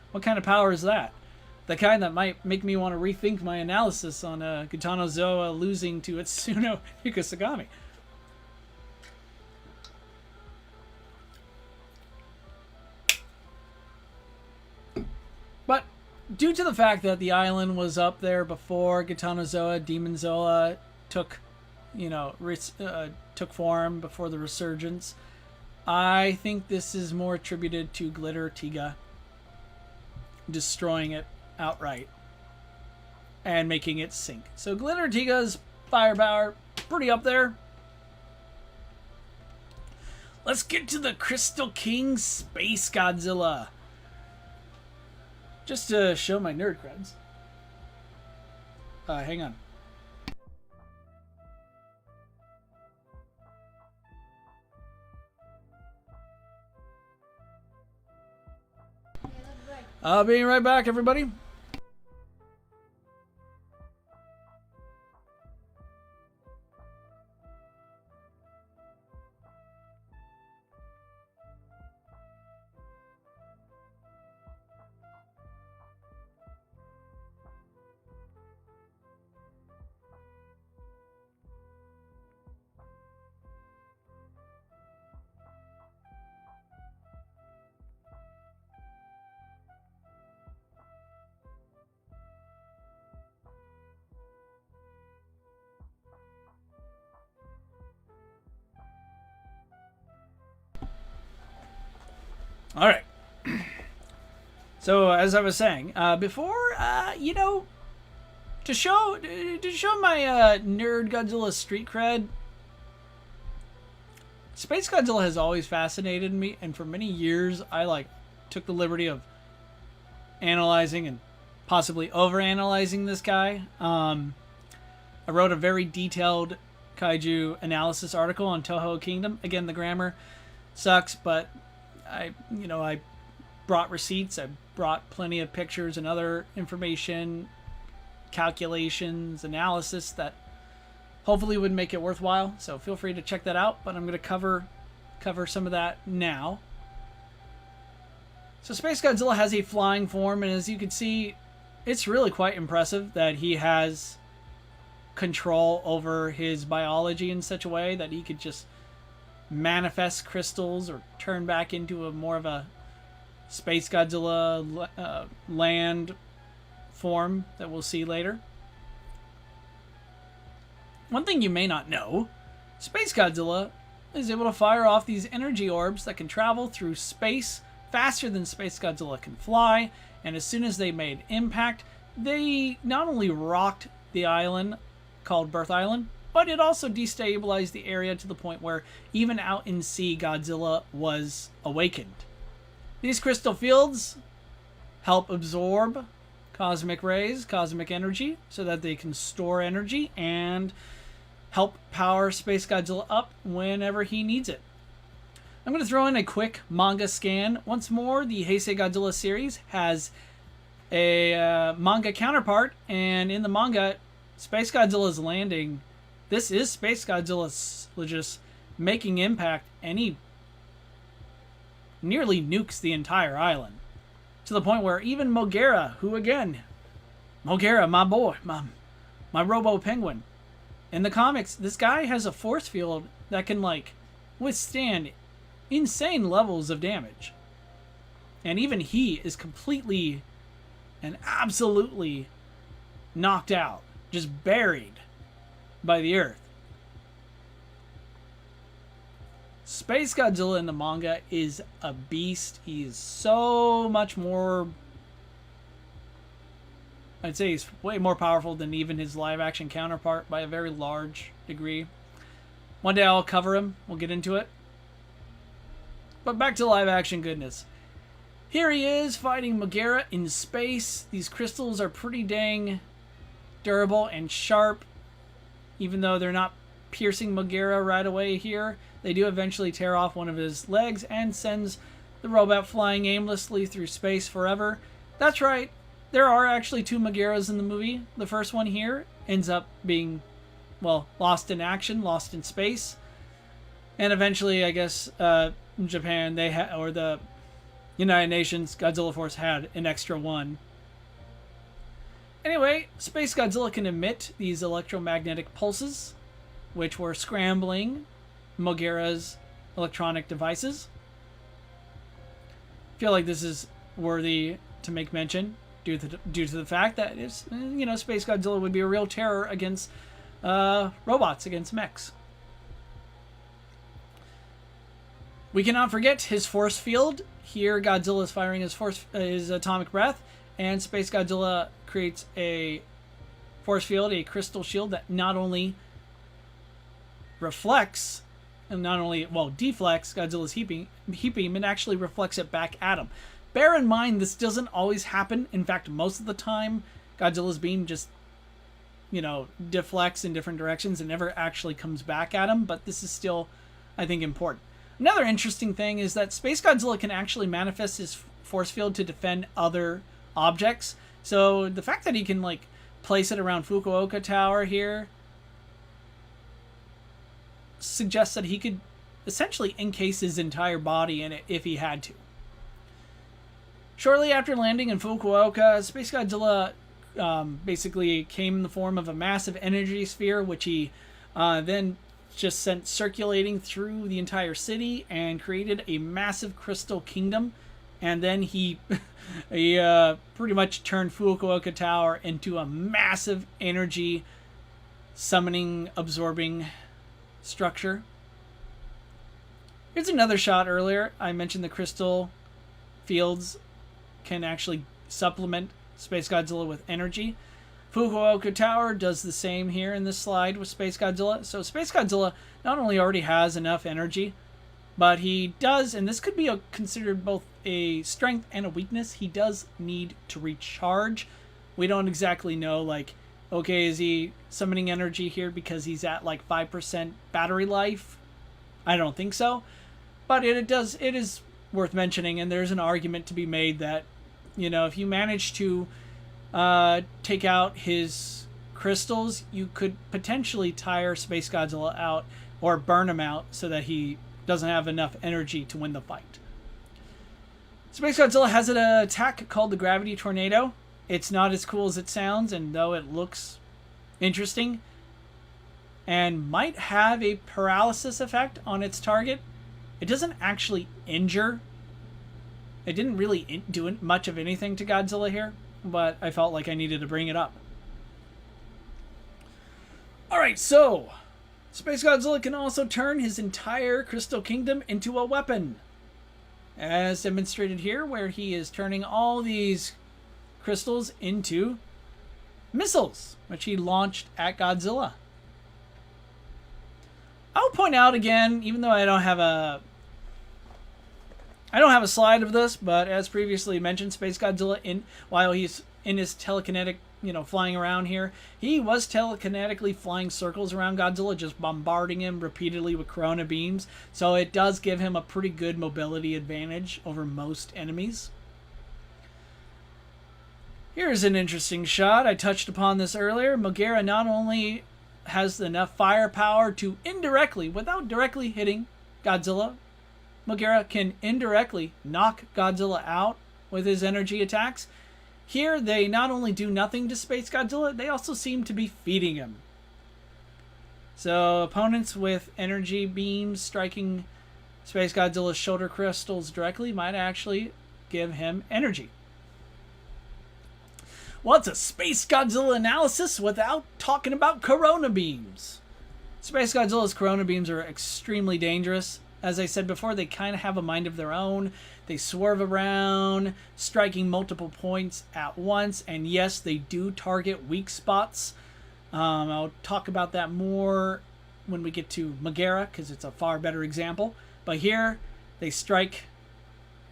What kind of power is that? The kind that might make me want to rethink my analysis on Gitanozoa losing to Itsuno Yukasagami. But due to the fact that the island was up there before Gitanozoa Demonzoa took, took form before the resurgence, I think this is more attributed to Glitter Tiga destroying it outright and making it sink. So Glitter Tiga's firepower pretty up there. Let's get to the Crystal King Space Godzilla. Just to show my nerd creds. Hang on. Being right back, everybody. All right. So as I was saying before, to show my nerd Godzilla street cred, Space Godzilla has always fascinated me, and for many years I took the liberty of analyzing and possibly overanalyzing this guy. I wrote a very detailed kaiju analysis article on Toho Kingdom. Again, the grammar sucks, but I brought receipts. I brought plenty of pictures and other information, calculations, analysis that hopefully would make it worthwhile. So feel free to check that out. But I'm going to cover some of that now. So Space Godzilla has a flying form, and as you can see, it's really quite impressive that he has control over his biology in such a way that he could just manifest crystals or turn back into a more of a Space Godzilla land form that we'll see later. One thing you may not know, Space Godzilla is able to fire off these energy orbs that can travel through space faster than Space Godzilla can fly, and as soon as they made impact, they not only rocked the island called Birth Island, but it also destabilized the area to the point where even out in sea, Godzilla was awakened. These crystal fields help absorb cosmic rays, cosmic energy, so that they can store energy and help power Space Godzilla up whenever he needs it. I'm going to throw in a quick manga scan. Once more, the Heisei Godzilla series has a manga counterpart, and in the manga, Space Godzilla's landing. This is Space Godzilla just making impact, and he nearly nukes the entire island. To the point where even Mogera, who again, Mogera, my boy, my Robo Penguin. In the comics, this guy has a force field that can, like, withstand insane levels of damage. And even he is completely and absolutely knocked out, just buried by the earth. Space Godzilla in the manga is a beast. He is so much more, I'd say he's way more powerful than even his live action counterpart by a very large degree. One day I'll cover him. We'll get into it. But back to live action goodness. Here he is fighting Mogera in space. These crystals are pretty dang durable and sharp. Even though they're not piercing Mogera right away here, they do eventually tear off one of his legs and sends the robot flying aimlessly through space forever. That's right, there are actually two Mogeras in the movie. The first one here ends up being, well, lost in action, lost in space. And eventually, I guess, Japan, or the United Nations Godzilla Force had an extra one. Anyway, Space Godzilla can emit these electromagnetic pulses, which were scrambling Mogera's electronic devices. I feel like this is worthy to make mention due to the fact that it's, Space Godzilla would be a real terror against robots, against mechs. We cannot forget his force field. Here, Godzilla is firing his atomic breath, and Space Godzilla creates a force field, a crystal shield that not only reflects and deflects Godzilla's heat beam, it actually reflects it back at him. Bear in mind, this doesn't always happen. In fact, most of the time, Godzilla's beam just, deflects in different directions and never actually comes back at him, but this is still, I think, important. Another interesting thing is that Space Godzilla can actually manifest his force field to defend other objects. So the fact that he can, place it around Fukuoka Tower here suggests that he could essentially encase his entire body in it if he had to. Shortly after landing in Fukuoka, Space Godzilla basically came in the form of a massive energy sphere, which he then just sent circulating through the entire city and created a massive crystal kingdom. And then he pretty much turned Fukuoka Tower into a massive energy summoning, absorbing structure. Here's another shot earlier. I mentioned the crystal fields can actually supplement Space Godzilla with energy. Fukuoka Tower does the same here in this slide with Space Godzilla. So Space Godzilla not only already has enough energy, but he does, and this could be considered both a strength and a weakness, he does need to recharge. We don't exactly know, okay, is he summoning energy here because he's at 5% battery life? I don't think so. But it is worth mentioning, and there's an argument to be made that, if you manage to take out his crystals, you could potentially tire Space Godzilla out or burn him out so that he doesn't have enough energy to win the fight. Space Godzilla has an attack called the Gravity Tornado. It's not as cool as it sounds, and though it looks interesting and might have a paralysis effect on its target, it doesn't actually injure. It didn't really do much of anything to Godzilla here, but I felt like I needed to bring it up. Alright, so Space Godzilla can also turn his entire Crystal Kingdom into a weapon, as demonstrated here, where he is turning all these crystals into missiles, which he launched at Godzilla. I'll point out again, even though I don't have I don't have a slide of this, but as previously mentioned, Space Godzilla, while he's in his telekinetic, flying around here, he was telekinetically flying circles around Godzilla, just bombarding him repeatedly with corona beams. So it does give him a pretty good mobility advantage over most enemies. Here's an interesting shot. I touched upon this earlier. Mogera not only has enough firepower to indirectly, without directly hitting Godzilla, Mogera can indirectly knock Godzilla out with his energy attacks. Here, they not only do nothing to Space Godzilla, they also seem to be feeding him. So, opponents with energy beams striking Space Godzilla's shoulder crystals directly might actually give him energy. What's a Space Godzilla analysis without talking about corona beams? Space Godzilla's corona beams are extremely dangerous. As I said before, they kind of have a mind of their own. They swerve around, striking multiple points at once. And yes, they do target weak spots. I'll talk about that more when we get to Mogera, because it's a far better example. But here, they strike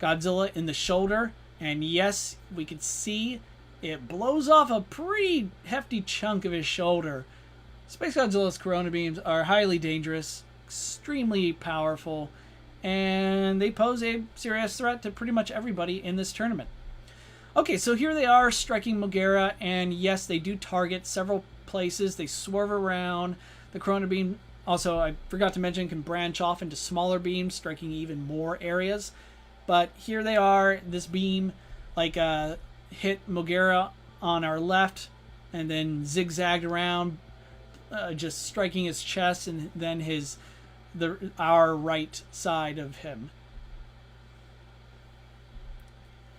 Godzilla in the shoulder. And yes, we can see it blows off a pretty hefty chunk of his shoulder. Space Godzilla's corona beams are highly dangerous, extremely powerful, and they pose a serious threat to pretty much everybody in this tournament. Okay, so here they are striking Mogera, and yes, they do target several places. They swerve around. The corona beam, also, I forgot to mention, can branch off into smaller beams, striking even more areas. But here they are. This beam, hit Mogera on our left, and then zigzagged around, just striking his chest, and then our right side of him.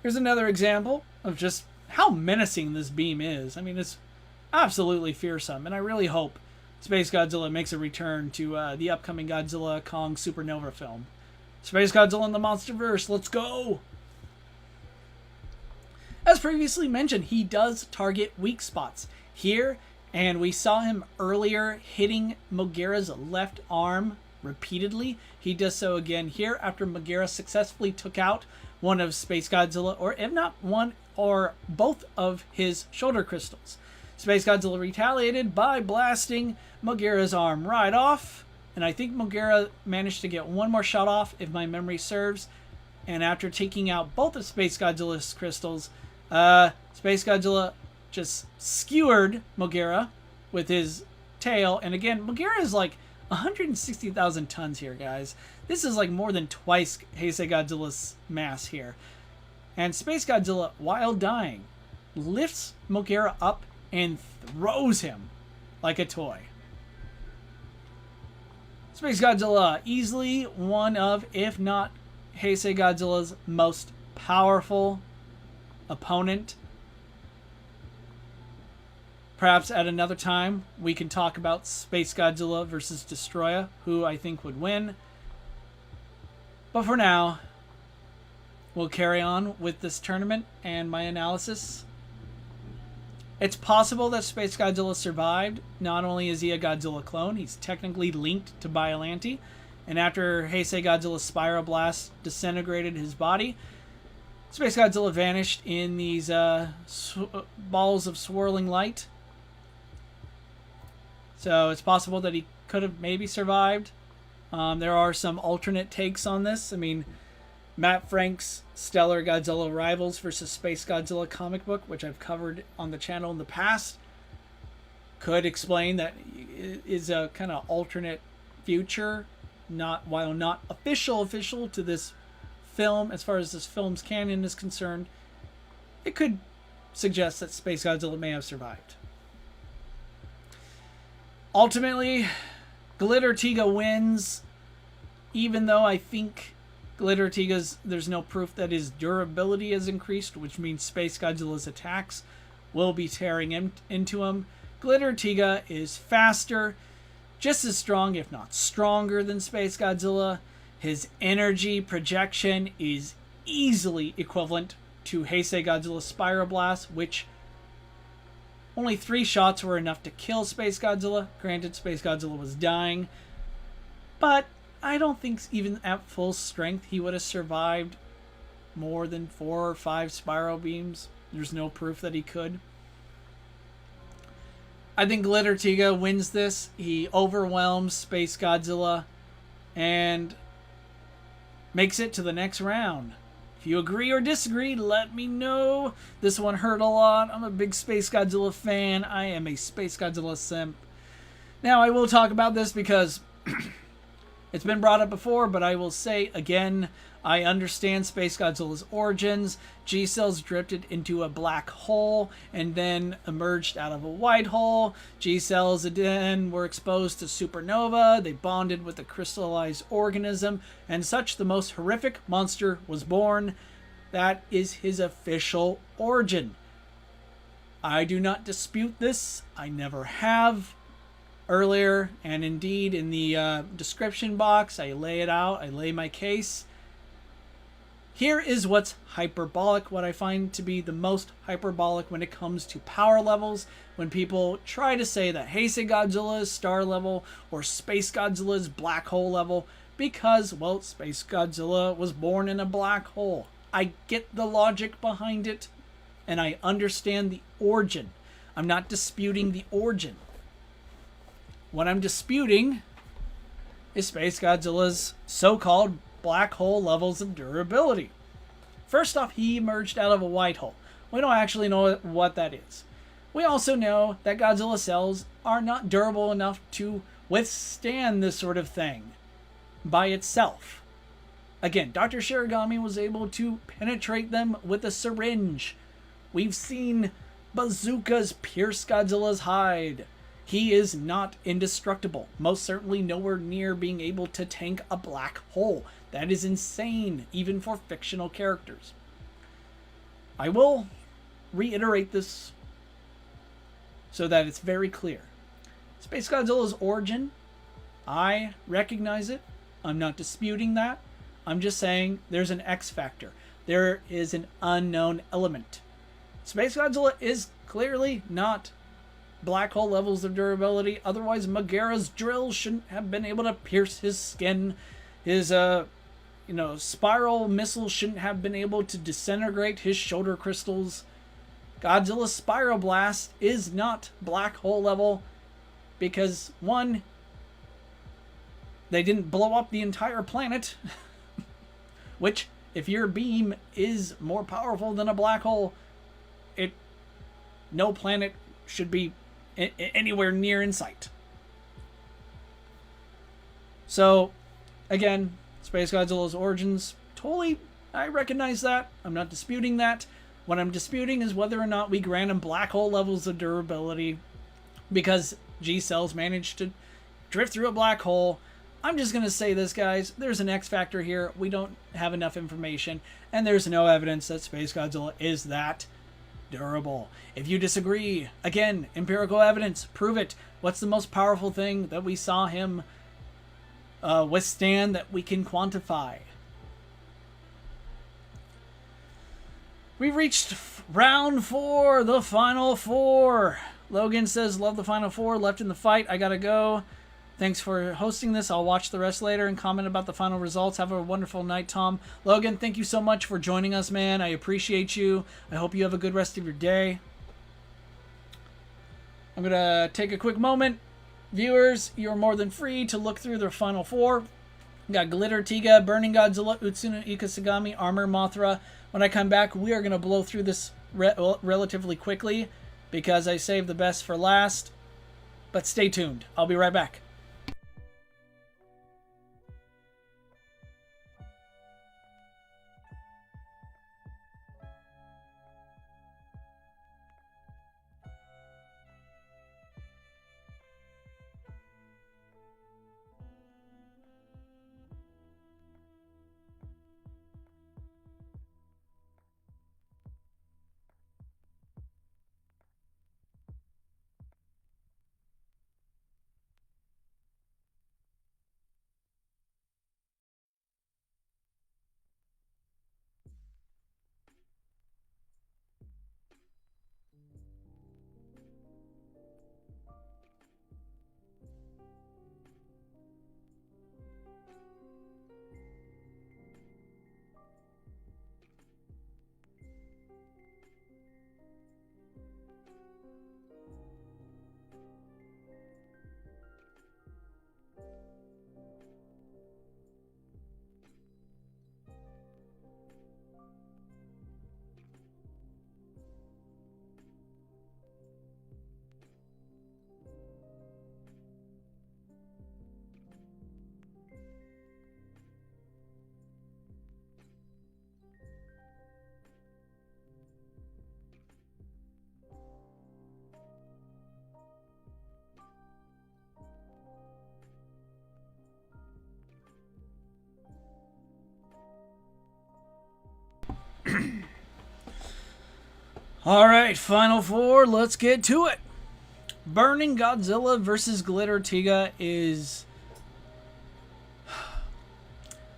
Here's another example of just how menacing this beam is. I mean, it's absolutely fearsome, and I really hope Space Godzilla makes a return to the upcoming Godzilla Kong Supernova film. Space Godzilla in the Monsterverse, let's go! As previously mentioned, he does target weak spots here, and we saw him earlier hitting Mogera's left arm repeatedly. He does so again here after Mogera successfully took out one of Space Godzilla, or if not one or both of his shoulder crystals. Space Godzilla retaliated by blasting Mogera's arm right off, and I think Mogera managed to get one more shot off if my memory serves, and after taking out both of Space Godzilla's crystals, Space Godzilla just skewered Mogera with his tail. And again, Mogera is like 160,000 tons here, guys. This is like more than twice Heisei Godzilla's mass here. And Space Godzilla, while dying, lifts Mogera up and throws him like a toy. Space Godzilla, easily one of, if not Heisei Godzilla's most powerful opponent. Perhaps at another time we can talk about Space Godzilla versus Destroya, who I think would win. But for now, we'll carry on with this tournament and my analysis. It's possible that Space Godzilla survived. Not only is he a Godzilla clone, he's technically linked to Biollante. And after Heisei Godzilla's Spiral Blast disintegrated his body, Space Godzilla vanished in these balls of swirling light. So it's possible that he could have maybe survived. There are some alternate takes on this. I mean, Matt Frank's Stellar Godzilla Rivals versus Space Godzilla comic book, which I've covered on the channel in the past, could explain that is a kind of alternate future, while not official to this film, as far as this film's canon is concerned. It could suggest that Space Godzilla may have survived. Ultimately, Glitter Tiga wins, even though I think Glitter Tiga's, there's no proof that his durability has increased, which means Space Godzilla's attacks will be tearing into him. Glitter Tiga is faster, just as strong, if not stronger, than Space Godzilla. His energy projection is easily equivalent to Heisei Godzilla's Spiral Blast, which only 3 shots were enough to kill Space Godzilla. Granted, Space Godzilla was dying, but I don't think even at full strength he would have survived more than 4 or 5 spiral beams. There's no proof that he could. I think Glitter Tiga wins this. He overwhelms Space Godzilla and makes it to the next round. If you agree or disagree, let me know. This one hurt a lot. I'm a big Space Godzilla fan. I am a Space Godzilla simp. Now, I will talk about this because it's been brought up before, but I will say again, I understand Space Godzilla's origins. G-cells drifted into a black hole and then emerged out of a white hole. G-cells then were exposed to supernova. They bonded with a crystallized organism, and such the most horrific monster was born. That is his official origin. I do not dispute this. I never have. Earlier, and indeed in the description box, I lay it out. I lay my case. Here is what's hyperbolic, what I find to be the most hyperbolic when it comes to power levels. When people try to say that Heisei Godzilla is star level or Space Godzilla is black hole level because, well, Space Godzilla was born in a black hole. I get the logic behind it, and I understand the origin. I'm not disputing the origin. What I'm disputing is Space Godzilla's so-called black hole levels of durability. First off, he emerged out of a white hole. We don't actually know what that is. We also know that Godzilla cells are not durable enough to withstand this sort of thing by itself. Again, Dr. Shiragami was able to penetrate them with a syringe. We've seen bazookas pierce Godzilla's hide. He is not indestructible. Most certainly nowhere near being able to tank a black hole. That is insane, even for fictional characters. I will reiterate this so that it's very clear. Space Godzilla's origin, I recognize it. I'm not disputing that. I'm just saying there's an X factor. There is an unknown element. Space Godzilla is clearly not black hole levels of durability. Otherwise, Megara's drill shouldn't have been able to pierce his skin. His, spiral missile shouldn't have been able to disintegrate his shoulder crystals. Godzilla's Spiral Blast is not black hole level because, one, they didn't blow up the entire planet, which, if your beam is more powerful than a black hole, no planet should be anywhere near in sight. So, again, Space Godzilla's origins, totally, I recognize that. I'm not disputing that. What I'm disputing is whether or not we grant him black hole levels of durability because G-cells managed to drift through a black hole. I'm just going to say this, guys. There's an X factor here. We don't have enough information, and there's no evidence that Space Godzilla is that durable. If you disagree, again, empirical evidence, prove it. What's the most powerful thing that we saw him withstand that we can quantify? We reached round 4, the final 4. Logan says, love the final 4, left in the fight, I gotta go. Thanks for hosting this. I'll watch the rest later and comment about the final results. Have a wonderful night, Tom. Logan, thank you so much for joining us, man. I appreciate you. I hope you have a good rest of your day. I'm going to take a quick moment. Viewers, you're more than free to look through the final 4. We got Glitter Tiga, Burning Godzilla, Utsuna Ikasagami, Armor Mothra. When I come back, we are going to blow through this relatively quickly because I saved the best for last. But stay tuned. I'll be right back. Alright, Final Four, let's get to it. Burning Godzilla versus Glitter Tiga is...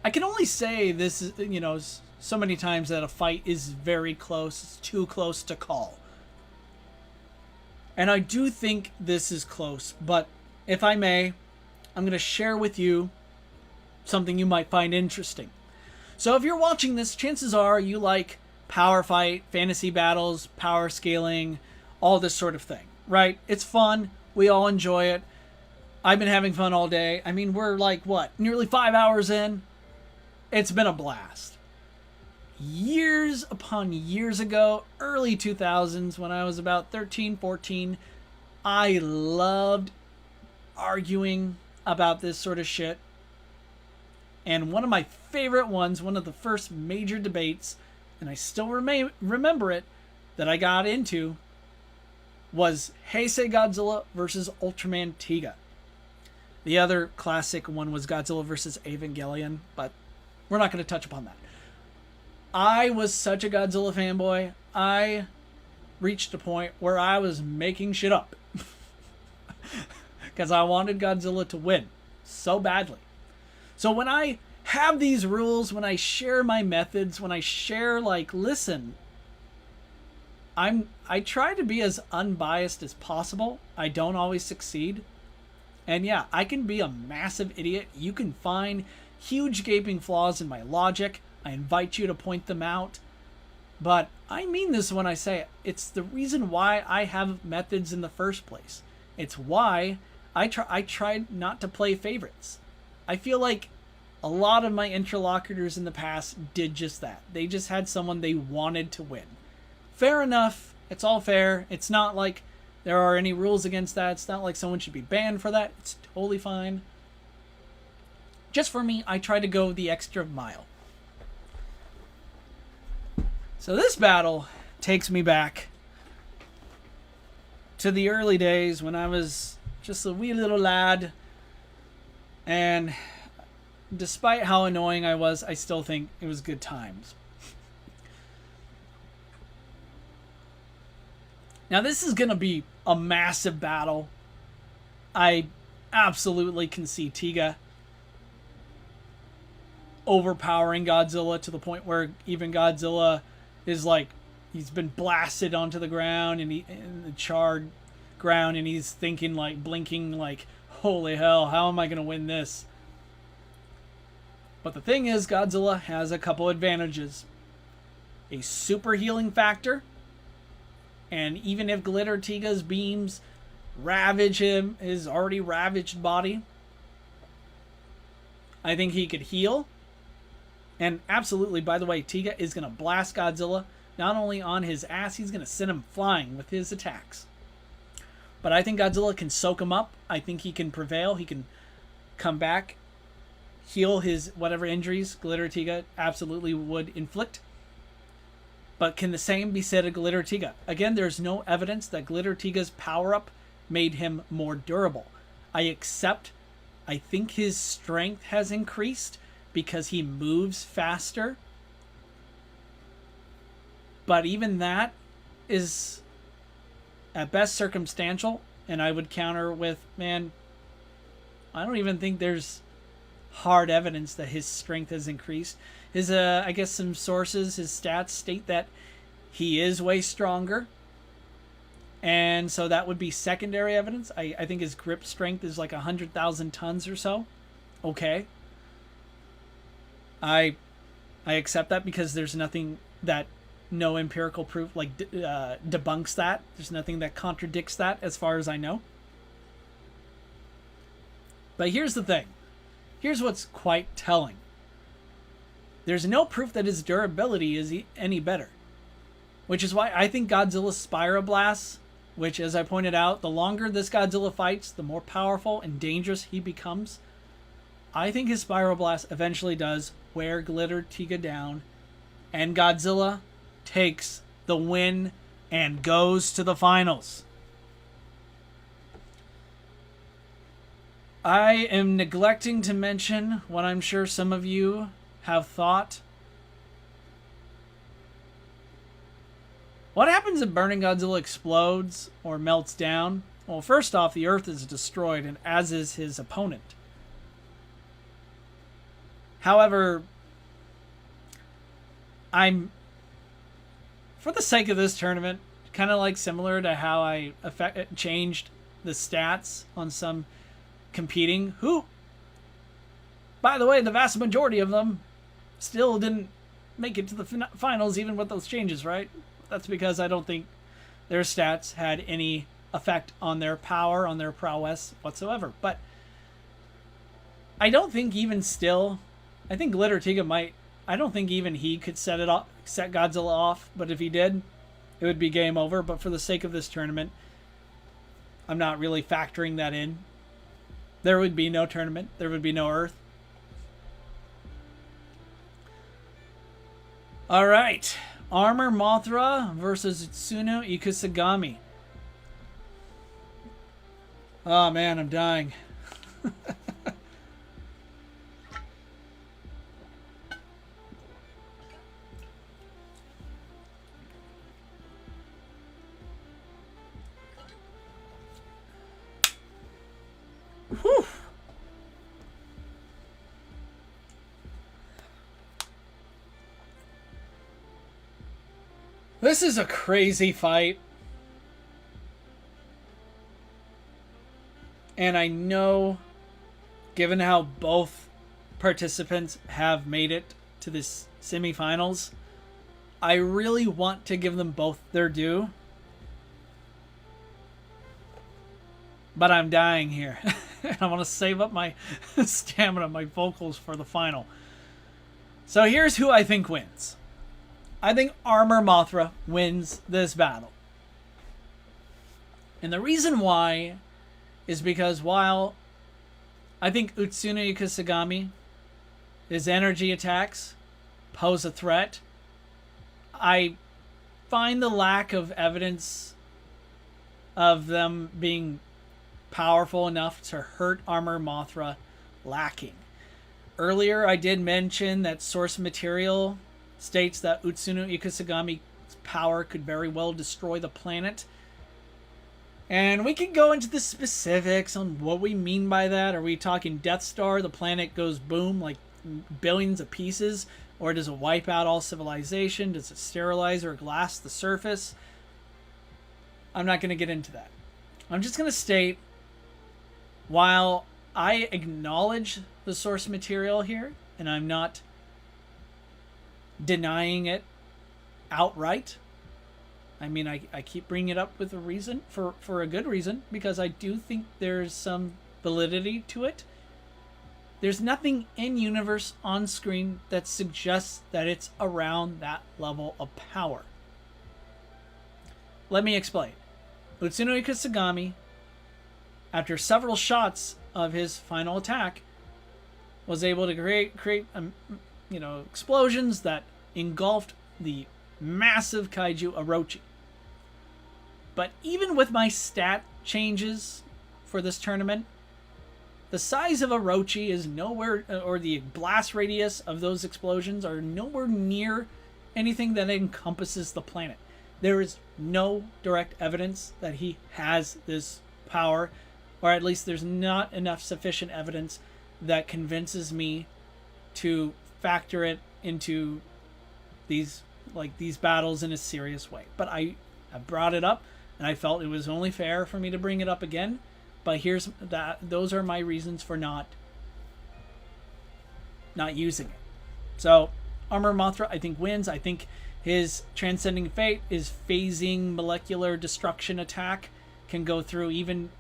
I can only say this is, you know, so many times that a fight is very close. It's too close to call. And I do think this is close, but if I may, I'm going to share with you something you might find interesting. So if you're watching this, chances are you like power fight, fantasy battles, power scaling, all this sort of thing, right? It's fun. We all enjoy it. I've been having fun all day. I mean, we're like, what, nearly 5 hours in? It's been a blast. Years upon years ago, early 2000s, when I was about 13, 14, I loved arguing about this sort of shit. And one of my favorite ones, one of the first major debates, and I still remember it, that I got into was Heisei Godzilla versus Ultraman Tiga. The other classic one was Godzilla versus Evangelion, but we're not going to touch upon that. I was such a Godzilla fanboy, I reached a point where I was making shit up. Because I wanted Godzilla to win so badly. So when I have these rules, when I share my methods, when I share, like, listen, I try to be as unbiased as possible. I don't always succeed. And yeah, I can be a massive idiot. You can find huge gaping flaws in my logic. I invite you to point them out. But I mean this when I say it. It's the reason why I have methods in the first place. It's why I tried not to play favorites. I feel like a lot of my interlocutors in the past did just that. They just had someone they wanted to win. Fair enough. It's all fair. It's not like there are any rules against that. It's not like someone should be banned for that. It's totally fine. Just for me, I try to go the extra mile. So this battle takes me back to the early days when I was just a wee little lad. And despite how annoying I was, I still think it was good times. Now this is going to be a massive battle. I absolutely can see Tiga overpowering Godzilla to the point where even Godzilla is like, he's been blasted onto the ground and in the charred ground, and he's thinking, like, blinking like, holy hell, how am I going to win this? But the thing is, Godzilla has a couple advantages. A super healing factor. And even if Glitter Tiga's beams ravage his already ravaged body, I think he could heal. And absolutely, by the way, Tiga is going to blast Godzilla not only on his ass, he's going to send him flying with his attacks. But I think Godzilla can soak him up. I think he can prevail. He can come back, heal his whatever injuries Glitter Tiga absolutely would inflict. But can the same be said of Glitter Tiga? Again, there's no evidence that Glitter Tiga's power-up made him more durable. I think his strength has increased because he moves faster. But even that is at best circumstantial, and I would counter with, man, I don't even think there's hard evidence that his strength has increased. His, I guess some sources, his stats state that he is way stronger. And so that would be secondary evidence. I think his grip strength is like 100,000 tons or so. Okay. I accept that because there's nothing that, no empirical proof like debunks that. There's nothing that contradicts that as far as I know. But here's the thing. Here's what's quite telling. There's no proof that his durability is any better. Which is why I think Godzilla's Spiroblasts, which, as I pointed out, the longer this Godzilla fights, the more powerful and dangerous he becomes. I think his Spyroblast eventually does wear Glitter Tiga down, and Godzilla takes the win and goes to the finals. I am neglecting to mention what I'm sure some of you have thought What happens if Burning Godzilla explodes or melts down? Well, first off, the Earth is destroyed, and as is his opponent. However, for the sake of this tournament, kind of like similar to how I changed the stats on some competing, who, by the way, the vast majority of them still didn't make it to the finals even with those changes, right? That's because I don't think their stats had any effect on their power, on their prowess whatsoever. But I don't think even still, I think Glitter Tiga might, I don't think even he could set Godzilla off, but if he did, it would be game over. But for the sake of this tournament, I'm not really factoring that in. There would be no tournament. There would be no Earth. All right. Armor Mothra versus Utsuno Ikusagami. Oh man, I'm dying. Whew. This is a crazy fight. And I know, given how both participants have made it to this semifinals, I really want to give them both their due. But I'm dying here. I want to save up my stamina, my vocals for the final. So here's who I think wins. I think Armor Mothra wins this battle. And the reason why is because while I think Utsuno Ikusagami, his energy attacks pose a threat, I find the lack of evidence of them being powerful enough to hurt Armor Mothra lacking. Earlier, I did mention that source material states that Utsuno Ikusagami's power could very well destroy the planet. And we can go into the specifics on what we mean by that. Are we talking Death Star, the planet goes boom like billions of pieces? Or does it wipe out all civilization? Does it sterilize or glass the surface? I'm not going to get into that. I'm just going to state, while I acknowledge the source material here, and I'm not denying it outright. I mean, I keep bringing it up with a reason, for a good reason, because I do think there's some validity to it. There's nothing in universe on screen that suggests that it's around that level of power. Let me explain. Utsuno Ikusagami, after several shots of his final attack, was able to create explosions that engulfed the massive kaiju Orochi. But even with my stat changes for this tournament, the size of Orochi is nowhere, or the blast radius of those explosions are nowhere near anything that encompasses the planet. There is no direct evidence that he has this power, or at least there's not enough sufficient evidence that convinces me to factor it into these battles in a serious way. But I brought it up, and I felt it was only fair for me to bring it up again. But those are my reasons for not using it. So Armor Mothra, I think, wins. I think his Transcending Fate, is phasing molecular destruction attack, can go through even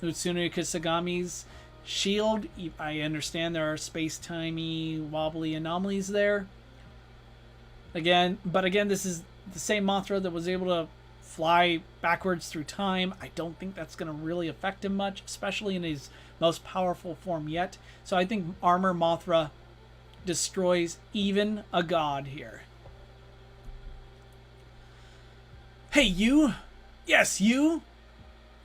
Utsuno Ikusagami's shield. I understand there are space-timey wobbly anomalies there. But again, this is the same Mothra that was able to fly backwards through time. I don't think that's going to really affect him much, especially in his most powerful form yet. So I think Armor Mothra destroys even a god here. Hey, you! Yes, you!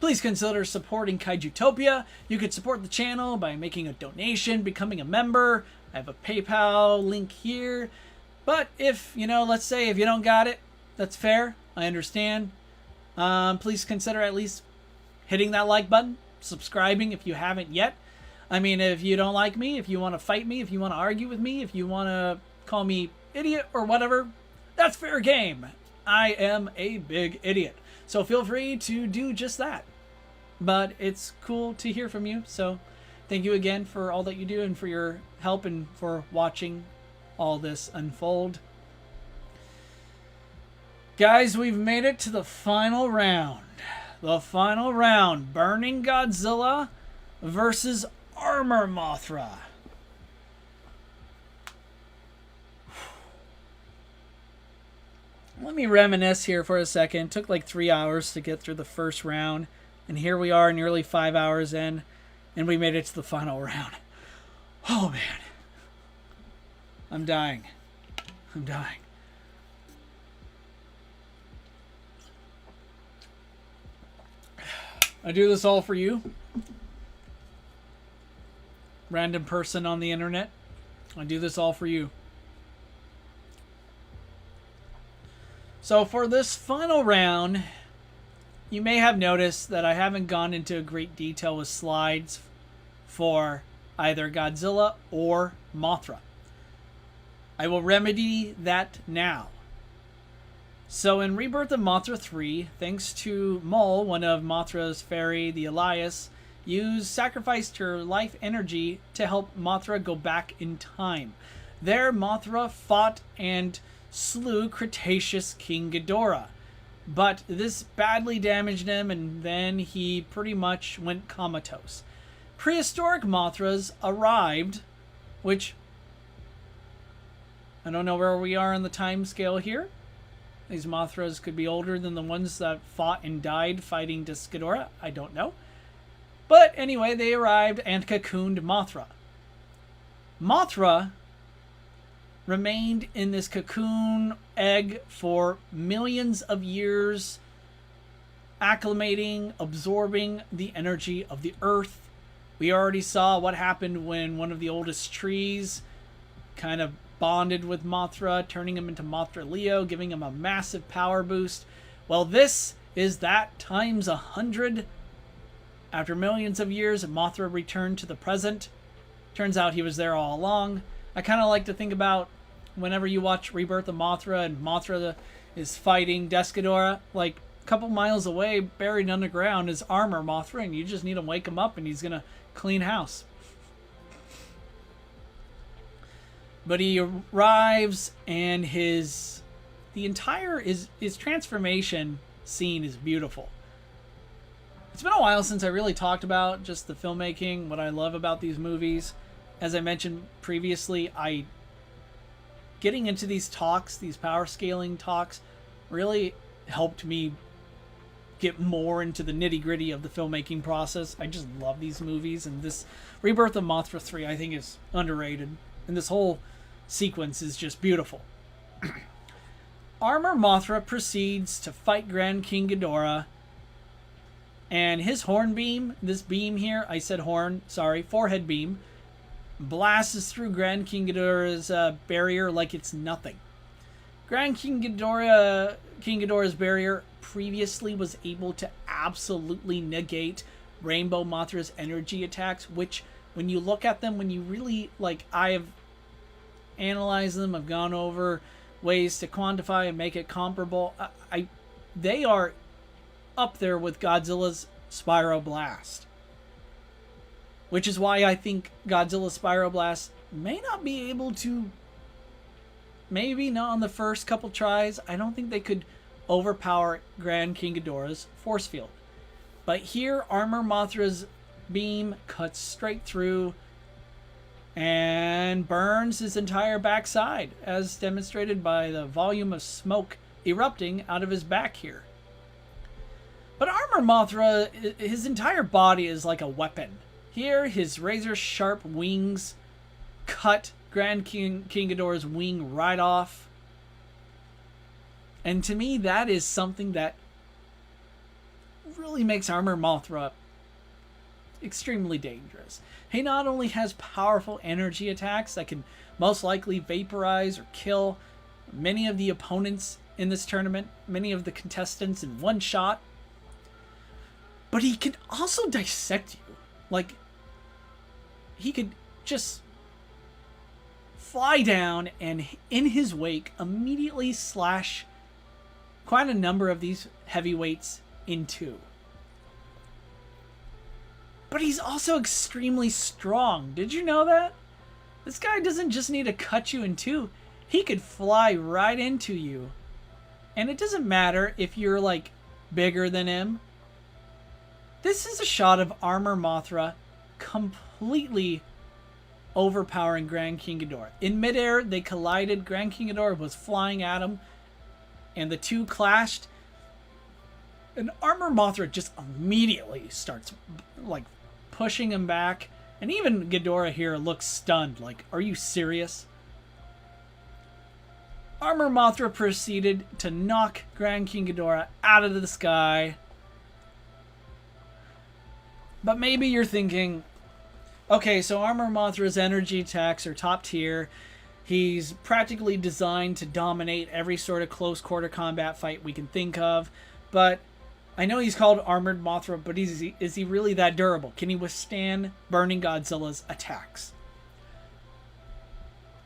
Please consider supporting Kaijutopia. You could support the channel by making a donation, becoming a member. I have a PayPal link here. But if, let's say if you don't got it, that's fair. I understand. Please consider at least hitting that like button, subscribing if you haven't yet. I mean, if you don't like me, if you want to fight me, if you want to argue with me, if you want to call me idiot or whatever, that's fair game. I am a big idiot. So feel free to do just that. But it's cool to hear from you. So thank you again for all that you do and for your help and for watching all this unfold. Guys, we've made it to the final round. The final round. Burning Godzilla versus Armor Mothra. Let me reminisce here for a second. It took like 3 hours to get through the first round. And here we are nearly 5 hours in. And we made it to the final round. Oh, man. I'm dying. I'm dying. I do this all for you. Random person on the internet. I do this all for you. So for this final round, you may have noticed that I haven't gone into great detail with slides for either Godzilla or Mothra. I will remedy that now. So in Rebirth of Mothra 3, thanks to Mol, one of Mothra's fairy, the Elias, sacrificed her life energy to help Mothra go back in time. There, Mothra fought and slew Cretaceous King Ghidorah. But this badly damaged him, and then he pretty much went comatose. Prehistoric Mothras arrived, which I don't know where we are on the time scale here. These Mothras could be older than the ones that fought and died fighting Ghidorah. I don't know. But anyway, they arrived and cocooned Mothra. Mothra remained in this cocoon egg for millions of years, acclimating, absorbing the energy of the earth. We already saw what happened when one of the oldest trees kind of bonded with Mothra, turning him into Mothra Leo, giving him a massive power boost. Well, this is that times 100. After millions of years, Mothra returned to the present. Turns out he was there all along. I kind of like to think about whenever you watch Rebirth of Mothra and Mothra is fighting Ghidorah, like a couple miles away, buried underground, is Armor Mothra, and you just need to wake him up and he's going to clean house. But he arrives, and his transformation scene is beautiful. It's been a while since I really talked about just the filmmaking, what I love about these movies. As I mentioned previously, getting into these talks, these power scaling talks, really helped me get more into the nitty-gritty of the filmmaking process. I just love these movies, and this Rebirth of Mothra 3 I think is underrated. And this whole sequence is just beautiful. Armor Mothra proceeds to fight Grand King Ghidorah, and his horn beam, this beam here, I said horn, sorry, forehead beam, blasts through Grand King Ghidorah's barrier like it's nothing. Grand King Ghidorah's barrier previously was able to absolutely negate Rainbow Mothra's energy attacks, which when you look at them, when you really, like, I have analyzed them, I've gone over ways to quantify and make it comparable. They are up there with Godzilla's Spyro Blast. Which is why I think Godzilla's Spyro Blast may not be able to, maybe not on the first couple tries, I don't think they could overpower Grand King Ghidorah's force field. But here, Armor Mothra's beam cuts straight through and burns his entire backside, as demonstrated by the volume of smoke erupting out of his back here. But Armor Mothra, his entire body is like a weapon. Here, his razor-sharp wings cut Grand King Ghidorah's wing right off. And to me, that is something that really makes Armor Mothra extremely dangerous. He not only has powerful energy attacks that can most likely vaporize or kill many of the opponents in this tournament, many of the contestants in one shot. But he could also dissect you. Like, he could just fly down and in his wake immediately slash quite a number of these heavyweights in two. But he's also extremely strong. Did you know that? This guy doesn't just need to cut you in two. He could fly right into you. And it doesn't matter if you're, like, bigger than him. This is a shot of Armor Mothra completely overpowering Grand King Ghidorah. In midair, they collided. Grand King Ghidorah was flying at him. And the two clashed. And Armor Mothra just immediately starts, like, pushing him back. And even Ghidorah here looks stunned. Like, are you serious? Armor Mothra proceeded to knock Grand King Ghidorah out of the sky. But maybe you're thinking, okay, so Armor Mothra's energy attacks are top tier. He's practically designed to dominate every sort of close quarter combat fight we can think of. But I know he's called Armored Mothra, but is he really that durable? Can he withstand Burning Godzilla's attacks?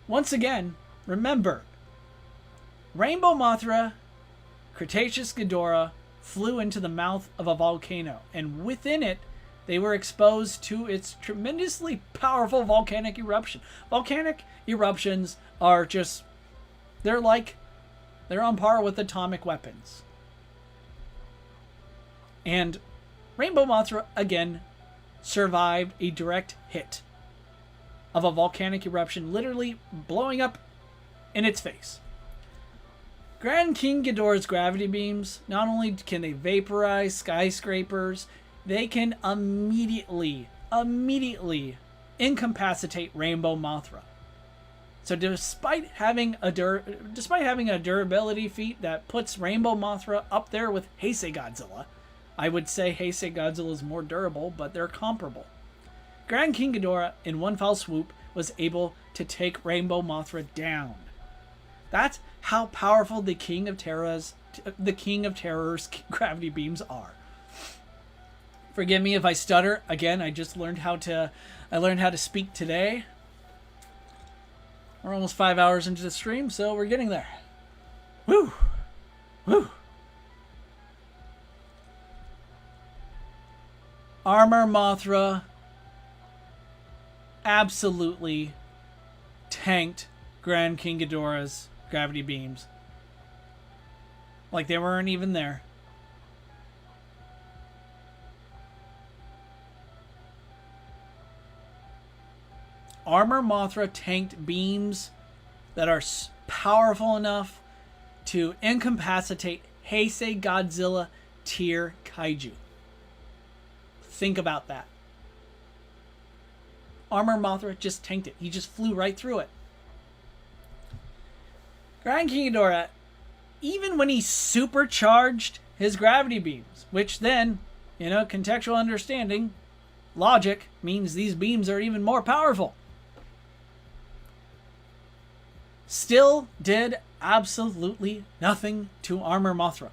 Once again, remember, Rainbow Mothra, Cretaceous Ghidorah flew into the mouth of a volcano, and within it, they were exposed to its tremendously powerful volcanic eruption. Volcanic eruptions are just, they're on par with atomic weapons. And Rainbow Mothra, again, survived a direct hit of a volcanic eruption literally blowing up in its face. Grand King Ghidorah's gravity beams, not only can they vaporize skyscrapers, they can immediately incapacitate Rainbow Mothra. So despite having a durability feat that puts Rainbow Mothra up there with Heisei Godzilla, I would say Heisei Godzilla is more durable, but they're comparable. Grand King Ghidorah, in one fell swoop, was able to take Rainbow Mothra down. That's how powerful the King of Terror's gravity beams are. Forgive me if I stutter. Again, I learned how to speak today. We're almost 5 hours into the stream, so we're getting there. Woo! Woo! Armor Mothra absolutely tanked Grand King Ghidorah's gravity beams. Like they weren't even there. Armor Mothra tanked beams that are powerful enough to incapacitate Heisei Godzilla tier kaiju. Think about that. Armor Mothra just tanked it. He just flew right through it. Grand King Ghidorah, even when he supercharged his gravity beams, which then, contextual understanding, logic, means these beams are even more powerful, still did absolutely nothing to Armor Mothra.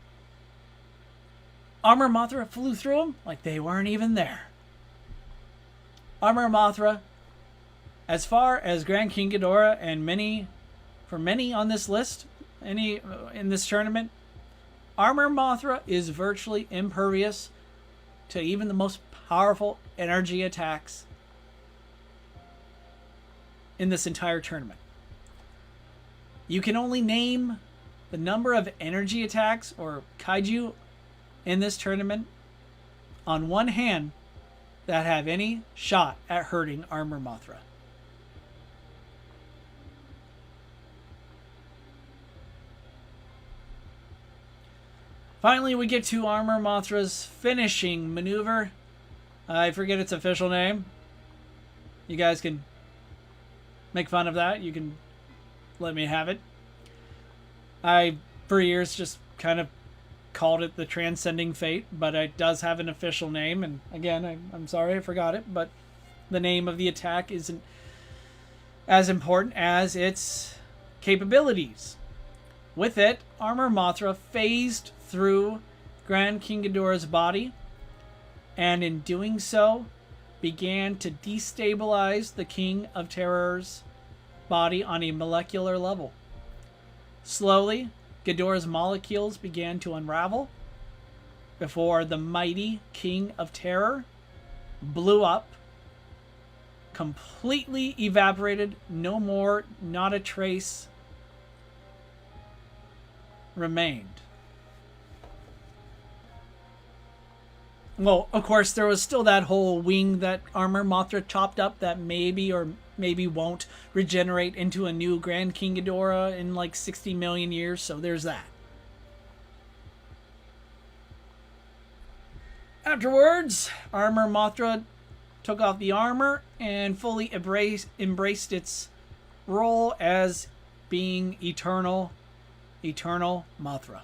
Armor Mothra flew through them like they weren't even there. Armor Mothra, as far as Grand King Ghidorah and for many on this list, in this tournament, Armor Mothra is virtually impervious to even the most powerful energy attacks in this entire tournament. You can only name the number of energy attacks or kaiju in this tournament on one hand that have any shot at hurting Armor Mothra. Finally, we get to Armor Mothra's finishing maneuver. I forget its official name. You guys can make fun of that. You can let me have it. I, for years, just kind of called it the Transcending Fate, but it does have an official name. And again, I'm sorry I forgot it, but the name of the attack isn't as important as its capabilities. With it, Armor Mothra phased through Grand King Ghidorah's body, and in doing so, began to destabilize the King of Terror's body on a molecular level. Slowly, Ghidorah's molecules began to unravel before the mighty King of Terror blew up, completely evaporated, no more, not a trace remained. Well, of course, there was still that whole wing that Armor Mothra chopped up that maybe or maybe won't regenerate into a new Grand King Ghidorah in like 60 million years, so there's that. Afterwards, Armor Mothra took off the armor and fully embraced its role as being eternal Mothra.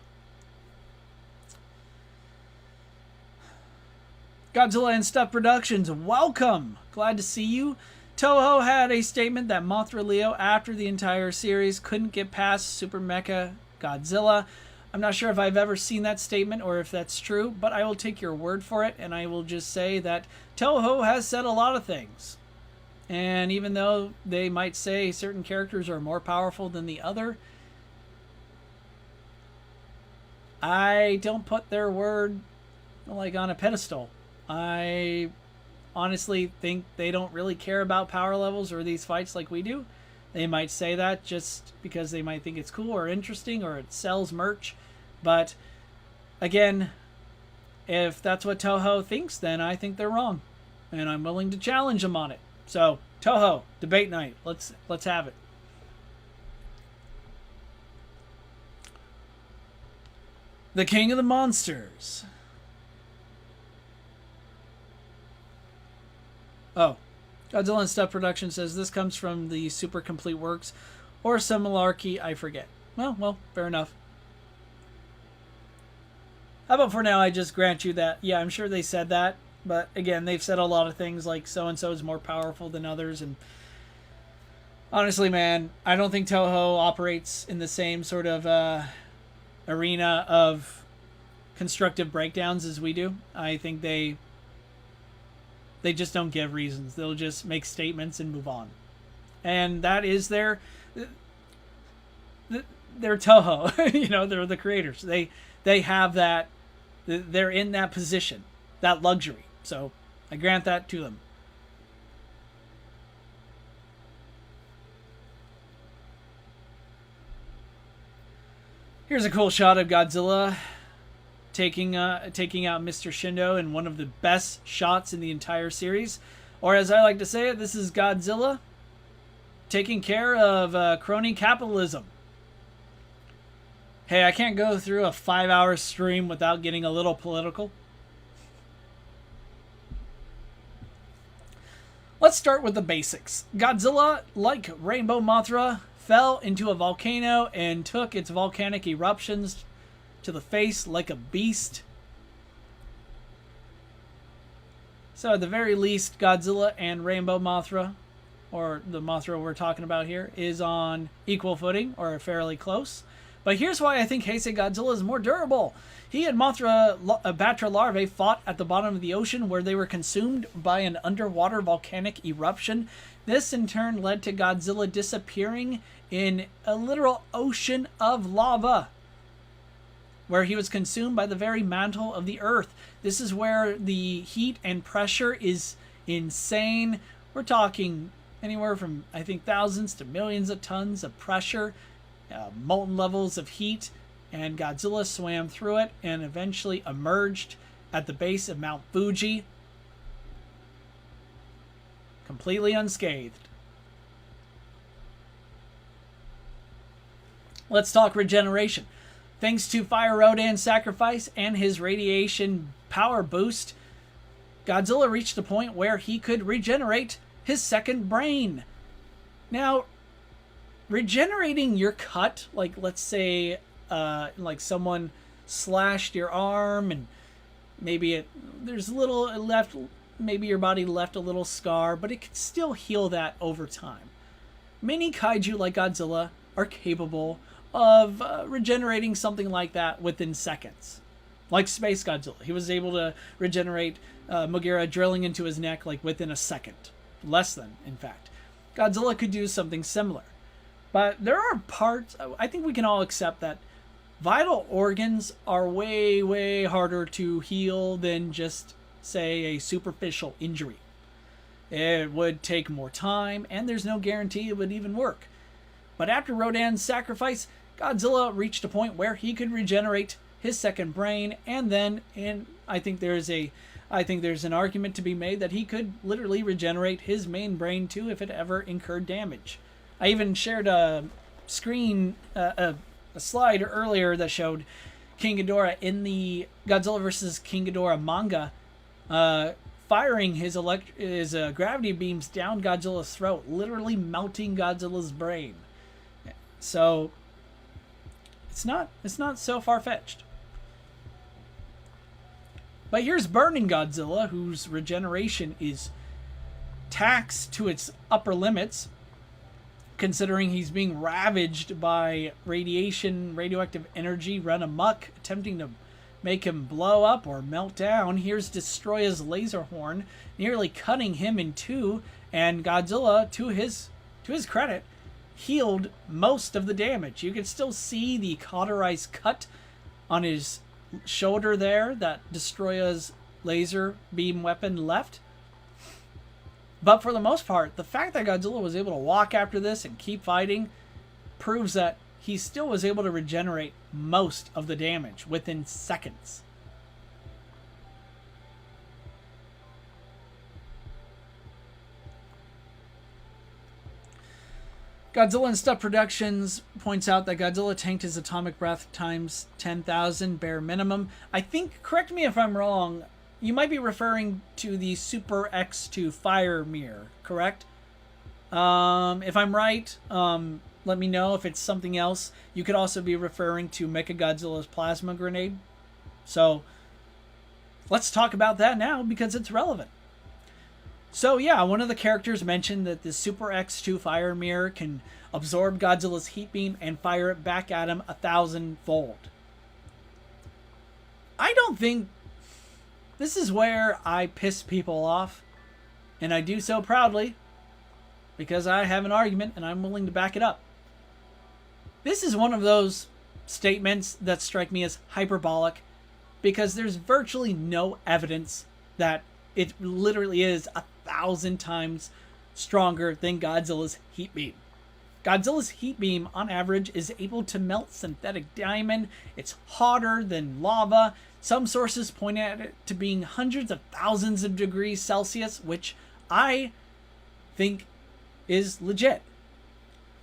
Godzilla and Stuff Productions, welcome! Glad to see you. Toho had a statement that Mothra Leo, after the entire series, couldn't get past Super Mecha Godzilla. I'm not sure if I've ever seen that statement or if that's true, but I will take your word for it, and I will just say that Toho has said a lot of things. And even though they might say certain characters are more powerful than the other, I don't put their word like on a pedestal. I honestly think they don't really care about power levels or these fights like we do. They might say that just because they might think it's cool or interesting or it sells merch. But again, if that's what Toho thinks, then I think they're wrong. And I'm willing to challenge them on it. So, Toho, debate night. Let's have it. The King of the Monsters. Oh, Godzilla and Stuff Production says this comes from the Super Complete Works or some malarkey, I forget. Well, fair enough. How about for now I just grant you that, yeah, I'm sure they said that, but again, they've said a lot of things like so-and-so is more powerful than others, and honestly, man, I don't think Toho operates in the same sort of arena of constructive breakdowns as we do. I think they just don't give reasons. They'll just make statements and move on. And that is their Toho. You know, they're the creators. They have that. They're in that position, that luxury. So I grant that to them. Here's a cool shot of Godzilla taking out Mr. Shindo in one of the best shots in the entire series. Or as I like to say it, this is Godzilla taking care of crony capitalism. Hey, I can't go through a 5-hour stream without getting a little political. Let's start with the basics. Godzilla, like Rainbow Mothra, fell into a volcano and took its volcanic eruptions to the face like a beast. So at the very least, Godzilla and Rainbow Mothra, or the Mothra we're talking about here, is on equal footing, or fairly close. But here's why I think Heisei Godzilla is more durable. He and Mothra Batra larvae fought at the bottom of the ocean where they were consumed by an underwater volcanic eruption. This in turn led to Godzilla disappearing in a literal ocean of lava, where he was consumed by the very mantle of the earth. This is where the heat and pressure is insane. We're talking anywhere from, I think, thousands to millions of tons of pressure, molten levels of heat, and Godzilla swam through it and eventually emerged at the base of Mount Fuji, completely unscathed. Let's talk regeneration. Thanks to Fire Rodan's sacrifice and his radiation power boost, Godzilla reached a point where he could regenerate his second brain. Now, regenerating your cut, like let's say like someone slashed your arm and maybe there's a little left, maybe your body left a little scar, but it can still heal that over time. Many kaiju like Godzilla are capable of regenerating something like that within seconds. Like Space Godzilla. He was able to regenerate Mogira drilling into his neck like within a second. Less than, in fact. Godzilla could do something similar. But there are parts, I think we can all accept that vital organs are way, way harder to heal than just, say, a superficial injury. It would take more time, and there's no guarantee it would even work. But after Rodan's sacrifice, Godzilla reached a point where he could regenerate his second brain, and then, I think there's an argument to be made that he could literally regenerate his main brain too if it ever incurred damage. I even shared a slide earlier that showed King Ghidorah in the Godzilla vs. King Ghidorah manga, firing his gravity beams down Godzilla's throat, literally melting Godzilla's brain. So it's not so far-fetched. But here's Burning Godzilla, whose regeneration is taxed to its upper limits, considering he's being ravaged by radioactive energy run amok, attempting to make him blow up or melt down. Here's Destroya's laser horn, nearly cutting him in two, and Godzilla, to his credit, healed most of the damage. You can still see the cauterized cut on his shoulder there that Destroya's laser beam weapon left. But for the most part, the fact that Godzilla was able to walk after this and keep fighting proves that he still was able to regenerate most of the damage within seconds. Godzilla and Stuff Productions points out that Godzilla tanked his atomic breath times 10,000 bare minimum. I think, correct me if I'm wrong, you might be referring to the Super X2 Fire Mirror, correct? If I'm right, let me know if it's something else. You could also be referring to Mechagodzilla's plasma grenade. So, let's talk about that now because it's relevant. So yeah, one of the characters mentioned that the Super X2 Fire Mirror can absorb Godzilla's heat beam and fire it back at him 1,000-fold. I don't think... This is where I piss people off, and I do so proudly, because I have an argument and I'm willing to back it up. This is one of those statements that strike me as hyperbolic, because there's virtually no evidence that it literally is 1,000 times stronger than Godzilla's heat beam. Godzilla's heat beam, on average, is able to melt synthetic diamond. It's hotter than lava. Some sources point at it to being hundreds of thousands of degrees Celsius, which I think is legit.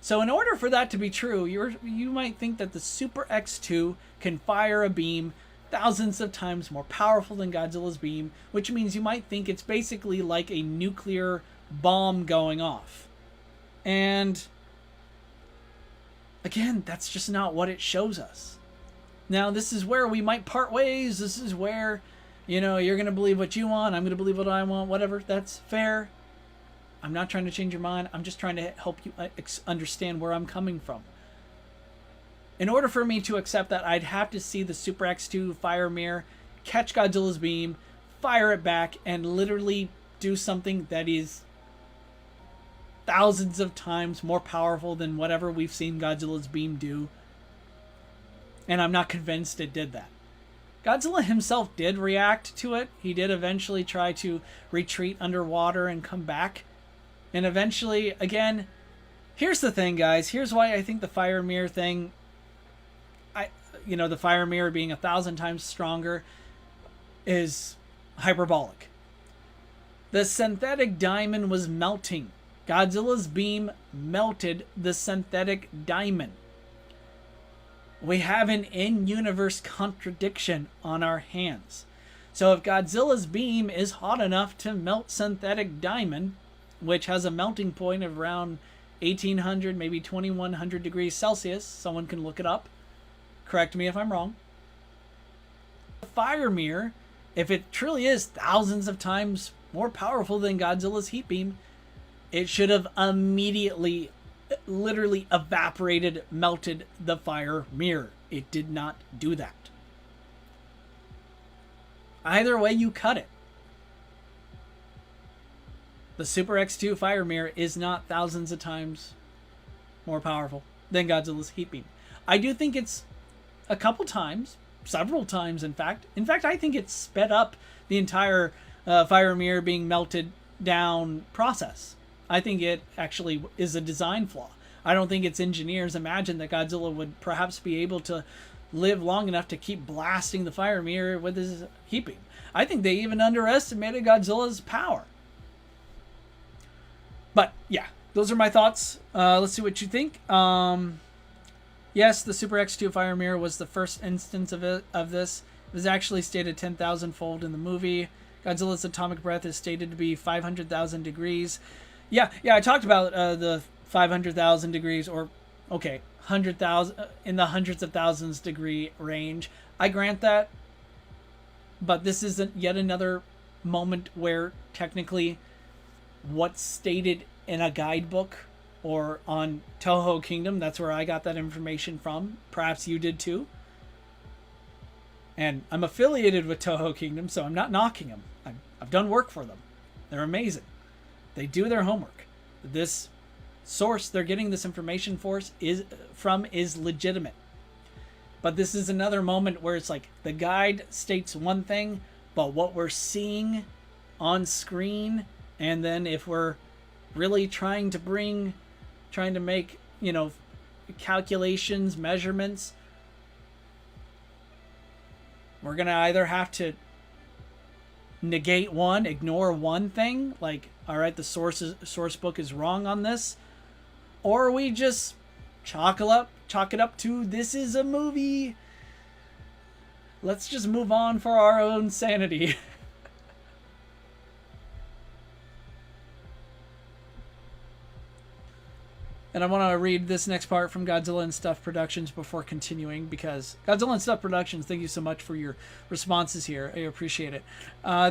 So in order for that to be true, you might think that the Super X2 can fire a beam thousands of times more powerful than Godzilla's beam, which means you might think it's basically like a nuclear bomb going off. And again, that's just not what it shows us. Now, this is where we might part ways. This is where, you're going to believe what you want. I'm going to believe what I want. Whatever. That's fair. I'm not trying to change your mind. I'm just trying to help you understand where I'm coming from. In order for me to accept that, I'd have to see the Super X2 Fire Mirror catch Godzilla's beam, fire it back, and literally do something that is thousands of times more powerful than whatever we've seen Godzilla's beam do. And I'm not convinced it did that. Godzilla himself did react to it. He did eventually try to retreat underwater and come back. And eventually, again, here's the thing, guys. Here's why I think the Fire Mirror thing... the Fire Mirror being 1,000 times stronger is hyperbolic. The synthetic diamond was melting. Godzilla's beam melted the synthetic diamond. We have an in-universe contradiction on our hands. So if Godzilla's beam is hot enough to melt synthetic diamond, which has a melting point of around 1,800, maybe 2,100 degrees Celsius, someone can look it up. Correct me if I'm wrong. The Fire Mirror, if it truly is thousands of times more powerful than Godzilla's heat beam, it should have immediately literally evaporated, melted the fire mirror. It did not do that. Either way you cut it, the Super X2 fire mirror is not thousands of times more powerful than Godzilla's heat beam. I do think it's a couple times, several times in fact. In fact, I think it's sped up the entire fire mirror being melted down process. I think it actually is a design flaw. I don't think its engineers imagined that Godzilla would perhaps be able to live long enough to keep blasting the fire mirror with his heat beam. I think they even underestimated Godzilla's power. But yeah, those are my thoughts. Let's see what you think. Yes, the Super X2 fire mirror was the first instance of this. It was actually stated 10,000-fold in the movie. Godzilla's atomic breath is stated to be 500,000 degrees. Yeah, I talked about the 500,000 degrees, or okay, 100,000 in the hundreds of thousands degree range. I grant that, but this isn't yet another moment where technically what's stated in a guidebook or on Toho Kingdom, that's where I got that information from. Perhaps you did too. And I'm affiliated with Toho Kingdom, so I'm not knocking them. I've done work for them. They're amazing. They do their homework. This source they're getting this information from is legitimate. But this is another moment where it's like the guide states one thing, but what we're seeing on screen, and then if we're really trying to make, calculations, measurements, we're going to either have to negate one, ignore one thing, like, all right, the source book is wrong on this, or we just chalk it up to this is a movie. Let's just move on for our own sanity. And I want to read this next part from Godzilla and Stuff Productions before continuing, because Godzilla and Stuff Productions, thank you so much for your responses here. I appreciate it.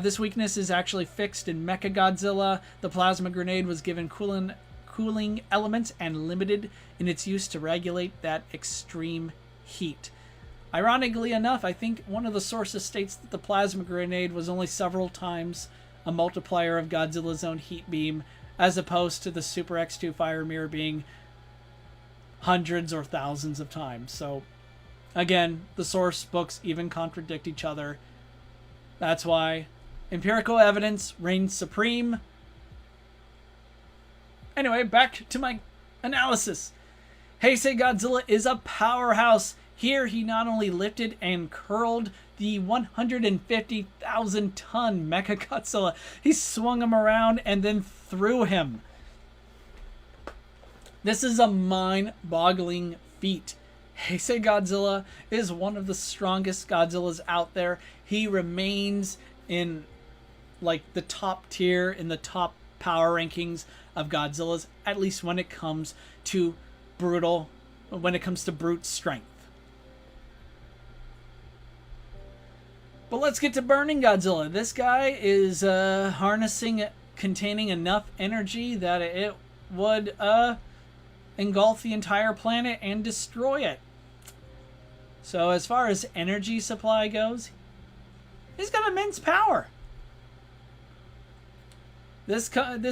This weakness is actually fixed in Mechagodzilla. The plasma grenade was given cooling elements and limited in its use to regulate that extreme heat. Ironically enough, I think one of the sources states that the plasma grenade was only several times a multiplier of Godzilla's own heat beam, as opposed to the Super X2 fire mirror being hundreds or thousands of times. So, again, the source books even contradict each other. That's why empirical evidence reigns supreme. Anyway, back to my analysis. Heisei Godzilla is a powerhouse. Here, he not only lifted and curled the 150,000-ton Mechagodzilla, he swung him around and then threw him. This is a mind-boggling feat. Heisei Godzilla is one of the strongest Godzillas out there. He remains in like the top tier, in the top power rankings of Godzillas, at least when it comes to brute strength. But let's get to Burning Godzilla. This guy is containing enough energy that it would engulf the entire planet and destroy it. So as far as energy supply goes, he's got immense power. This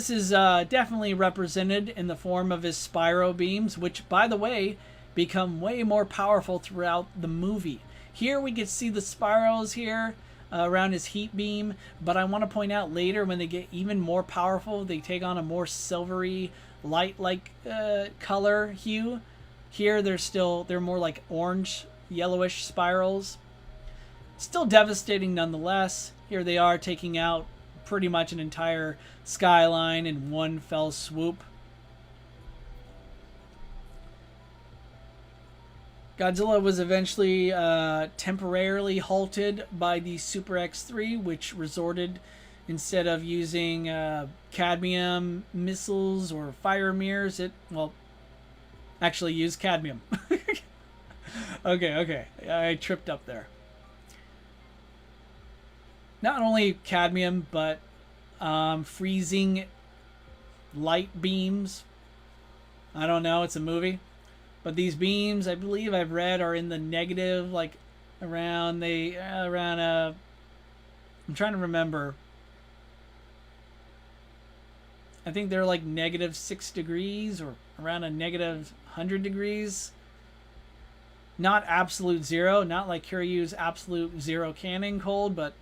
is definitely represented in the form of his spiral beams, which, by the way, become way more powerful throughout the movie. Here we can see the spirals here around his heat beam, but I want to point out later when they get even more powerful, they take on a more silvery, light-like color hue. Here they're more like orange, yellowish spirals. Still devastating nonetheless. Here they are taking out pretty much an entire skyline in one fell swoop. Godzilla was eventually temporarily halted by the Super X3, which resorted, instead of using cadmium missiles or fire mirrors, actually used cadmium. Okay, I tripped up there. Not only cadmium, but freezing light beams. I don't know. It's a movie. But these beams, I believe I've read, are in the negative, like around I'm trying to remember. I think they're like -6 degrees or around a -100 degrees. Not absolute zero, not like Kiryu's absolute zero canning cold, but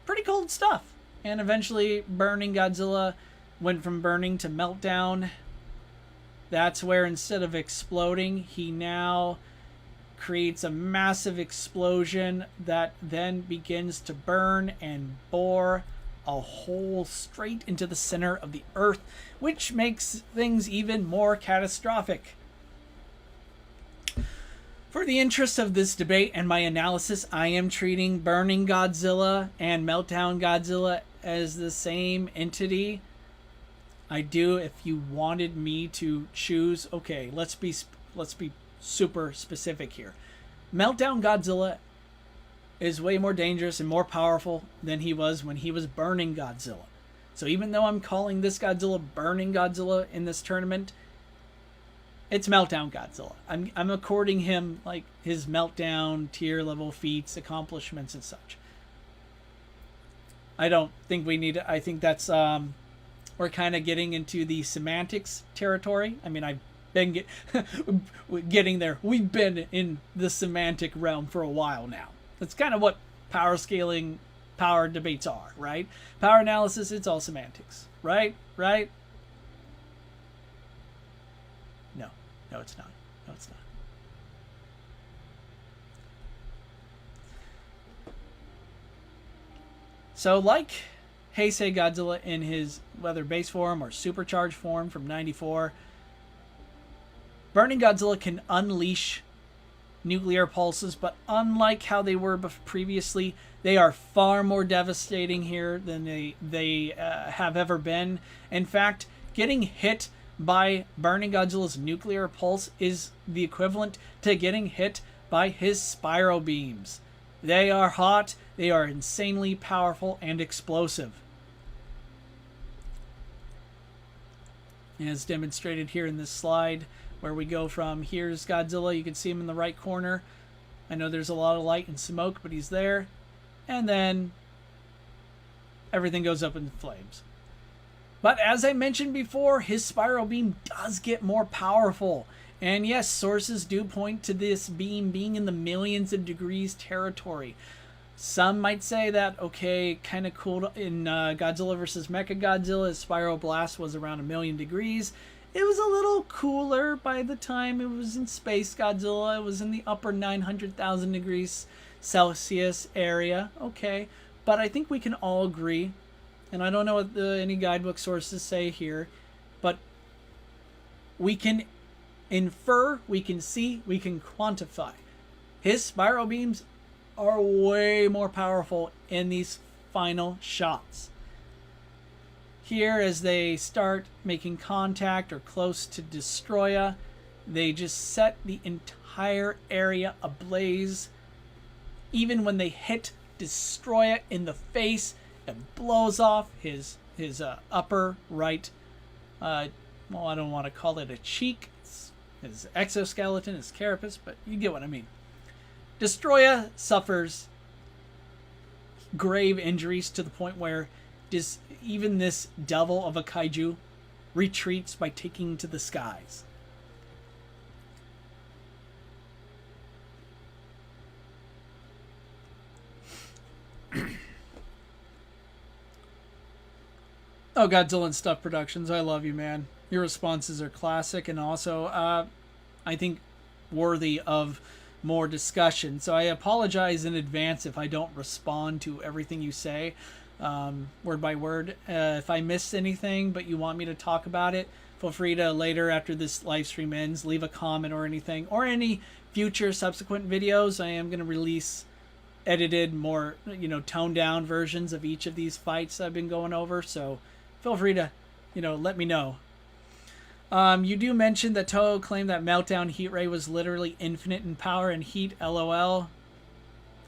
pretty cold stuff. And eventually burning Godzilla went from burning to meltdown. That's where instead of exploding, he now creates a massive explosion that then begins to burn and bore a hole straight into the center of the Earth, which makes things even more catastrophic. For the interest of this debate and my analysis, I am treating Burning Godzilla and Meltdown Godzilla as the same entity. I do. If you wanted me to choose, okay, let's be super specific here. Meltdown Godzilla is way more dangerous and more powerful than he was when he was Burning Godzilla. So even though I'm calling this Godzilla Burning Godzilla in this tournament, it's Meltdown Godzilla. I'm according him like his Meltdown tier level feats, accomplishments, and such. I don't think we need to, I think that's we're kind of getting into the semantics territory. I mean, I've been getting there. We've been in the semantic realm for a while now. That's kind of what power scaling, power debates are, right? Power analysis, it's all semantics, right? Right? No, it's not. No, it's not. So, like Heisei Godzilla in his whether base form or supercharged form from 94, Burning Godzilla can unleash nuclear pulses, but unlike how they were previously, they are far more devastating here than they have ever been. In fact, getting hit by Burning Godzilla's nuclear pulse is the equivalent to getting hit by his spiral beams. They are hot, they are insanely powerful and explosive. As demonstrated here in this slide, where we go from here's Godzilla, you can see him in the right corner. I know there's a lot of light and smoke, but he's there. And then everything goes up in flames. But as I mentioned before, his spiral beam does get more powerful. And yes, sources do point to this beam being in the millions of degrees territory. Some might say that, okay, kind of cool in Godzilla vs. Mechagodzilla, his spiral blast was around 1,000,000 degrees. It was a little cooler by the time it was in Space Godzilla. It was in the upper 900,000 degrees Celsius area. Okay, but I think we can all agree, and I don't know what any guidebook sources say here, but we can infer, we can see, we can quantify. His spiral beams are way more powerful in these final shots. Here, as they start making contact or close to Destroya, they just set the entire area ablaze. Even when they hit Destroya in the face, it blows off his upper right, well, I don't want to call it a cheek, it's his exoskeleton, his carapace, but you get what I mean. Destroya suffers grave injuries to the point where even this devil of a kaiju retreats by taking to the skies. Oh, Godzilla and Stuff Productions, I love you, man. Your responses are classic and also, I think, worthy of more discussion. So I apologize in advance if I don't respond to everything you say, word by word. If I missed anything, but you want me to talk about it, feel free to later after this live stream ends, leave a comment or anything, or any future subsequent videos. I am going to release edited, more, toned down versions of each of these fights I've been going over. So feel free to, let me know. You do mention that Toho claimed that Meltdown Heat Ray was literally infinite in power and heat, LOL.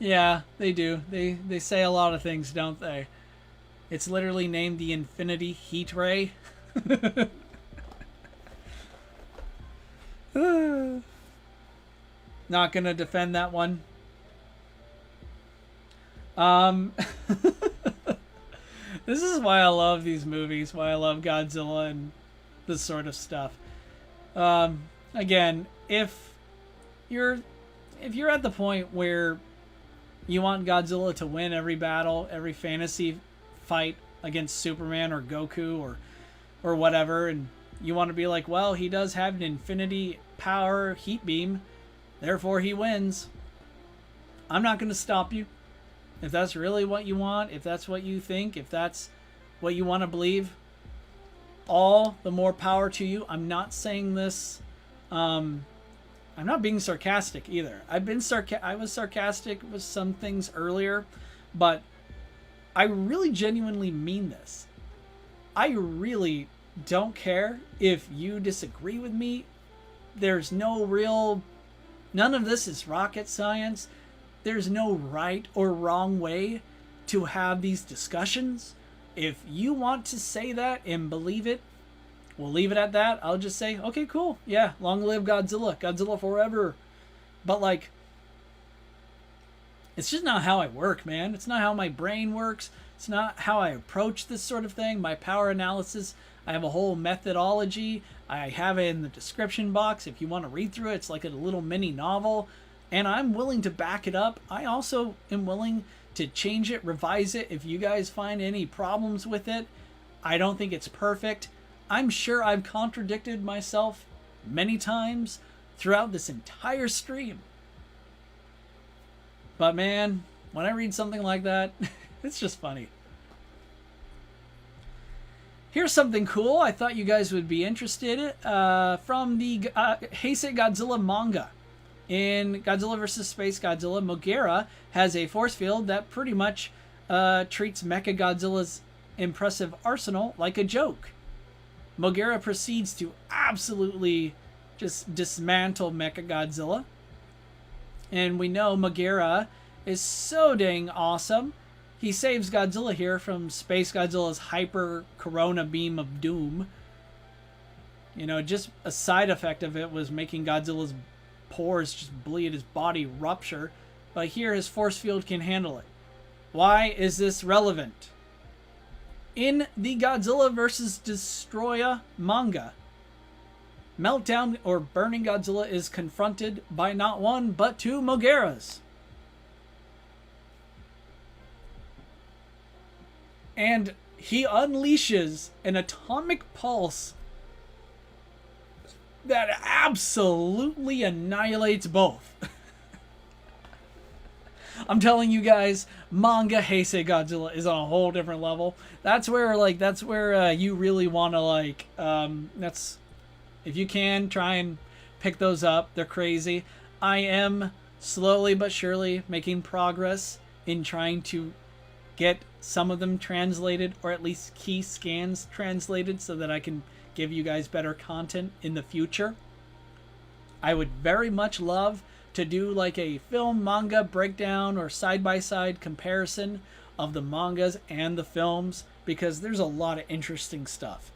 Yeah, they do. They say a lot of things, don't they? It's literally named the Infinity Heat Ray. Not gonna defend that one. This is why I love these movies, why I love Godzilla and this sort of stuff. Again, if you're at the point where you want Godzilla to win every battle, every fantasy fight against Superman or Goku or whatever, and you want to be like, well, he does have an infinity power heat beam, therefore he wins. I'm not going to stop you. If that's really what you want, if that's what you think, if that's what you want to believe, all the more power to you. I'm not saying this. I'm not being sarcastic either. I was sarcastic with some things earlier, but I really genuinely mean this. I really don't care if you disagree with me. There's none of this is rocket science. There's no right or wrong way to have these discussions. If you want to say that and believe it, we'll leave it at that. I'll just say, okay, cool. Yeah, long live Godzilla. Godzilla forever. But, like, it's just not how I work, man. It's not how my brain works. It's not how I approach this sort of thing. My power analysis, I have a whole methodology. I have it in the description box. If you want to read through it, it's like a little mini novel. And I'm willing to back it up. I also am willing to change it, revise it if you guys find any problems with it. I don't think it's perfect. I'm sure I've contradicted myself many times throughout this entire stream. But man, when I read something like that, it's just funny. Here's something cool I thought you guys would be interested in from the Heisei Godzilla manga. In Godzilla vs. Space Godzilla, Mogera has a force field that pretty much treats Mechagodzilla's impressive arsenal like a joke. Mogera proceeds to absolutely just dismantle Mechagodzilla. And we know Mogera is so dang awesome. He saves Godzilla here from Space Godzilla's hyper corona beam of doom. You know, just a side effect of it was making Godzilla's pores just bleed, his body rupture, but here his force field can handle it. Why is this relevant? In the Godzilla vs. Destroya manga, Meltdown or Burning Godzilla is confronted by not one but two Mogeras. And he unleashes an atomic pulse that absolutely annihilates both. I'm telling you guys, manga Heisei Godzilla is on a whole different level. That's where you really want to that's, if you can, try and pick those up. They're crazy. I am slowly but surely making progress in trying to get some of them translated, or at least key scans translated, so that I can give you guys better content in the future. I would very much love to do like a film manga breakdown or side-by-side comparison of the mangas and the films, because there's a lot of interesting stuff.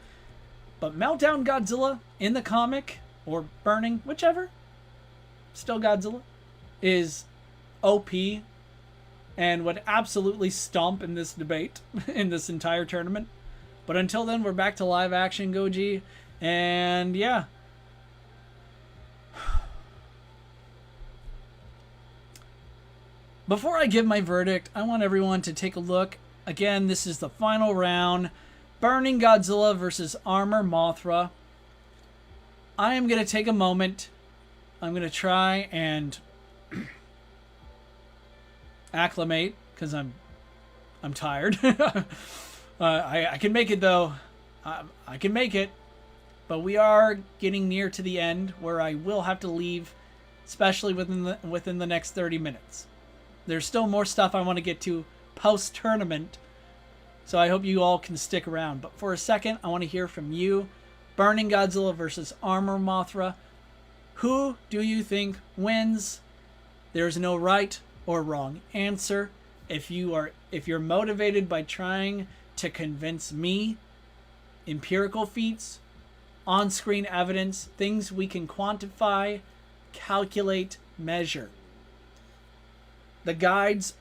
But Meltdown Godzilla in the comic, or Burning, whichever, still Godzilla, is OP and would absolutely stomp in this debate, in this entire tournament. But until then, we're back to live action Goji, and yeah. Before I give my verdict, I want everyone to take a look. Again, this is the final round. Burning Godzilla versus Armor Mothra. I am going to take a moment. I'm going to try and acclimate, because I'm tired. I can make it, though. I can make it. But we are getting near to the end, where I will have to leave, especially within the next 30 minutes. There's still more stuff I want to get to post-tournament, so I hope you all can stick around. But for a second, I want to hear from you. Burning Godzilla versus Armor Mothra. Who do you think wins? There's no right or wrong answer. If you're motivated by trying to convince me, empirical feats, on-screen evidence, things we can quantify, calculate, measure. The guides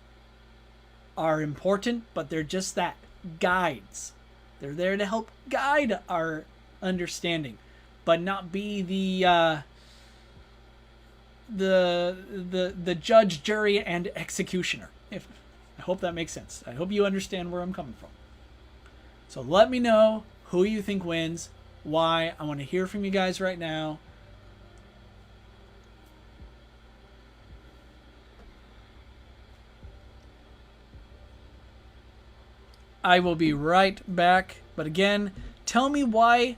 are important, but they're just that, guides. They're there to help guide our understanding, but not be the judge, jury, and executioner. I hope that makes sense. I hope you understand where I'm coming from. So let me know who you think wins, why. I want to hear from you guys right now. I will be right back. But again, tell me why.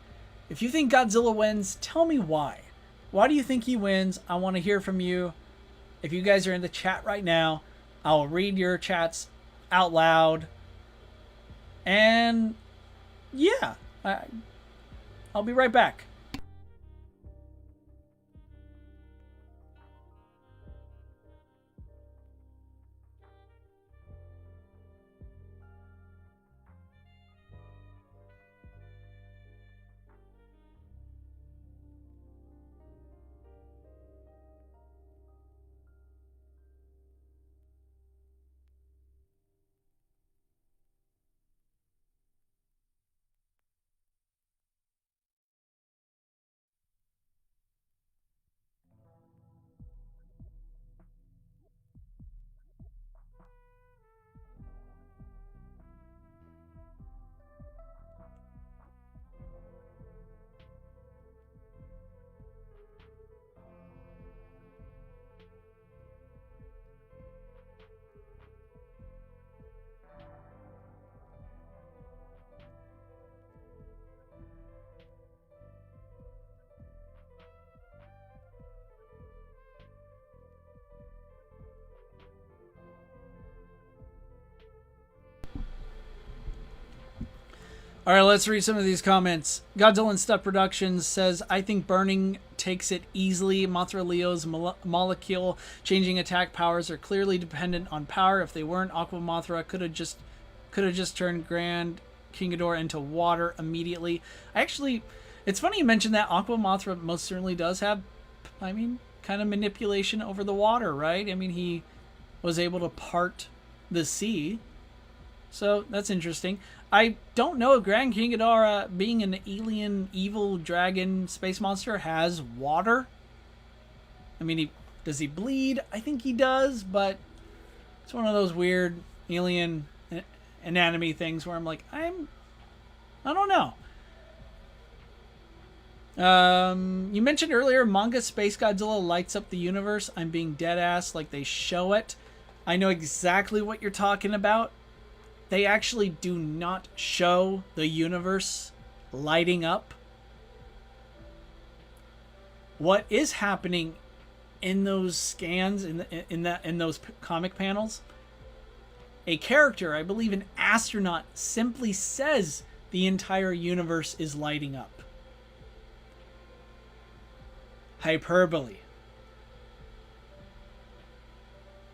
If you think Godzilla wins, tell me why. Why do you think he wins? I want to hear from you. If you guys are in the chat right now, I'll read your chats out loud. And yeah, I'll be right back. All right, let's read some of these comments. Godzilla and Stuff Productions says, I think burning takes it easily. Mothra Leo's molecule changing attack powers are clearly dependent on power. If they weren't, Aqua Mothra could have just turned Grand King Ghidorah into water immediately. It's funny you mentioned that. Aqua Mothra most certainly does have, kind of manipulation over the water, right? He was able to part the sea. So that's interesting. I don't know if Grand King Ghidorah, being an alien, evil dragon space monster, has water. Does he bleed? I think he does, but it's one of those weird alien anatomy things where I'm like, I don't know. You mentioned earlier, manga Space Godzilla lights up the universe. I'm being dead ass like they show it. I know exactly what you're talking about. They actually do not show the universe lighting up. What is happening in those scans, in those comic panels? A character, I believe an astronaut, simply says the entire universe is lighting up. Hyperbole.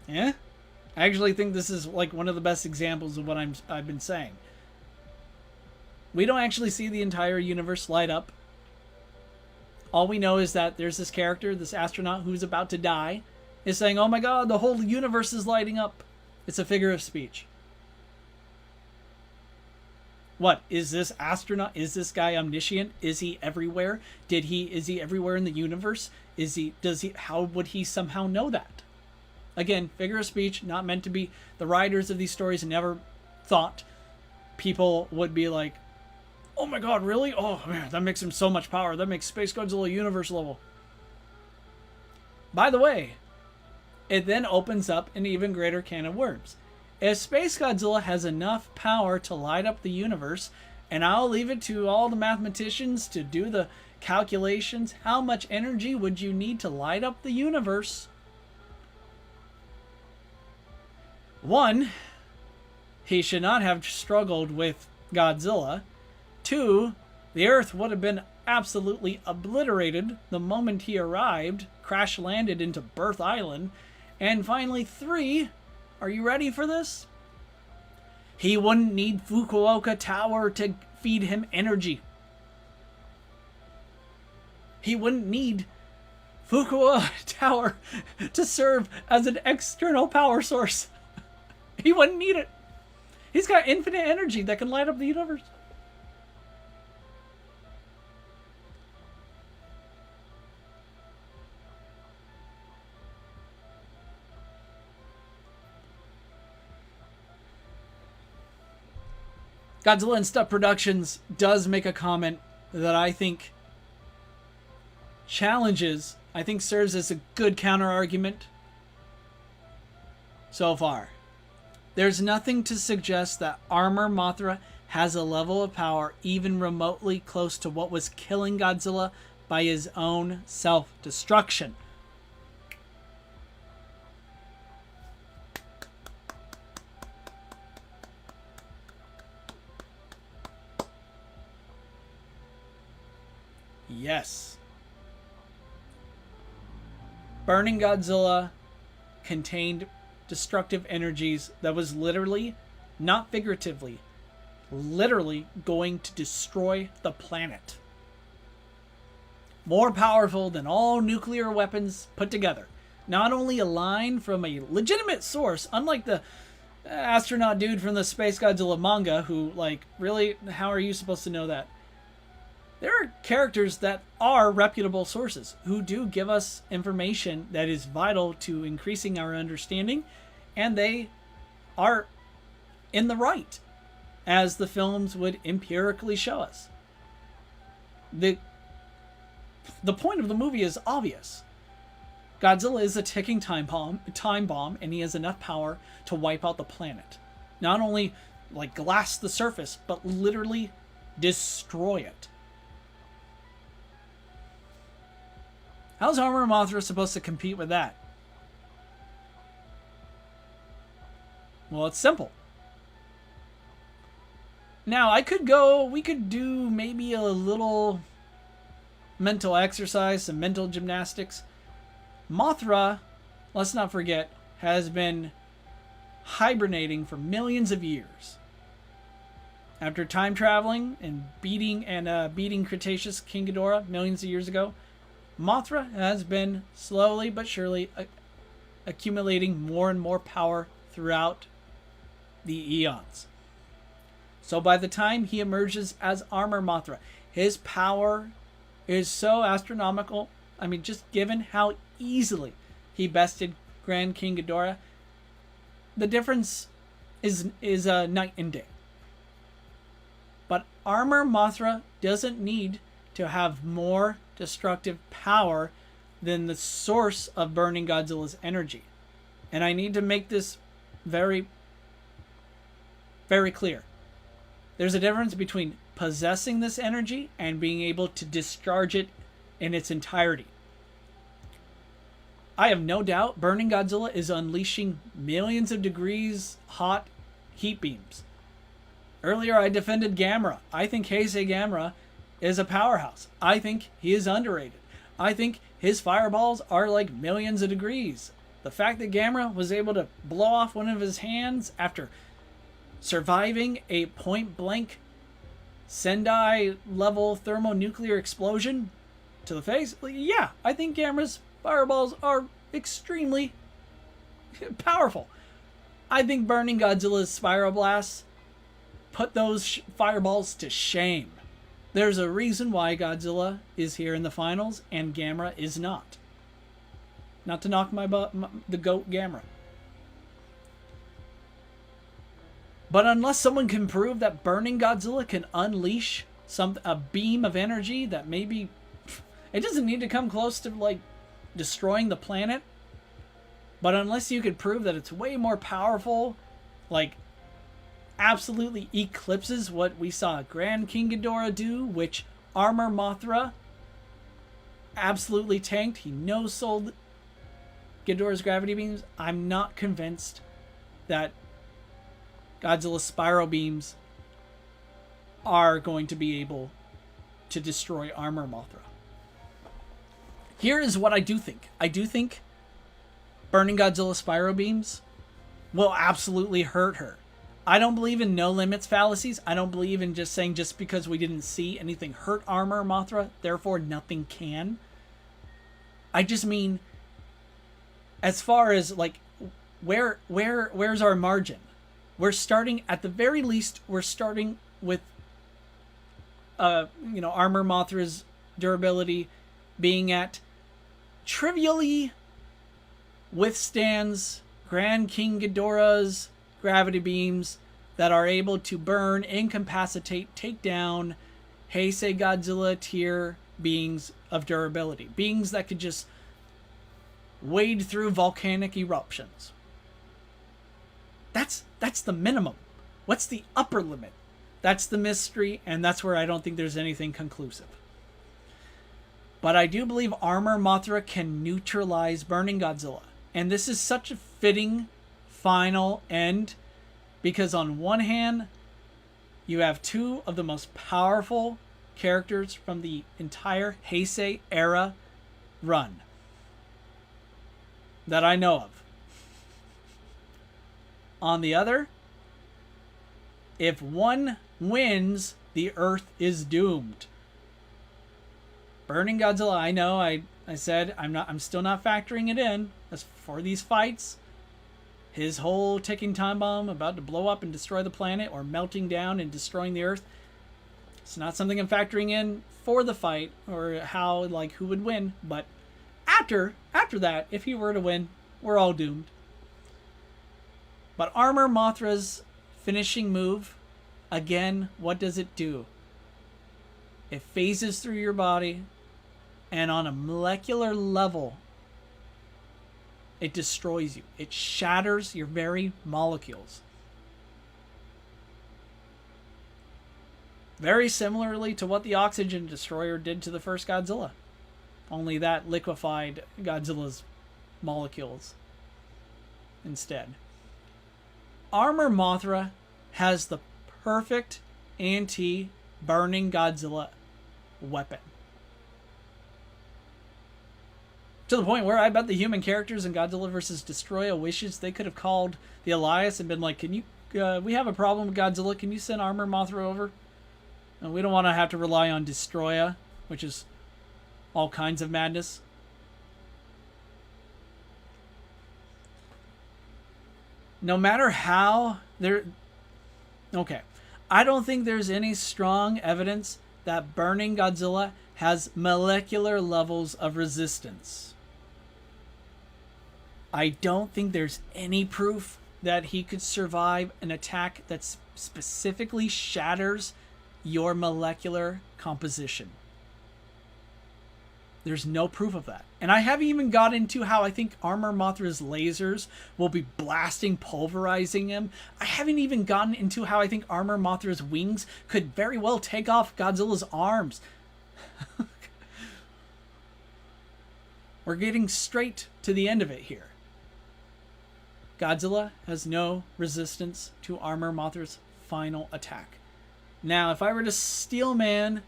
Yeah? I actually think this is like one of the best examples of what I've been saying. We don't actually see the entire universe light up. All we know is that there's this character, this astronaut who's about to die, is saying, oh my god, the whole universe is lighting up. It's a figure of speech. What? Is this astronaut, is this guy omniscient? Is he everywhere? Is he everywhere in the universe? How would he somehow know that? Again, figure of speech, not meant to be. The writers of these stories never thought people would be like, oh my god, really? Oh man, that makes him so much power. That makes Space Godzilla universe level. By the way, it then opens up an even greater can of worms. If Space Godzilla has enough power to light up the universe, and I'll leave it to all the mathematicians to do the calculations, how much energy would you need to light up the universe? 1, he should not have struggled with Godzilla. 2, the Earth would have been absolutely obliterated the moment he arrived, crash-landed into Birth Island. And finally, 3, are you ready for this? He wouldn't need Fukuoka Tower to feed him energy. He wouldn't need Fukuoka Tower to serve as an external power source. He wouldn't need it. He's got infinite energy that can light up the universe. Godzilla and Stuff Productions does make a comment that I think challenges, I think serves as a good counter-argument so far. There's nothing to suggest that Armor Mothra has a level of power even remotely close to what was killing Godzilla by his own self-destruction. Yes. Burning Godzilla contained destructive energies that was literally, not figuratively, literally going to destroy the planet. More powerful than all nuclear weapons put together. Not only a line from a legitimate source, unlike the astronaut dude from the Space Godzilla manga, who, like, really, how are you supposed to know that? There are characters that are reputable sources who do give us information that is vital to increasing our understanding, and they are in the right, as the films would empirically show us. The point of the movie is obvious. Godzilla is a ticking time bomb, and he has enough power to wipe out the planet. Not only, like, glass the surface, but literally destroy it. How's Armor Mothra supposed to compete with that? Well, it's simple. Now, we could do maybe a little mental exercise, some mental gymnastics. Mothra, let's not forget, has been hibernating for millions of years. After time traveling and beating Cretaceous King Ghidorah millions of years ago, Mothra has been slowly but surely accumulating more and more power throughout the eons. So by the time he emerges as Armor Mothra, his power is so astronomical. I mean, just given how easily he bested Grand King Ghidorah, the difference is night and day. But Armor Mothra doesn't need to have more destructive power than the source of burning Godzilla's energy. And I need to make this very, very clear. There's a difference between possessing this energy and being able to discharge it in its entirety. I have no doubt burning Godzilla is unleashing millions of degrees hot heat beams. Earlier I defended Gamera. I think Heisei Gamera is a powerhouse. I think he is underrated. I think his fireballs are like millions of degrees. The fact that Gamera was able to blow off one of his hands after surviving a point-blank Sendai level thermonuclear explosion to the face, yeah, I think Gamera's fireballs are extremely powerful. I think burning Godzilla's spiral blasts put those fireballs to shame. There's a reason why Godzilla is here in the finals and Gamera is not. Not to knock the GOAT Gamera. But unless someone can prove that burning Godzilla can unleash a beam of energy that maybe... It doesn't need to come close to, like, destroying the planet. But unless you could prove that it's way more powerful, like, absolutely eclipses what we saw Grand King Ghidorah do, which Armor Mothra absolutely tanked. He no-sold Ghidorah's gravity beams. I'm not convinced that Godzilla's spiral beams are going to be able to destroy Armor Mothra. Here is what I do think. I do think burning Godzilla's spiral beams will absolutely hurt her. I don't believe in no limits fallacies. I don't believe in just saying just because we didn't see anything hurt Armor Mothra, therefore nothing can. I just mean, as far as like, where's our margin? We're starting, at the very least, we're starting with, Armor Mothra's durability being at trivially withstands Grand King Ghidorah's gravity beams that are able to burn, incapacitate, take down Heisei Godzilla tier beings of durability. Beings that could just wade through volcanic eruptions. That's the minimum. What's the upper limit? That's the mystery, and that's where I don't think there's anything conclusive. But I do believe Armor Mothra can neutralize Burning Godzilla. And this is such a fitting final end, because on one hand, you have two of the most powerful characters from the entire Heisei Era run that I know of. On the other, if one wins, the Earth is doomed. Burning Godzilla, I know, I said I'm still not factoring it in as for these fights. His whole ticking time bomb about to blow up and destroy the planet, or melting down and destroying the Earth. It's not something I'm factoring in for the fight, or how, like, who would win. But after that, if he were to win, we're all doomed. But Armor Mothra's finishing move, again, what does it do? It phases through your body, and on a molecular level, it destroys you. It shatters your very molecules. Very similarly to what the Oxygen Destroyer did to the first Godzilla. Only that liquefied Godzilla's molecules instead. Armor Mothra has the perfect anti-Burning Godzilla weapon. To the point where I bet the human characters in Godzilla vs. Destroya wishes they could have called the Alliance and been like, can you, we have a problem with Godzilla, can you send Armor Mothra over? And we don't want to have to rely on Destroya, which is all kinds of madness. No matter how okay, I don't think there's any strong evidence that Burning Godzilla has molecular levels of resistance. I don't think there's any proof that he could survive an attack that specifically shatters your molecular composition. There's no proof of that. And I haven't even got into how I think Armor Mothra's lasers will be blasting, pulverizing him. I haven't even gotten into how I think Armor Mothra's wings could very well take off Godzilla's arms. We're getting straight to the end of it here. Godzilla has no resistance to Armor Mothra's final attack. Now, if I were to steelman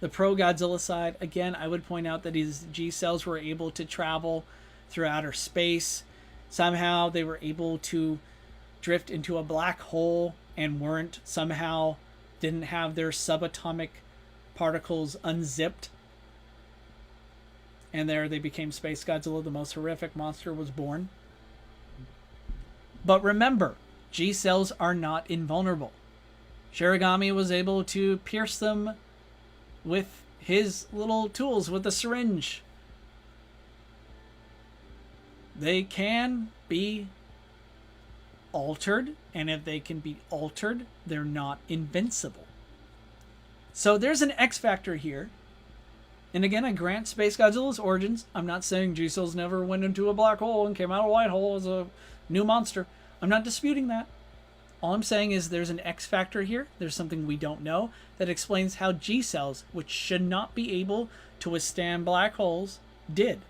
the pro-Godzilla side, again, I would point out that his G-cells were able to travel through outer space. Somehow they were able to drift into a black hole and didn't have their subatomic particles unzipped. And there they became Space Godzilla, the most horrific monster was born. But remember, G-cells are not invulnerable. Shirogami was able to pierce them with his little tools, with a syringe. They can be altered, and if they can be altered, they're not invincible. So there's an X factor here. And again, I grant Space Godzilla's origins. I'm not saying G-cells never went into a black hole and came out of a white hole as a new monster. I'm not disputing that. All I'm saying is there's an X factor here. There's something we don't know that explains how G-cells, which should not be able to withstand black holes, did.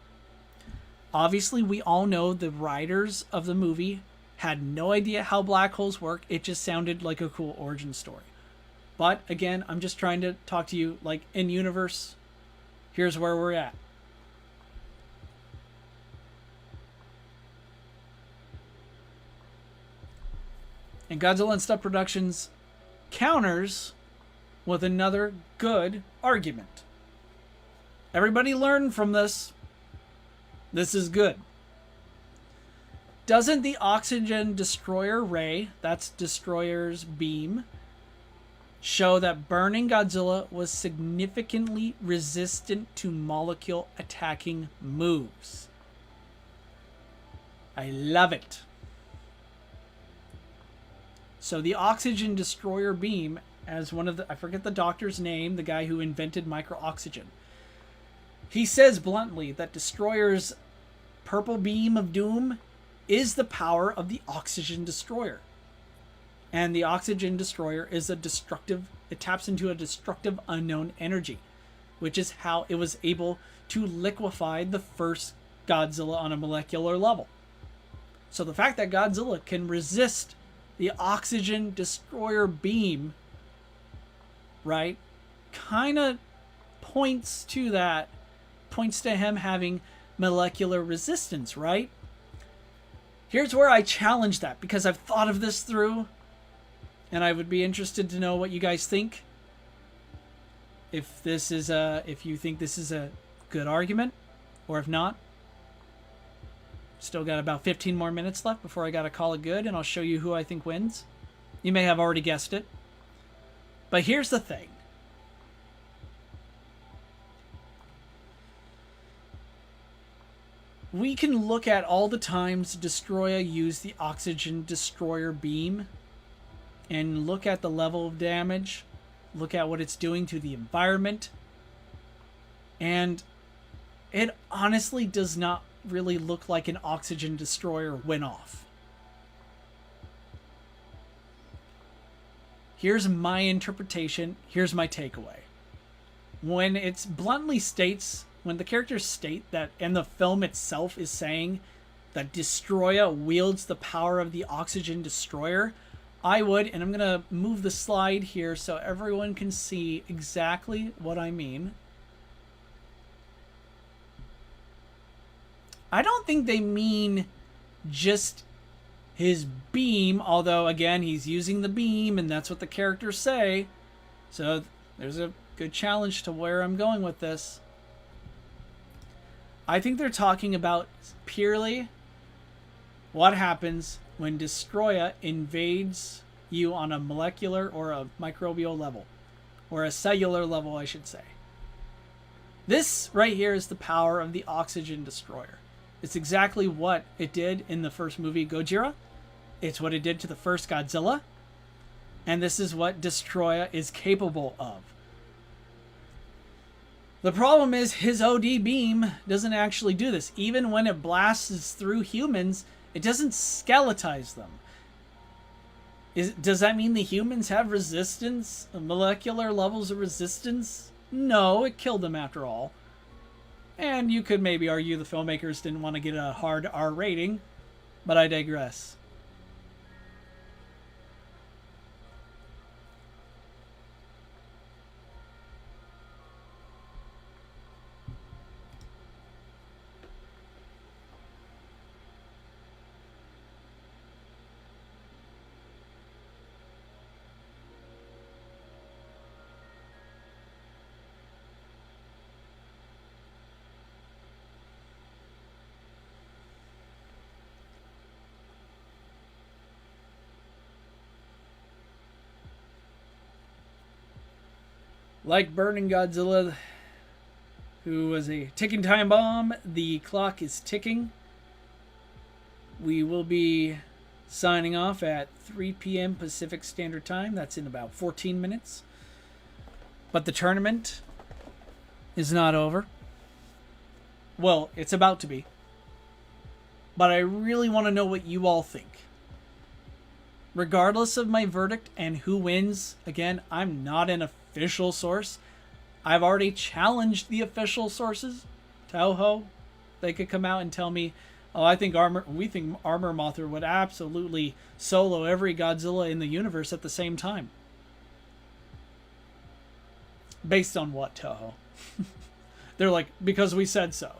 Obviously, we all know the writers of the movie had no idea how black holes work. It just sounded like a cool origin story. But again, I'm just trying to talk to you like in universe. Here's where we're at. And Godzilla and Stuff Productions counters with another good argument. Everybody learn from this. This is good. Doesn't the oxygen destroyer ray, that's Destroyer's beam, show that burning Godzilla was significantly resistant to molecule attacking moves? I love it. So the oxygen destroyer beam, as one of the, I forget the doctor's name, the guy who invented micro-oxygen, he says bluntly that Destroyer's purple beam of doom is the power of the oxygen destroyer. And the oxygen destroyer is a destructive, it taps into a destructive unknown energy, which is how it was able to liquefy the first Godzilla on a molecular level. So the fact that Godzilla can resist the oxygen destroyer beam, right, kind of points to that, points to him having molecular resistance, right? Here's where I challenge that, because I've thought of this through, and I would be interested to know what you guys think. If you think this is a good argument, or if not. Still got about 15 more minutes left before I gotta call it good, and I'll show you who I think wins. You may have already guessed it. But here's the thing. We can look at all the times Destroyer used the oxygen destroyer beam and look at the level of damage, look at what it's doing to the environment, and it honestly does not really look like an oxygen destroyer went off. Here's my interpretation. Here's my takeaway. When it's bluntly states, when the characters state that, and the film itself is saying that Destroyer wields the power of the oxygen destroyer, I would, and I'm going to move the slide here so everyone can see exactly what I mean. I don't think they mean just his beam, although, again, he's using the beam, and that's what the characters say. So there's a good challenge to where I'm going with this. I think they're talking about purely what happens when Destroyer invades you on a molecular or a microbial level, or a cellular level, I should say. This right here is the power of the oxygen destroyer. It's exactly what it did in the first movie, Gojira. It's what it did to the first Godzilla. And this is what Destroyer is capable of. The problem is his OD beam doesn't actually do this. Even when it blasts through humans, it doesn't skeletize them. Does that mean the humans have resistance? Molecular levels of resistance? No, it killed them after all. And you could maybe argue the filmmakers didn't want to get a hard R rating, but I digress. Like burning Godzilla, who was a ticking time bomb, the clock is ticking. We will be signing off at 3 p.m. Pacific Standard Time. That's in about 14 minutes. But the tournament is not over. Well, it's about to be. But I really want to know what you all think. Regardless of my verdict and who wins, again, I'm not an official source. I've already challenged the official sources. Toho, they could come out and tell me, oh, we think Armor Mothra would absolutely solo every Godzilla in the universe at the same time. Based on what, Toho? They're like, because we said so.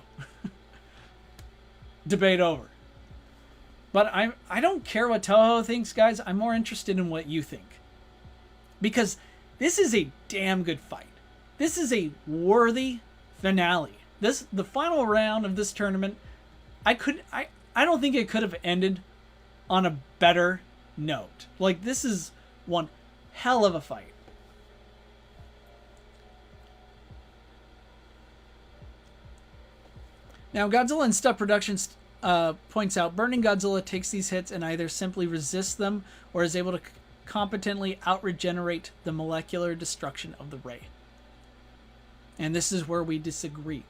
Debate over. But I don't care what Toho thinks, guys. I'm more interested in what you think. Because this is a damn good fight. This is a worthy finale. The final round of this tournament, I don't think it could have ended on a better note. Like, this is one hell of a fight. Now, Godzilla and Stuff Productions points out, Burning Godzilla takes these hits and either simply resists them or is able to competently out-regenerate the molecular destruction of the ray. And this is where we disagree.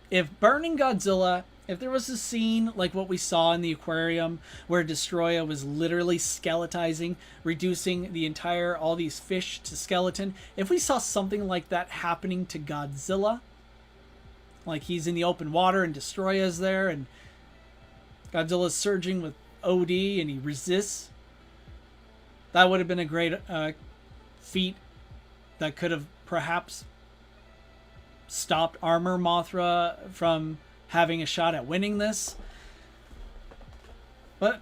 If Burning Godzilla, if there was a scene like what we saw in the aquarium where Destroya was literally skeletizing, reducing all these fish to skeleton, if we saw something like that happening to Godzilla, like he's in the open water and Destroya's there and Godzilla's surging with OD and he resists, that would have been a great feat that could have perhaps stopped Armor Mothra from having a shot at winning this. But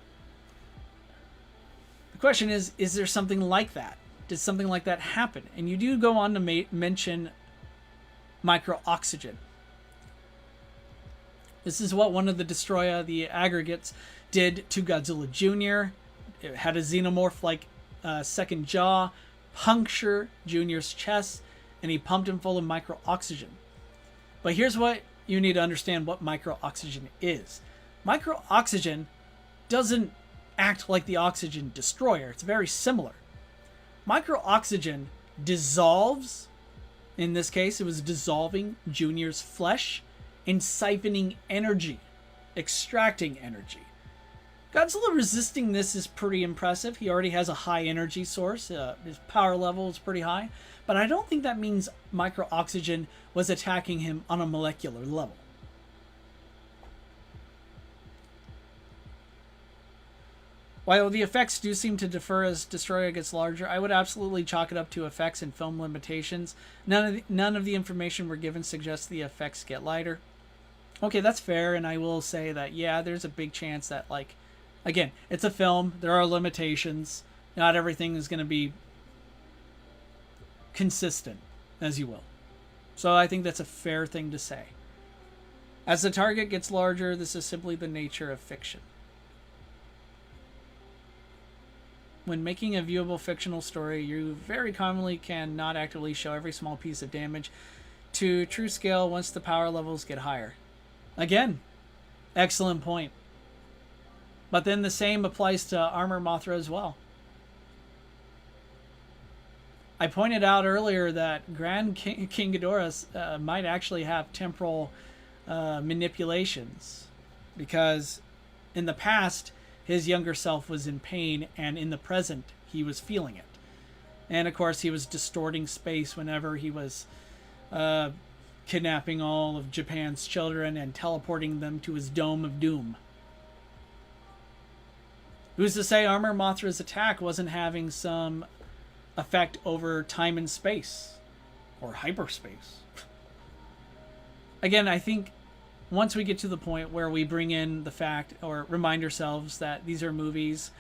the question is there something like that? Did something like that happen? And you do go on to mention micro-oxygen. This is what one of the Destroya, the aggregates, did to Godzilla Jr. It had a xenomorph-like second jaw puncture Jr.'s chest, and he pumped him full of micro-oxygen. But here's what you need to understand what micro-oxygen is. Micro-oxygen doesn't act like the oxygen destroyer. It's very similar. Micro-oxygen dissolves, in this case it was dissolving Jr.'s flesh and siphoning energy, extracting energy. Godzilla resisting this is pretty impressive. He already has a high energy source. His power level is pretty high. But I don't think that means micro-oxygen was attacking him on a molecular level. While the effects do seem to differ as Destroyer gets larger, I would absolutely chalk it up to effects and film limitations. None of the information we're given suggests the effects get lighter. Okay, that's fair, and I will say that, yeah, there's a big chance that, like, again, it's a film. There are limitations. Not everything is going to be consistent, as you will. So I think that's a fair thing to say. As the target gets larger, this is simply the nature of fiction. When making a viewable fictional story, you very commonly can not actively show every small piece of damage to true scale once the power levels get higher. Again, excellent point. But then the same applies to Armor Mothra as well. I pointed out earlier that Grand King Ghidorah might actually have temporal manipulations, because in the past his younger self was in pain, and in the present he was feeling it. And of course he was distorting space whenever he was kidnapping all of Japan's children and teleporting them to his Dome of Doom. Who's to say Armor Mothra's attack wasn't having some effect over time and space, or hyperspace? Again, I think once we get to the point where we bring in the fact, or remind ourselves that these are movies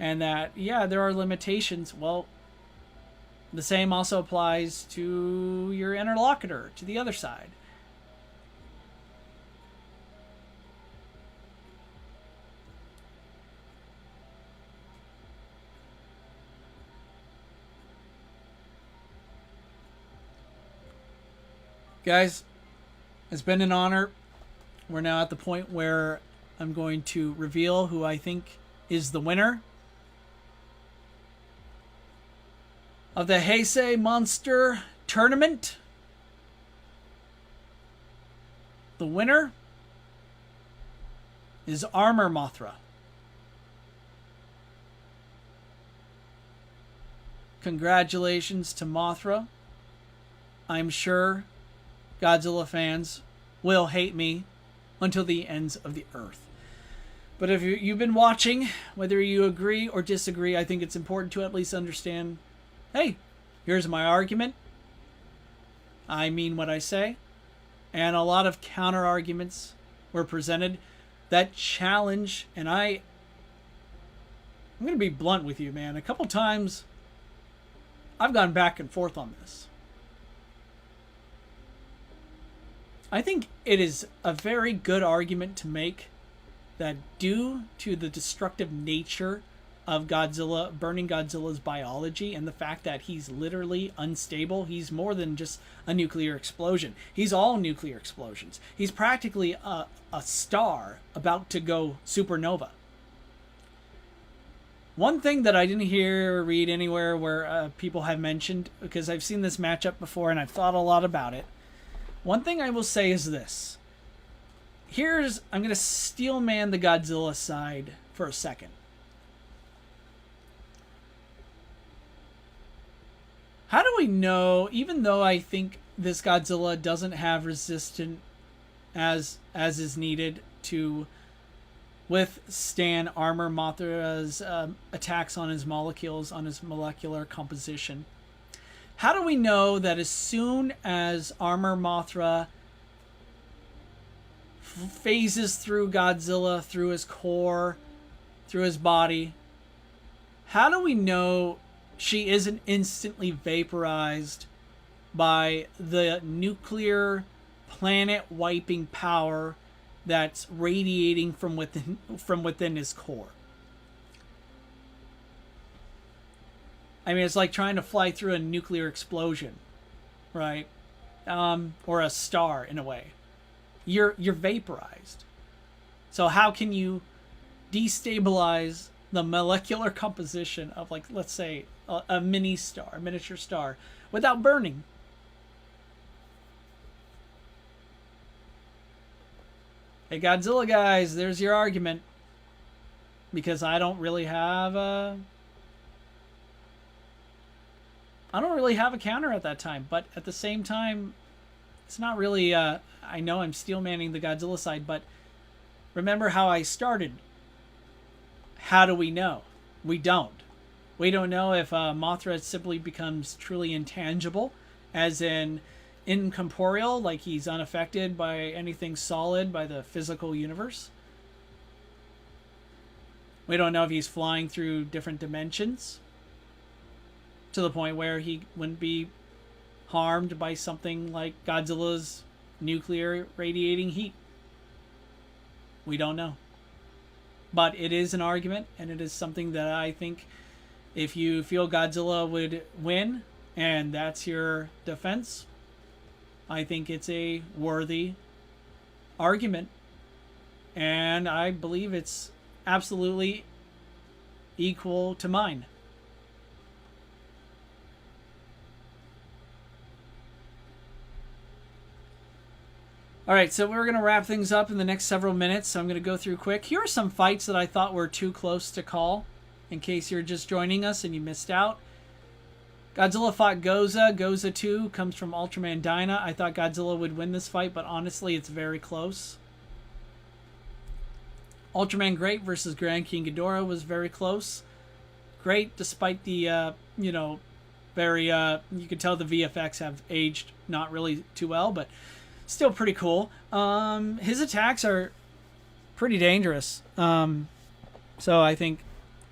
and that, yeah, there are limitations, well, the same also applies to your interlocutor, to the other side. Guys, it's been an honor. We're now at the point where I'm going to reveal who I think is the winner of the Heisei Monster Tournament. The winner is Armor Mothra. Congratulations to Mothra. I'm sure Godzilla fans will hate me until the ends of the earth. But if you've been watching, whether you agree or disagree, I think it's important to at least understand, hey, here's my argument. I mean what I say. And a lot of counter arguments were presented that challenge, and I'm going to be blunt with you, man. A couple times I've gone back and forth on this. I think it is a very good argument to make that due to the destructive nature of Godzilla, burning Godzilla's biology, and the fact that he's literally unstable, he's more than just a nuclear explosion. He's all nuclear explosions. He's practically a star about to go supernova. One thing that I didn't hear or read anywhere where people have mentioned, because I've seen this matchup before and I've thought a lot about it, one thing I will say is this. I'm going to steel man the Godzilla side for a second. How do we know, even though I think this Godzilla doesn't have resistance as is needed to withstand Armor Mothra's attacks on his molecules, on his molecular composition, how do we know that as soon as Armor Mothra phases through Godzilla, through his core, through his body, how do we know she isn't instantly vaporized by the nuclear planet-wiping power that's radiating from within his core? I mean, it's like trying to fly through a nuclear explosion, right? Or a star, in a way. You're vaporized. So how can you destabilize the molecular composition of, like, let's say, a mini star, a miniature star, without burning? Hey, Godzilla guys, there's your argument. Because I don't really have a counter at that time. But at the same time, it's not really, I know I'm steel manning the Godzilla side, but remember how I started. How do we know? We don't. We don't know if Mothra simply becomes truly intangible, as in incorporeal, like he's unaffected by anything solid, by the physical universe. We don't know if he's flying through different dimensions to the point where he wouldn't be harmed by something like Godzilla's nuclear radiating heat. We don't know. But it is an argument, and it is something that I think if you feel Godzilla would win, and that's your defense, I think it's a worthy argument. And I believe it's absolutely equal to mine. All right, so we're going to wrap things up in the next several minutes, so I'm going to go through quick. Here are some fights that I thought were too close to call, in case you're just joining us and you missed out. Godzilla fought Goza. Goza 2 comes from Ultraman Dyna. I thought Godzilla would win this fight, but honestly, it's very close. Ultraman Great versus Grand King Ghidorah was very close. Great, despite the, very, you could tell the VFX have aged not really too well, but still pretty cool. His attacks are pretty dangerous. So I think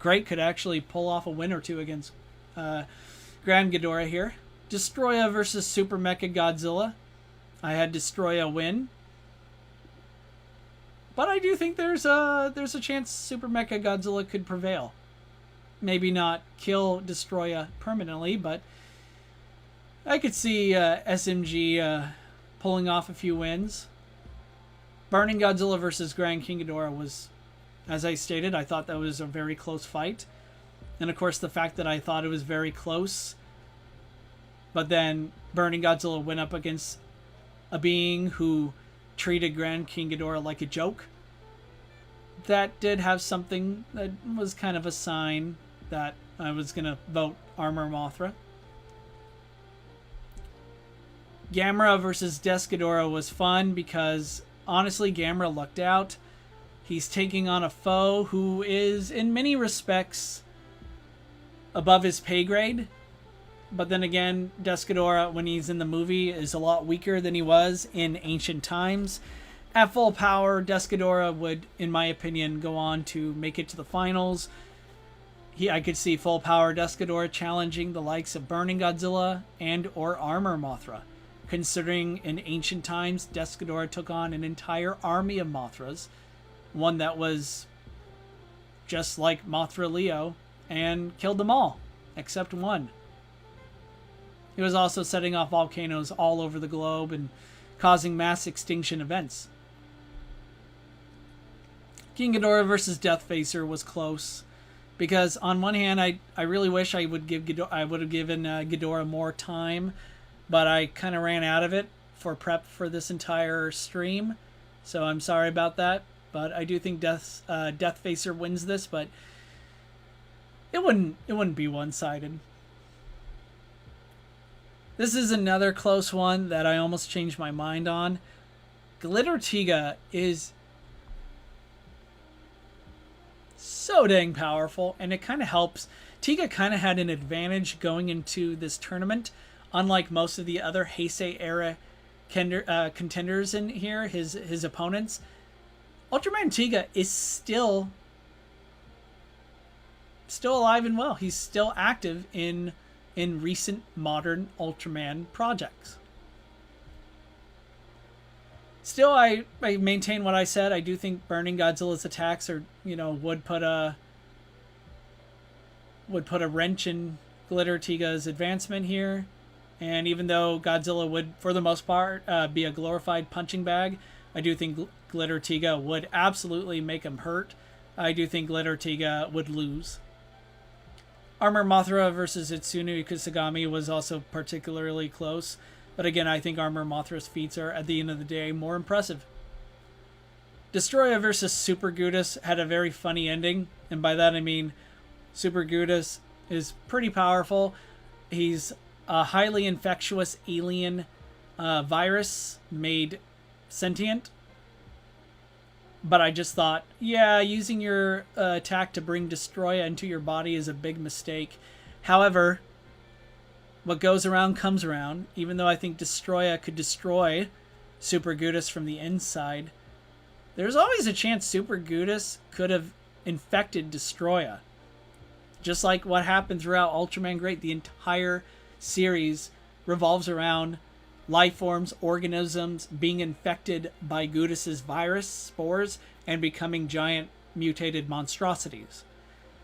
Great could actually pull off a win or two against Grand Ghidorah here. Destroya versus Super Mecha Godzilla. I had Destroya win. But I do think there's a chance Super Mecha Godzilla could prevail. Maybe not kill Destroya permanently, but I could see SMG pulling off a few wins. Burning Godzilla versus Grand King Ghidorah was, as I stated, I thought that was a very close fight. And of course the fact that I thought it was very close, but then Burning Godzilla went up against a being who treated Grand King Ghidorah like a joke, that did have something that was kind of a sign that I was going to vote Armor Mothra. Gamera versus Death Ghidorah was fun because, honestly, Gamera lucked out. He's taking on a foe who is, in many respects, above his pay grade. But then again, Death Ghidorah, when he's in the movie, is a lot weaker than he was in ancient times. At full power, Desghidorah would, in my opinion, go on to make it to the finals. I could see full power Desghidorah challenging the likes of Burning Godzilla and or Armor Mothra. Considering in ancient times, Desghidorah took on an entire army of Mothras, one that was just like Mothra Leo, and killed them all, except one. He was also setting off volcanoes all over the globe and causing mass extinction events. King Ghidorah versus Deathfacer was close, because on one hand, I really wish I would have given Ghidorah more time, but I kind of ran out of it for prep for this entire stream, so I'm sorry about that. But I do think Deathfacer wins this, but it wouldn't be one-sided. This is another close one that I almost changed my mind on. Glitter Tiga is so dang powerful, and it kind of helps. Tiga kind of had an advantage going into this tournament, unlike most of the other Heisei Era contenders in here, his opponents. Ultraman Tiga is still alive and well. He's still active in recent modern Ultraman projects. Still, I maintain what I said. I do think Burning Godzilla's attacks are, would put a wrench in Glitter Tiga's advancement here. And even though Godzilla would, for the most part, be a glorified punching bag, I do think Glitter Tiga would absolutely make him hurt. I do think Glitter Tiga would lose. Armor Mothra versus Itsunu Ikusagami was also particularly close. But again, I think Armor Mothra's feats are, at the end of the day, more impressive. Destroya versus Super Gudis had a very funny ending. And by that I mean Super Gudis is pretty powerful. He's a highly infectious alien virus made sentient. But I just thought, yeah, using your attack to bring Destroya into your body is a big mistake. However, what goes around comes around. Even though I think Destroya could destroy Super Gudis from the inside, there's always a chance Super Gudis could have infected Destroya. Just like what happened throughout Ultraman Great. The entire series revolves around life forms, organisms being infected by Gudis' virus spores and becoming giant mutated monstrosities.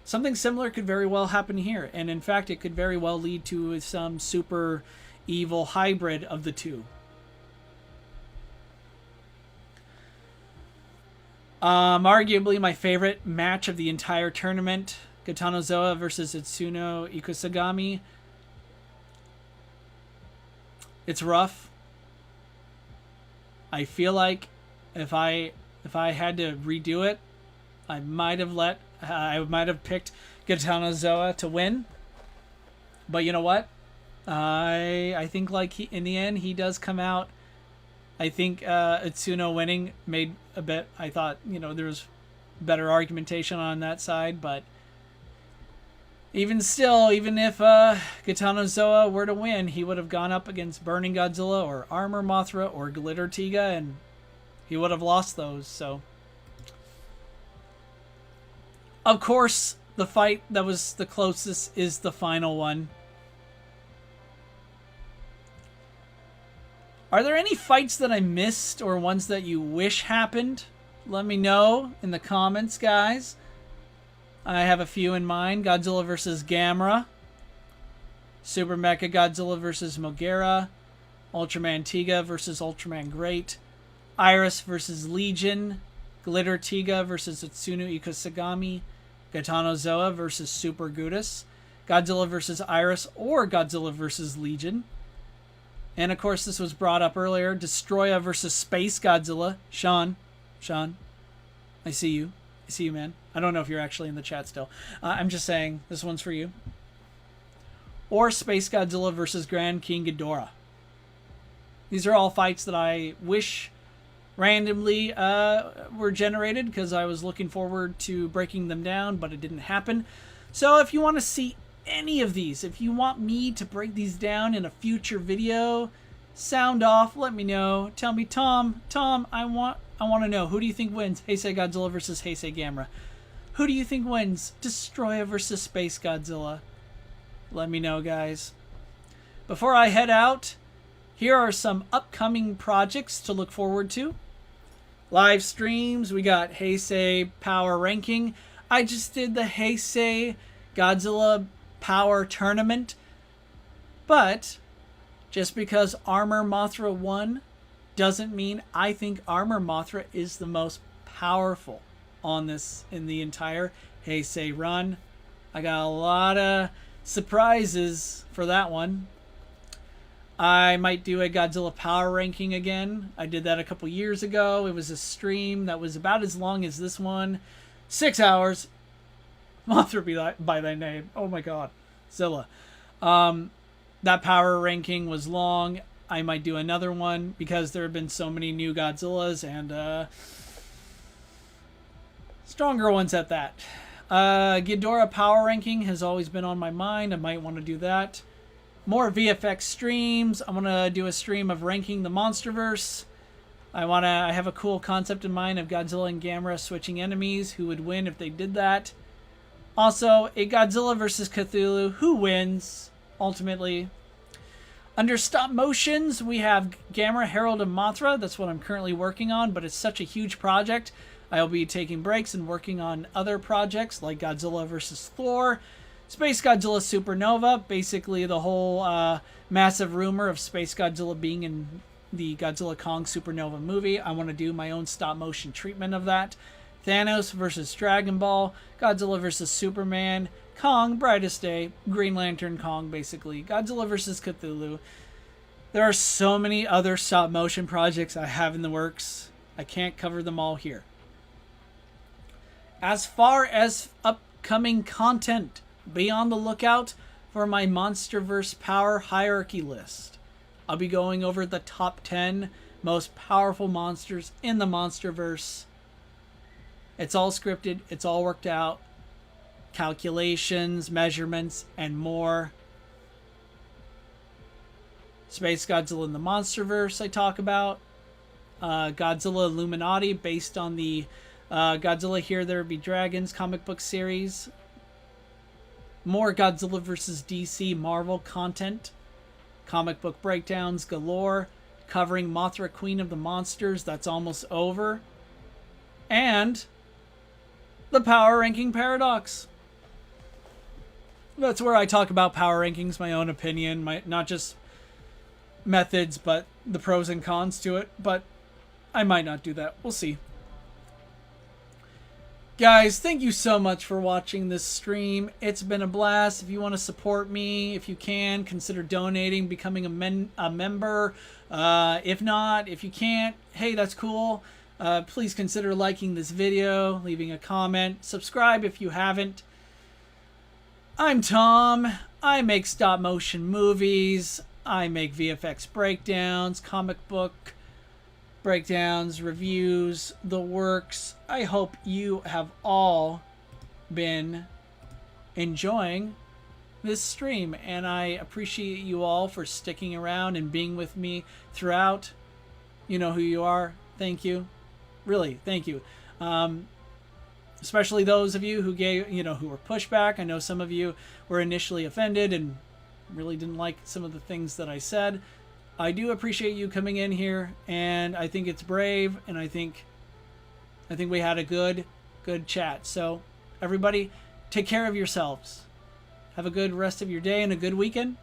Something similar could very well happen here, and in fact it could very well lead to some super evil hybrid of the two. Arguably my favorite match of the entire tournament, Gitanozoa versus Itsuno Ikusagami. It's rough. I feel like if I had to redo it, I might have picked Gitanozoa to win. But you know what? I think like in the end he does come out. I think Itsuno winning made a bit. I thought there was better argumentation on that side, but even still, even if Gitanozoa were to win, he would have gone up against Burning Godzilla or Armor Mothra or Glitter Tiga, and he would have lost those. So, of course, the fight that was the closest is the final one. Are there any fights that I missed or ones that you wish happened? Let me know in the comments, guys. I have a few in mind. Godzilla vs. Gamera. Super Mecha Godzilla vs. Mogera. Ultraman Tiga vs. Ultraman Great. Iris vs. Legion. Glitter Tiga vs. Itsunu Ikusagami. Gitanozoa vs. Super Gudis. Godzilla vs. Iris or Godzilla vs. Legion. And of course, this was brought up earlier. Destroya versus Space Godzilla. Sean, I see you. I see you, man. I don't know if you're actually in the chat still. I'm just saying, this one's for you. Or Space Godzilla versus Grand King Ghidorah. These are all fights that I wish randomly were generated because I was looking forward to breaking them down, but it didn't happen. So if you want to see any of these, if you want me to break these down in a future video, sound off, let me know. Tell me, Tom, I want I want to know, who do you think wins Heisei Godzilla versus Heisei Gamera? Who do you think wins Destroya versus Space Godzilla? Let me know, guys. Before I head out, here are some upcoming projects to look forward to. Live streams, we got Heisei Power Ranking. I just did the Heisei Godzilla Power Tournament. But just because Armor Mothra won doesn't mean I think Armor Mothra is the most powerful on this in the entire Heisei run. I got a lot of surprises for that one. I might do a Godzilla Power Ranking again. I did that a couple years ago. It was a stream that was about as long as this one. 6 hours. Mothra be by thy name. Oh my god. Zilla. That power ranking was long. I might do another one because there have been so many new Godzillas and stronger ones at that. Ghidorah Power Ranking has always been on my mind. I might want to do that. More VFX streams. I want to do a stream of ranking the Monsterverse. I have a cool concept in mind of Godzilla and Gamera switching enemies. Who would win if they did that? Also, a Godzilla versus Cthulhu. Who wins, ultimately? Under stop motions, we have Gamera, Herald, and Mothra. That's what I'm currently working on, but it's such a huge project. I'll be taking breaks and working on other projects like Godzilla versus Thor, Space Godzilla Supernova, basically the whole massive rumor of Space Godzilla being in the Godzilla Kong Supernova movie. I want to do my own stop motion treatment of that. Thanos versus Dragon Ball, Godzilla versus Superman, Kong, Brightest Day, Green Lantern Kong, basically, Godzilla versus Cthulhu. There are so many other stop motion projects I have in the works. I can't cover them all here. As far as upcoming content, be on the lookout for my Monsterverse Power Hierarchy list. I'll be going over the top 10 most powerful monsters in the Monsterverse. It's all scripted, it's all worked out. Calculations, measurements, and more. Space Godzilla in the Monsterverse I talk about. Godzilla Illuminati based on the Godzilla Here There Be Dragons comic book series. More Godzilla vs. DC Marvel content. Comic book breakdowns galore. Covering Mothra Queen of the Monsters. That's almost over. And the Power Ranking Paradox. That's where I talk about power rankings, my own opinion, not just methods, but the pros and cons to it. But I might not do that. We'll see. Guys, thank you so much for watching this stream. It's been a blast. If you want to support me, if you can, consider donating, becoming a member. If not, if you can't, hey, that's cool. Please consider liking this video, leaving a comment, subscribe if you haven't. I'm Tom. I make stop motion movies. I make VFX breakdowns, comic book breakdowns, reviews, the works. I hope you have all been enjoying this stream, and I appreciate you all for sticking around and being with me throughout. You know who you are. Thank you. Really, thank you. Especially those of you who who were pushback. I know some of you were initially offended and really didn't like some of the things that I said. I do appreciate you coming in here, and I think it's brave, and I think we had a good chat. So everybody, take care of yourselves. Have a good rest of your day and a good weekend.